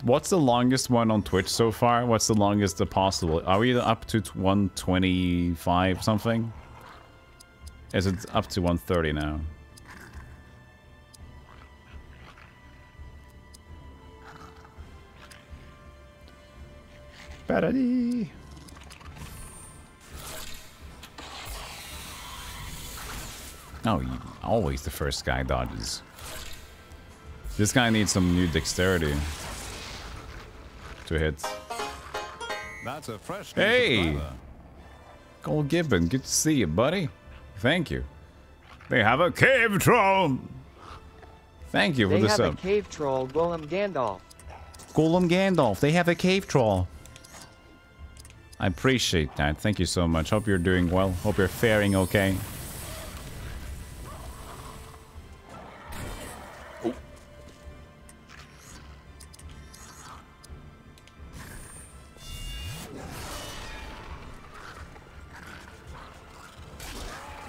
What's the longest one on Twitch so far? What's the longest possible? Are we up to 125 something? Is it up to 130 now? Badadee. Oh, always the first guy dodges. This guy needs some new dexterity to hit. That's a fresh. Hey, Cole Gibbon, good to see you, buddy. Thank you. They have a cave troll. Thank you for the sub. They have a cave troll, Golem Gandalf. Golem Gandalf. They have a cave troll. I appreciate that. Thank you so much. Hope you're doing well. Hope you're faring okay. Oh.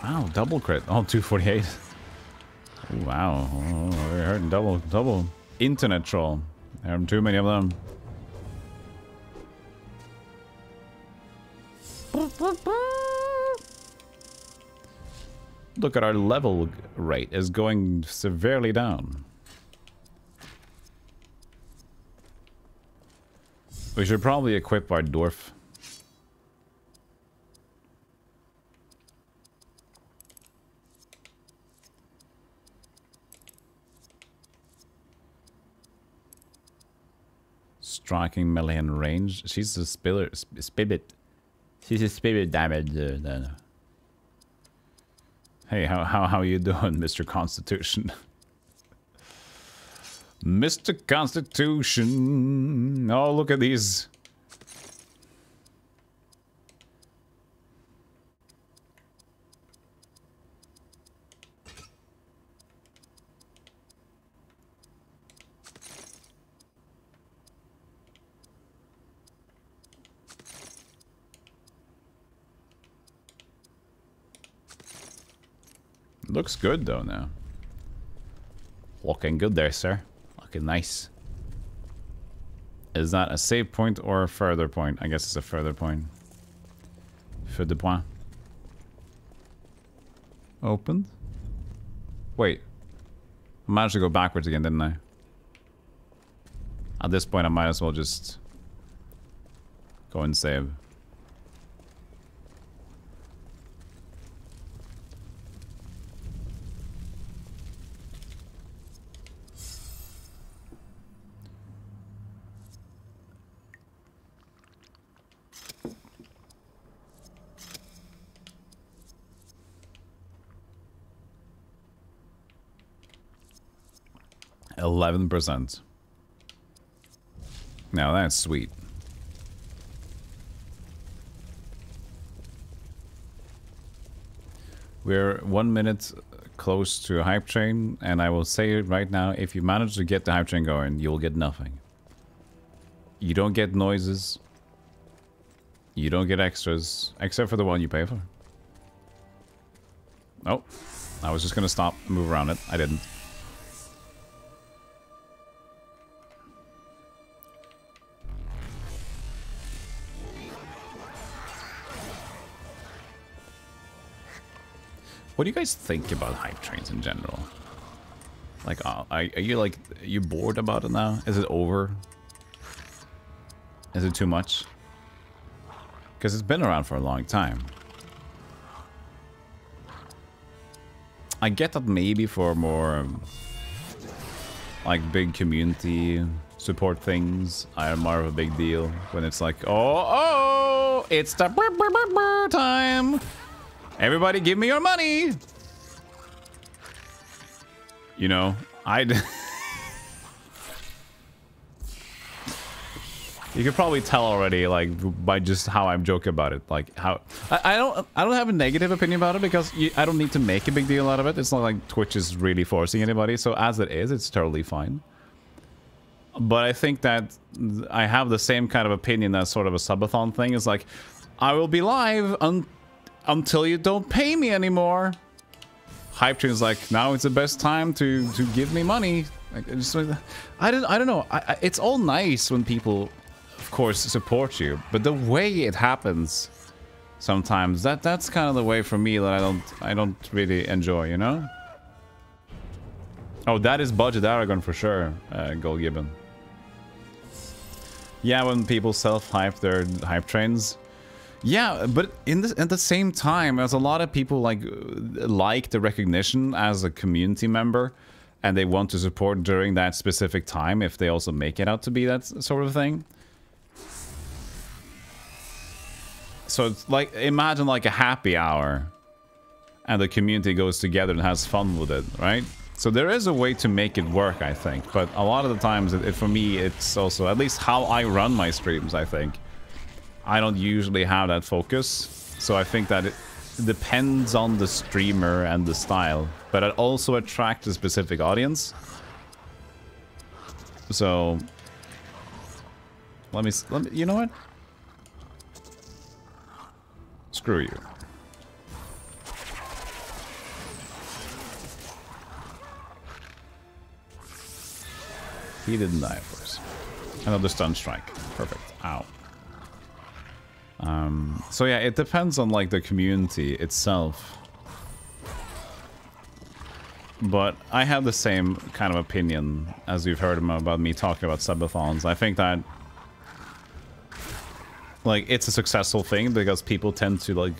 Wow, double crit. Oh, 248. Oh, wow. Oh, we're hurting double internet troll. There are too many of them. Look at our level rate is going severely down. We should probably equip our dwarf. striking, melee, and range. She's a spirit. She's a spirit damage. Hey, how you doing, Mr. Constitution? Mr. Constitution. Oh, look at these. Looks good though now. Looking good there, sir. Looking nice. Is that a save point or a further point? I guess it's a further point. Feu de point. Opened? Wait. I managed to go backwards again, didn't I? At this point, I might as well just go and save. %. Now that's sweet. We're 1 minute close to a hype train, and I will say it right now, if you manage to get the hype train going, you'll get nothing. You don't get noises. You don't get extras, except for the one you pay for. Oh, I was just gonna stop and move around it. I didn't. What do you guys think about hype trains in general? Like, are you bored about it now? Is it over? Is it too much? Because it's been around for a long time. I get that maybe for more like big community support things are more of a big deal when it's like, oh, it's the time. Everybody give me your money. You know, you could probably tell already, like, by just how I'm joking about it. Like, how I don't have a negative opinion about it because I don't need to make a big deal out of it. It's not like Twitch is really forcing anybody. So as it is, it's totally fine. But I think that I have the same kind of opinion as sort of a subathon thing. Is like, I will be live until you don't pay me anymore. Hype Train's like, now it's the best time to give me money. Like, I don't know. It's all nice when people, of course, support you, but the way it happens sometimes, that's kind of the way for me that I don't really enjoy, you know? Oh, that is budget Aragon for sure, Gold Gibbon. Yeah, when people self-hype their hype trains. Yeah, but at the same time, as a lot of people like the recognition as a community member, and they want to support during that specific time if they also make it out to be that sort of thing. So it's like, imagine like a happy hour, and the community goes together and has fun with it, right? So there is a way to make it work, I think. But a lot of the times, for me, it's also, at least how I run my streams, I think. I don't usually have that focus, so I think that it depends on the streamer and the style, but it also attracts a specific audience. So let me you know what? Screw you. He didn't die, of course. Another stun strike. Perfect. Ow. So yeah, it depends on like the community itself. But I have the same kind of opinion as you've heard about me talking about subathons. I think that like it's a successful thing because people tend to like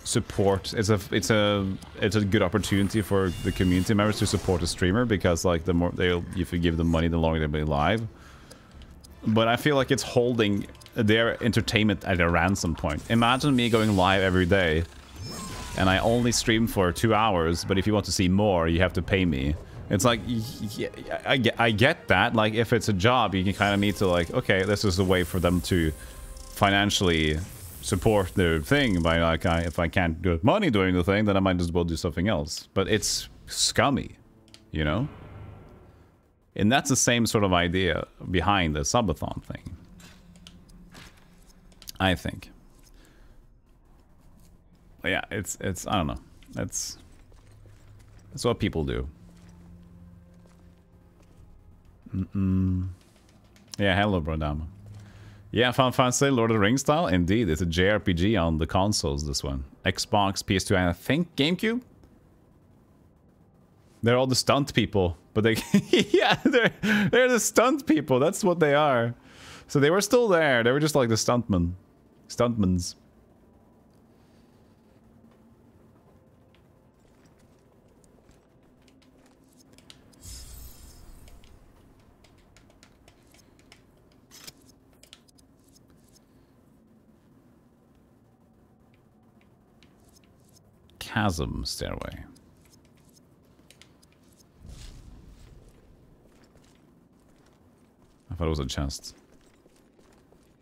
support. It's a good opportunity for the community members to support a streamer because like the more if you give them money, the longer they'll be live. but I feel like it's holding their entertainment at a ransom point. Imagine me going live every day, and I only stream for 2 hours, but if you want to see more, you have to pay me. It's like, yeah, I get that. Like, if it's a job, you kind of need to, like, okay, this is a way for them to financially support their thing. By like, if I can't get money doing the thing, then I might as well do something else. But it's scummy, you know? And that's the same sort of idea behind the subathon thing, I think. But yeah, it's I don't know. That's what people do. Yeah, hello, Brodama. Yeah, Final Fantasy, Lord of the Rings style. Indeed, it's a JRPG on the consoles, this one. Xbox, PS2, and I think GameCube? They're all the stunt people, but they... yeah, they're the stunt people. That's what they are. So they were still there. They were just like the stuntmen. Stuntmans. Chasm stairway. I thought it was a chest.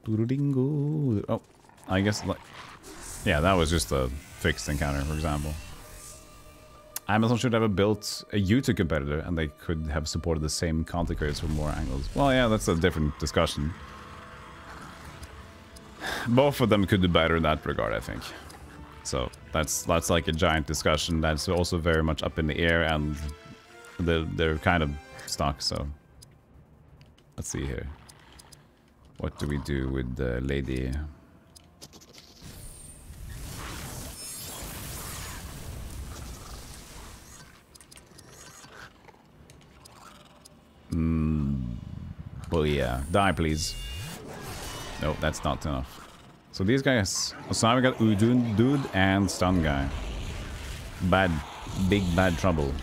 Oh, I guess like, yeah, that was just a fixed encounter, for example. Amazon should have built a YouTube competitor, and they could have supported the same content creators from more angles. Well, yeah, that's a different discussion. Both of them could do better in that regard, I think. So that's like a giant discussion that's also very much up in the air, and they're kind of stuck. So let's see here. What do we do with the lady? But yeah, die please. No, that's not enough. So these guys, so now we got Udun dude and stun guy. Bad, big bad trouble.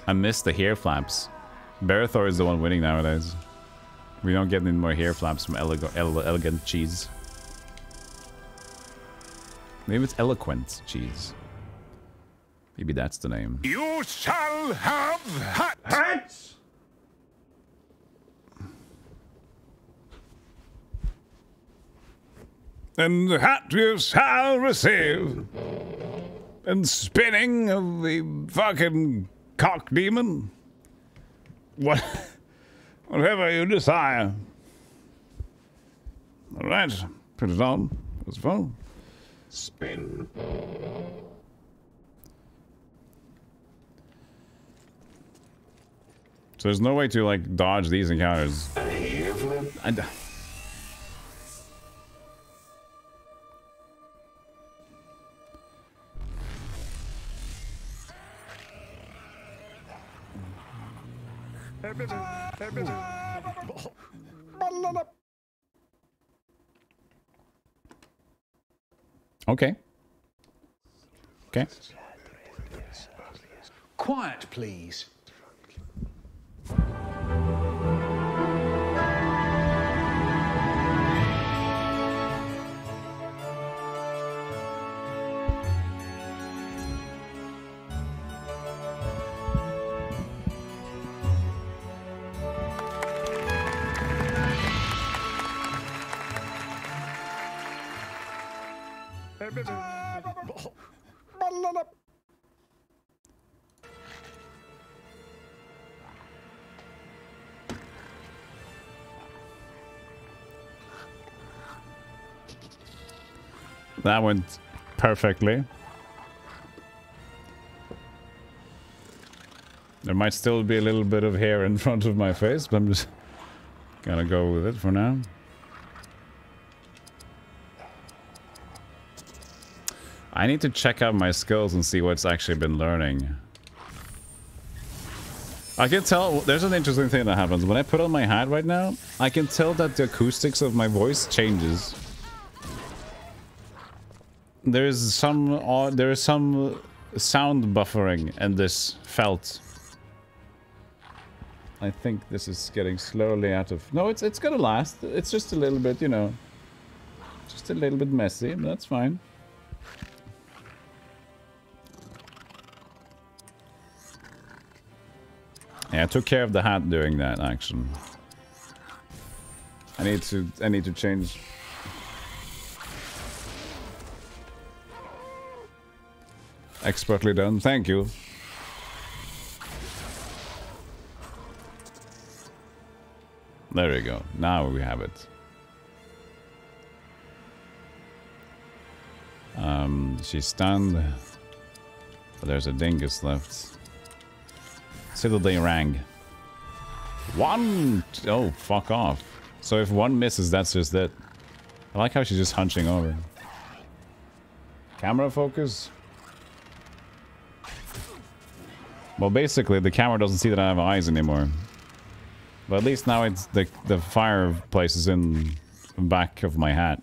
I missed the hair flaps. Barathor is the one winning nowadays. We don't get any more hair flaps from Elegant Cheese. Maybe it's Eloquent Cheese. Maybe that's the name. You shall have hats! And the hat you shall receive. And spinning of the fucking cock demon. Whatever you desire. Alright, put it on. It's fun. Spin. So there's no way to like dodge these encounters. Okay. Okay. Quiet, please. That went perfectly. There might still be a little bit of hair in front of my face, but I'm just gonna go with it for now. I need to check out my skills and see what's actually been learning. I can tell, there's an interesting thing that happens. When I put on my hat right now, I can tell that the acoustics of my voice changes. There's some sound buffering in this felt. I think this is getting slowly out of... No, it's gonna last. It's just a little bit, you know, just a little bit messy, but that's fine. Yeah, I took care of the hat doing that action. I need to change. Expertly done, thank you. There we go. Now we have it. She's stunned. But there's a dingus left. Still they rang. One! Oh, fuck off. So if one misses, that's just it. I like how she's just hunching over. Camera focus? Well, basically, the camera doesn't see that I have eyes anymore. But at least now it's the fireplace is in the back of my hat.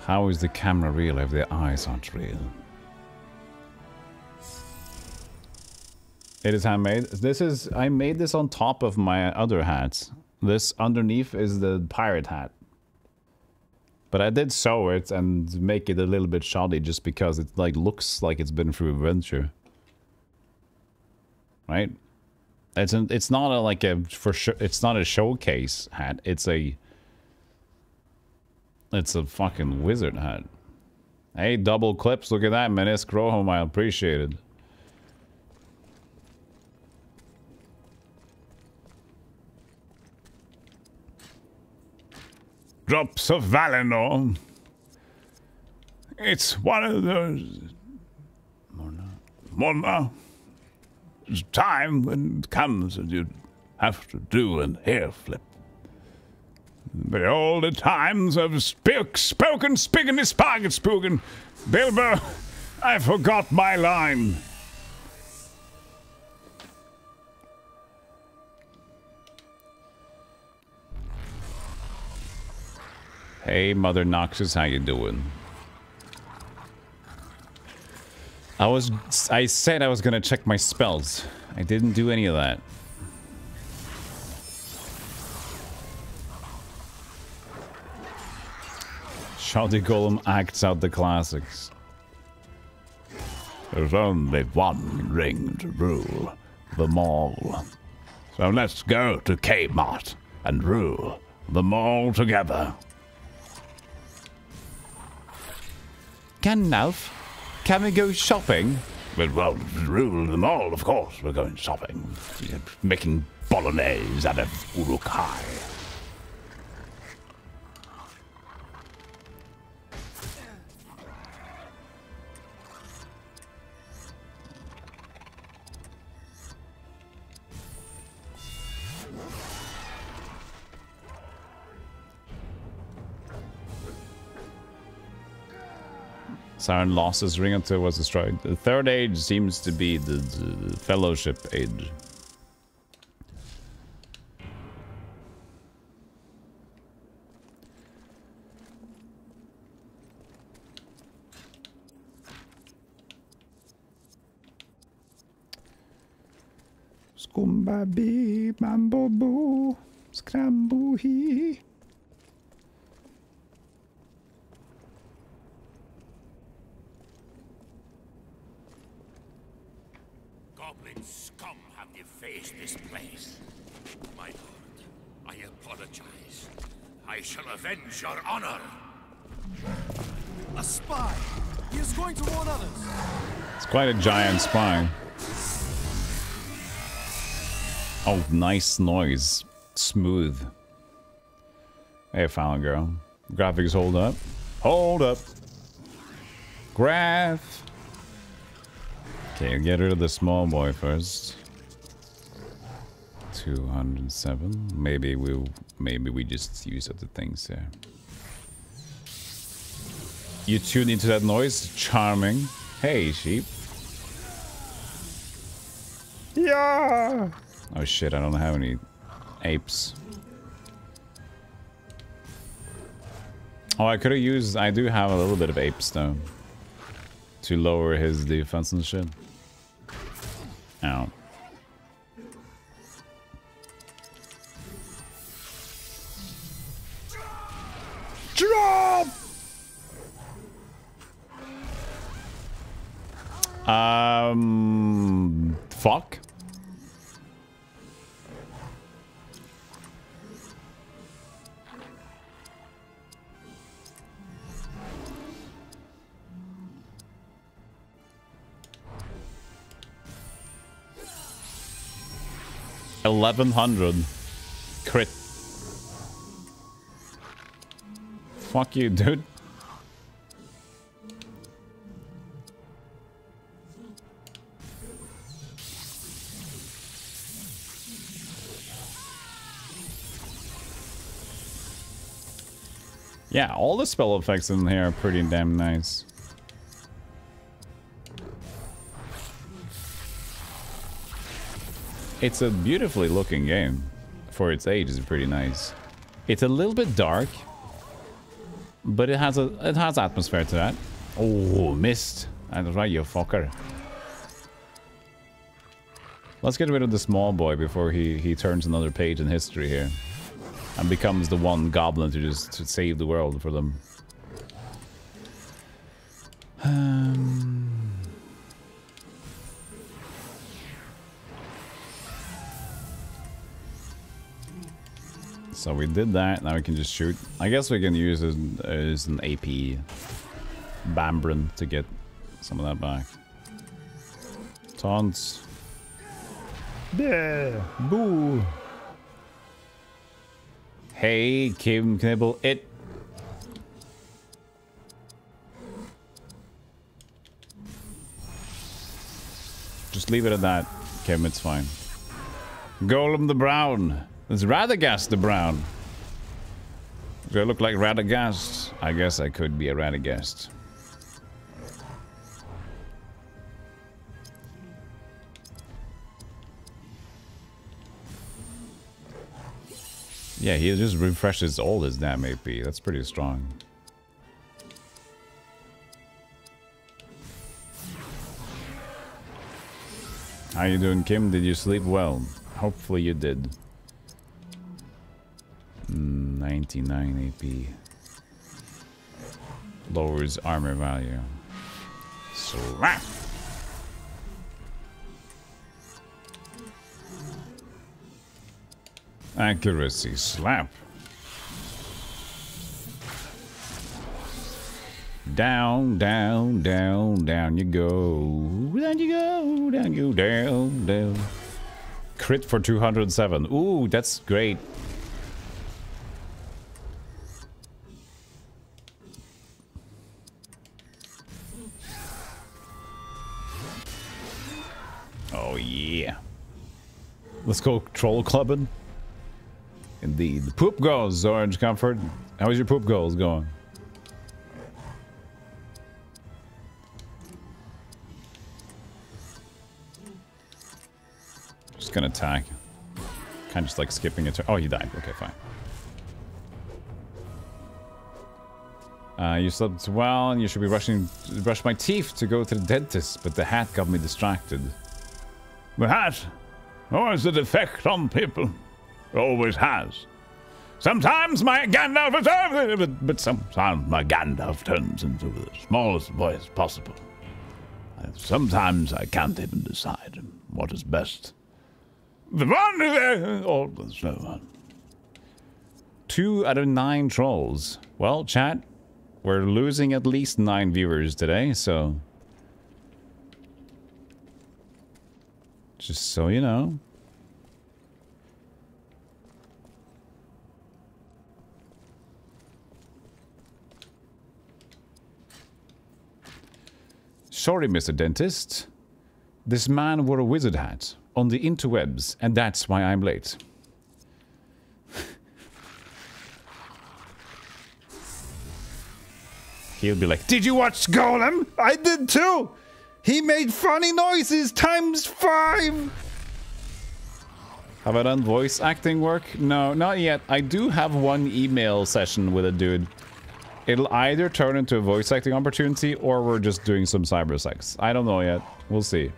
How is the camera real if the eyes aren't real? It is handmade. This is... I made this on top of my other hats. This underneath is the pirate hat. But I did sew it and make it a little bit shoddy just because it like looks like it's been through adventure. Right? It's not a like a for sure it's not a showcase hat. It's a fucking wizard hat. Hey, double clips, look at that, Menace Grohom, I appreciate it. Drops of Valinor. It's one of those... Morna. There's time when it comes and you have to do an hair flip. But all the times I've spoken, spiggity spoggin, spookin. Bilbo, I forgot my line. Hey, Mother Noxus, how you doing? I said I was gonna check my spells. I didn't do any of that. Stealthygolem acts out the classics. There's only one ring to rule them all. So let's go to Kmart and rule them all together. Gandalf, can we go shopping? Well, rule them all, of course. We're going shopping. We're making bolognese out of Uruk-hai. Sauron lost his ring until it was destroyed. The third age seems to be the fellowship age. Skumbabi, mambobo, scrambuhi. Goblin scum have defaced this place. My lord, I apologize. I shall avenge your honor. A spy! He is going to warn others. It's quite a giant spine. Oh, nice noise. Smooth. Hey, found girl. Graphics hold up. Hold up. Graph. Okay, get rid of the small boy first. 207. Maybe we just use other things here. You tune into that noise? Charming. Hey, sheep. Yeah. Oh shit, I don't have any apes. Oh, I could have used... I do have a little bit of apes though. To lower his defense and shit. Ow. Drop! Fuck. $1,100 crit. Fuck you, dude. Yeah, all the spell effects in here are pretty damn nice. It's a beautifully looking game. For its age, it's pretty nice. It's a little bit dark, but it has atmosphere to that. Oh, missed. That's right, you fucker. Let's get rid of the small boy before he turns another page in history here. And becomes the one goblin to save the world for them. So we did that, now we can just shoot. I guess we can use it as an AP Bambrin to get some of that back. Taunts. Yeah, boo. Hey, Kim Knibble, it. Just leave it at that, Kim, it's fine. Golem the Brown. It's Radagast the Brown. Do I look like Radagast? I guess I could be a Radagast. Yeah, he just refreshes all his damn AP. That's pretty strong. How you doing, Kim? Did you sleep well? Hopefully you did. 99 AP. Lowers armor value. Slap! Accuracy, slap. Down, down, down, down you go. Down you go, down you go, down, down. Crit for 207. Ooh, that's great. Oh yeah. Let's go troll clubbing. Indeed. The poop goes, Orange Comfort. How's your poop goals going? Just gonna attack. Kind of just like skipping a turn. Oh, he died. Okay, fine. You slept well, and you should be rushing to brush my teeth to go to the dentist, but the hat got me distracted. The hat always a defect on people. Always has. Sometimes my Gandalf is but sometimes my Gandalf turns into the smallest voice possible. Sometimes I can't even decide what is best. The one is always no one. 2 out of 9 trolls. Well, chat, We're losing at least 9 viewers today, so... Just so you know. Sorry, Mr. Dentist. This man wore a wizard hat on the interwebs, and that's why I'm late. He'll be like, did you watch Golem? I did too! He made funny noises ×5! Have I done voice acting work? No, not yet. I do have one email session with a dude. It'll either turn into a voice acting opportunity or we're just doing some cyber sex. I don't know yet. We'll see.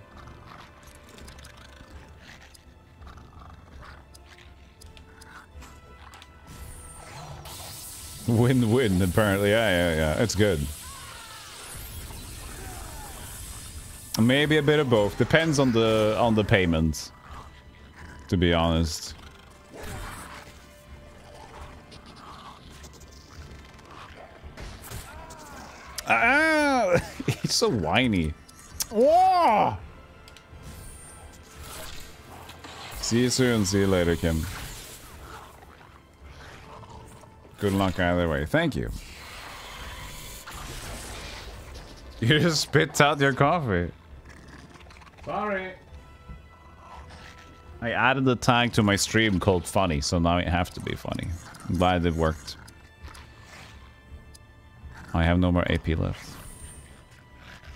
Win-win, apparently. Yeah. It's good. Maybe a bit of both. Depends on the payment. To be honest. Ah! He's so whiny. Whoa! See you soon. See you later, Kim. Good luck either way. Thank you. You just spit out your coffee. Sorry. I added a tag to my stream called funny, so now it have to be funny. I'm glad it worked. I have no more AP left.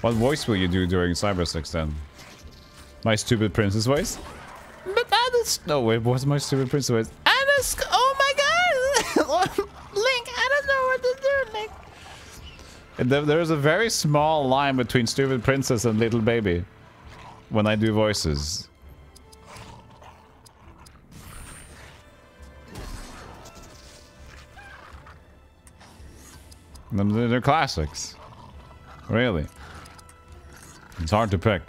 What voice will you do during Cybersex then? My stupid princess voice? But Alice... No, wait, what's my stupid princess voice? Alice... Oh my god! Link, I don't know what to do, Link. And there's a very small line between stupid princess and little baby. When I do voices. They're classics. Really. It's hard to pick.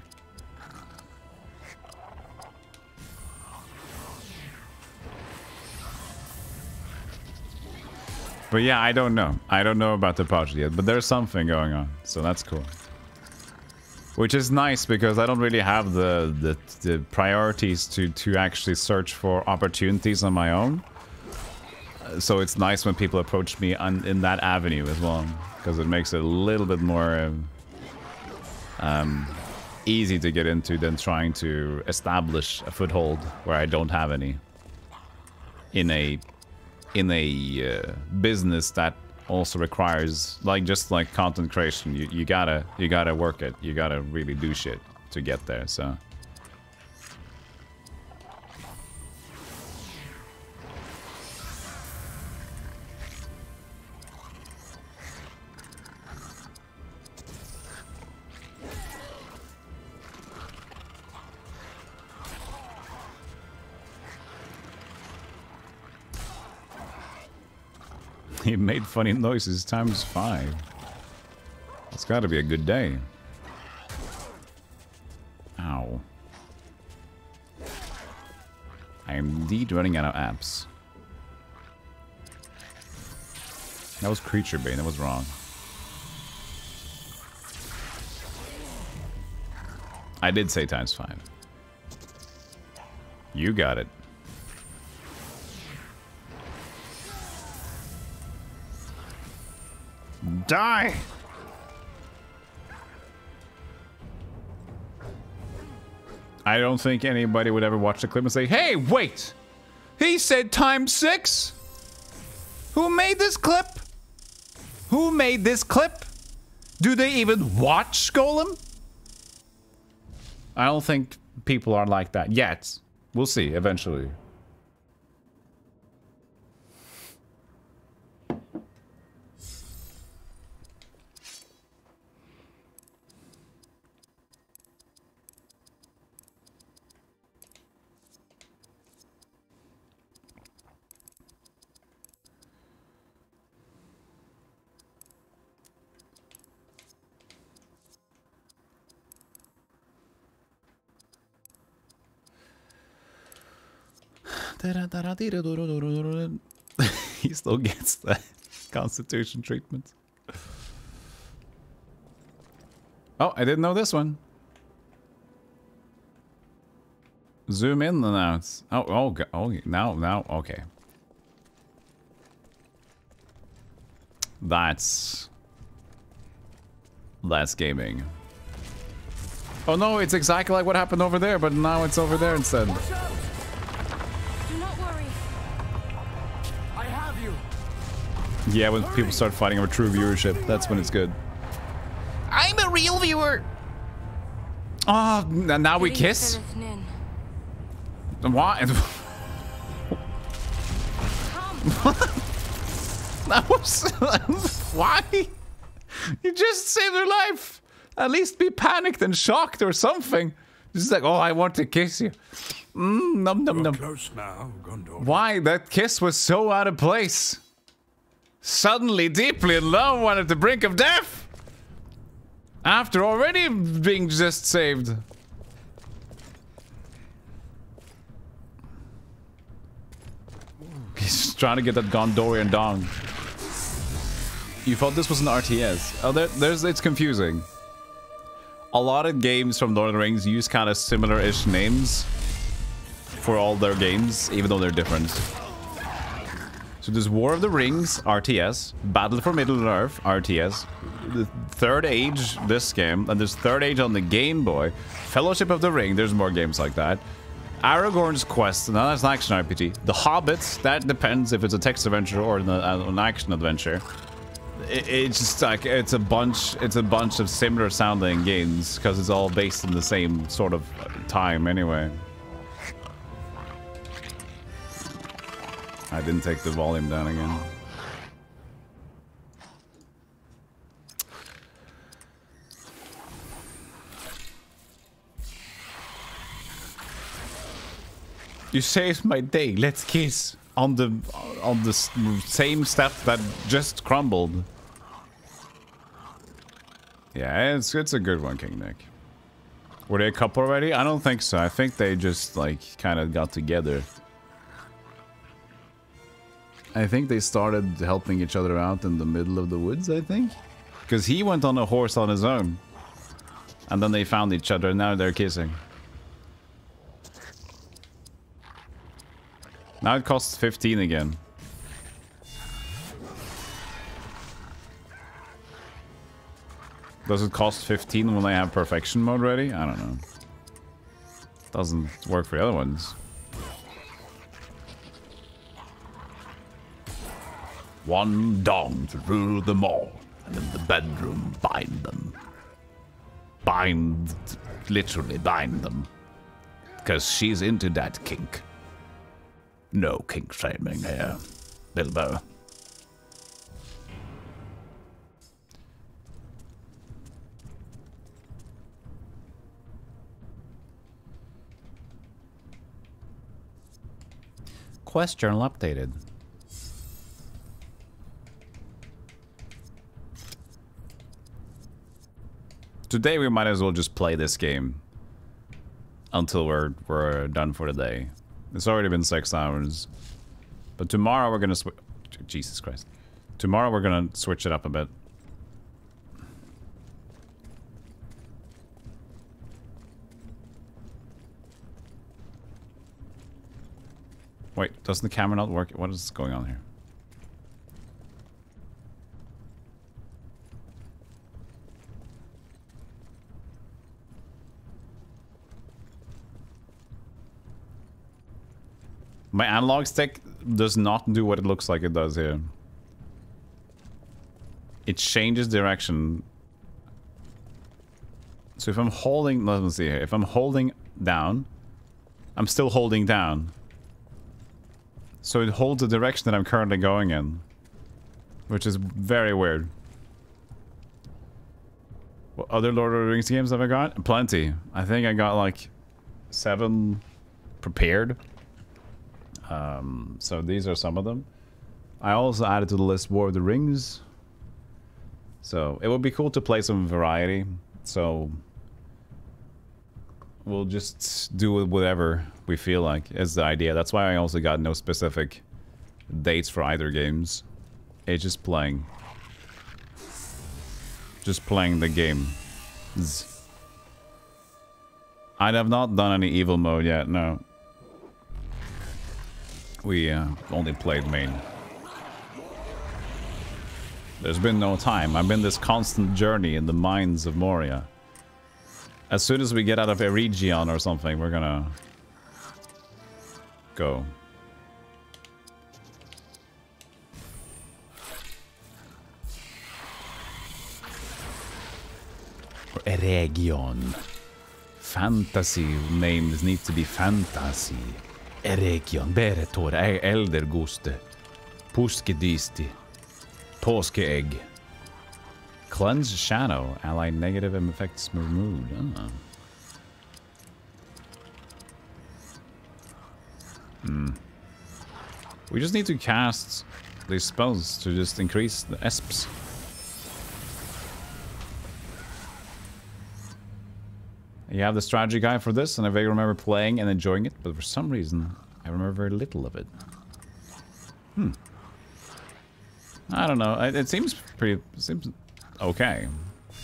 But yeah, I don't know. I don't know about the project yet, but there's something going on, so that's cool. Which is nice because I don't really have the priorities to actually search for opportunities on my own. So it's nice when people approach me in that avenue as well, because it makes it a little bit more easy to get into than trying to establish a foothold where I don't have any in a business that also requires just like content creation. You gotta work it. You gotta really do shit to get there. So. He made funny noises ×5. It's gotta be a good day. Ow. I am indeed running out of apps. That was Creature Bane, that was wrong. I did say ×5. You got it. Die! I don't think anybody would ever watch the clip and say, hey, wait! He said ×6? Who made this clip? Who made this clip? Do they even watch Golem? I don't think people are like that yet. We'll see, eventually. He still gets the Constitution treatment. Oh, I didn't know this one. Zoom in and out. Oh, now, okay. That's gaming. Oh no, it's exactly like what happened over there, but now it's over there instead. Do not worry. I have you. Yeah, when people start fighting over true viewership, that's when it's good. I'm a real viewer. Oh, now we kiss? Why? That was... Why? You just saved her life. At least be panicked and shocked or something. Just like, oh, I want to kiss you. Num num num. Close now, Gondor. Why? That kiss was so out of place. Suddenly deeply in love, one at the brink of death. After already being just saved. He's just trying to get that Gondorian dong. You thought this was an RTS? Oh, it's confusing. A lot of games from Lord of the Rings use kind of similar-ish names for all their games, even though they're different. So there's War of the Rings, RTS, Battle for Middle-earth, RTS, the Third Age, this game, and there's Third Age on the Game Boy, Fellowship of the Ring, there's more games like that. Aragorn's Quest, now that's an action RPG. The Hobbit, that depends if it's a text adventure or an action adventure. It's just like it's a bunch of similar sounding games because it's all based in the same sort of time anyway. I didn't take the volume down again. You saved my day. Let's kiss on the same step that just crumbled. Yeah, it's a good one, King Nick. Were they a couple already? I don't think so. I think they just like kind of got together. I think they started helping each other out in the middle of the woods, I think. Because he went on a horse on his own. And then they found each other and now they're kissing. Now it costs 15 again. Does it cost 15 when they have perfection mode ready? I don't know. Doesn't work for the other ones. One dong to rule them all, and in the bedroom bind them. Bind, literally bind them. Because she's into that kink. No kink shaming here, Bilbo. Quest journal updated. Today we might as well just play this game until we're done for the day. It's already been 6 hours. But tomorrow we're gonna Jesus Christ. Tomorrow we're gonna switch it up a bit. Wait, doesn't the camera not work? What is going on here? My analog stick does not do what it looks like it does here. It changes direction. So if I'm holding, let me see here. If I'm holding down, I'm still holding down. So it holds the direction that I'm currently going in. Which is very weird. What other Lord of the Rings games have I got? Plenty. I think I got like 7 prepared. So these are some of them. I also added to the list War of the Rings. So it would be cool to play some variety. So we'll just do whatever we feel like is the idea. That's why I also got no specific dates for either games. It's just playing. Just playing the game. I have not done any evil mode yet, no. We only played main. There's been no time. I've been this constant journey in the mines of Moria. As soon as we get out of Eregion or something, we're gonna go. Or Eregion. Fantasy names need to be fantasy. Eregion, Beretor, Elderguste, Puskedisti, Påskeegg. Cleanse Shadow, ally negative effects removed. Oh. We just need to cast these spells to just increase the ESPs. You have the strategy guide for this, and I vaguely remember playing and enjoying it, but for some reason, I remember very little of it. I don't know. It seems pretty... seems okay.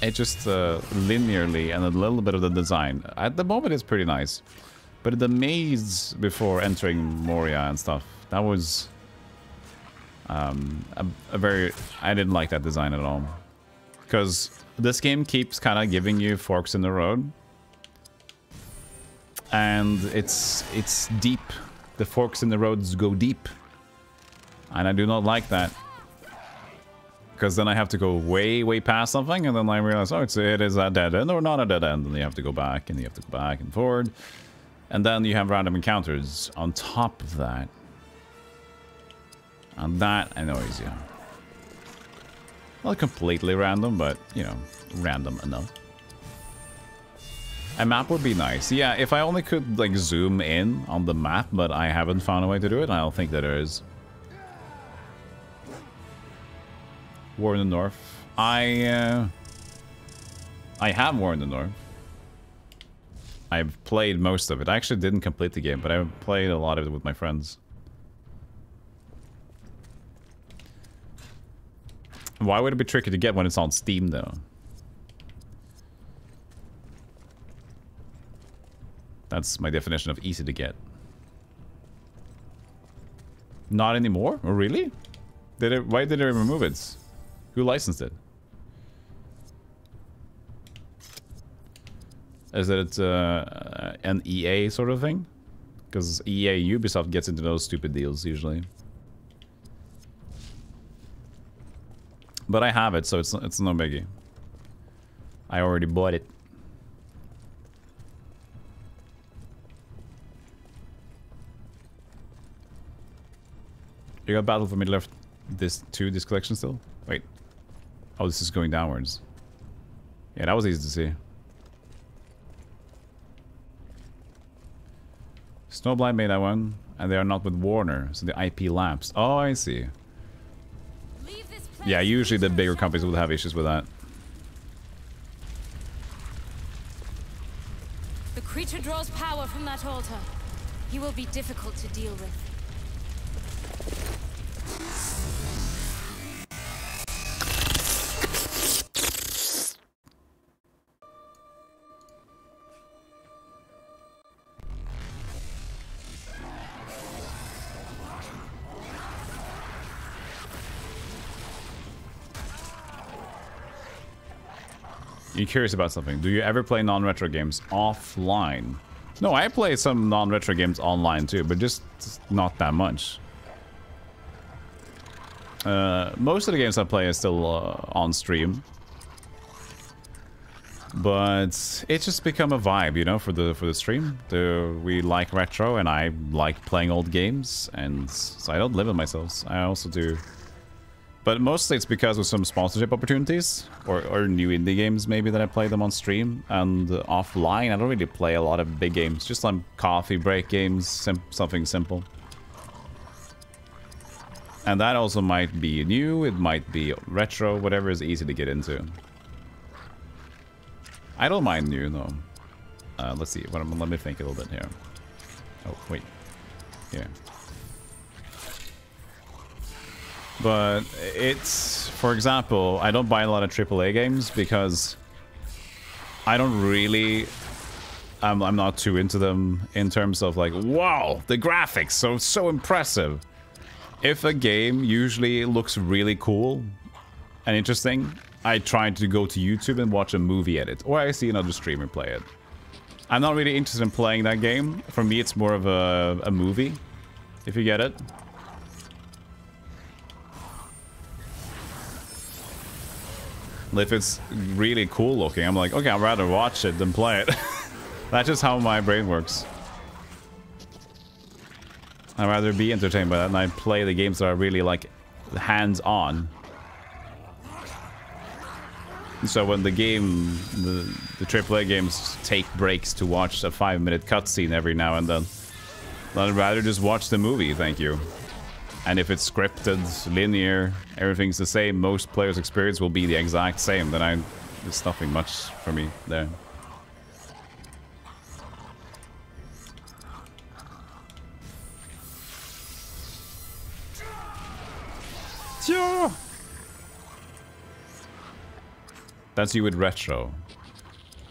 It just linearly and a little bit of the design. At the moment, it's pretty nice. But the maze before entering Moria and stuff, that was... a very... I didn't like that design at all. Because this game keeps kind of giving you forks in the road. And it's deep. The forks in the roads go deep. And I do not like that. Because then I have to go way, way past something, and then I realize, oh, it is a dead end or not a dead end. And you have to go back, and you have to go back and forward. And then you have random encounters on top of that. And that annoys you. Not completely random, but, you know, random enough. A map would be nice. Yeah, if I only could, like, zoom in on the map, but I haven't found a way to do it, I don't think that there is. War in the North. I have War in the North. I've played most of it. I actually didn't complete the game, but I played a lot of it with my friends. Why would it be tricky to get when it's on Steam, though? That's my definition of easy to get. Not anymore? Oh, really? Why did they remove it? Who licensed it? Is it an EA sort of thing? Because EA Ubisoft gets into those stupid deals usually. But I have it, so it's no biggie. I already bought it. You got Battle for Middle-earth this collection still? Wait. Oh, this is going downwards. Yeah, that was easy to see. Snowblind made that one, and they are not with Warner, so the IP lapsed. Oh, I see. Yeah, usually the bigger companies would have issues with that. The creature draws power from that altar. He will be difficult to deal with. You're curious about something. Do you ever play non-retro games offline? No, I play some non-retro games online too, but just not that much. Most of the games I play is still on stream. But it's just become a vibe, you know, for the stream. We like retro, and I like playing old games, and so I don't limit myself. I also do. But mostly it's because of some sponsorship opportunities, or new indie games maybe that I play them on stream. And offline, I don't really play a lot of big games, just like coffee break games, something simple. And that also might be new, it might be retro, whatever is easy to get into. I don't mind new though. Let's see, let me think a little bit here. Oh, wait. Yeah. But it's, for example, I don't buy a lot of AAA games because I don't really... I'm not too into them in terms of like, wow, the graphics, so impressive. If a game usually looks really cool and interesting, I try to go to YouTube and watch a movie edit, or I see another streamer play it. I'm not really interested in playing that game. For me, it's more of a movie, if you get it. If it's really cool looking, I'm like, okay, I'd rather watch it than play it. That's just how my brain works. I'd rather be entertained by that and I play the games that are really like hands-on. So when the game, the AAA games take breaks to watch a 5-minute cutscene every now and then, I'd rather just watch the movie, thank you. And if it's scripted, linear, everything's the same, most players' experience will be the exact same, then there's nothing much for me there. Yeah. That's you with retro.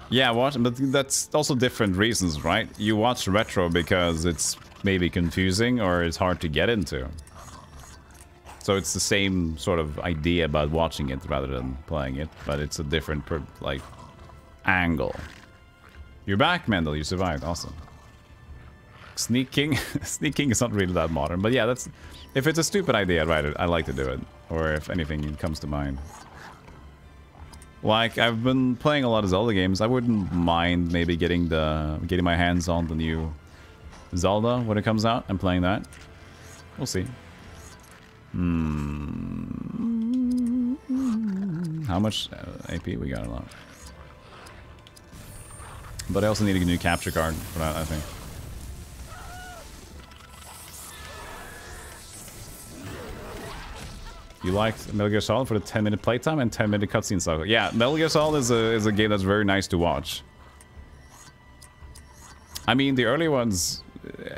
Yeah, but that's also different reasons, right? You watch retro because it's maybe confusing or it's hard to get into. So it's the same sort of idea about watching it rather than playing it, but it's a different like angle. You're back, Mendel. You survived. Awesome. Sneaking, sneaking is not really that modern, but yeah, that's if it's a stupid idea, right? I like to do it, or if anything comes to mind. Like I've been playing a lot of Zelda games. I wouldn't mind maybe getting my hands on the new Zelda when it comes out and playing that. We'll see. How much AP? We got a lot. But I also need a new capture card for that, I think. You liked Metal Gear Solid for the 10-minute playtime and 10-minute cutscene cycle. Yeah, Metal Gear Solid is a game that's very nice to watch. I mean, the early ones...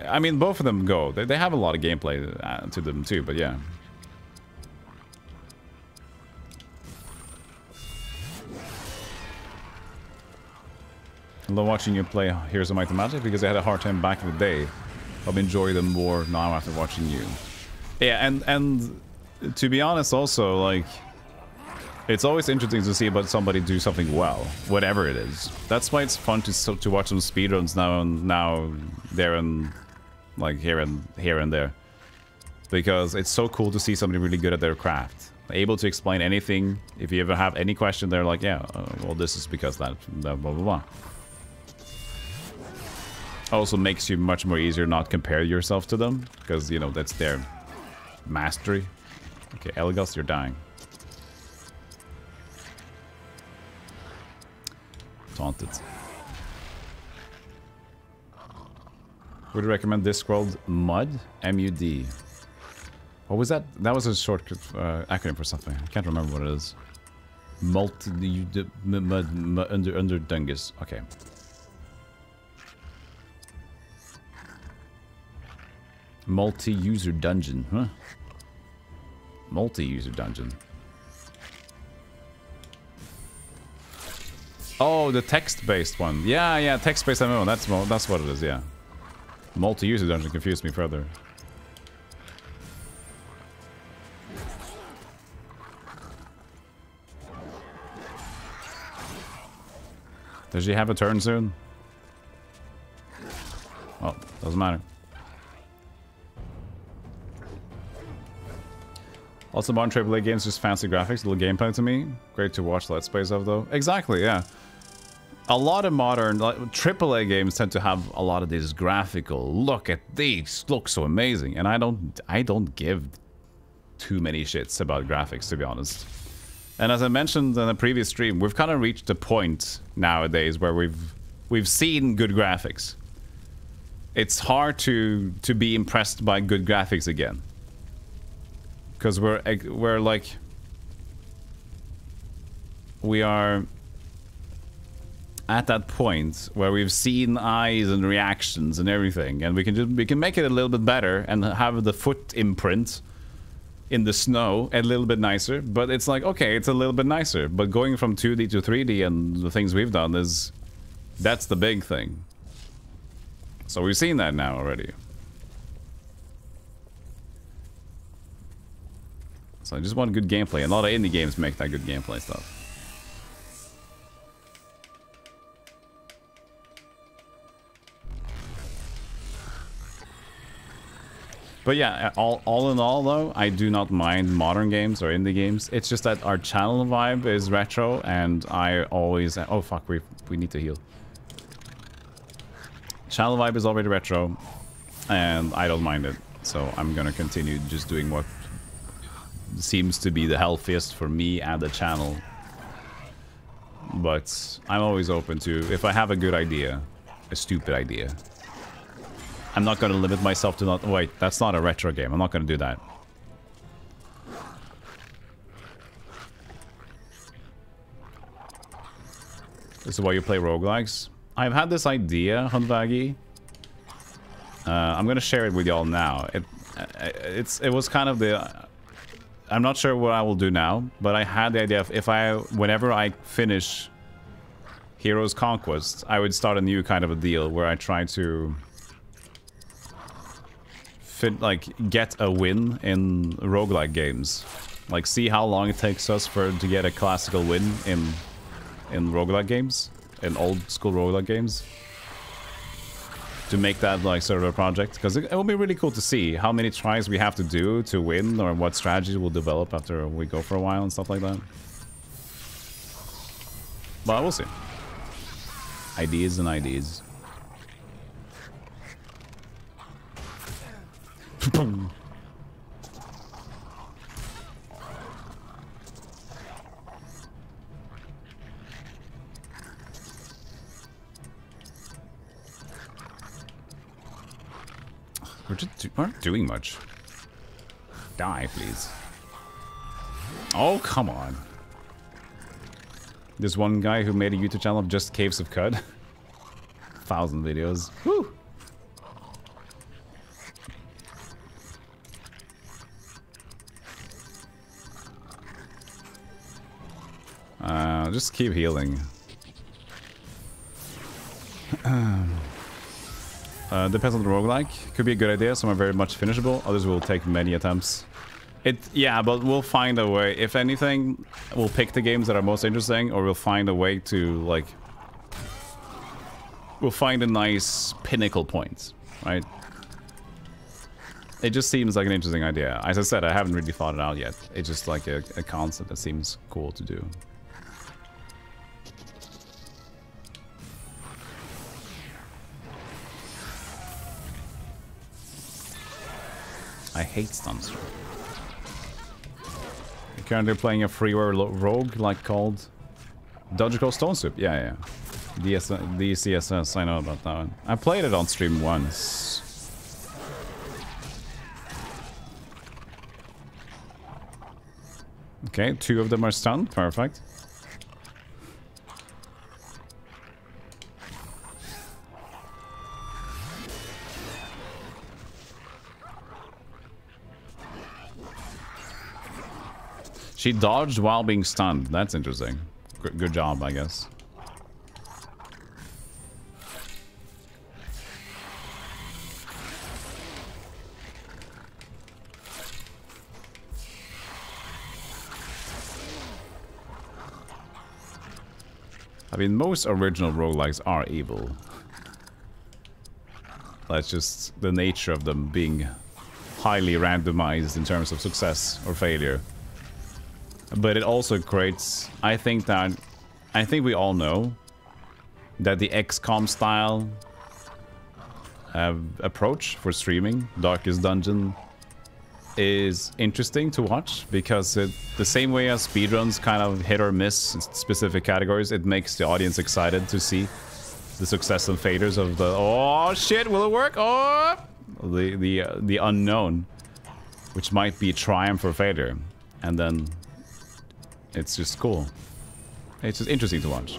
I mean, both of them go. They have a lot of gameplay to them too, but yeah. I love watching you play Heroes of Might and Magic because I had a hard time back in the day. I'll enjoy them more now after watching you. Yeah, and to be honest also, like, it's always interesting to see about somebody do something well, whatever it is. That's why it's fun to watch some speedruns now there and like here and there. Because it's so cool to see somebody really good at their craft. Able to explain anything. If you ever have any question, they're like, yeah, well, this is because that, blah, blah, blah. Also makes you much more easier not compare yourself to them, because, you know, that's their mastery. Okay, Elgos, you're dying. Taunted. Would you recommend Discworld Mud? M-U-D. What was that? That was a short acronym for something. I can't remember what it is. Under Dungus. Okay. Multi-user dungeon, huh? Multi-user dungeon. Oh, the text-based one. Yeah, text-based MMO. That's what it is. Yeah. Multi-user dungeon confused me further. Does she have a turn soon? Well, doesn't matter. Also, modern AAA games just fancy graphics, little gameplay to me. Great to watch Let's Plays of, though. Exactly, yeah. A lot of modern AAA games tend to have a lot of this graphical. Look at these, look so amazing, and I don't give too many shits about graphics, to be honest. And as I mentioned in a previous stream, we've kind of reached a point nowadays where we've seen good graphics. It's hard to be impressed by good graphics again. Because we are at that point where we've seen eyes and reactions and everything, and we can make it a little bit better and have the foot imprint in the snow, a little bit nicer, but it's like, okay, it's a little bit nicer. But going from 2D to 3D and the things we've done that's the big thing. So we've seen that now already. So I just want good gameplay. A lot of indie games make that good gameplay stuff. But yeah, all in all though, I do not mind modern games or indie games. It's just that our channel vibe is retro, and I always... Oh fuck, we need to heal. Channel vibe is already retro, and I don't mind it. So I'm gonna continue just doing what seems to be the healthiest for me and the channel. But I'm always open to, if I have a good idea, a stupid idea, I'm not going to limit myself to not... Wait, that's not a retro game. I'm not going to do that. This is why you play roguelikes. I've had this idea, Hundvagi. I'm going to share it with y'all now. It was kind of the... I'm not sure what I will do now, but I had the idea of whenever I finish Heroes Conquest, I would start a new kind of a deal where I try to... get a win in roguelike games. Like, see how long it takes us to get a classical win in roguelike games, in old school roguelike games. To make that like sort of a project, because it will be really cool to see how many tries we have to do to win, or what strategies we'll develop after we go for a while and stuff like that. But we'll see. Ideas and ideas. We're not doing much. Die, please. Oh, come on. There's one guy who made a YouTube channel of just Caves of Cud. 1,000 videos. Woo! Just keep healing. Depends on the roguelike. Could be a good idea. Some are very much finishable. Others will take many attempts. Yeah, but we'll find a way. If anything, we'll pick the games that are most interesting, or we'll find a way to, like... We'll find a nice pinnacle point, right? It just seems like an interesting idea. As I said, I haven't really thought it out yet. It's just like a concept that seems cool to do. I hate Stunstrom. You're currently playing a freeware rogue like called Dodgeco Stone Soup. Yeah. DCSS, I know about that one. I played it on stream once. Okay, 2 of them are stunned. Perfect. She dodged while being stunned. That's interesting. Good job, I guess. I mean, most original roguelikes are evil. That's just the nature of them being highly randomized in terms of success or failure. But it also creates... I think we all know that the XCOM style approach for streaming, Darkest Dungeon, is interesting to watch, because the same way as speedruns kind of hit or miss in specific categories, it makes the audience excited to see the success and failures of the... Oh shit, will it work? Oh! The unknown, which might be triumph or failure. And then... it's just cool. It's just interesting to watch.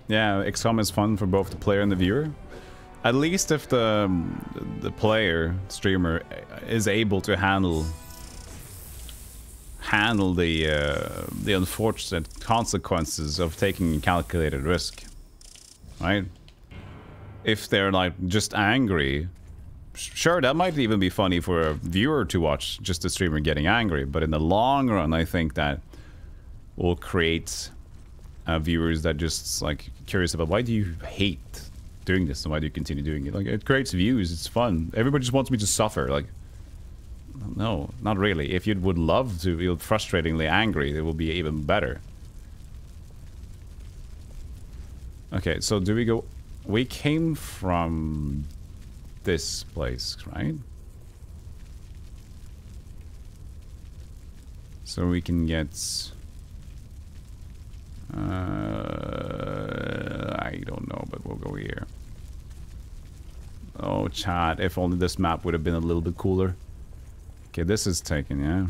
Yeah, XCOM is fun for both the player and the viewer. At least if the player, streamer, is able to handle the unfortunate consequences of taking a calculated risk, right? If they're like just angry, sure, that might even be funny for a viewer to watch, just a streamer getting angry. But in the long run, I think that will create viewers that just like curious about why do you hate doing this and why do you continue doing it. Like, it creates views, it's fun. Everybody just wants me to suffer. Like, no, not really. If you would love to feel frustratingly angry, it will be even better. Okay, so do we go... We came from this place, right? So we can get... I don't know, but we'll go here. Oh, chat, if only this map would have been a little bit cooler. Okay, this is taken, yeah?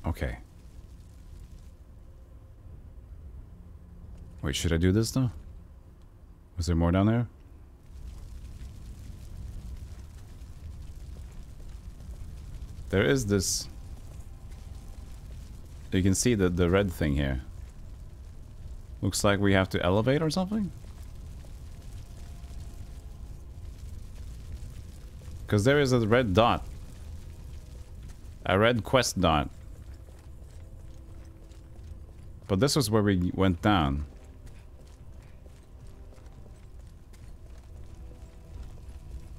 Okay. Wait, should I do this though? Was there more down there? There is this... You can see the red thing here. Looks like we have to elevate or something? Because there is a red dot. A red quest dot. But this was where we went down.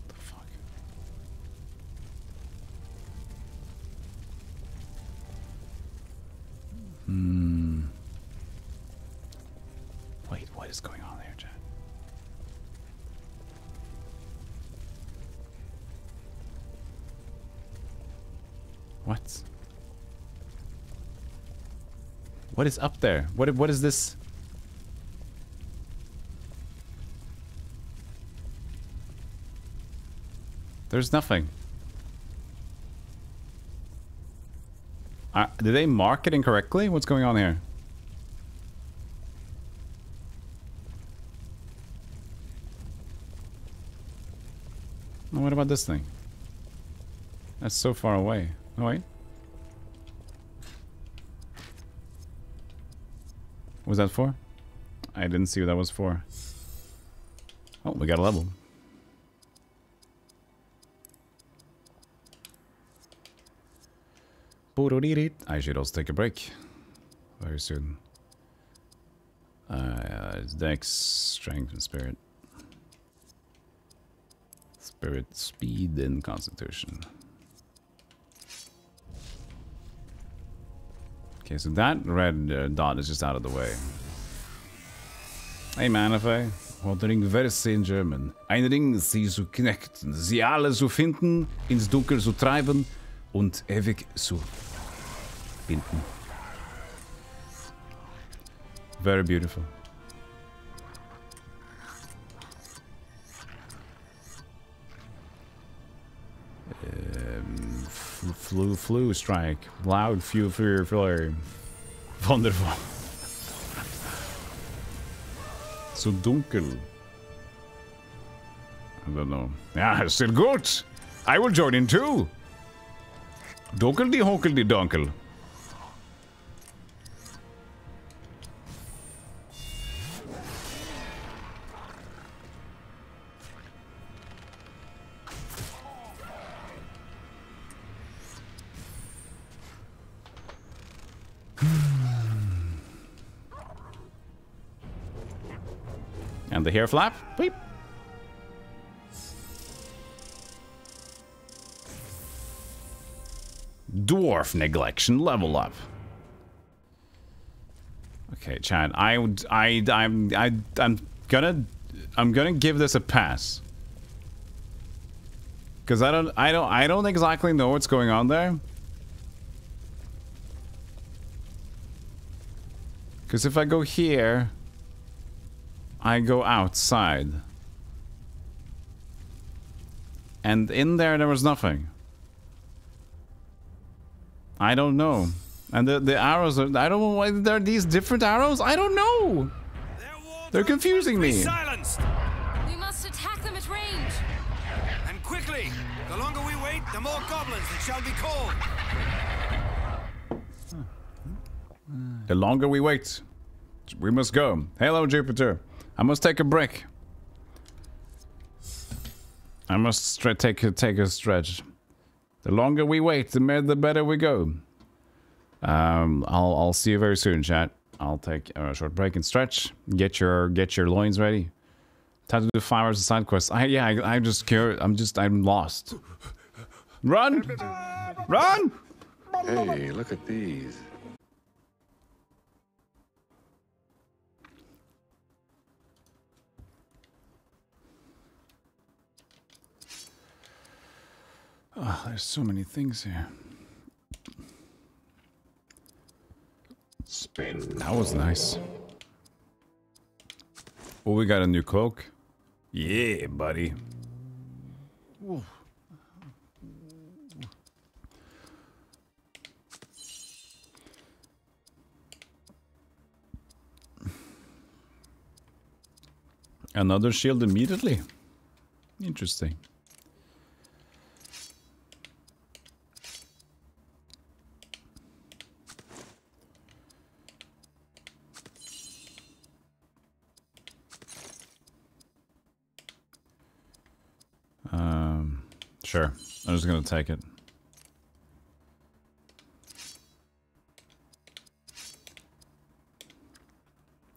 What the fuck? Wait, what is going on there, Jack? What? What is up there? What is this? There's nothing. Did they mark it incorrectly? What's going on here? Oh, what about this thing? That's so far away. Oh, wait. What was that for? I didn't see what that was for. Oh, we got a level. I should also take a break very soon. It's Dex, Strength, and Spirit. Spirit, Speed, and Constitution. Okay, so that red dot is just out of the way. Hey, Manify. What Ring Verse in German. Ein Ring, sie zu knechten, sie alle zu finden, ins Dunkel zu treiben und ewig zu binden. Very beautiful. Flu strike. Loud flurry. Wonderful. So dunkel. I don't know. Yeah, still good. I will join in too. Donkeldy honkeldy donkel. And the hair flap. Beep. Dwarf neglection level up. Okay, Chad. I'm gonna give this a pass. Cause I don't exactly know what's going on there. Cause if I go here, I go outside. And in there was nothing. I don't know. And the arrows are... I don't know why there are these different arrows. I don't know. They're confusing me. Silenced. We must attack them at range. And quickly. The longer we wait, the more goblins that shall be called. The longer we wait, we must go. Hello, Jupiter. I must take a break. I must take a stretch. The longer we wait, the better we go. I'll see you very soon, chat. I'll take a short break and stretch. Get your loins ready. Time to do 5 hours of side quests. I'm just curious. I'm lost. Run! Run! Hey, look at these. Oh, there's so many things here. Spin. That was nice. Oh, we got a new cloak. Yeah, buddy. Ooh. Another shield immediately. Interesting. Sure. I'm just gonna take it.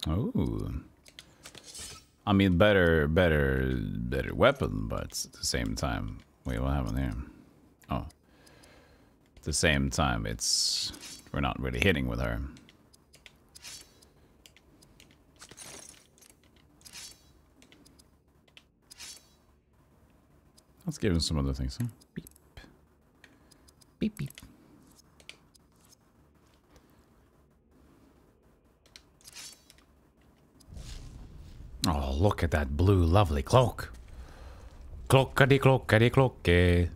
Oh. I mean, better weapon, but at the same time, wait, what happened here? Oh. At the same time, we're not really hitting with her. Let's give him some other things, huh? Beep. Beep, beep. Oh, look at that blue, lovely cloak. Cloakity, cloakity, cloaky.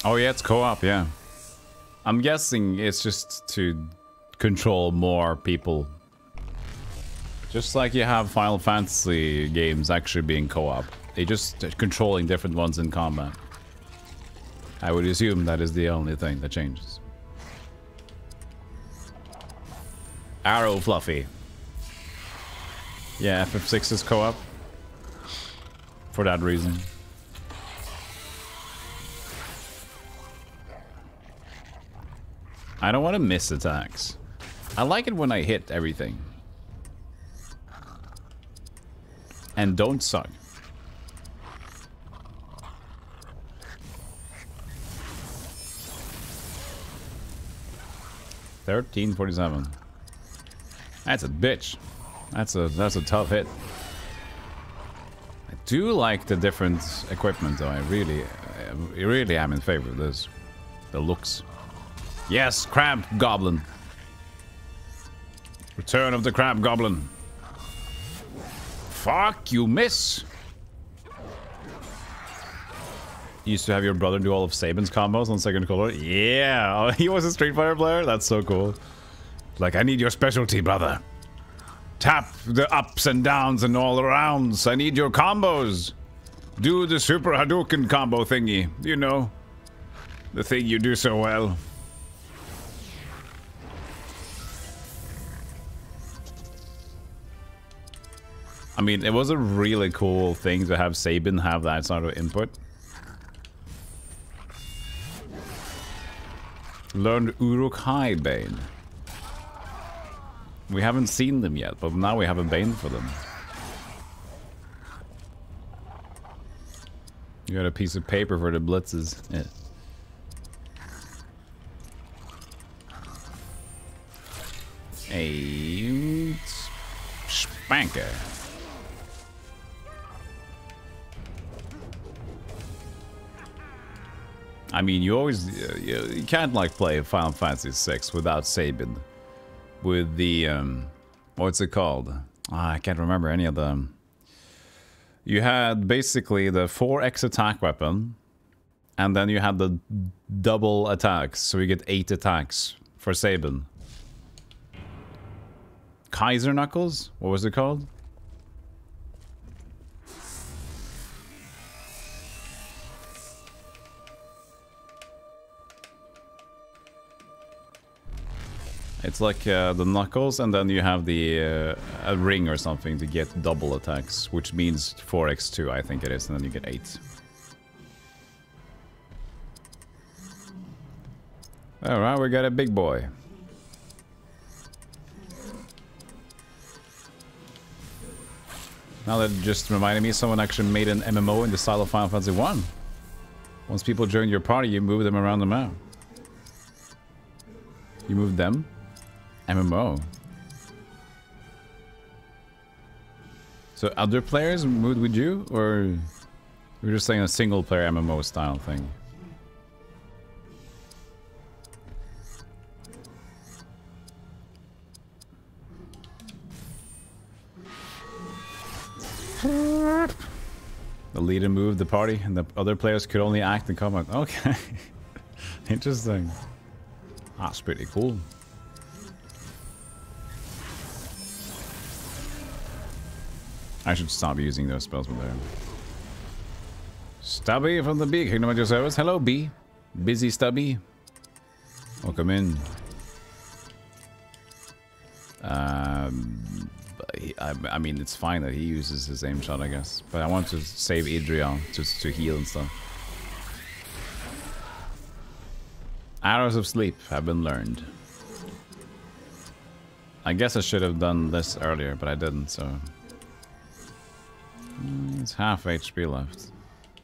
Oh, yeah, it's co-op, yeah. I'm guessing it's just to control more people. Just like you have Final Fantasy games actually being co-op. They just controlling different ones in combat. I would assume that is the only thing that changes. Arrow Fluffy. Yeah, FF6 is co-op. For that reason. I don't want to miss attacks. I like it when I hit everything. And don't suck. 1347. That's a bitch. That's a tough hit. I do like the different equipment though. I really am in favor of this. The looks. Yes, Crab Goblin. Return of the Crab Goblin. Fuck, you miss. You used to have your brother do all of Saban's combos on second color. Yeah, oh, he was a Street Fighter player. That's so cool. Like, I need your specialty, brother. Tap the ups and downs and all arounds. I need your combos. Do the Super Hadouken combo thingy. You know, the thing you do so well. I mean, it was a really cool thing to have Saban have that sort of input. Learned Uruk-hai Bane. We haven't seen them yet, but now we have a Bane for them. You got a piece of paper for the blitzes. Yeah. A spanker. I mean, you always you can't like play Final Fantasy VI without Saban. With the what's it called? I can't remember any of them. You had basically the 4x attack weapon, And then you had the double attacks, so you get 8 attacks for Sabin. Kaiser Knuckles? What was it called? It's like the Knuckles, and then you have the a ring or something to get double attacks, which means 4x2, I think it is, and then you get 8. Alright, we got a big boy. Now that just reminded me, someone actually made an MMO in the style of Final Fantasy 1. Once people join your party, you move them around the map. You move them? MMO. So other players moved with you, or you're just saying a single player MMO style thing? The leader moved the party, and the other players could only act and comment. Okay. Interesting. That's pretty cool. I should stop using those spells with them. Stubby from the B, Kingdom of your service. Hello, B. Busy Stubby. Welcome in. I mean, it's fine that he uses his aim shot, I guess. But I want to save Idria to heal and stuff. Hours of sleep have been learned. I guess I should have done this earlier, but I didn't, so... It's half HP left.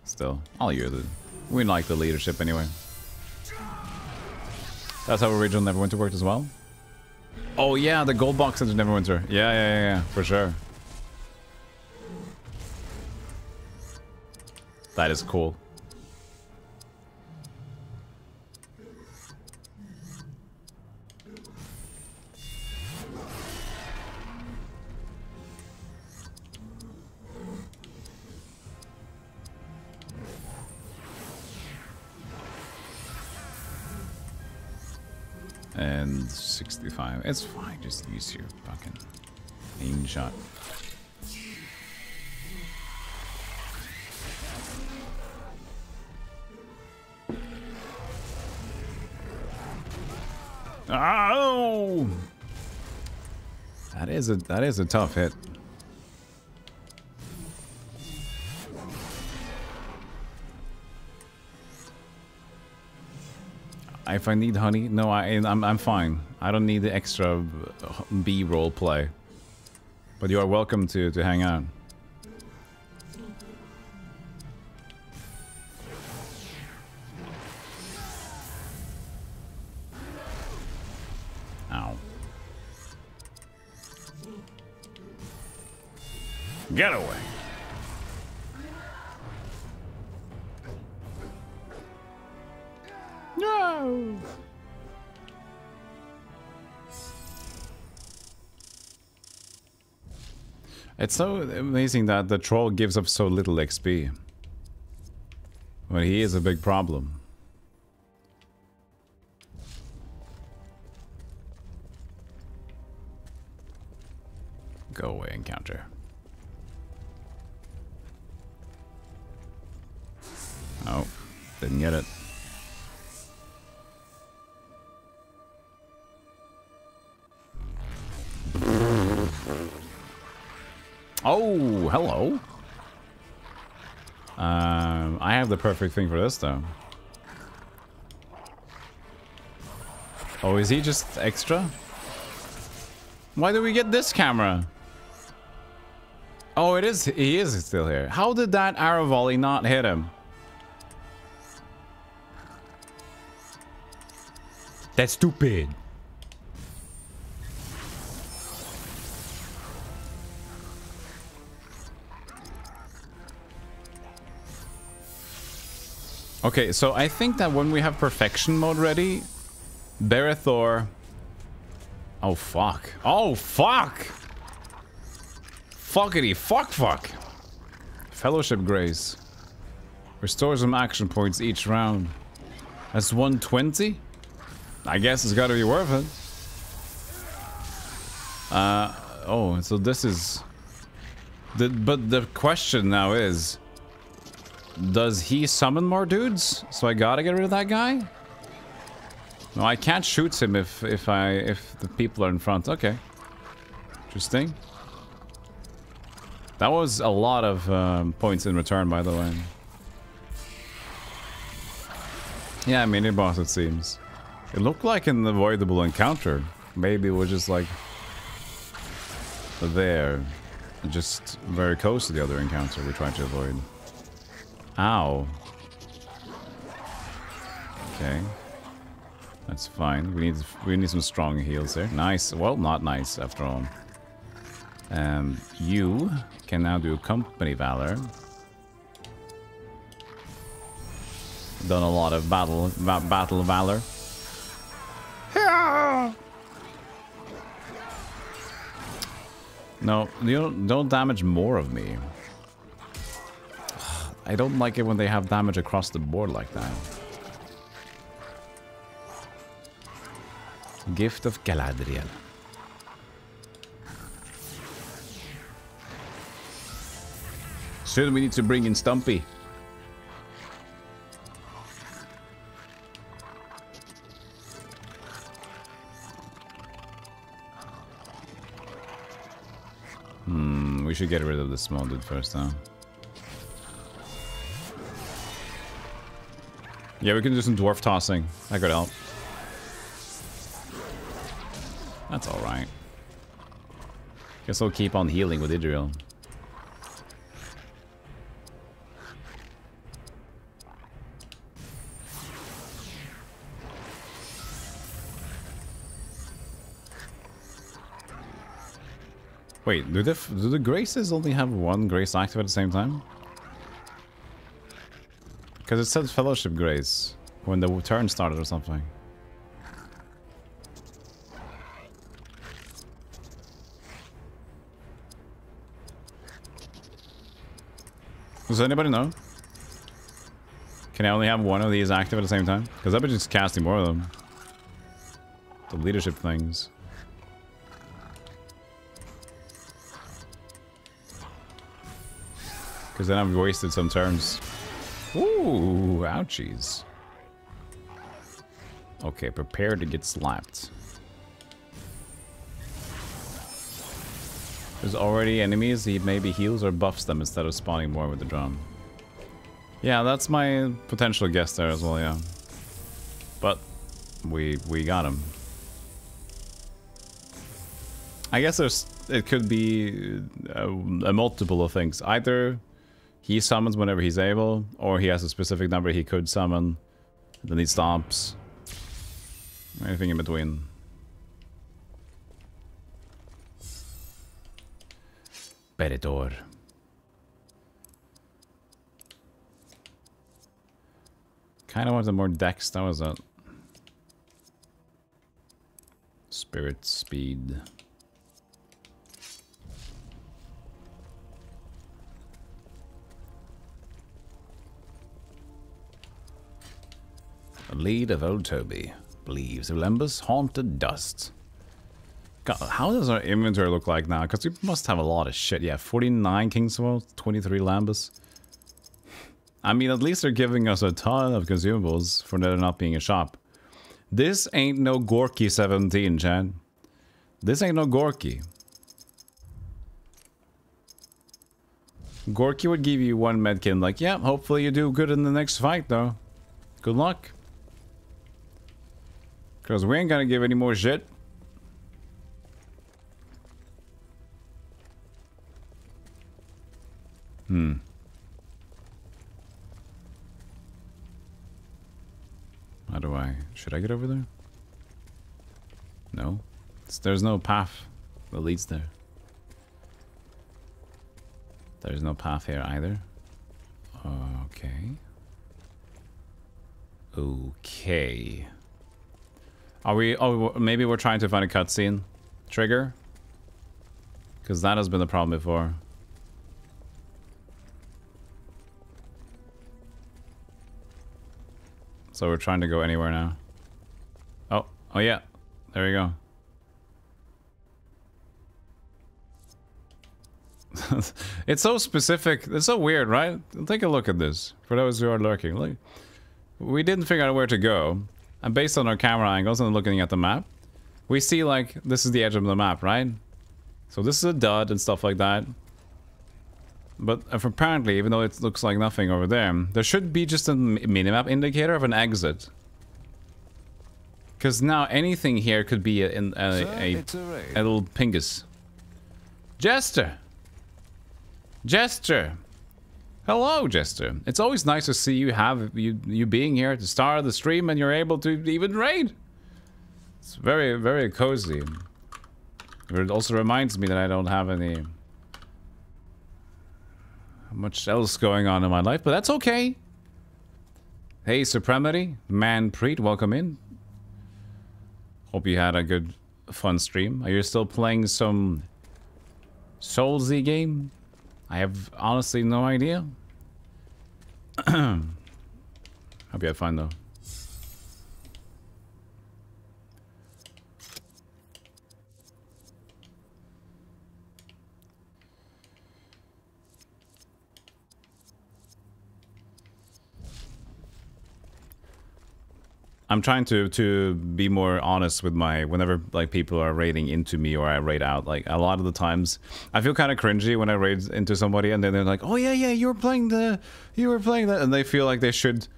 Still, I'll use it. We like the leadership anyway. That's how original Neverwinter worked as well? Oh yeah, the gold box into Neverwinter. Yeah, for sure. That is cool. And 65. It's fine, just use your fucking aim shot. Oh! That is a tough hit. If I need honey, no, I'm fine. I don't need the extra B role play. But you are welcome to hang out. Ow. Get away. No. It's so amazing that the troll gives up so little XP. When he is a big problem. Go away, encounter. Oh, didn't get it. Oh, hello. I have the perfect thing for this, though. Oh, is he just extra? Why do we get this camera? Oh, it is. He is still here. How did that arrow volley not hit him? That's stupid. Okay, so I think that when we have perfection mode ready, Berethor... Oh, fuck. Oh, fuck! Fuckity, fuck. Fellowship Grace. Restore some action points each round. That's 120? I guess it's gotta be worth it. Oh, so this is... But the question now is... Does he summon more dudes? So I gotta get rid of that guy? No, I can't shoot him if the people are in front. Okay. Interesting. That was a lot of points in return, by the way. Yeah, mini boss it seems. It looked like an avoidable encounter. Maybe we're just like there, just very close to the other encounter we're trying to avoid. Ow. Okay. That's fine. We need some strong heals here. Nice. Well, not nice after all. You can now do company valor. Done a lot of battle valor. No, you don't damage more of me. I don't like it when they have damage across the board like that. Gift of Galadriel. Soon we need to bring in Stumpy. We should get rid of the small dude first, huh? Yeah, we can do some dwarf tossing. That could help. That's alright. Guess I'll keep on healing with Idril. Wait, do the graces only have one grace active at the same time? Because it said fellowship grace when the turn started or something. Does anybody know? Can I only have one of these active at the same time? Because I've been just casting more of them. The leadership things. Because then I've wasted some turns. Ooh, ouchies. Okay, prepare to get slapped. There's already enemies, he maybe heals or buffs them instead of spawning more with the drum. Yeah, that's my potential guess there as well, yeah. But we got him. I guess it could be a multiple of things. Either he summons whenever he's able, or he has a specific number he could summon, then he stops. Anything in between. Beridor. Kind of wanted more dex, that was it. Spirit speed. A lead of old Toby believes Olympus haunted dust. God, how does our inventory look like now? Because we must have a lot of shit. Yeah, 49 Kingswell, 23 Lambus. I mean, at least they're giving us a ton of consumables for there not being a shop. This ain't no Gorky 17, Chad. This ain't no Gorky. Gorky would give you one medkit like, yeah, hopefully you do good in the next fight, though. Good luck. Because we ain't gonna give any more shit. How do I... Should I get over there? No. There's no path that leads there. There's no path here either. Okay. Okay. Are we... Oh, maybe we're trying to find a cutscene trigger? Because that has been the problem before. So we're trying to go anywhere now. Oh yeah. There we go. It's so specific. It's so weird, right? Take a look at this. For those who are lurking. Look. We didn't figure out where to go. And based on our camera angles and looking at the map, we see like this is the edge of the map, right? So this is a dot and stuff like that. But apparently, even though it looks like nothing over there, there should be just a minimap indicator of an exit. Because now anything here could be a little pingus. Jester! Jester! Hello, Jester. It's always nice to see you being here at the start of the stream and you're able to even raid. It's very, very cozy. It also reminds me that I don't have any much else going on in my life, but that's okay. Hey, Supremacy, Manpreet, welcome in. Hope you had a good, fun stream. Are you still playing some Soulsy game? I have honestly no idea. Hope you had fun though. I'm trying to be more honest with my whenever like people are raiding into me or I raid out. Like a lot of the times, I feel kind of cringy when I raid into somebody and then they're like, "Oh yeah, you were playing that," and they feel like they should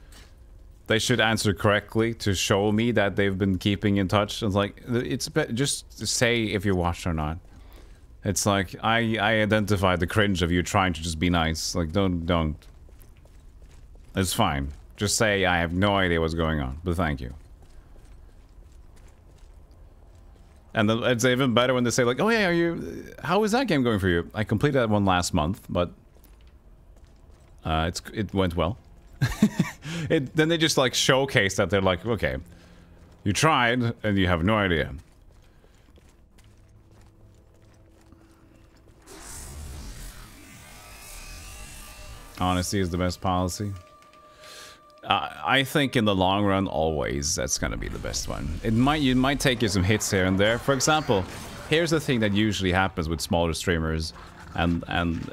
answer correctly to show me that they've been keeping in touch. It's like it's just say if you watched or not. It's like I identify the cringe of you trying to just be nice. Like don't. It's fine. Just say, I have no idea what's going on, but thank you. And it's even better when they say like, oh yeah, how is that game going for you? I completed that one last month, but it went well. Then they just like showcase that they're like, okay, you tried and you have no idea. Honesty is the best policy. I think in the long run, always, that's gonna be the best one. You might take you some hits here and there. For example, here's the thing that usually happens with smaller streamers, and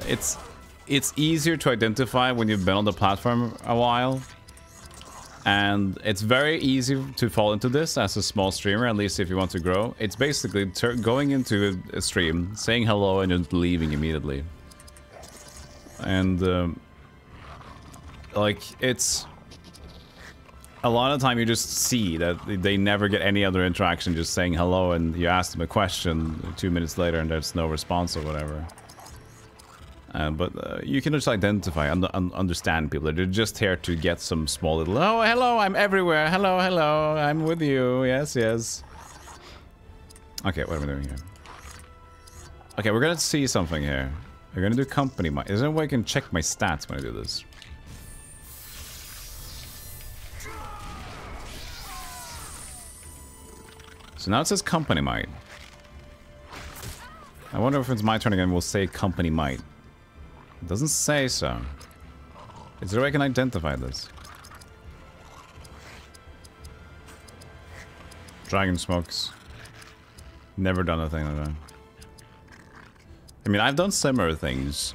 it's easier to identify when you've been on the platform a while. And it's very easy to fall into this as a small streamer, at least if you want to grow. It's basically going into a stream, saying hello, and just leaving immediately. And like it's. A lot of the time you just see that they never get any other interaction, just saying hello and you ask them a question 2 minutes later and there's no response or whatever. But you can just identify, understand people. They're just here to get some small little, oh, hello, I'm everywhere. Hello, I'm with you. Yes. Okay, what am I doing here? Okay, we're gonna see something here. We're gonna do company might. Is there a way I can check my stats when I do this? So now it says company might. I wonder if it's my turn again, we'll say company might. It doesn't say so. Is there a way I can identify this? Dragon smokes. Never done a thing like that. I mean, I've done similar things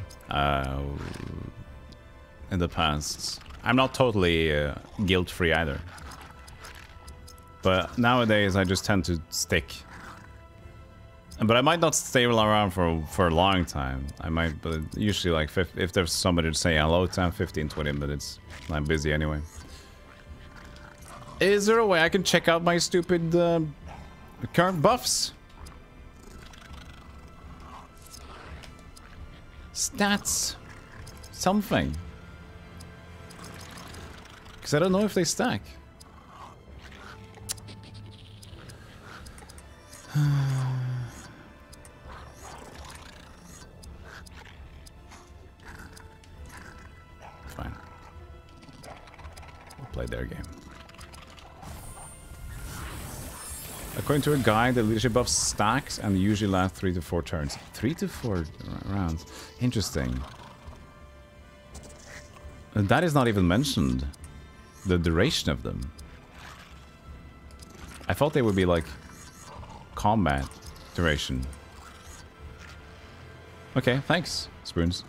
in the past. I'm not totally guilt-free either. But nowadays, I just tend to stick. But I might not stay around for a long time. I might, but usually like if there's somebody to say hello to, 15-20 minutes. I'm busy anyway. Is there a way I can check out my stupid current buffs? Stats. Something. Because I don't know if they stack. Fine. We'll play their game. According to a guide, the leadership buff stacks and usually last 3 to 4 turns. 3 to 4 rounds. Interesting. And that is not even mentioned. The duration of them. I thought they would be like combat duration. Okay, thanks, Spoons.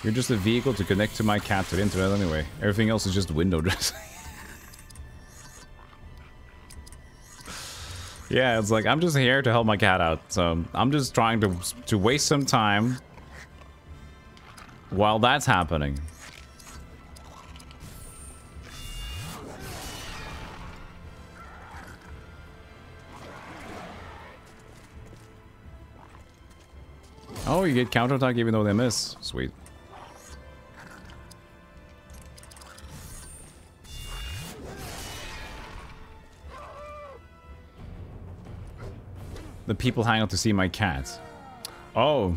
You're just a vehicle to connect to my cat to the internet anyway. Everything else is just window dressing. Yeah, it's like, I'm just here to help my cat out. So I'm just trying to waste some time while that's happening. Oh, you get counterattack even though they miss. Sweet. The people hang out to see my cat. Oh.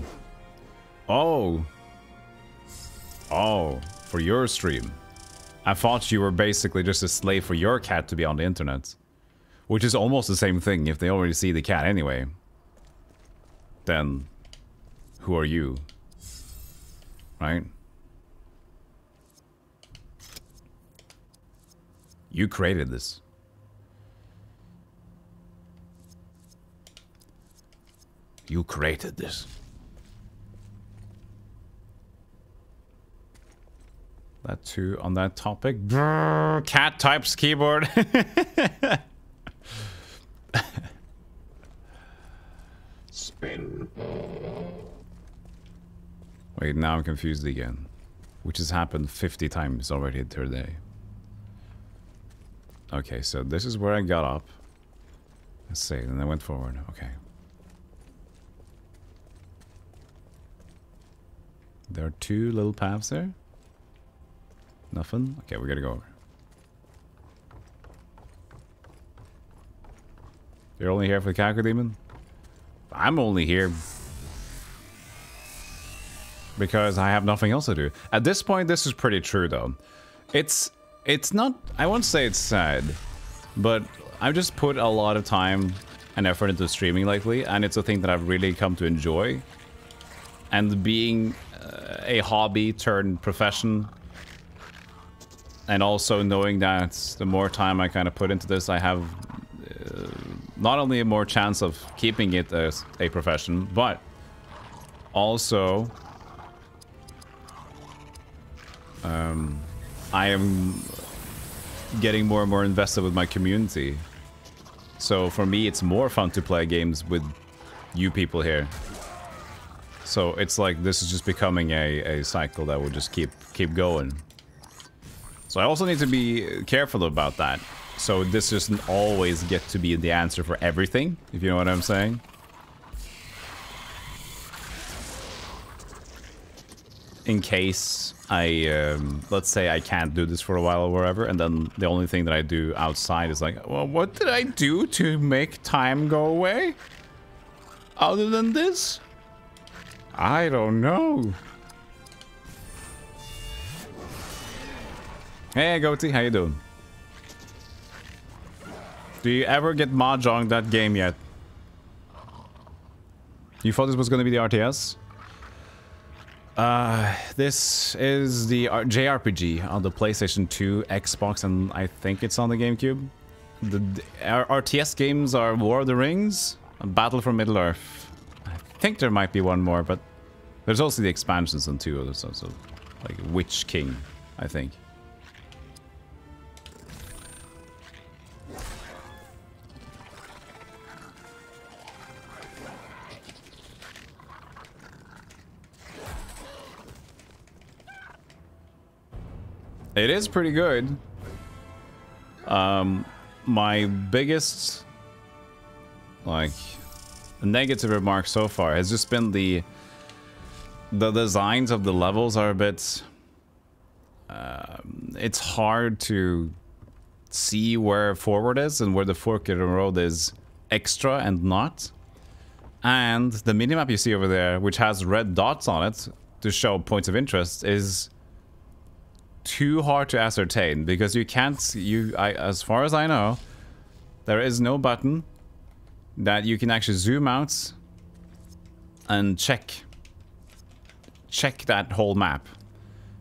Oh. Oh. For your stream. I thought you were basically just a slave for your cat to be on the internet. Which is almost the same thing if they already see the cat anyway. Then, who are you? Right? You created this. You created this. That too on that topic. Brrr, cat types keyboard. Spin. Wait, now I'm confused again. Which has happened 50 times already today. Okay, so this is where I got up. Let's see, and I went forward. Okay. There are two little paths there. Nothing? Okay, we gotta go over. You're only here for the Cacodemon? I'm only here because I have nothing else to do. At this point, this is pretty true though. It's not, I won't say it's sad, but I've just put a lot of time and effort into streaming lately, and it's a thing that I've really come to enjoy. And being a hobby turned profession, and also knowing that the more time I kind of put into this, I have not only a more chance of keeping it as a profession, but also I am getting more and more invested with my community. So for me, it's more fun to play games with you people here. So it's like this is just becoming a cycle that will just keep going. So I also need to be careful about that. So this doesn't always get to be the answer for everything, if you know what I'm saying. In case I, let's say I can't do this for a while or whatever, and then the only thing that I do outside is like, well, what did I do to make time go away? Other than this? I don't know. Hey, Goatee, how you doing? Do you ever get mahjong that game yet? You thought this was going to be the RTS? This is the JRPG on the PlayStation 2, Xbox, and I think it's on the GameCube. The RTS games are War of the Rings, Battle for Middle-earth. I think there might be one more, but there's also the expansions on two others also, like Witch King, I think. It is pretty good. My biggest, like, negative remark so far has just been the designs of the levels are a bit... it's hard to see where forward is and where the fork in the road is extra and not. And the minimap you see over there, which has red dots on it to show points of interest, is too hard to ascertain because you can't, as far as I know, There is no button that you can actually zoom out and check that whole map.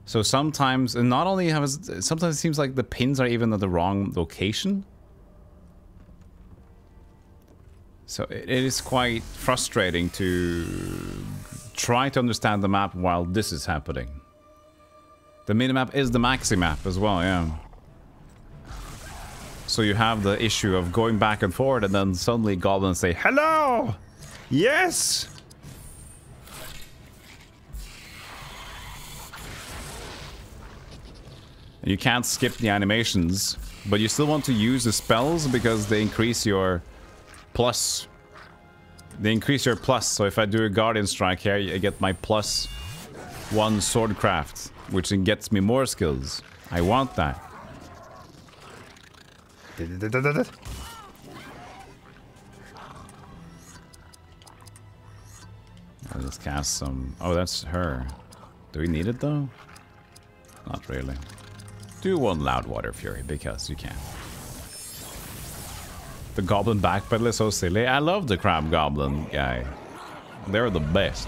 So sometimes, and not only sometimes it seems like the pins are even at the wrong location. So it is quite frustrating to try to understand the map while this is happening. The minimap is the maxi map as well, yeah. So you have the issue of going back and forward, and then suddenly goblins say, "Hello! Yes!" You can't skip the animations, but you still want to use the spells because they increase your plus. They increase your plus, so if I do a Guardian Strike here, I get my +1 swordcraft, which gets me more skills. I want that. I'll just cast some... Oh, that's her. Do we need it, though? Not really. Do one Loud Water Fury, because you can. The Goblin Backpedal is so silly. I love the Crab Goblin guy. They're the best.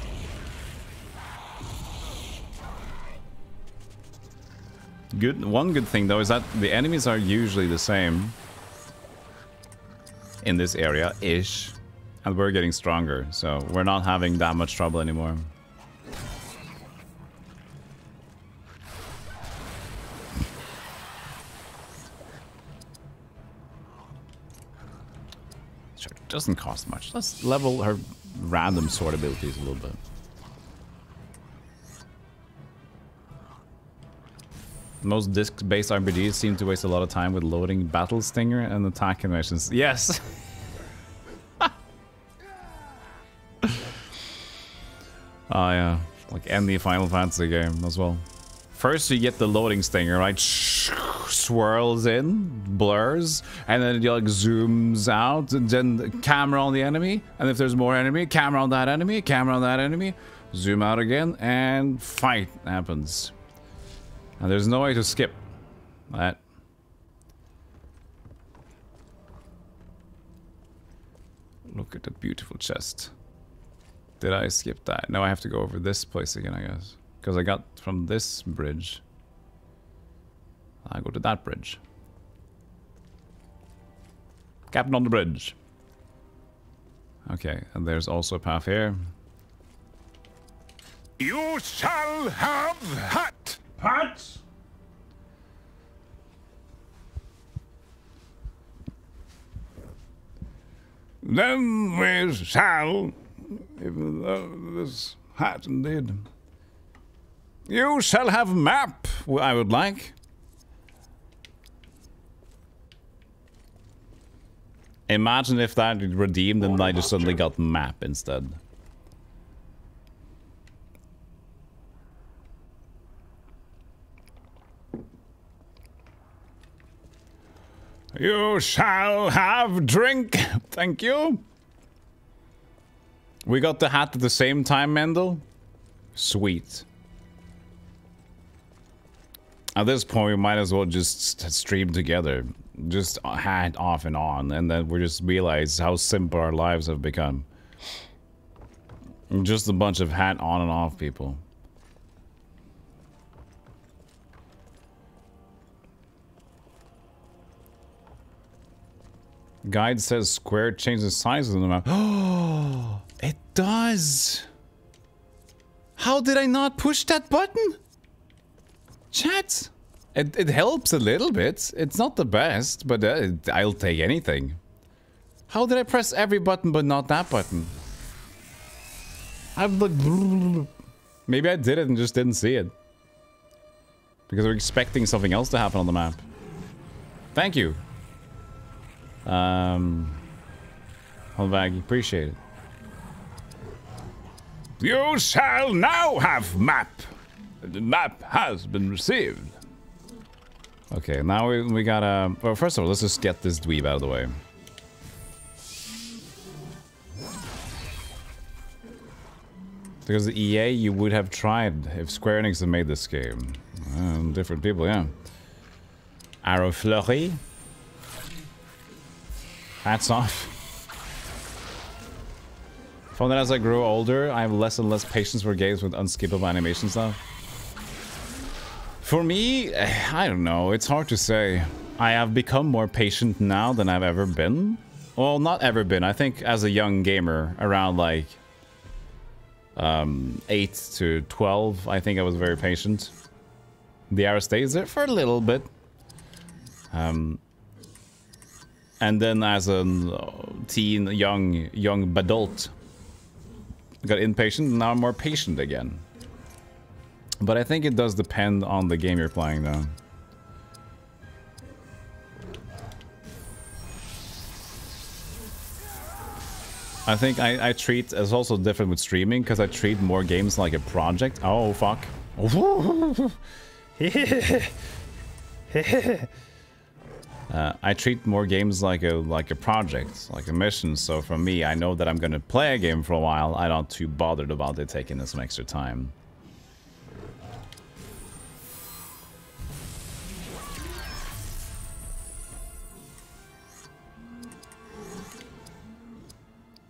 One good thing, though, is that the enemies are usually the same in this area-ish. And we're getting stronger, so we're not having that much trouble anymore. Sure, it doesn't cost much. Let's level her random sword abilities a little bit. Most disc-based RPGs seem to waste a lot of time with loading Battle Stinger and attack animations. Yes! Oh yeah, like any Final Fantasy game as well. First you get the loading stinger, right? Swirls in, blurs, and then it like zooms out, and then camera on the enemy, and if there's more enemy, camera on that enemy, camera on that enemy, zoom out again, and fight happens. And there's no way to skip that. Look at that beautiful chest. Did I skip that? No, I have to go over this place again, I guess. Because I got from this bridge. I go to that bridge. Captain on the bridge. Okay, and there's also a path here. You shall have hat! Hat! Then we shall... Even though this hat indeed. You shall have map, I would like. Imagine if that redeemed and I just suddenly got map instead. You shall have drink. Thank you. We got the hat at the same time, Mendel? Sweet. At this point, we might as well just stream together. Just hat off and on, and then we just realize how simple our lives have become. Just a bunch of hat on and off people. Guide says square changes the size of the map. Oh, it does. How did I not push that button? Chat. It helps a little bit. It's not the best, but I'll take anything. How did I press every button but not that button? I'm like... Maybe I did it and just didn't see it. Because we're expecting something else to happen on the map. Thank you. Holbag, appreciate it. You shall now have map. The map has been received. Okay, now we gotta... Well, first of all, let's just get this dweeb out of the way. Because the EA, you would have tried if Square Enix had made this game. Different people, yeah. Arrow Fleury. Hats off. I found that as I grow older, I have less and less patience for games with unskippable animation stuff. For me, I don't know. It's hard to say. I have become more patient now than I've ever been. Well, not ever been. I think as a young gamer, around like 8 to 12, I think I was very patient. The arrow stays there for a little bit. And then as a teen, young adult, I got impatient, and now I'm more patient again. But I think it does depend on the game you're playing, though. I think I treat, it's also different with streaming, because I treat more games like a project. Oh, fuck. I treat more games like a project, like a mission. So for me, I know that I'm gonna play a game for a while. I'm not too bothered about it taking some extra time.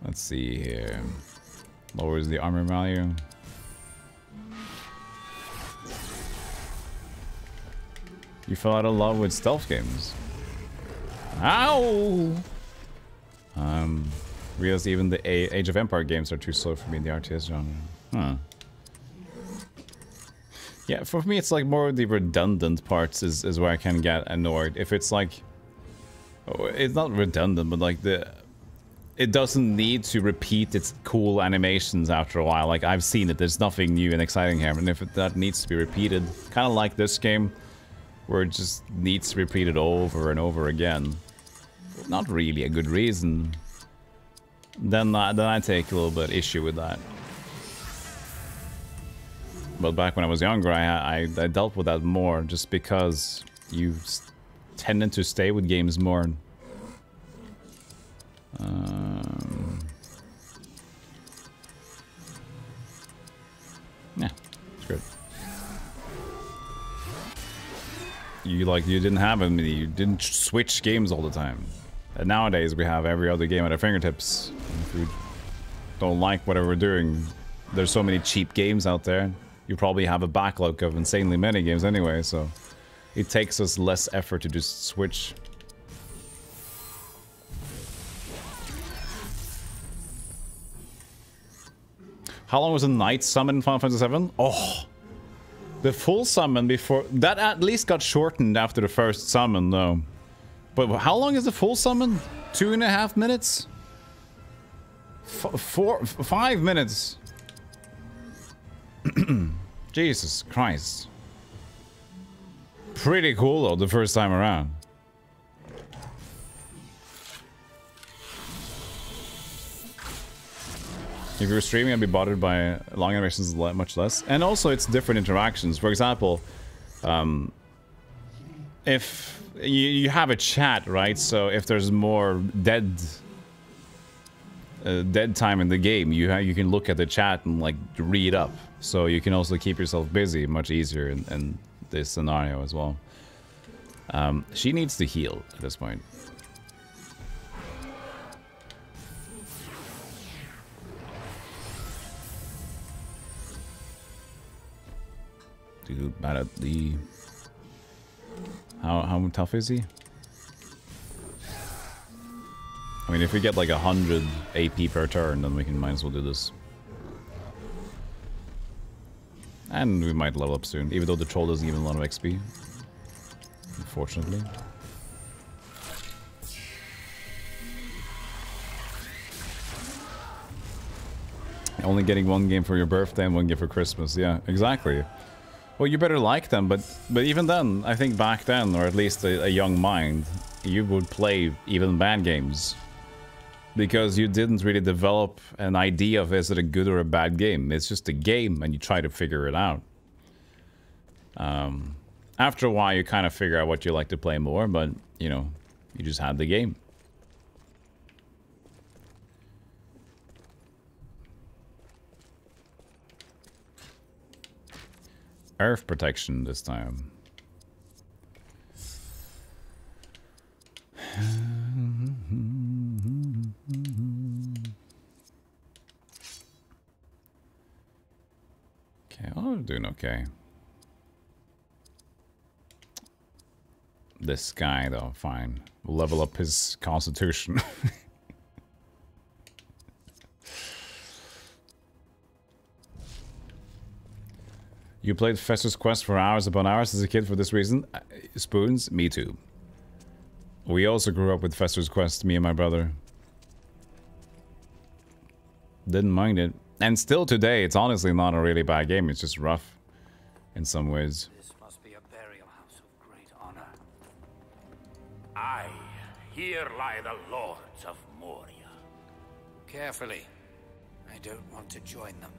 Let's see here. Lowers the armor value. You fell out of love with stealth games. Ow! Realized even the Age of Empire games are too slow for me in the RTS genre. Huh. Yeah, for me it's like more the redundant parts is where I can get annoyed. If it's like... It's not redundant, but like it doesn't need to repeat its cool animations after a while. Like, I've seen it. There's nothing new and exciting here. And if that needs to be repeated, kind of like this game, where it just needs to be repeated over and over again. Not really a good reason. Then I take a little bit issue with that. But back when I was younger, I dealt with that more, just because you tended to stay with games more. Yeah, it's good. You didn't have them, you didn't switch games all the time. And nowadays we have every other game at our fingertips. If we don't like whatever we're doing, there's so many cheap games out there. You probably have a backlog of insanely many games anyway, so it takes us less effort to just switch. How long was a night summon in Final Fantasy VII? Oh, the full summon before that at least got shortened after the first summon, though. But how long is the full summon? 2.5 minutes? 5 minutes. Jesus Christ. Pretty cool though the first time around. If you're streaming, I'd be bothered by long animations much less. And also, it's different interactions. For example, if you have a chat, right? So if there's more dead time in the game, you can look at the chat and like read up. So you can also keep yourself busy much easier in this scenario as well. She needs to heal at this point. Dude, bad at the... How tough is he? I mean, if we get like 100 AP per turn, then we might as well do this. And we might level up soon, even though the troll doesn't give a lot of XP. Unfortunately. Only getting one game for your birthday and one game for Christmas. Yeah, exactly. Well, you better like them, but even then, I think back then, or at least a young mind, you would play even bad games. Because you didn't really develop an idea of is it a good or a bad game. It's just a game, and you try to figure it out. After a while, you kind of figure out what you like to play more, but, you know, you just had the game. Earth protection this time. Okay. This guy, though, fine. We'll level up his constitution. You played Fester's Quest for hours upon hours as a kid for this reason? Spoons? Me too. We also grew up with Fester's Quest, me and my brother. Didn't mind it. And still today, it's honestly not a really bad game. It's just rough in some ways. This must be a burial house of great honor. Aye, here lie the lords of Moria. Carefully. I don't want to join them.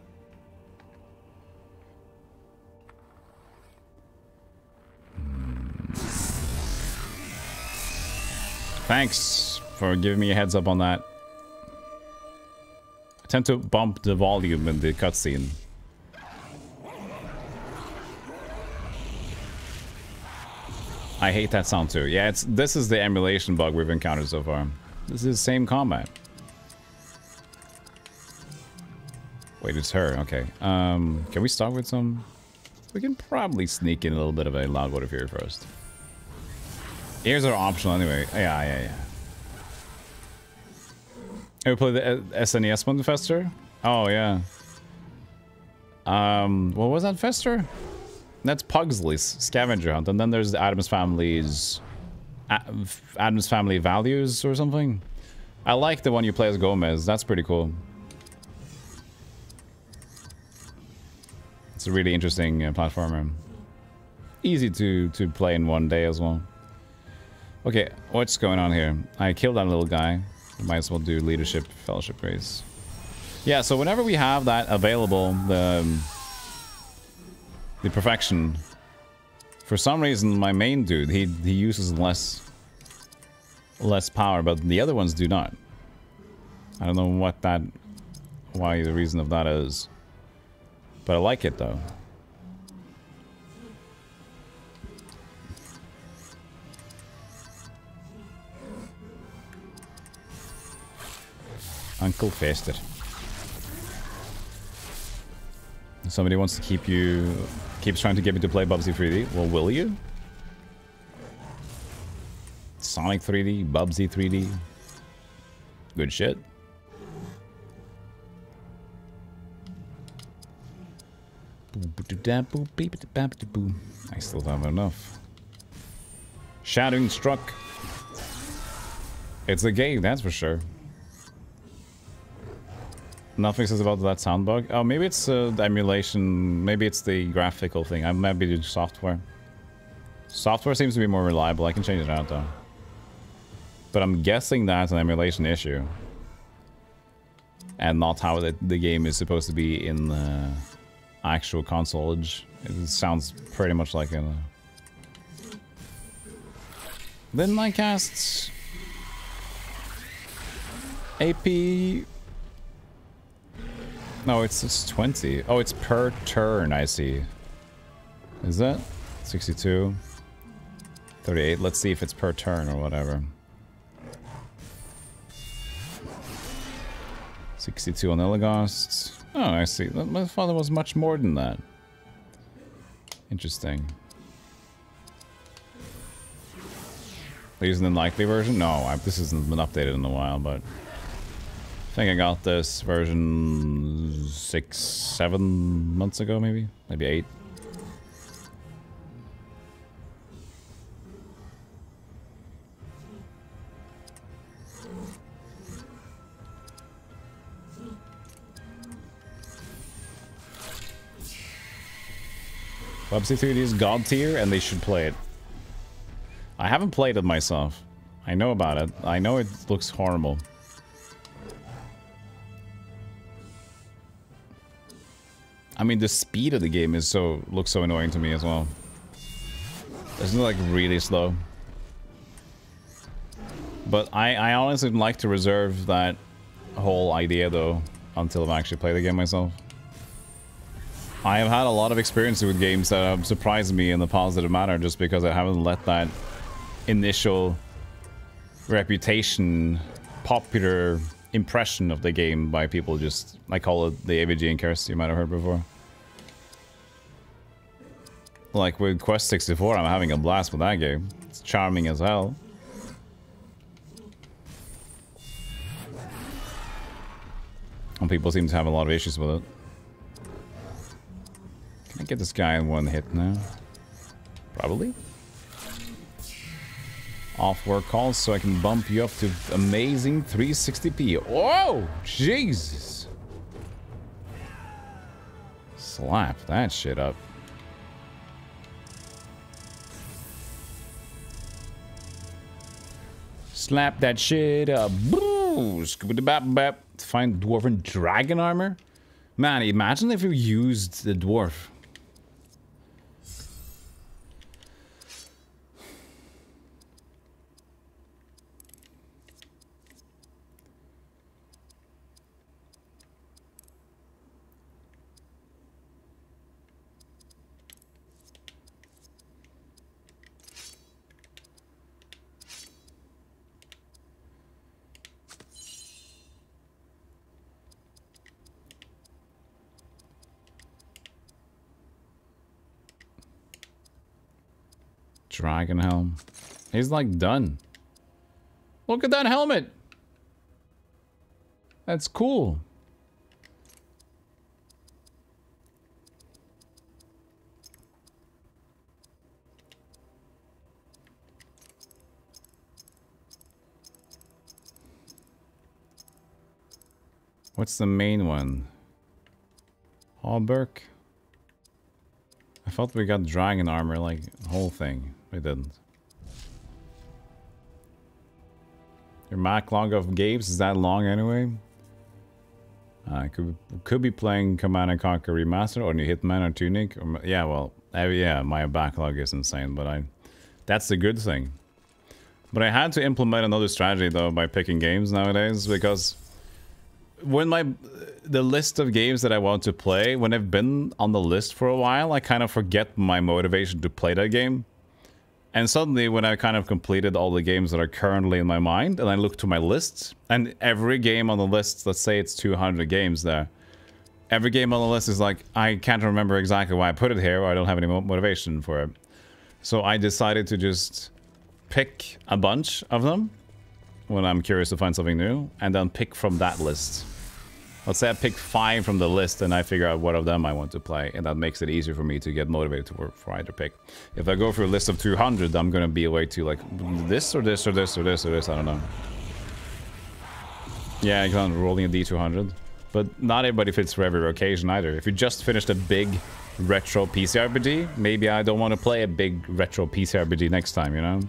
Thanks for giving me a heads up on that. I tend to bump the volume in the cutscene. I hate that sound too. Yeah, this is the emulation bug we've encountered so far. This is the same combat. Wait, it's her. Okay. Can we start with some? We can probably sneak in a little bit of a Loudwater Fury first. Ears are optional anyway. Yeah. Ever play the SNES one, Fester? Oh, yeah. What was that, Fester? That's Pugsley's Scavenger Hunt, and then there's the Addams Family's... Addams Family Values or something? I like the one you play as Gomez. That's pretty cool. It's a really interesting platformer. Easy to play in one day as well. Okay, what's going on here? I killed that little guy. Might as well do leadership, fellowship race. Yeah, so whenever we have that available, the perfection, for some reason my main dude, he uses less power, but the other ones do not. I don't know why the reason of that is, but I like it though. Uncle Fester. Somebody wants to keeps trying to get me to play Bubsy 3D. Well, will you? Sonic 3D, Bubsy 3D. Good shit. I still don't have enough. Shadowing struck. It's a game, that's for sure. Nothing says about that sound bug. Oh, maybe it's the emulation. Maybe it's the graphical thing. I might be doing software. Software seems to be more reliable. I can change it out though. But I'm guessing that's an emulation issue. And not how the game is supposed to be in the actual consolage. It sounds pretty much like a... Then I cast... AP... No, it's 20. Oh, it's per turn, I see. Is that? 62. 38. Let's see if it's per turn or whatever. 62 on Illigost. Oh, I see. My father was much more than that. Interesting. They're using the likely version? No, this hasn't been updated in a while, but... I think I got this version 6-7 months ago, maybe 8. Bubsy 3D is god tier, and they should play it. I haven't played it myself. I know about it. I know it looks horrible. I mean, the speed of the game is looks so annoying to me as well. Isn't it like really slow? But I honestly would like to reserve that whole idea though until I've actually played the game myself. I have had a lot of experience with games that have surprised me in a positive manner just because I haven't let that initial reputation, popular impression of the game by people just, I call it the AVG and Kirsty, you might have heard before. Like with Quest 64, I'm having a blast with that game. It's charming as hell. And people seem to have a lot of issues with it. Can I get this guy in one hit now? Probably. Off work calls so I can bump you up to amazing 360p. Whoa! Jesus! Slap that shit up. Slap that shit up. Boo! Scooby-bap-bap. Find dwarven dragon armor? Man, imagine if you used the dwarf. Dragon helm. He's like done. Look at that helmet. That's cool. What's the main one? Hallberg? I thought we got dragon armor, like, the whole thing. We didn't. Your backlog of games, is that long anyway? Could be playing Command & Conquer Remastered, or New Hitman, or Tunic. Or, yeah, well, yeah, my backlog is insane, but that's the good thing. But I had to implement another strategy, though, by picking games nowadays, because when the list of games that I want to play, when I've been on the list for a while, I kind of forget my motivation to play that game. And suddenly, when I kind of completed all the games that are currently in my mind, and I look to my lists, and every game on the list, let's say it's 200 games there, every game on the list is like, I can't remember exactly why I put it here, or I don't have any motivation for it. So I decided to just pick a bunch of them when I'm curious to find something new, and then pick from that list. Let's say I pick 5 from the list and I figure out what of them I want to play, and that makes it easier for me to get motivated for either pick. If I go for a list of 200, I'm gonna be away to like this or this or this or this or this, I don't know. Yeah, I'm rolling a D200. But not everybody fits for every occasion either. If you just finished a big retro PC RPG, maybe I don't want to play a big retro PC RPG next time, you know?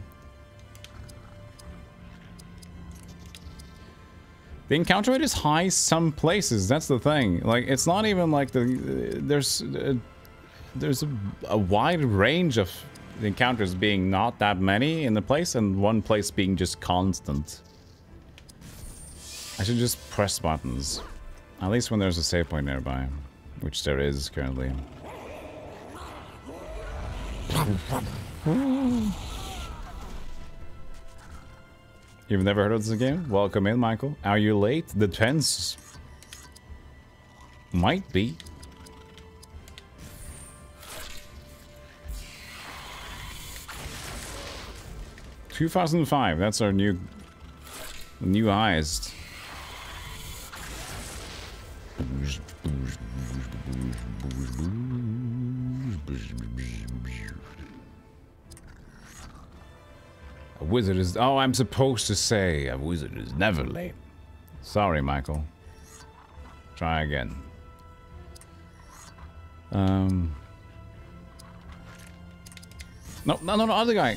The encounter rate is high some places, that's the thing. Like, it's not even like there's a wide range of the encounters being not that many in the place, and one place being just constant. I should just press buttons. At least when there's a save point nearby, which there is currently. You've never heard of this game? Welcome in, Michael. Are you late? Depends. Might be. $2,005. That's our new highest. A wizard is... Oh, I'm supposed to say a wizard is never late. Sorry, Michael. Try again. No, other guy.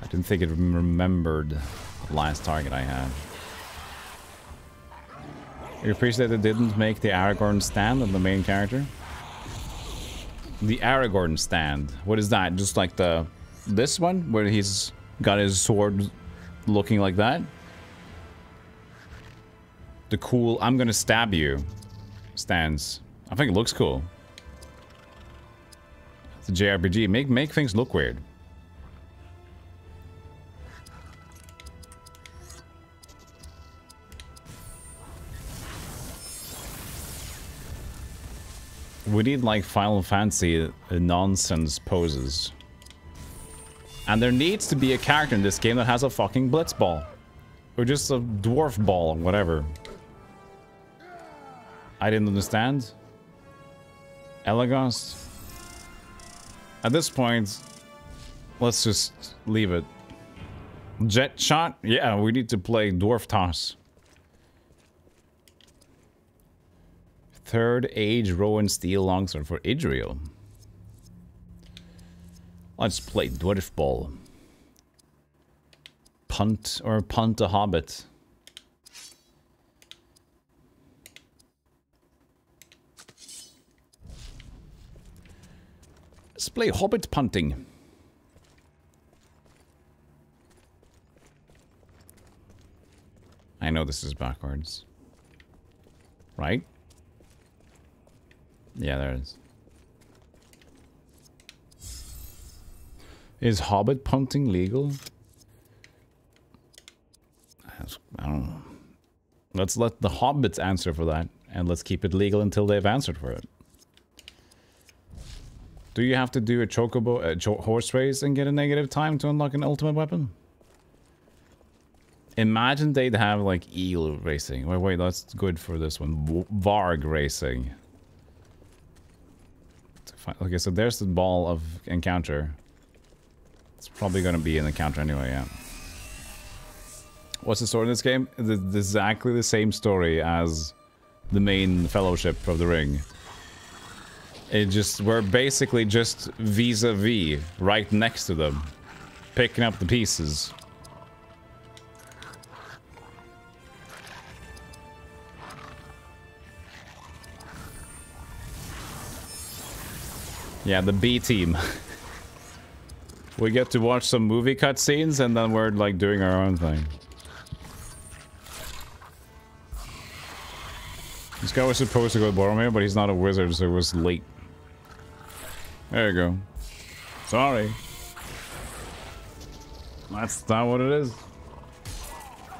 I didn't think it remembered the last target I had. You appreciate they didn't make the Aragorn stand on the main character? The Aragorn stand. What is that? Just like this one, where he's got his sword looking like that? The cool "I'm gonna stab you" stance. I think it looks cool. It's a JRPG. Make things look weird. We need like Final Fantasy nonsense poses. And there needs to be a character in this game that has a fucking blitzball. Or just a dwarf ball, whatever. I didn't understand. Elagos. At this point, let's just leave it. Jet shot? Yeah, we need to play dwarf toss. Third age Rowan steel longsword for Idriel. Let's play dwarf ball. Punt or punt a hobbit. Let's play hobbit punting. I know this is backwards. Right? Yeah, there it is. Is hobbit punting legal? I don't know. Let's let the hobbits answer for that, and let's keep it legal until they've answered for it. Do you have to do a chocobo, horse race and get a negative time to unlock an ultimate weapon? Imagine they'd have like eel racing. Wait, that's good for this one. Varg racing. Okay, so there's the ball of encounter. It's probably gonna be an encounter anyway, yeah. What's the story in this game? It's exactly the same story as the main Fellowship of the Ring. We're basically just vis-a-vis, right next to them, picking up the pieces. Yeah, the B team. We get to watch some movie cutscenes and then we're like doing our own thing. This guy was supposed to go to Boromir, but he's not a wizard, so it was late. There you go. Sorry. That's not what it is.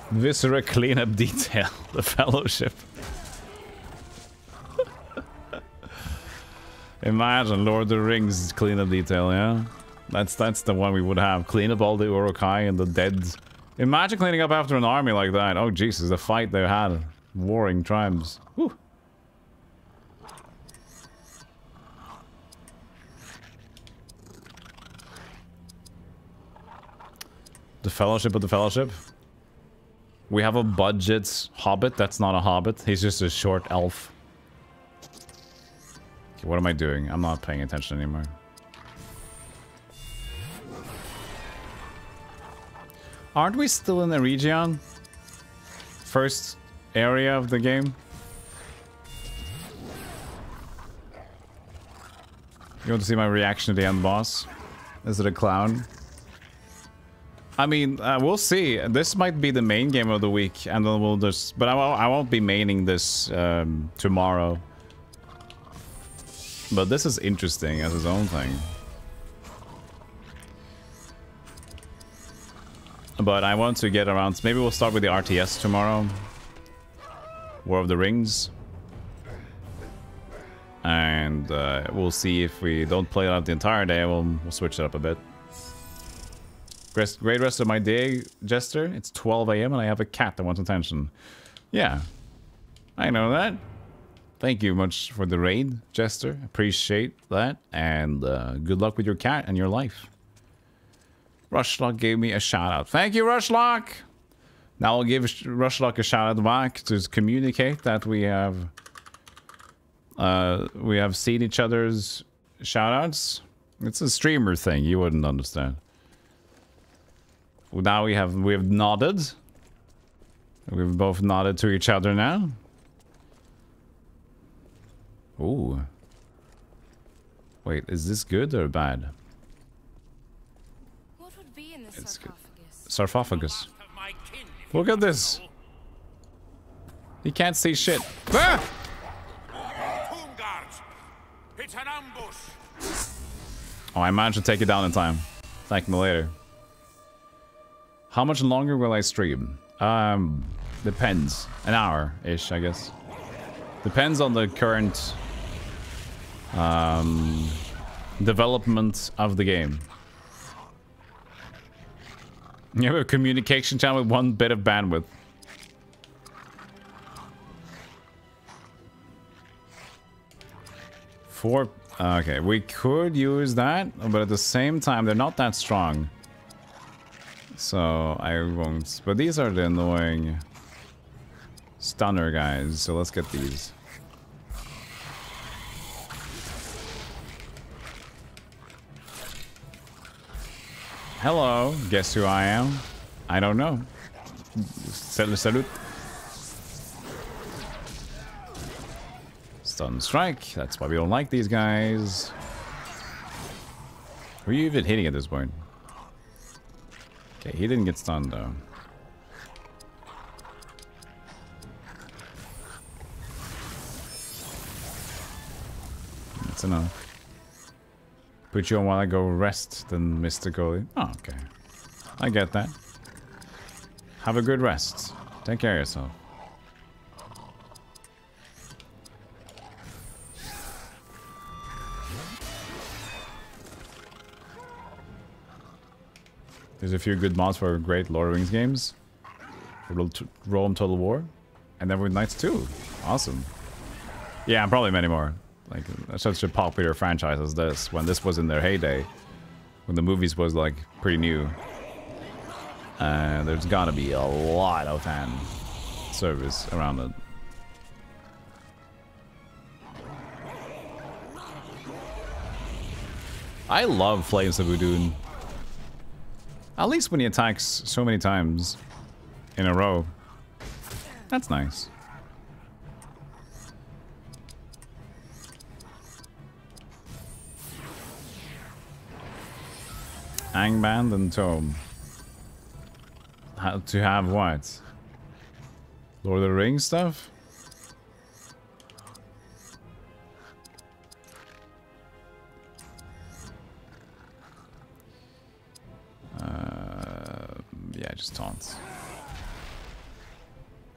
Viscera cleanup detail. The Fellowship. Imagine Lord of the Rings cleanup detail, yeah? That's the one we would have. Clean up all the Urukai and the dead. Imagine cleaning up after an army like that. Oh Jesus, the fight they had. Warring tribes. Whew. The Fellowship of the Fellowship. We have a budget hobbit. That's not a hobbit. He's just a short elf. Okay, what am I doing? I'm not paying attention anymore. Aren't we still in the region? First area of the game? You want to see my reaction to the end boss? Is it a clown? I mean, we'll see. This might be the main game of the week, and then we'll just... But I won't be maining this tomorrow. But this is interesting as its own thing. But I want to get around... Maybe we'll start with the RTS tomorrow. War of the Rings. And we'll see if we don't play it out the entire day. We'll switch it up a bit. Great rest of my day, Jester. It's 12 AM and I have a cat that wants attention. Yeah, I know that. Thank you much for the raid, Jester. Appreciate that. And good luck with your cat and your life. Rushlock gave me a shout out. Thank you, Rushlock. Now I'll give Rushlock a shout out back to communicate that we have seen each other's shout outs. It's a streamer thing. You wouldn't understand. Now we have nodded. We've both nodded to each other now. Ooh. Wait, is this good or bad? What would be in the sarcophagus? Sarcophagus. Look at this. He can't see shit. Ah! Tomb guards. It's an ambush. Oh, I managed to take it down in time. Thank me later. How much longer will I stream? Depends. An hour-ish, I guess. Depends on the current development of the game. You have a communication channel with 1 bit of bandwidth. Okay, we could use that, but at the same time, they're not that strong. So I won't. But these are the annoying stunner guys. So let's get these. Hello, guess who I am? I don't know. Salut. Stun strike. That's why we don't like these guys. Who are you even hitting at this point? Okay, he didn't get stunned though. That's enough. Put you on while I go rest, then Mr. Goalie. Oh, okay. I get that. Have a good rest. Take care of yourself. There's a few good mods for great Lord of the Rings games. Rome Total War. And Neverwinter Nights 2. Awesome. Yeah, and probably many more. Like, such a popular franchise as this, when this was in their heyday, when the movies was like pretty new. There's gotta be a lot of fan service around it. I love Flames of Udun. At least when he attacks so many times in a row. That's nice. Angband and Tome. How to have what? Lord of the Rings stuff? Yeah, just taunts.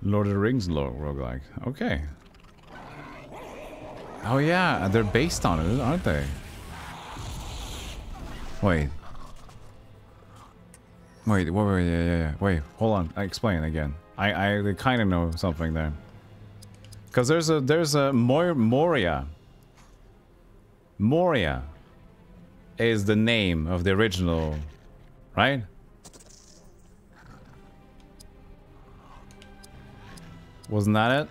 Lord of the Rings roguelike. Okay. Oh yeah, they're based on it, aren't they? Wait. Wait, yeah. Wait, hold on. Explain again. I kind of know something there. Because there's a Moria. Moria is the name of the original, right? Wasn't that it?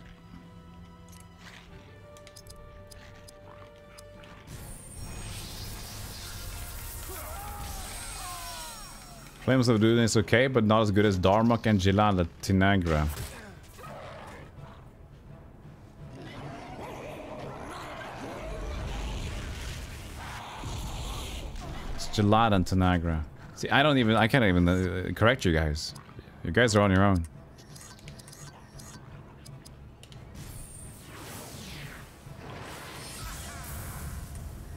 Flames of Doom is okay, but not as good as Darmok and Gilala Tinagra. It's Gilala and Tinagra. See, I can't even correct you guys. You guys are on your own.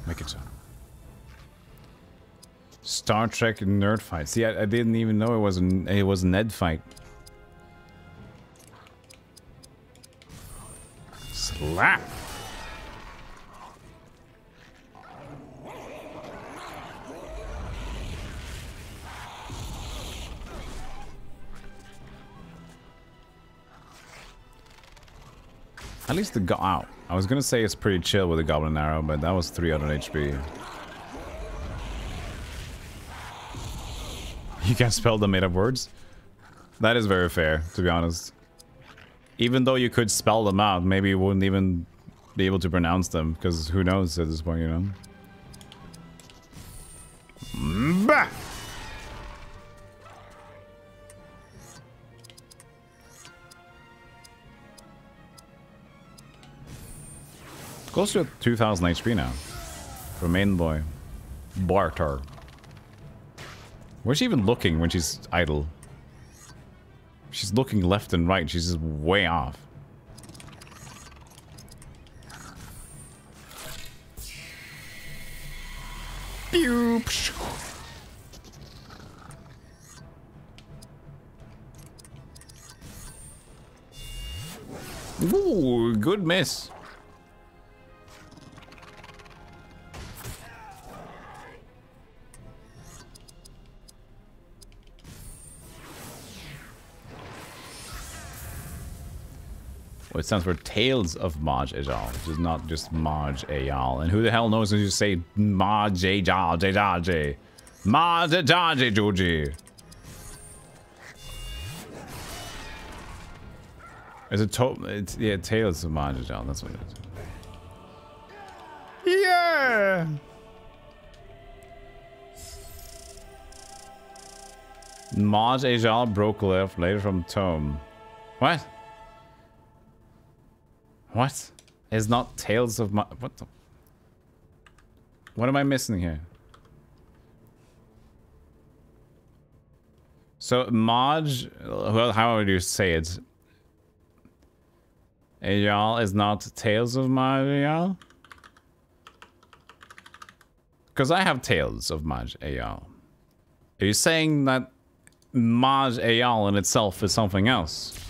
Make it so. Star Trek nerd fight. See, I didn't even know it was a Ned fight. Slap. At least the out. I was gonna say it's pretty chill with the Goblin Arrow, but that was 300 HP. You can't spell the made-up words? That is very fair, to be honest. Even though you could spell them out, maybe you wouldn't even be able to pronounce them, because who knows at this point, you know? Bah! Close to 2000 HP now. For main boy. Bartar. Where's she even looking when she's idle? She's looking left and right. She's just way off. Pew! Ooh, good miss. Well, it stands for Tales of Maj Ejal, which is not just Maj Eyal. And who the hell knows when you say Maj Ejal, J. Maj Ejal, Georgie. It's yeah, Tales of Maj Ejal, that's what it is. Yeah! Maj Ejal broke left later from Tome. What? What? It's not Tales of Maj... What the... What am I missing here? So, Maj... Well, how would you say it? Ejal is not Tales of Maj Ejal? Because I have Tales of Maj Ejal. Are you saying that Maj Eyal in itself is something else?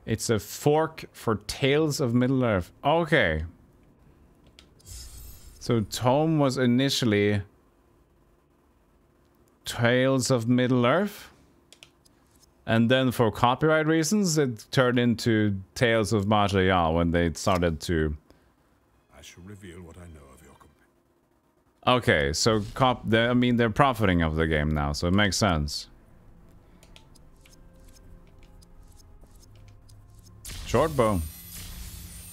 It's a fork for Tales of Middle-earth. Okay. So Tome was initially Tales of Middle-earth? And then for copyright reasons, it turned into Tales of Maj Eyal when they started to... I shall reveal what I know of your company. Okay, so I mean, they're profiting of the game now, so it makes sense. Short bow.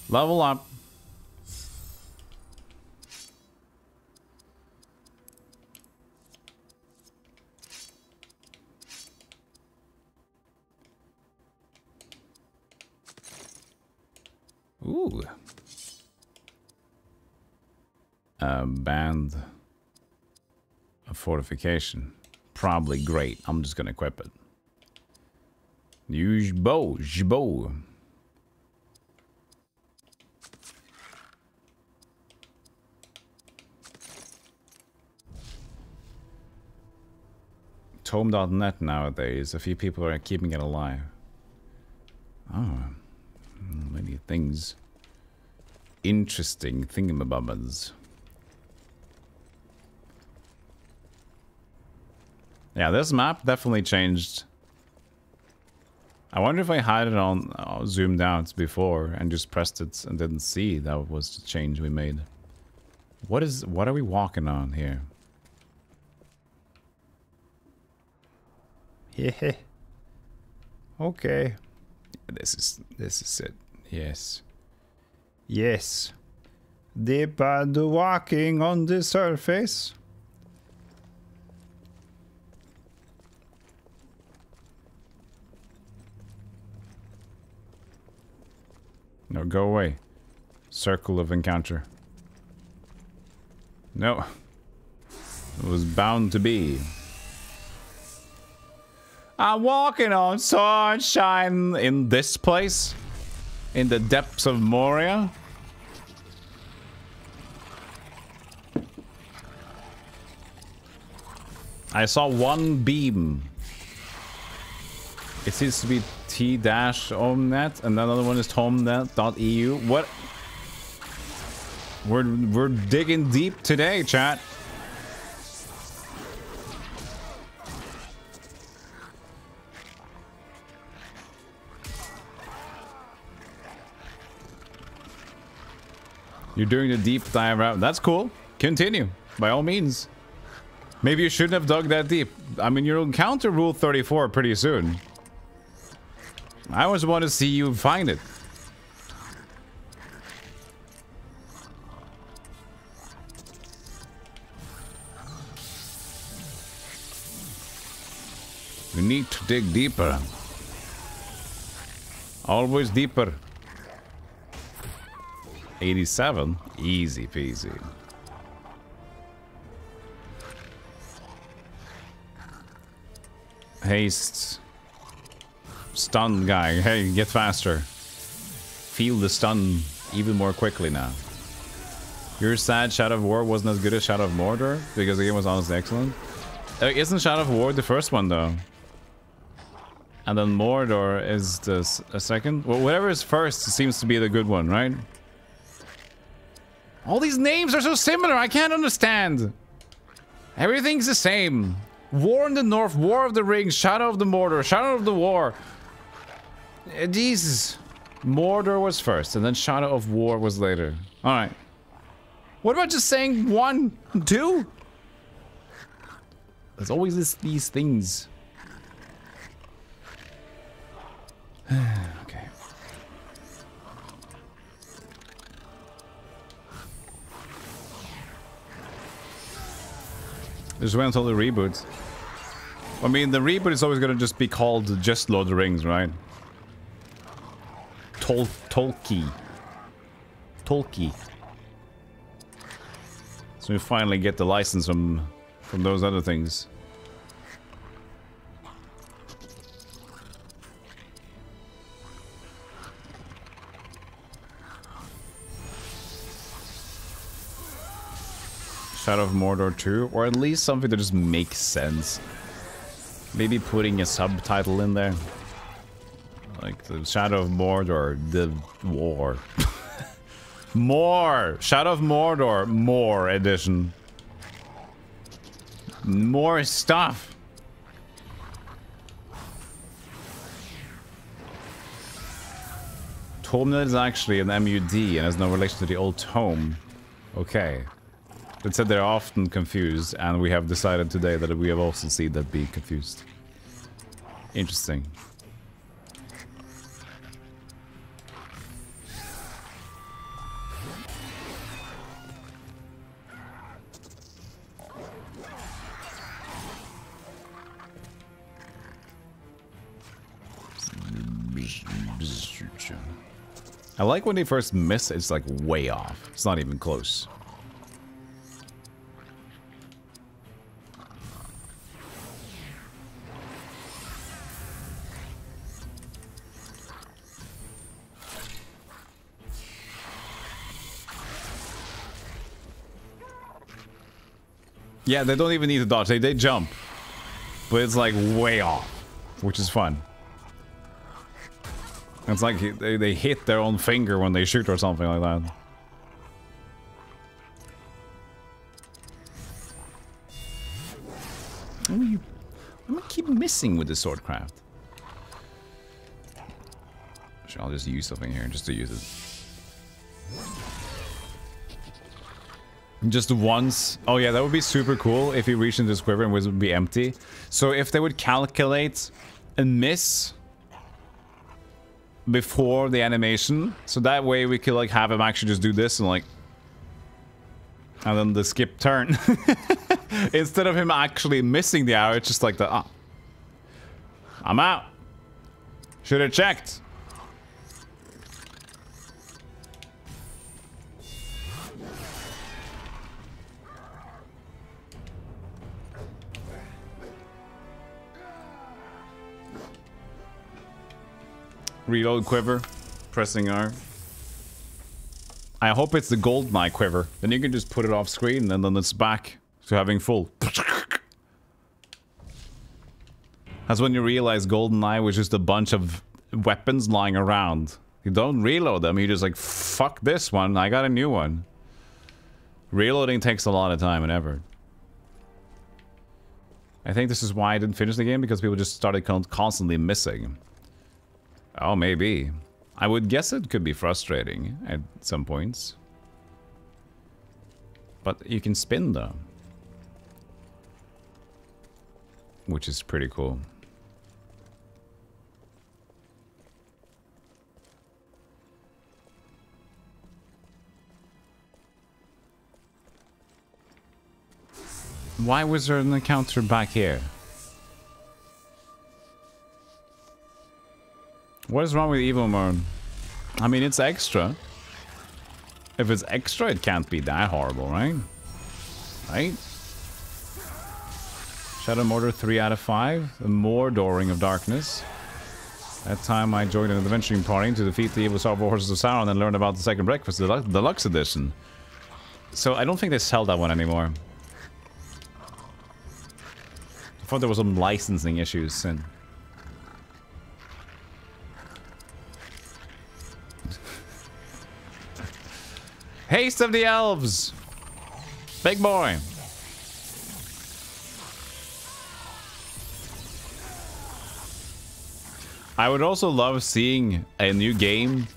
Level up. Ooh. Band of fortification. Probably great. I'm just gonna equip it. Use bow. Jbow. Tome.net nowadays. A few people are keeping it alive. Oh. Many things. Interesting thingamabobbers. Yeah, this map definitely changed. I wonder if I had it on zoomed out before and just pressed it and didn't see that was the change we made. What are we walking on here? Yeah. Okay. This is it. Yes. Yes. Deep and walking on the surface. No, go away. Circle of encounter. No. It was bound to be. I'm walking on sunshine in this place. In the depths of Moria. I saw one beam. It seems to be t-omnet, and another one is homenet.eu. What? We're digging deep today, chat. You're doing the deep dive route. That's cool. Continue, by all means. Maybe you shouldn't have dug that deep. I mean, you'll encounter Rule 34 pretty soon. I always want to see you find it. We need to dig deeper. Always deeper. 87? Easy peasy. Haste. Stun guy. Hey, get faster. Feel the stun even more quickly now. You're sad Shadow of War wasn't as good as Shadow of Mordor? Because the game was honestly excellent. Isn't Shadow of War the first one though? And then Mordor is the second? Well, whatever is first seems to be the good one, right? All these names are so similar, I can't understand. Everything's the same. War in the North, War of the Rings, Shadow of the Mordor, Shadow of the War. Jesus. Mordor was first, and then Shadow of War was later. Alright. What about just saying 1, 2? There's always these things. Okay. Just wait until the reboot. I mean, the reboot is always gonna just be called just Lord of the Rings, right? Tolkien. So we finally get the license from those other things. Shadow of Mordor 2, or at least something that just makes sense. Maybe putting a subtitle in there. Like the Shadow of Mordor, the war. More! Shadow of Mordor, more edition. More stuff. Tomenet is actually an MUD and has no relation to the old tome. Okay. It said they're often confused, and we have decided today that we have also seen that being confused. Interesting. I like when they first miss, it's like way off. It's not even close. Yeah, they don't even need to dodge. They jump. But it's like way off, which is fun. It's like they hit their own finger when they shoot or something like that. I'm gonna keep missing with the swordcraft. Sure, I'll just use something here just to use it. Just once. Oh yeah, that would be super cool if you reach into this quiver and it would be empty. So if they would calculate a miss before the animation, so that way we could like have him actually just do this and like, and then the skip turn. Instead of him actually missing the arrow, it's just like the, I'm out. Should have checked. Reload quiver, pressing R. I hope it's the golden quiver. Then you can just put it off screen and then it's back to having full. That's when you realize GoldenEye was just a bunch of weapons lying around. You don't reload them, you just like, fuck this one, I got a new one. Reloading takes a lot of time and effort. I think this is why I didn't finish the game, because people just started constantly missing. Oh, maybe. I would guess it could be frustrating at some points. But you can spin though. Which is pretty cool. Why was there an encounter back here? What is wrong with Evil Mode? I mean, it's extra. If it's extra, it can't be that horrible, right? Right? Shadow Mordor 3 out of 5. More Dooring of Darkness. That time I joined an adventuring party to defeat the evil Star Horses of Sauron and learn about the Second Breakfast, the Deluxe Edition. So I don't think they sell that one anymore. I thought there was some licensing issues and... Haste of the Elves! Big boy! I would also love seeing a new game.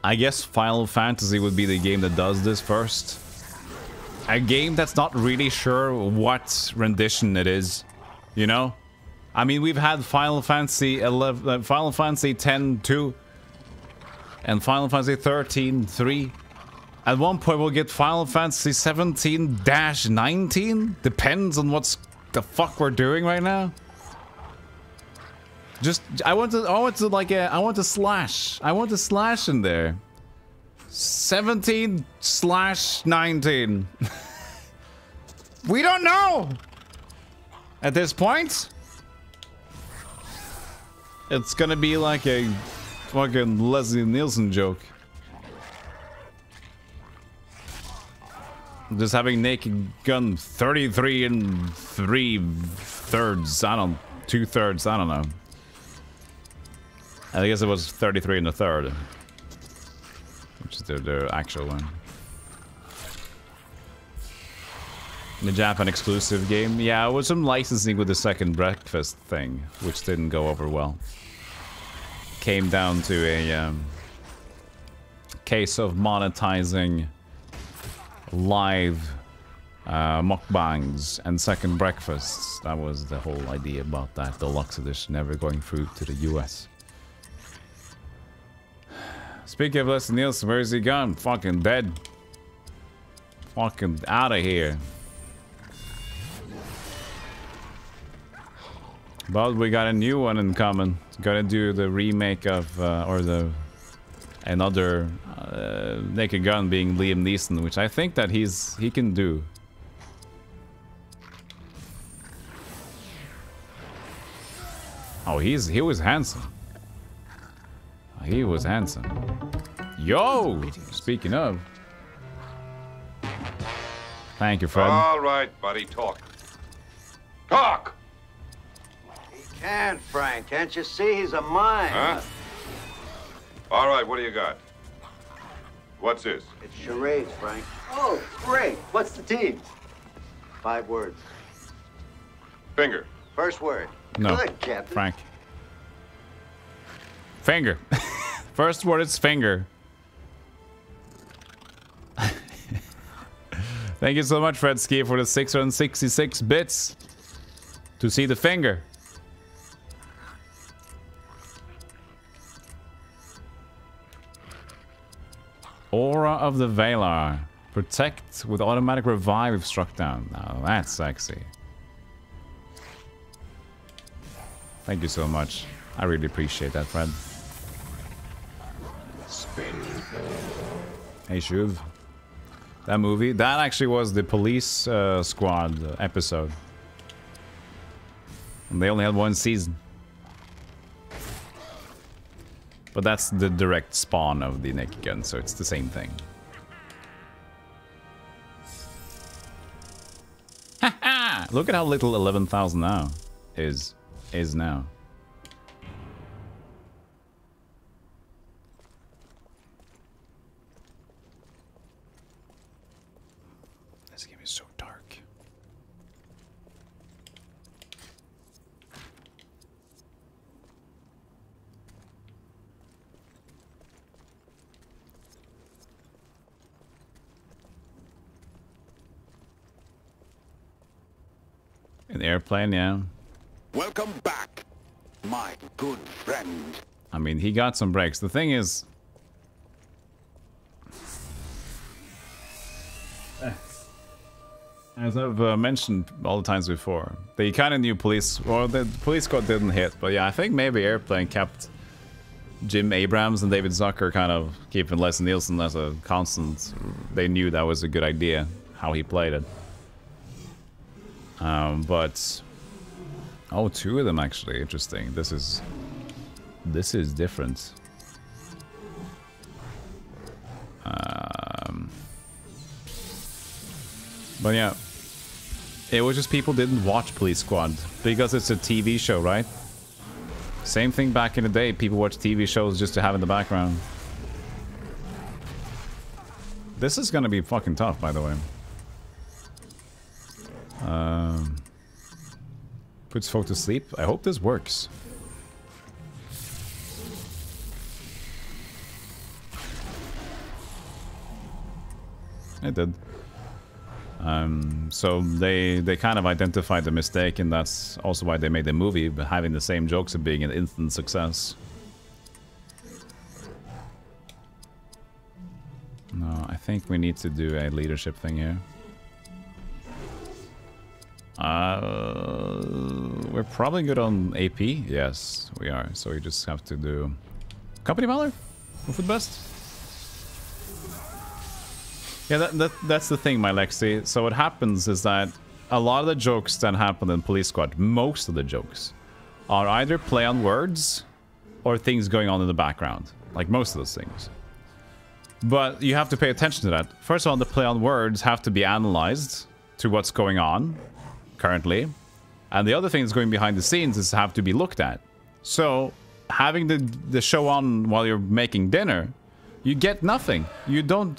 I guess Final Fantasy would be the game that does this first. A game that's not really sure what rendition it is, you know? I mean, we've had Final Fantasy 11, Final Fantasy 10-2 and Final Fantasy 13-3. At one point we'll get Final Fantasy 17-19. Depends on what's the fuck we're doing right now. Just I want to slash. I want a slash in there. 17/19. We don't know. At this point, it's gonna be like a fucking Leslie Nielsen joke. Just having Naked Gun 33 3/3. I don't 2/3. I don't know. I guess it was 33 1/3, which is the actual one. The Japan exclusive game, yeah, it was some licensing with the second breakfast thing, which didn't go over well. Came down to a case of monetizing live mukbangs and second breakfasts. That was the whole idea about that deluxe edition never going through to the US. Speaking of Leslie Nielsen, where is he gone? Fucking dead. Fucking out of here. But we got a new one in common. Gotta do the remake of, or the another Naked Gun being Liam Neeson, which I think that he can do. Oh, he was handsome. He was handsome. Yo! Speaking of. Thank you, Fred. All right, buddy, talk. Talk! He can't, Frank. Can't you see he's a mine? Huh? All right, what do you got? What's this? It's charades, Frank. Oh, great. What's the team? 5 words. Finger. First word. No, Good, Captain. Frank. Finger. First word is finger. Thank you so much, Fred Ski, for the 666 bits to see the finger. Aura of the Valar. Protect with automatic revive if struck down. Now that's sexy. Thank you so much. I really appreciate that, Fred. Hey, Shuv. That movie, that actually was the Police Squad episode. And they only had 1 season. But that's the direct spawn of the Naked Gun, so it's the same thing. Haha! Look at how little 11,000 now is now. This game is so dark. An airplane, yeah. Welcome back, my good friend. I mean, he got some breaks. The thing is, as I've mentioned all the times before, the kind of new police, or the police squad didn't hit, but yeah, I think maybe Airplane kept Jim Abrams and David Zucker kind of keeping Leslie Nielsen as a constant. They knew that was a good idea, how he played it. But oh, 2 of them actually. Interesting. This is different. But yeah, it was just people didn't watch Police Squad because it's a TV show, right? Same thing back in the day. People watch TV shows just to have in the background. This is gonna be fucking tough, by the way. Puts folk to sleep. I hope this works. It did. So they kind of identified the mistake, and that's also why they made the movie, but having the same jokes and being an instant success. No, I think we need to do a leadership thing here. We're probably good on AP. Yes, we are. So we just have to do Company Valor. Move with best. Yeah, that's the thing, my Lexi. So what happens is that a lot of the jokes that happen in Police Squad, most of the jokes, are either play on words or things going on in the background. Like most of those things. But you have to pay attention to that. First of all, the play on words have to be analyzed to what's going on currently. And the other thing that's going behind the scenes is have to be looked at. So having the show on while you're making dinner, you get nothing. You don't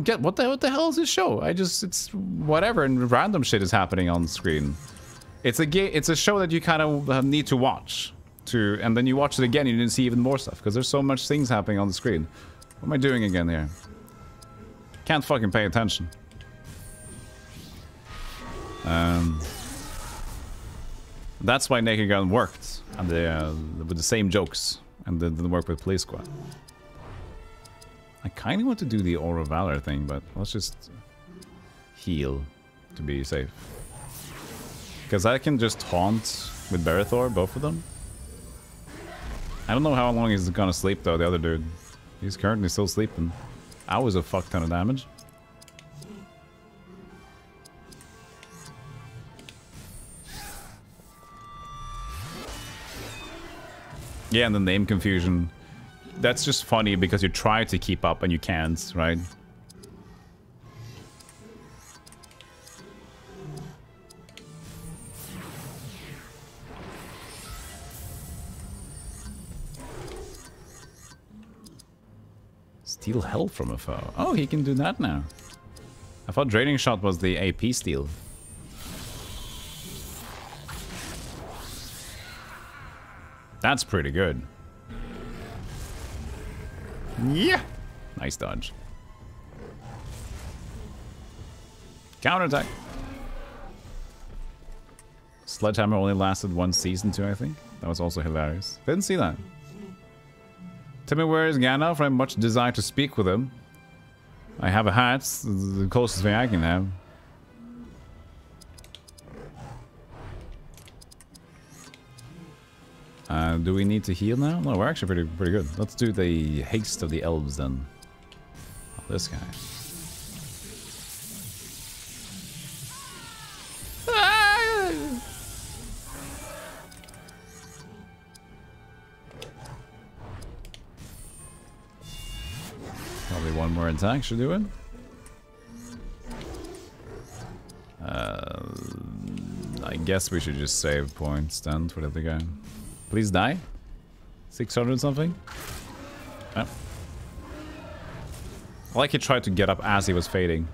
get what the hell is this show? It's whatever, and random shit is happening on screen. It's a show that you kind of need to watch and then you watch it again and you see even more stuff because there's so much things happening on the screen. What am I doing again here? Can't fucking pay attention. That's why Naked Gun worked and with the same jokes and didn't work with Police Squad. I kind of want to do the Aura Valor thing, but let's just heal to be safe. Because I can just taunt with Berethor, both of them. I don't know how long he's gonna sleep though, the other dude. He's currently still sleeping. Hours of fuck ton of damage. Yeah, and the name confusion. That's just funny because you try to keep up and you can't, right? Steal health from a foe. Oh, he can do that now. I thought Draining Shot was the AP steal. That's pretty good. Yeah! Nice dodge. Counterattack. Sledgehammer only lasted one season too, I think. That was also hilarious. Didn't see that. Tell me where is Gandalf? I have much desire to speak with him. I have a hat. It's the closest thing I can have. Do we need to heal now? No, we're actually pretty good. Let's do the haste of the elves then. Oh, this guy. Probably one more attack should do it. I guess we should just save points then for the other guy. Please die. 600 something. Oh. I like he tried to get up as he was fading.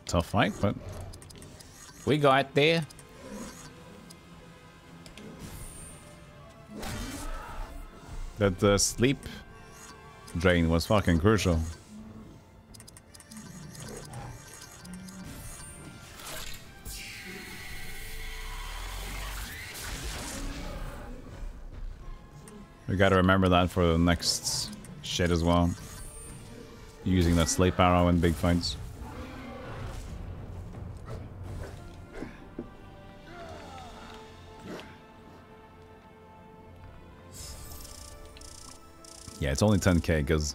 Tough fight, but we got there. That sleep drain was fucking crucial. We gotta remember that for the next shit as well. Using that sleep arrow in big fights. Yeah, it's only 10k because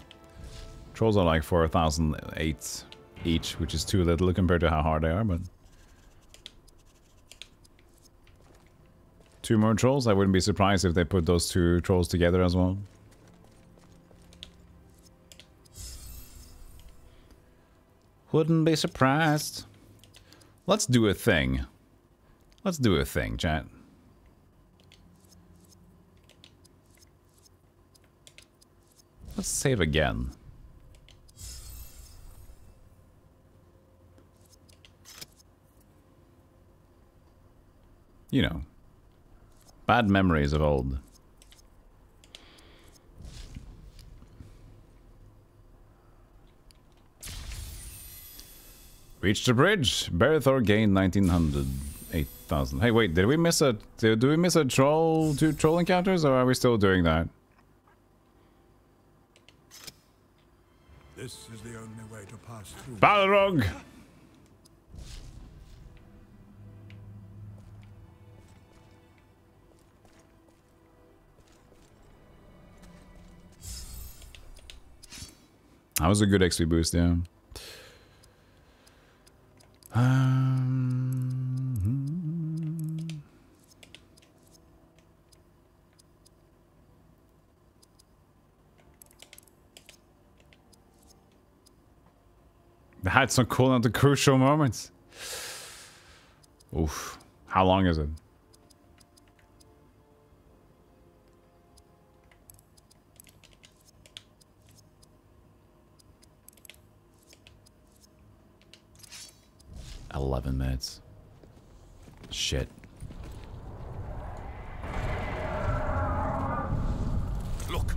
trolls are like 4,008 each, which is too little compared to how hard they are, but 2 more trolls? I wouldn't be surprised if they put those 2 trolls together as well. Wouldn't be surprised. Let's do a thing. Let's do a thing, chat. Let's save again. You know, bad memories of old. Reach the bridge. Berthor gained 1900. 8,000. Hey, wait, did we miss a... Did we miss a troll... 2 troll encounters, or are we still doing that? This is the only way to pass through. Balrog! That was a good XP boost, yeah. The hat's so cool at the crucial moments. Oof. How long is it? $11 minutes. Shit. Look,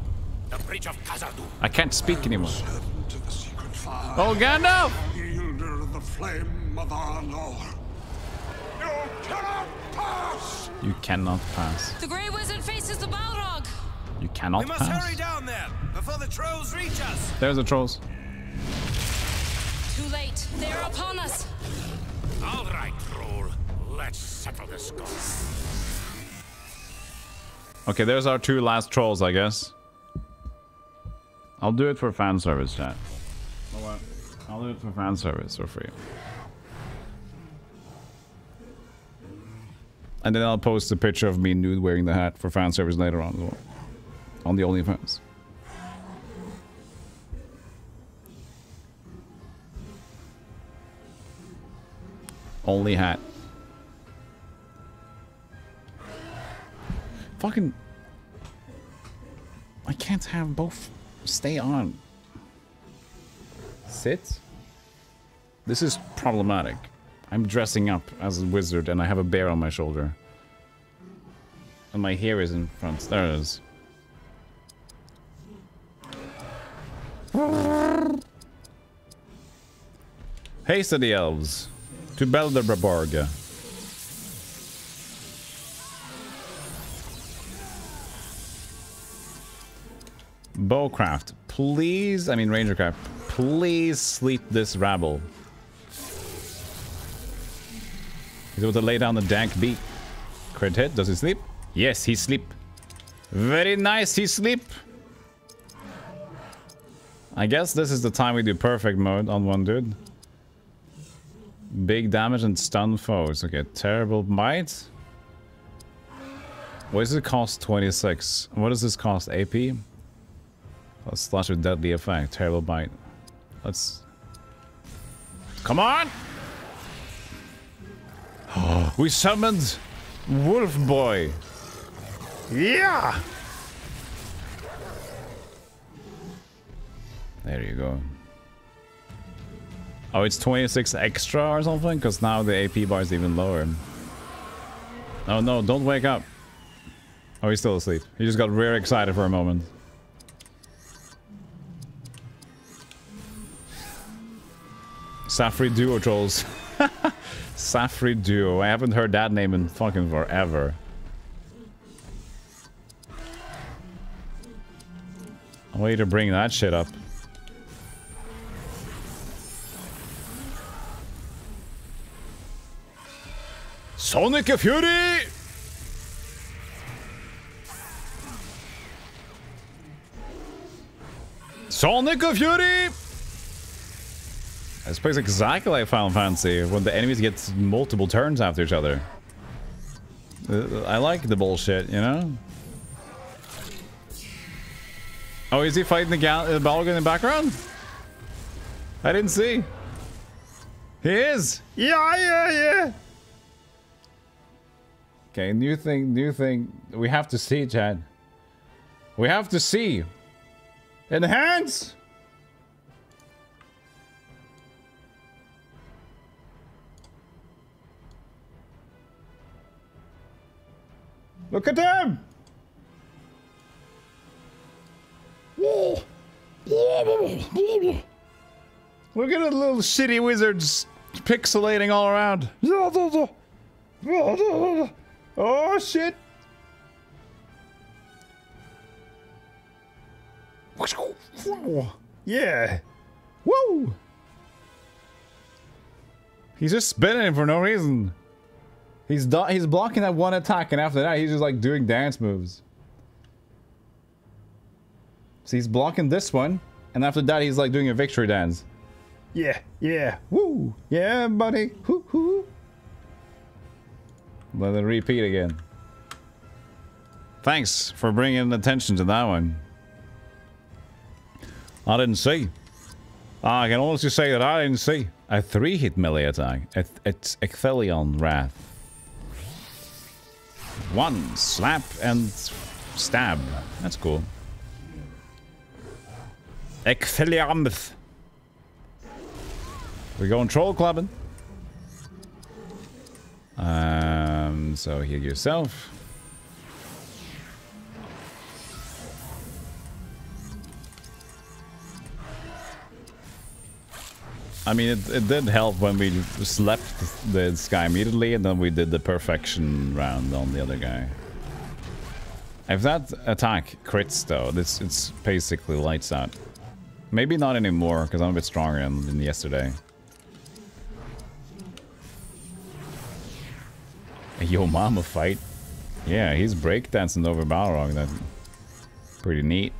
the bridge of Khazad-dûm. I can't speak anymore. Oh, Gandalf! Wielder of the flame of Arnor. You cannot pass! You cannot pass. The Grey Wizard faces the Balrog. You cannot We must pass. hurry down there before the trolls reach us. There's the trolls. Too late. They are upon us. All right, troll. Let's settle the score. Okay, there's our 2 last trolls, I guess. I'll do it for fan service, chat. I'll do it for fan service for free. And then I'll post a picture of me nude wearing the hat for fan service later on as well. On the OnlyFans. Only hat. Fucking... I can't have both stay on. Sit? This is problematic. I'm dressing up as a wizard and I have a bear on my shoulder. And my hair is in front. There it is. Haste of the elves. To Belderborg. Bowcraft, please, I mean Rangercraft, please sleep this rabble. He's able to lay down the dank beat. Crit hit, does he sleep? Yes, he sleep. Very nice, he sleep. I guess this is the time we do perfect mode on one dude. Big damage and stun foes. Okay, terrible bite. What does it cost? 26. What does this cost? AP? Let's slash with deadly effect. Terrible bite. Let's... Come on! We summoned Wolf Boy. Yeah! There you go. Oh, it's 26 extra or something? Because now the AP bar is even lower. Oh no, don't wake up. Oh, he's still asleep. He just got very excited for a moment. Safri Duo trolls. Safri Duo. I haven't heard that name in fucking forever. I want you to bring that shit up. Sonic Fury! Sonic Fury! This plays exactly like Final Fantasy, when the enemies get multiple turns after each other. I like the bullshit, you know? Oh, is he fighting the Balrog in the background? I didn't see. He is! Yeah! Okay, new thing. We have to see, Chad. We have to see. Enhance! Look at them! Look at the little shitty wizards pixelating all around. Oh shit! Yeah! Woo! He's just spinning for no reason. He's blocking that one attack, and after that, he's just like doing dance moves. So he's blocking this one, and after that, he's like doing a victory dance. Yeah, woo! Yeah, buddy, hoo hoo! Let it repeat again. Thanks for bringing attention to that one. I didn't see. I can honestly say that I didn't see. A 3-hit melee attack. It's Ecthelion Wrath. 1 slap and stab. That's cool. Ecthelion. We're going troll clubbing. So heal yourself. I mean, it did help when we slept this guy immediately, and then we did the perfection round on the other guy. If that attack crits, though, it's basically lights out. Maybe not anymore, because I'm a bit stronger than yesterday. A Yo Mama fight? Yeah, he's breakdancing over Balrog. That's pretty neat.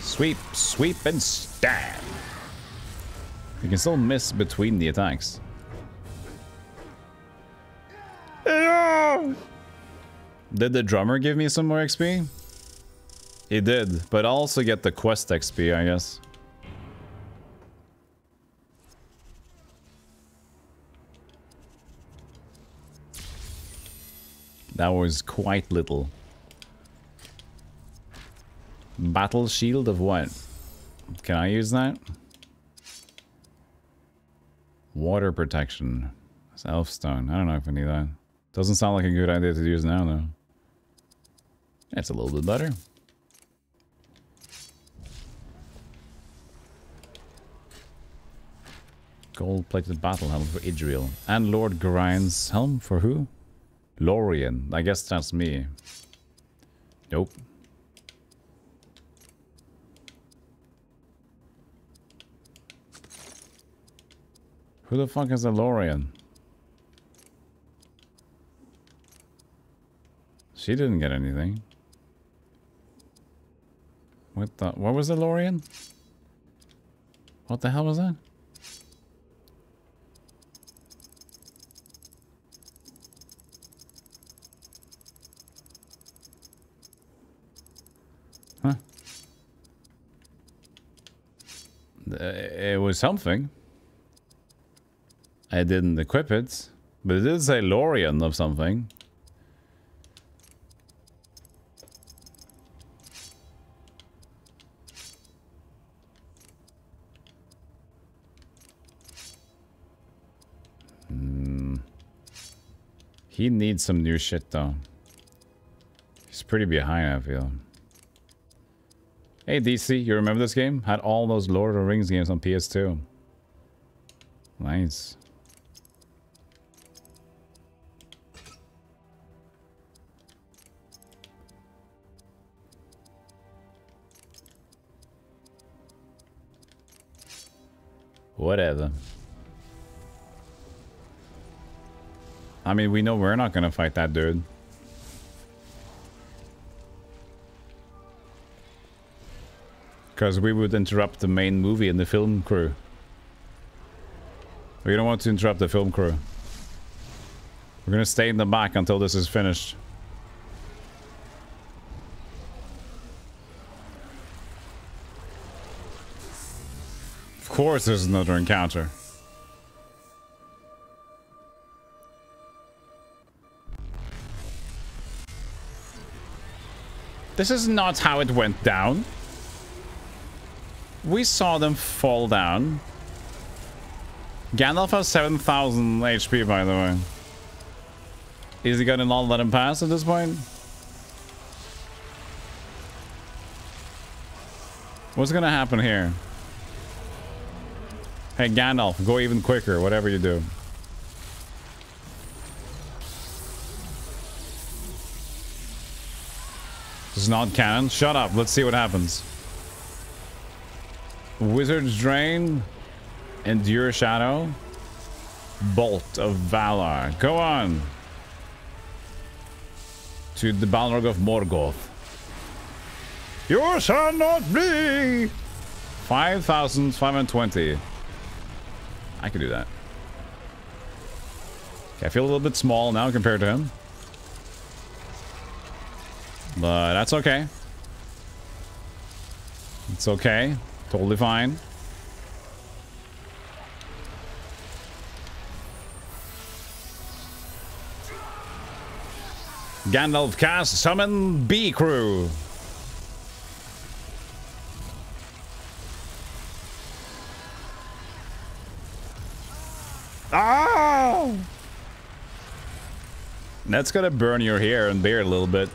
Sweep, sweep, and stab. You can still miss between the attacks. Did the drummer give me some more XP? He did, but I'll also get the quest XP, I guess. That was quite little. Battle shield of what? Can I use that? Water protection. It's Elfstone. I don't know if I need that. Doesn't sound like a good idea to use now, though. It's a little bit better. Gold-plated battle helm for Idril. And Lord Grind's helm for who? Lorien. I guess that's me. Nope. Who the fuck is a Lorien? She didn't get anything. What the? What was the Lorien? What the hell was that? Huh? It was something. I didn't equip it, but it did say Lorien of something. He needs some new shit, though. He's pretty behind, I feel. Hey, DC, you remember this game? Had all those Lord of the Rings games on PS2. Nice. Whatever. I mean, we know we're not gonna fight that dude. Because we would interrupt the main movie and the film crew. We don't want to interrupt the film crew. We're gonna stay in the back until this is finished. course there's another encounter. This is not how it went down. We saw them fall down. Gandalf has 7,000 HP, by the way. Is he gonna not let him pass at this point? What's gonna happen here? Hey, Gandalf, go even quicker, whatever you do. This is not canon. Shut up. Let's see what happens. Wizard's Drain. Endure Shadow. Bolt of Valor. Go on. To the Balrog of Morgoth. You shall not be. 5,520. I could do that. Okay, I feel a little bit small now compared to him. But that's okay. It's okay. Totally fine. Gandalf cast summon Bee Crew. Oh! That's gonna burn your hair and beard a little bit.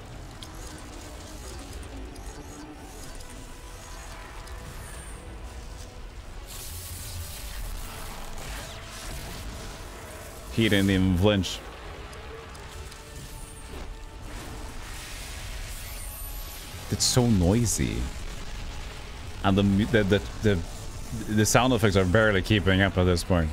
He didn't even flinch. It's so noisy, and the sound effects are barely keeping up at this point.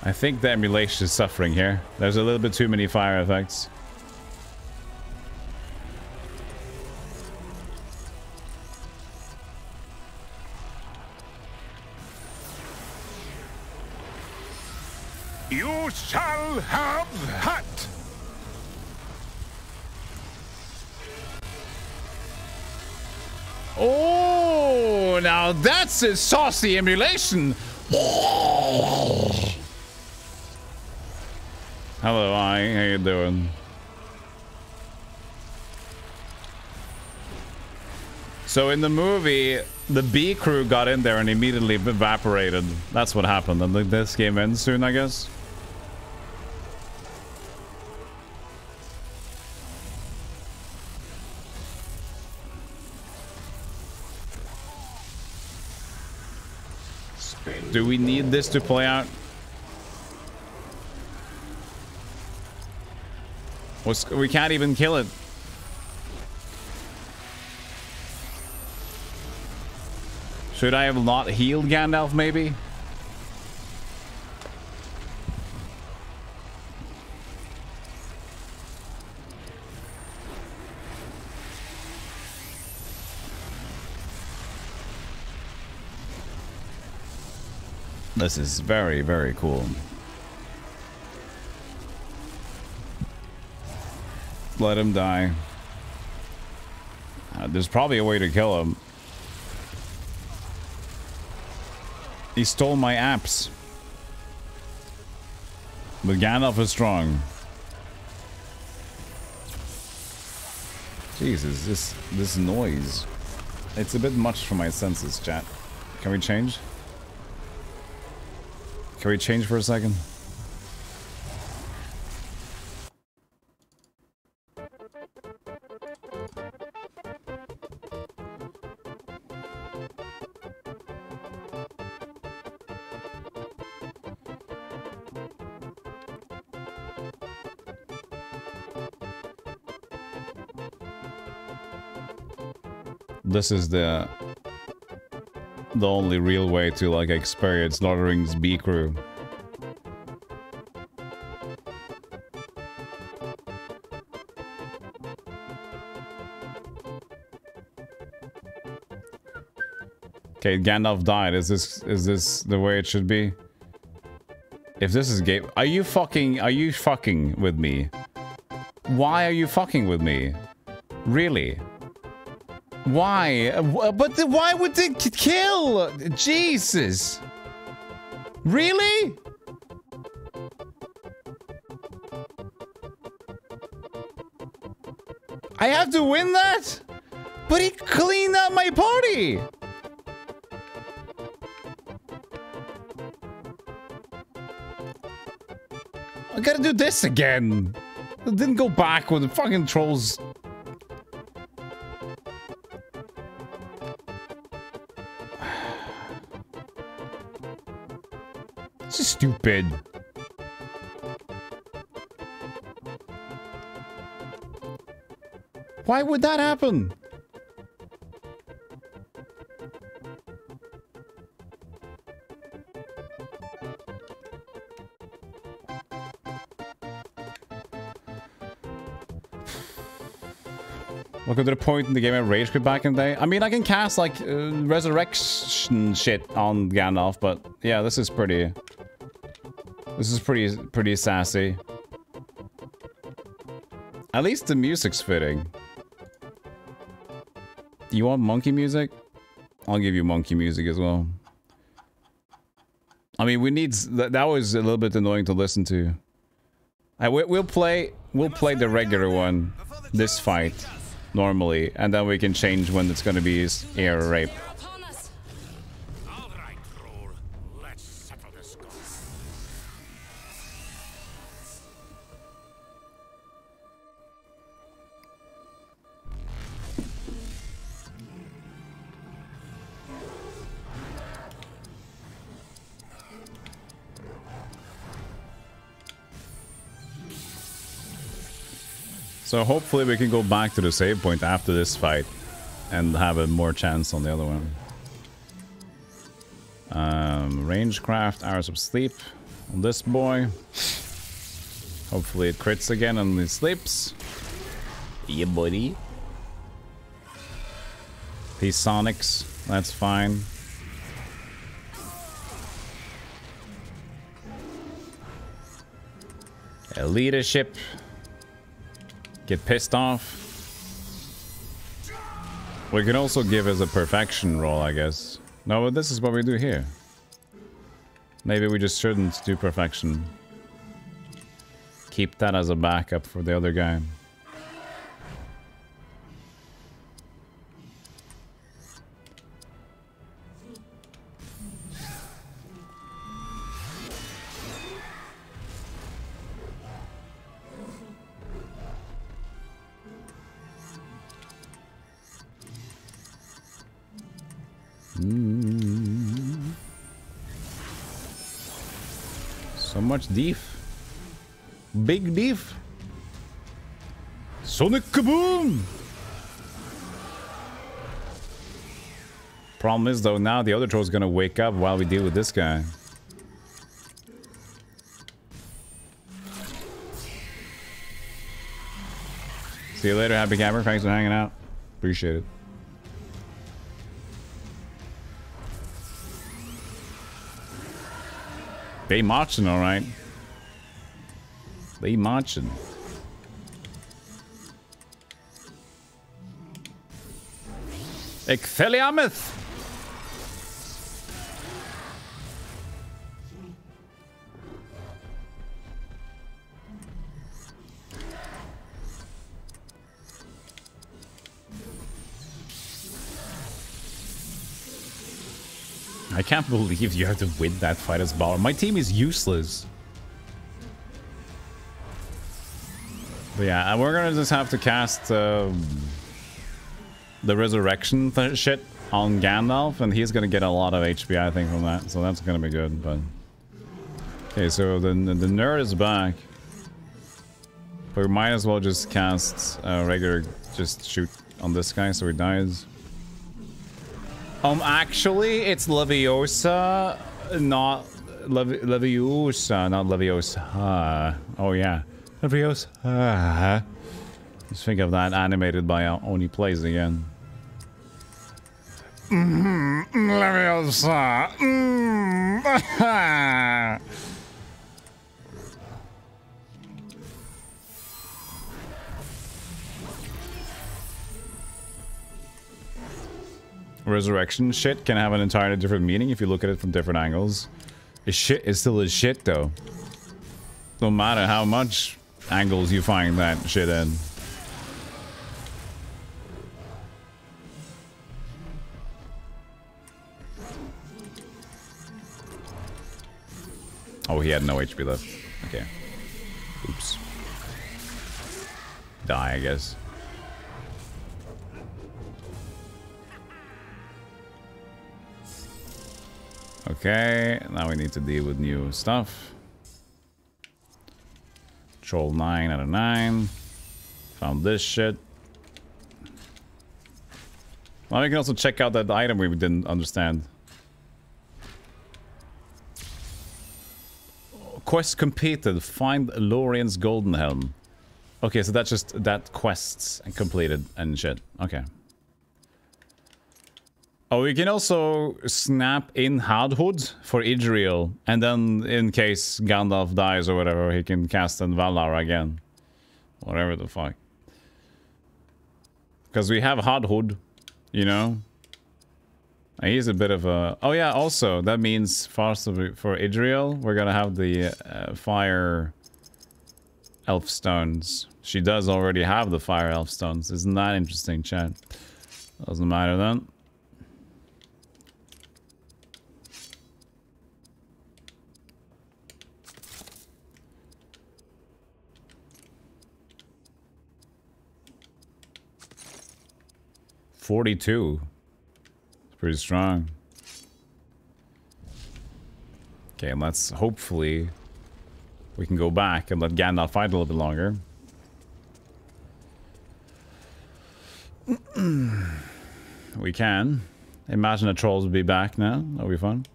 I think the emulation is suffering here. There's a little bit too many fire effects. You shall have hat. Oh, now that's a saucy emulation. Hello, how you doing? So in the movie, the Bee Crew got in there and immediately evaporated. That's what happened. And this game ends soon, I guess. Do we need this to play out? We can't even kill it. Should I have not healed Gandalf, maybe? This is very, very cool. Let him die. There's probably a way to kill him. He stole my apps. But Gandalf is strong. Jesus, this noise. It's a bit much for my senses, chat. Can we change? Can we change for a second? This is the only real way to like experience Lord of the Rings Bee Crew. Okay, Gandalf died. Is this the way it should be? If this is game, are you fucking with me? Why are you fucking with me? Really? Why? But why would they kill? Jesus. Really? I have to win that? But he cleaned up my party. I gotta do this again. It didn't go back with the fucking trolls. This is stupid. Why would that happen? Look at the point in the game I rage quit back in the day. I mean, I can cast like resurrection shit on Gandalf, but yeah, this is pretty sassy. At least the music's fitting. You want monkey music? I'll give you monkey music as well. I mean, we need that was a little bit annoying to listen to. We'll play the regular one this fight normally, and then we can change when it's gonna be air rape. So hopefully we can go back to the save point after this fight and have a more chance on the other one. Rangecraft, Hours of Sleep on this boy. Hopefully it crits again and he sleeps. Yeah, buddy. These Sonics, that's fine. Leadership. Get pissed off. We can also give us a perfection roll, I guess. No, but this is what we do here. Maybe we just shouldn't do perfection. Keep that as a backup for the other guy. So much deef. Big deef. Sonic kaboom! Problem is though, now the other troll's gonna wake up while we deal with this guy. See you later, Happy Camper. Thanks for hanging out. Appreciate it. They marching, all right. They marching. Expelliarmus! I can't believe you have to win that fight as Baller. My team is useless. But yeah, we're gonna just have to cast the resurrection shit on Gandalf, and he's gonna get a lot of HP, I think, from that. So that's gonna be good. But okay, so the nerd is back, but we might as well just cast regular, just shoot on this guy so he dies. Actually, it's Leviosa, not Leviosa, not Leviosa. Oh yeah, Leviosa. Just think of that animated by Oni Plays again. Leviosa. Resurrection shit can have an entirely different meaning if you look at it from different angles. A shit is still a shit though. No matter how much angles you find that shit in. Oh, he had no HP left. Okay. Oops. Die, I guess. Okay, now we need to deal with new stuff. Troll 9 out of 9. Found this shit. Well, we can also check out that item we didn't understand. Quest completed. Find Lorien's golden helm. Okay, so that's just that quests and completed and shit. Okay. Oh, we can also snap in Hadhud for Idriel, and then in case Gandalf dies or whatever, he can cast in Valar again. Whatever the fuck. Because we have Hadhud, you know? And he's a bit of a... Oh yeah, also, that means for Idriel, we're gonna have the fire elf stones. She does already have the fire elf stones. Isn't that interesting, chat? Doesn't matter then. $42. It's pretty strong. Okay, and let's hopefully we can go back and let Gandalf fight a little bit longer. We can. Imagine the trolls will be back now. That'll be fun.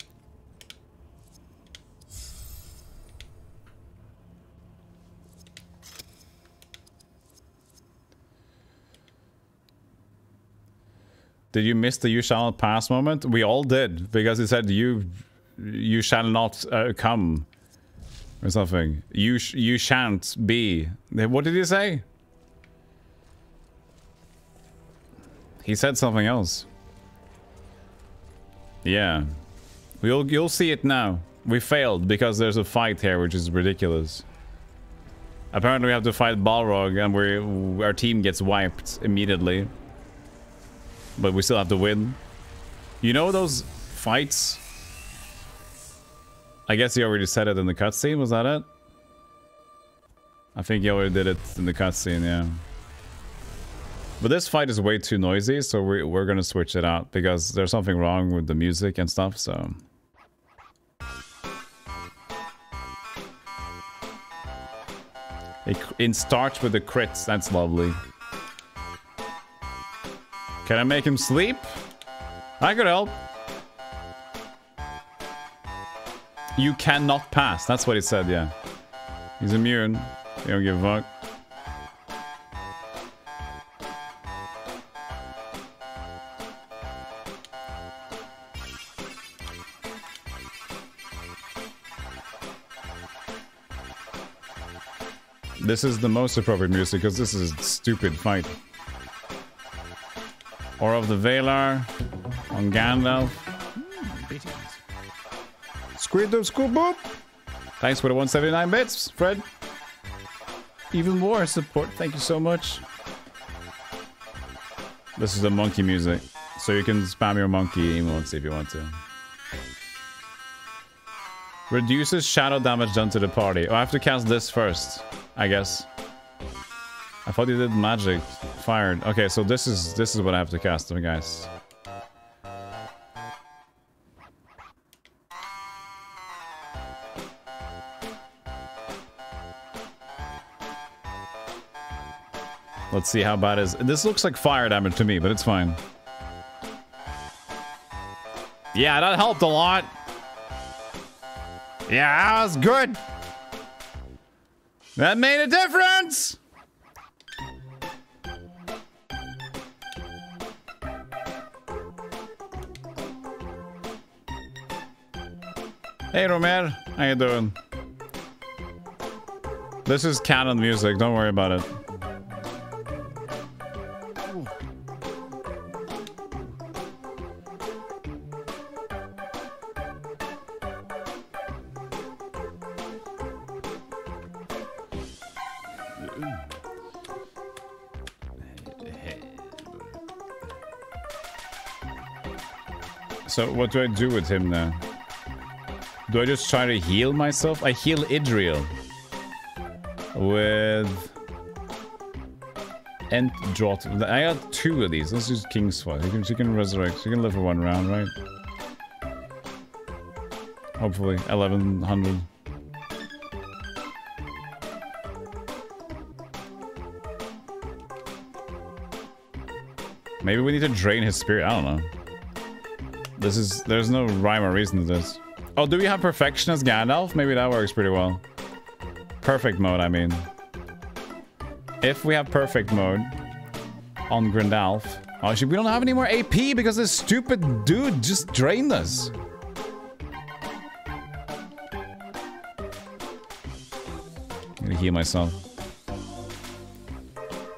Did you miss the "you shall not pass" moment? We all did, because it said you shall not come or something. You shan't be. What did he say? He said something else. Yeah, you'll see it now. We failed because there's a fight here, which is ridiculous. Apparently, we have to fight Balrog, and our team gets wiped immediately. But we still have to win. You know those fights? I guess he already said it in the cutscene. Was that it? I think he already did it in the cutscene, yeah. But this fight is way too noisy, so we're gonna switch it out because there's something wrong with the music and stuff, so... It starts with the crits. That's lovely. Can I make him sleep? I could help. You cannot pass. That's what he said, yeah. He's immune. He don't give a fuck. This is the most appropriate music because this is a stupid fight. Or of the Valar on Gandalf. Squid of Scoop. Thanks for the 179 bits, Fred. Even more support. Thank you so much. This is the monkey music, so you can spam your monkey emotes if you want to. Reduces shadow damage done to the party. Oh, I have to cast this first, I guess. I thought you did magic fired. Okay, so this is what I have to cast, guys. Let's see how bad it is. This looks like fire damage to me, but it's fine. Yeah, that helped a lot. Yeah, that was good. That made a difference. Hey, Romer. How you doing? This is canon music. Don't worry about it. So what do I do with him now? Do I just try to heal myself? I heal Idriel with Ent Draught. I got 2 of these. Let's use King's Sword. You can resurrect. You can live for 1 round, right? Hopefully 1100. Maybe we need to drain his spirit. I don't know. There's no rhyme or reason to this. Oh, do we have perfection as Gandalf? Maybe that works pretty well. Perfect mode, I mean. If we have perfect mode on Grandalf. Oh, we don't have any more AP because this stupid dude just drained us. I'm gonna heal myself.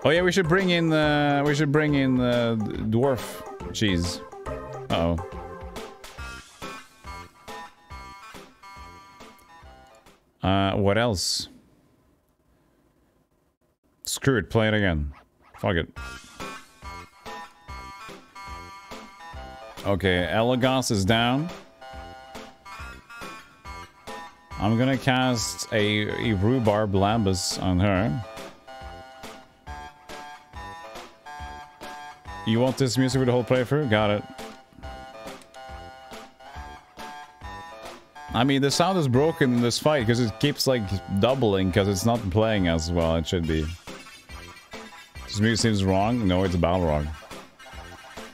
Oh yeah, we should bring in dwarf cheese. Uh-oh. What else? Screw it, play it again. Fuck it. Okay, Elagos is down. I'm gonna cast a Rhubarb Lambus on her. You want this music for the whole playthrough? Got it. I mean, the sound is broken in this fight because it keeps like doubling because it's not playing as well it should be. This music seems wrong. No, it's Balrog.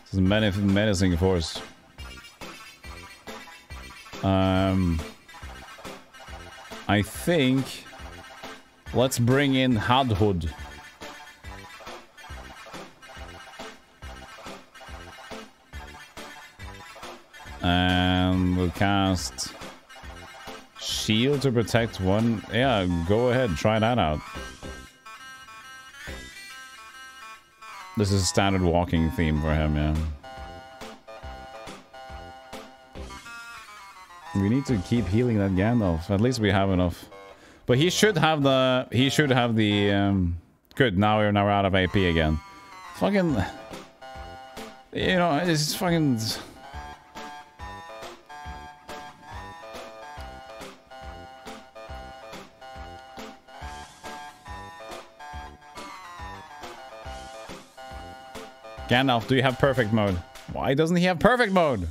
It's a menacing force. I think let's bring in Hadhud. And we'll cast Shield to protect 1. Yeah, go ahead, try that out. This is a standard walking theme for him, yeah. We need to keep healing that Gandalf. At least we have enough. But he should have the... Good, now we're out of AP again. Fucking... You know, it's fucking... Gandalf, do you have perfect mode? Why doesn't he have perfect mode?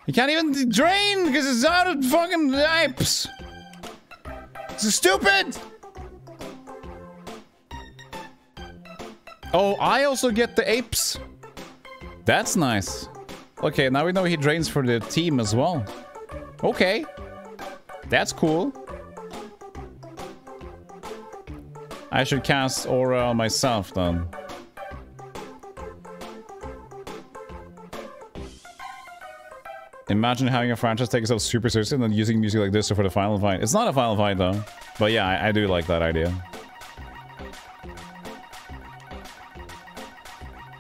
He can't even drain because it's out of fucking apes. It's stupid. Oh, I also get the apes. That's nice. Okay, now we know he drains for the team as well. Okay. That's cool. I should cast Aura on myself then. Imagine having a franchise take itself super seriously and then using music like this for the final fight. It's not a final fight though. But yeah, I do like that idea.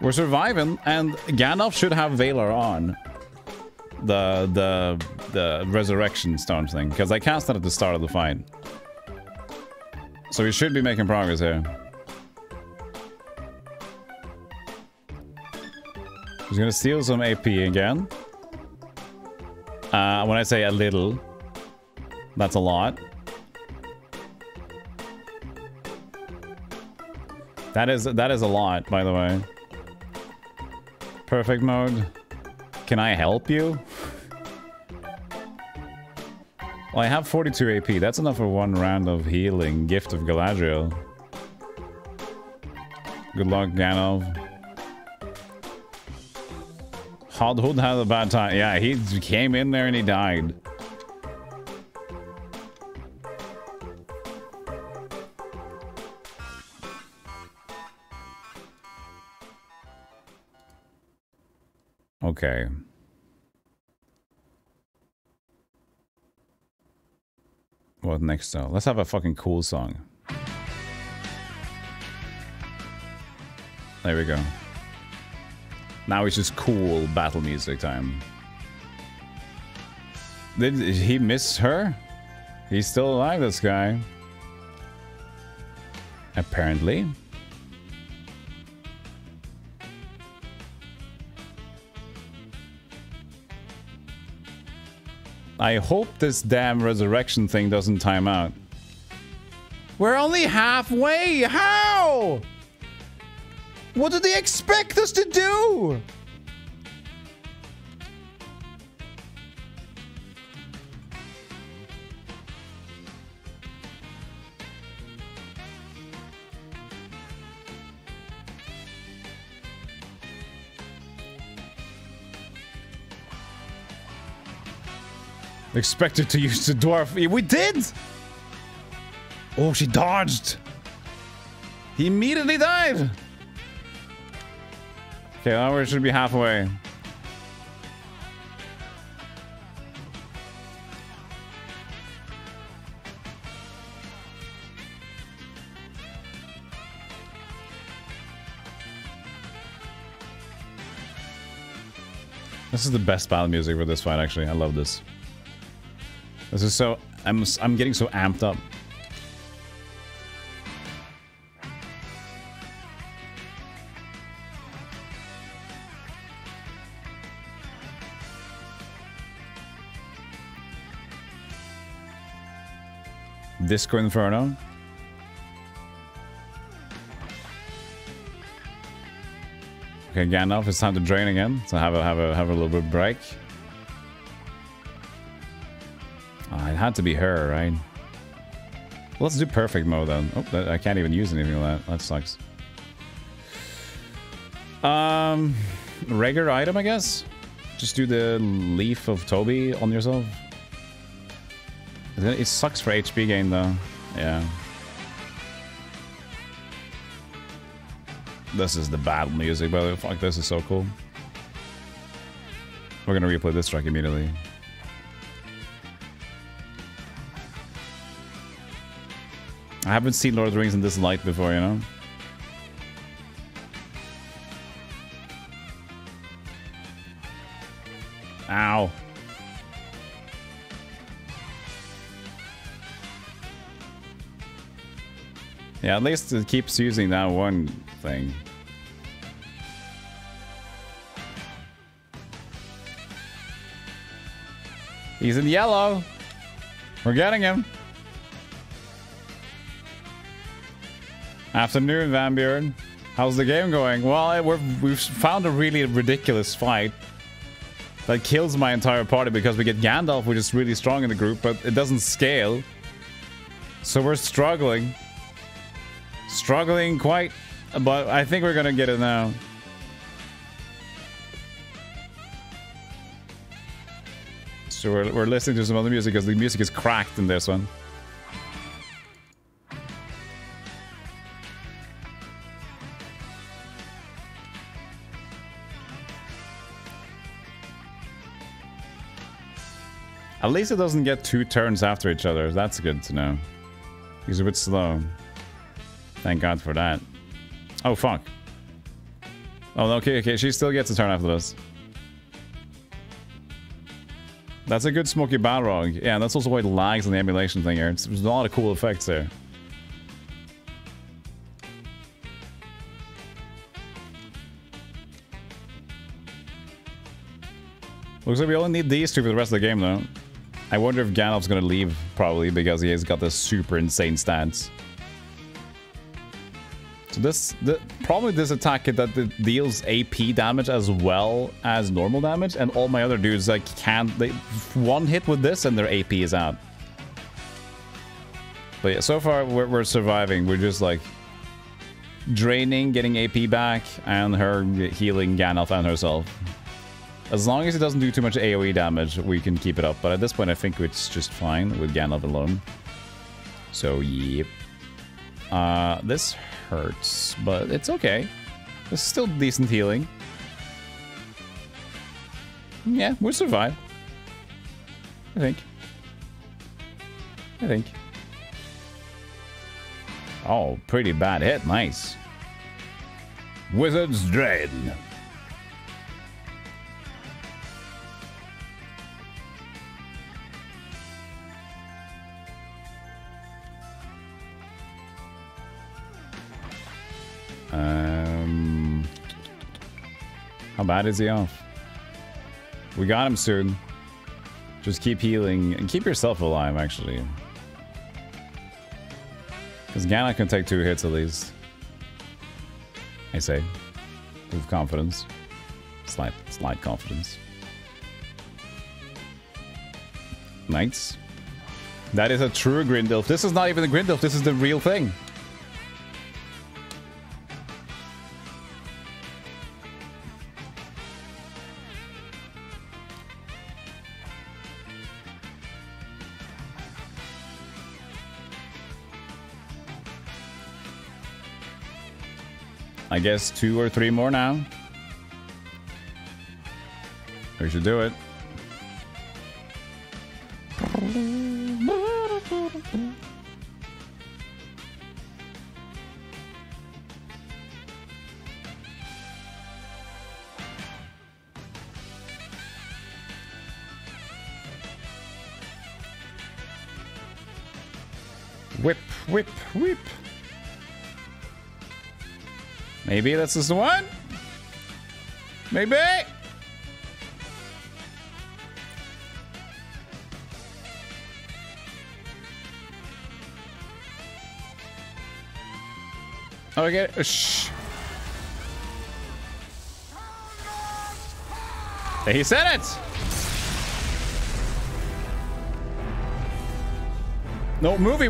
We're surviving, and Gandalf should have Valar on. The Resurrection Stone thing. Because I cast that at the start of the fight. So we should be making progress here. He's gonna steal some AP again. When I say a little, that's a lot. That is a lot, by the way. Perfect mode. Can I help you? Well, I have 42 AP. That's enough for 1 round of healing. Gift of Galadriel. Good luck, Gandalf. Hadhud had a bad time. Yeah, he came in there and he died. Okay. What next though? Let's have a fucking cool song. There we go. Now it's just cool battle music time. Did he miss her? He's still alive, this guy. Apparently. I hope this damn resurrection thing doesn't time out. We're only halfway! How? What do they expect us to do? Expected to use the dwarf. We did! Oh, she dodged. He immediately died. Okay, now we should be halfway. This is the best battle music for this fight, actually. I love this. This is so... I'm getting so amped up. Disco Inferno. Okay, Gandalf, it's time to drain again. So have a little bit of break. Oh, it had to be her, right? Let's do perfect mode then. Oh, I can't even use anything like that. That sucks. Regular item, I guess. Just do the Leaf of Toby on yourself. It sucks for HP gain though. Yeah. This is the battle music, by the way. Fuck, this is so cool. We're gonna replay this track immediately. I haven't seen Lord of the Rings in this light before, you know? Ow. Yeah, at least it keeps using that one thing. He's in yellow. We're getting him. Afternoon, Van Buren. How's the game going? Well, we've found a really ridiculous fight that kills my entire party because we get Gandalf, which is really strong in the group, but it doesn't scale. So we're struggling. Struggling quite, but I think we're gonna get it now. So we're listening to some other music because the music is cracked in this one. At least it doesn't get 2 turns after each other. That's good to know. He's a bit slow. Thank God for that. Oh, fuck. Oh, okay. She still gets a turn after this. That's a good smoky Balrog. Yeah, that's also why it lags on the emulation thing here. There's a lot of cool effects there. Looks like we only need these 2 for the rest of the game, though. I wonder if Gandalf's gonna leave, probably, because he has got this super insane stance. So the problem with this attack is that it deals AP damage as well as normal damage, and all my other dudes like one hit with this and their AP is out. But yeah, so far we're surviving. We're just like draining, getting AP back, and her healing Gandalf and herself. As long as it doesn't do too much AoE damage, we can keep it up. But at this point, I think it's just fine with Gandalf alone. So, yep. This hurts, but it's okay. This is still decent healing. Yeah, we'll survive. I think. I think. Oh, pretty bad hit. Nice. Wizard's Drain. How bad is he off? We got him soon. Just keep healing and keep yourself alive, actually. Because Gana can take 2 hits at least. I say. With confidence. Slight confidence. Knights. That is a true Grindilf. This is not even a Grindilf, this is the real thing. I guess 2 or 3 more now. We should do it. Whip, whip, whip. Maybe that's just the one? Maybe? Oh, I get it. Shh. He said it! No, movie.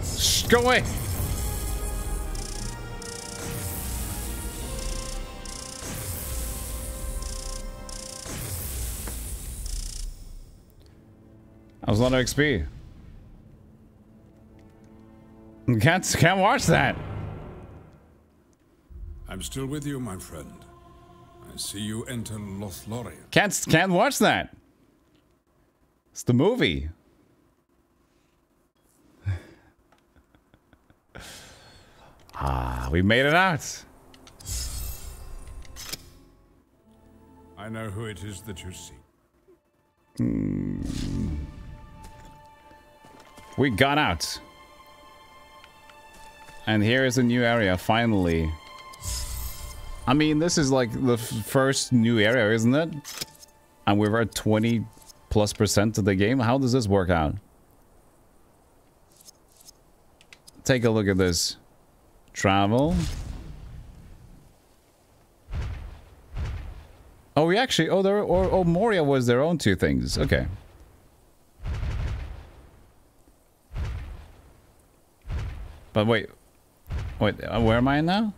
Shh, go away. That was a lot of XP. Can't watch that. I'm still with you, my friend. I see you enter Lothlorien. Can't watch that. It's the movie. We made it out. I know who it is that you seek. We got out. And here is a new area, finally. I mean, this is like the first new area, isn't it? And we're at 20+% of the game. How does this work out? Take a look at this. Travel. Oh, we actually... Oh, Moria was their own 2 things. Okay. But wait, where am I now?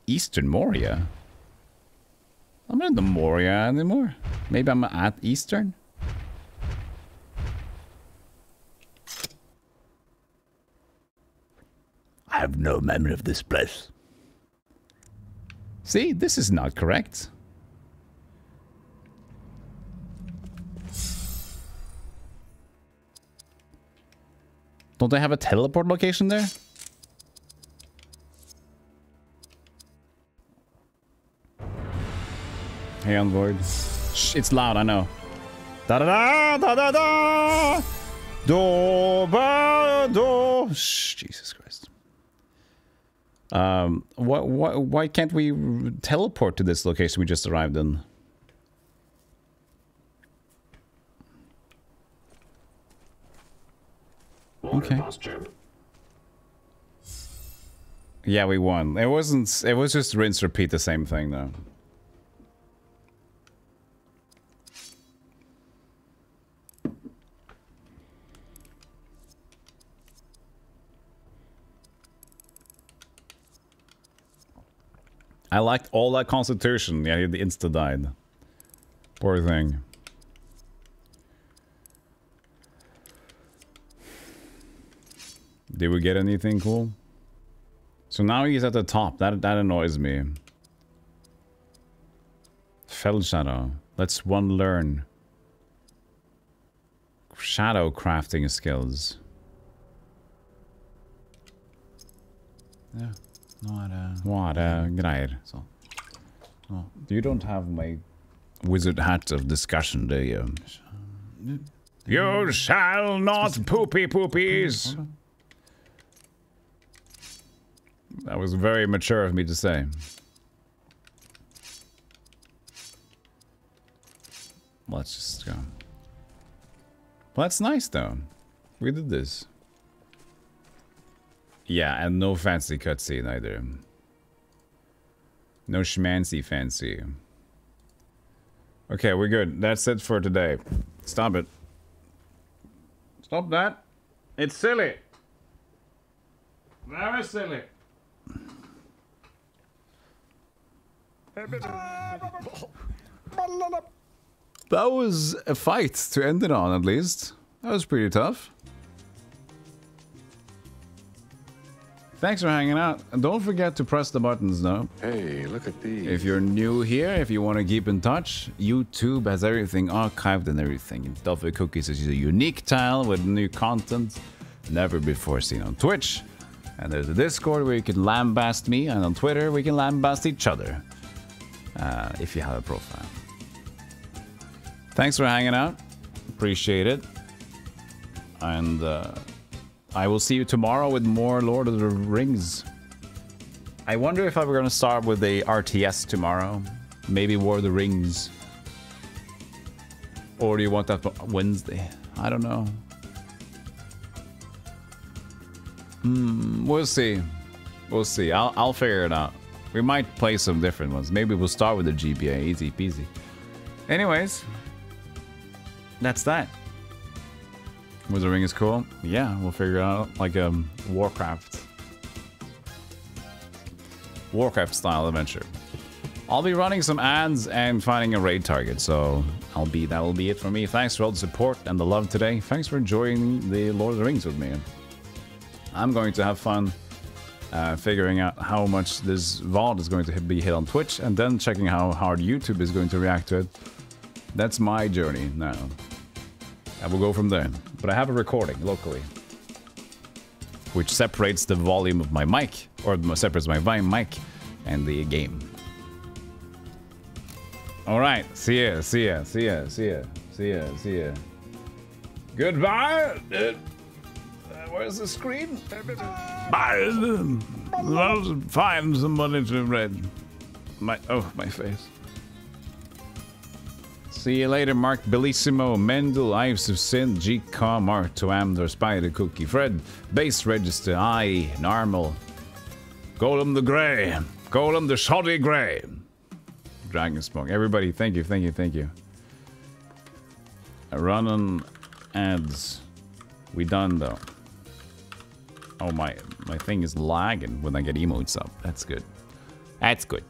Eastern Moria? I'm not in the Moria anymore. Maybe I'm at Eastern? I have no memory of this place. See, this is not correct. Don't they have a teleport location there? Hey, on board. Shh, it's loud, I know. Da da da da da da. Do ba do. Shh, Jesus Christ. Why can't we teleport to this location we just arrived in? Okay. Yeah, we won. It wasn't. It was just rinse repeat the same thing though. I liked all that constitution. Yeah, he insta died. Poor thing. Did we get anything cool? So now he's at the top. That annoys me. Fell Shadow. Let's one learn. shadow crafting skills. Ja, nå det... Greier. Så. You don't have my wizard hat of discussion, do you? You shall not poopy poopies! That was very mature of me to say. Let's just go. Well, that's nice though. We did this. Yeah, and no fancy cutscene either. No schmancy fancy. Okay, we're good. That's it for today. Stop it. Stop that. It's silly. Very silly. That was a fight to end it on, at least. That was pretty tough. Thanks for hanging out. And don't forget to press the buttons now. Hey, look at these. If you're new here, if you want to keep in touch, YouTube has everything archived and everything. And Stealthy Cookies is a unique tile with new content never before seen on Twitch. And there's a Discord where you can lambast me, and on Twitter we can lambast each other. If you have a profile. Thanks for hanging out. Appreciate it. And I will see you tomorrow with more Lord of the Rings. I wonder if I'm going to start with the RTS tomorrow. Maybe War of the Rings. Or do you want that for Wednesday? I don't know. We'll see. We'll see. I'll figure it out. We might play some different ones. Maybe we'll start with the GBA. Easy peasy. Anyways. That's that. Was the ring is cool? Yeah, we'll figure out like a Warcraft style adventure. I'll be running some ads and finding a raid target, so that will be it for me. Thanks for all the support and the love today. Thanks for enjoying the Lord of the Rings with me. I'm going to have fun figuring out how much this VOD is going to be hit on Twitch, and then checking how hard YouTube is going to react to it. That's my journey now. I will go from there. But I have a recording locally, which separates the volume of my mic, or separates my mic and the game. Alright, see ya. Goodbye! Where's the screen? Bye! Love, find somebody to read. My face. See you later, Mark Bellissimo, Mendel, Ives of Sin, G. Com, Art to Amdor, Spider Cookie, Fred, Base Register, I, Normal, Golem the Grey, Golem the Shoddy Grey, Dragon Smoke. Everybody, thank you. Running ads. We done though. Oh, my thing is lagging when I get emotes up. That's good. That's good.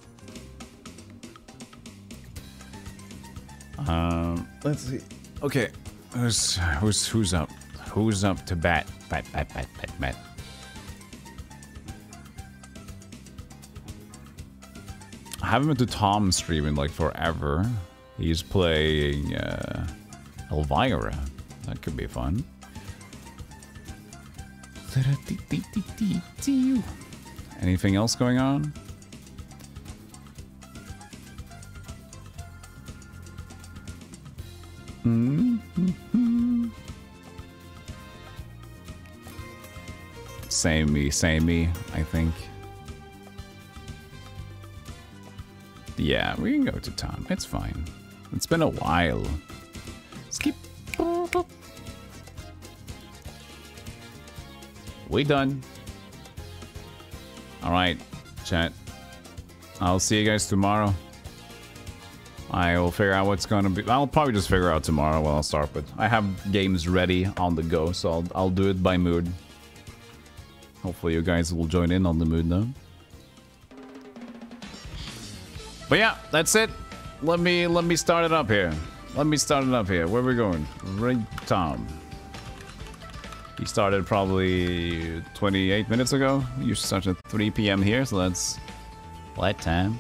Let's see. Okay, who's up? Who's up to bat? Bat. I haven't been to Tom's stream in like forever. He's playing Elvira. That could be fun. Anything else going on? Same me, I think. Yeah, we can go to Tom. It's fine. It's been a while. Skip. We done. Alright, chat. I'll see you guys tomorrow. I will figure out what's gonna be. I'll probably just figure out tomorrow what I'll start with. I have games ready on the go, so I'll do it by mood. Hopefully you guys will join in on the mood though. But yeah, that's it. Let me start it up here. Where are we going? Right, Tom. He started probably 28 minutes ago. You started at 3 p.m. here, so that's light time.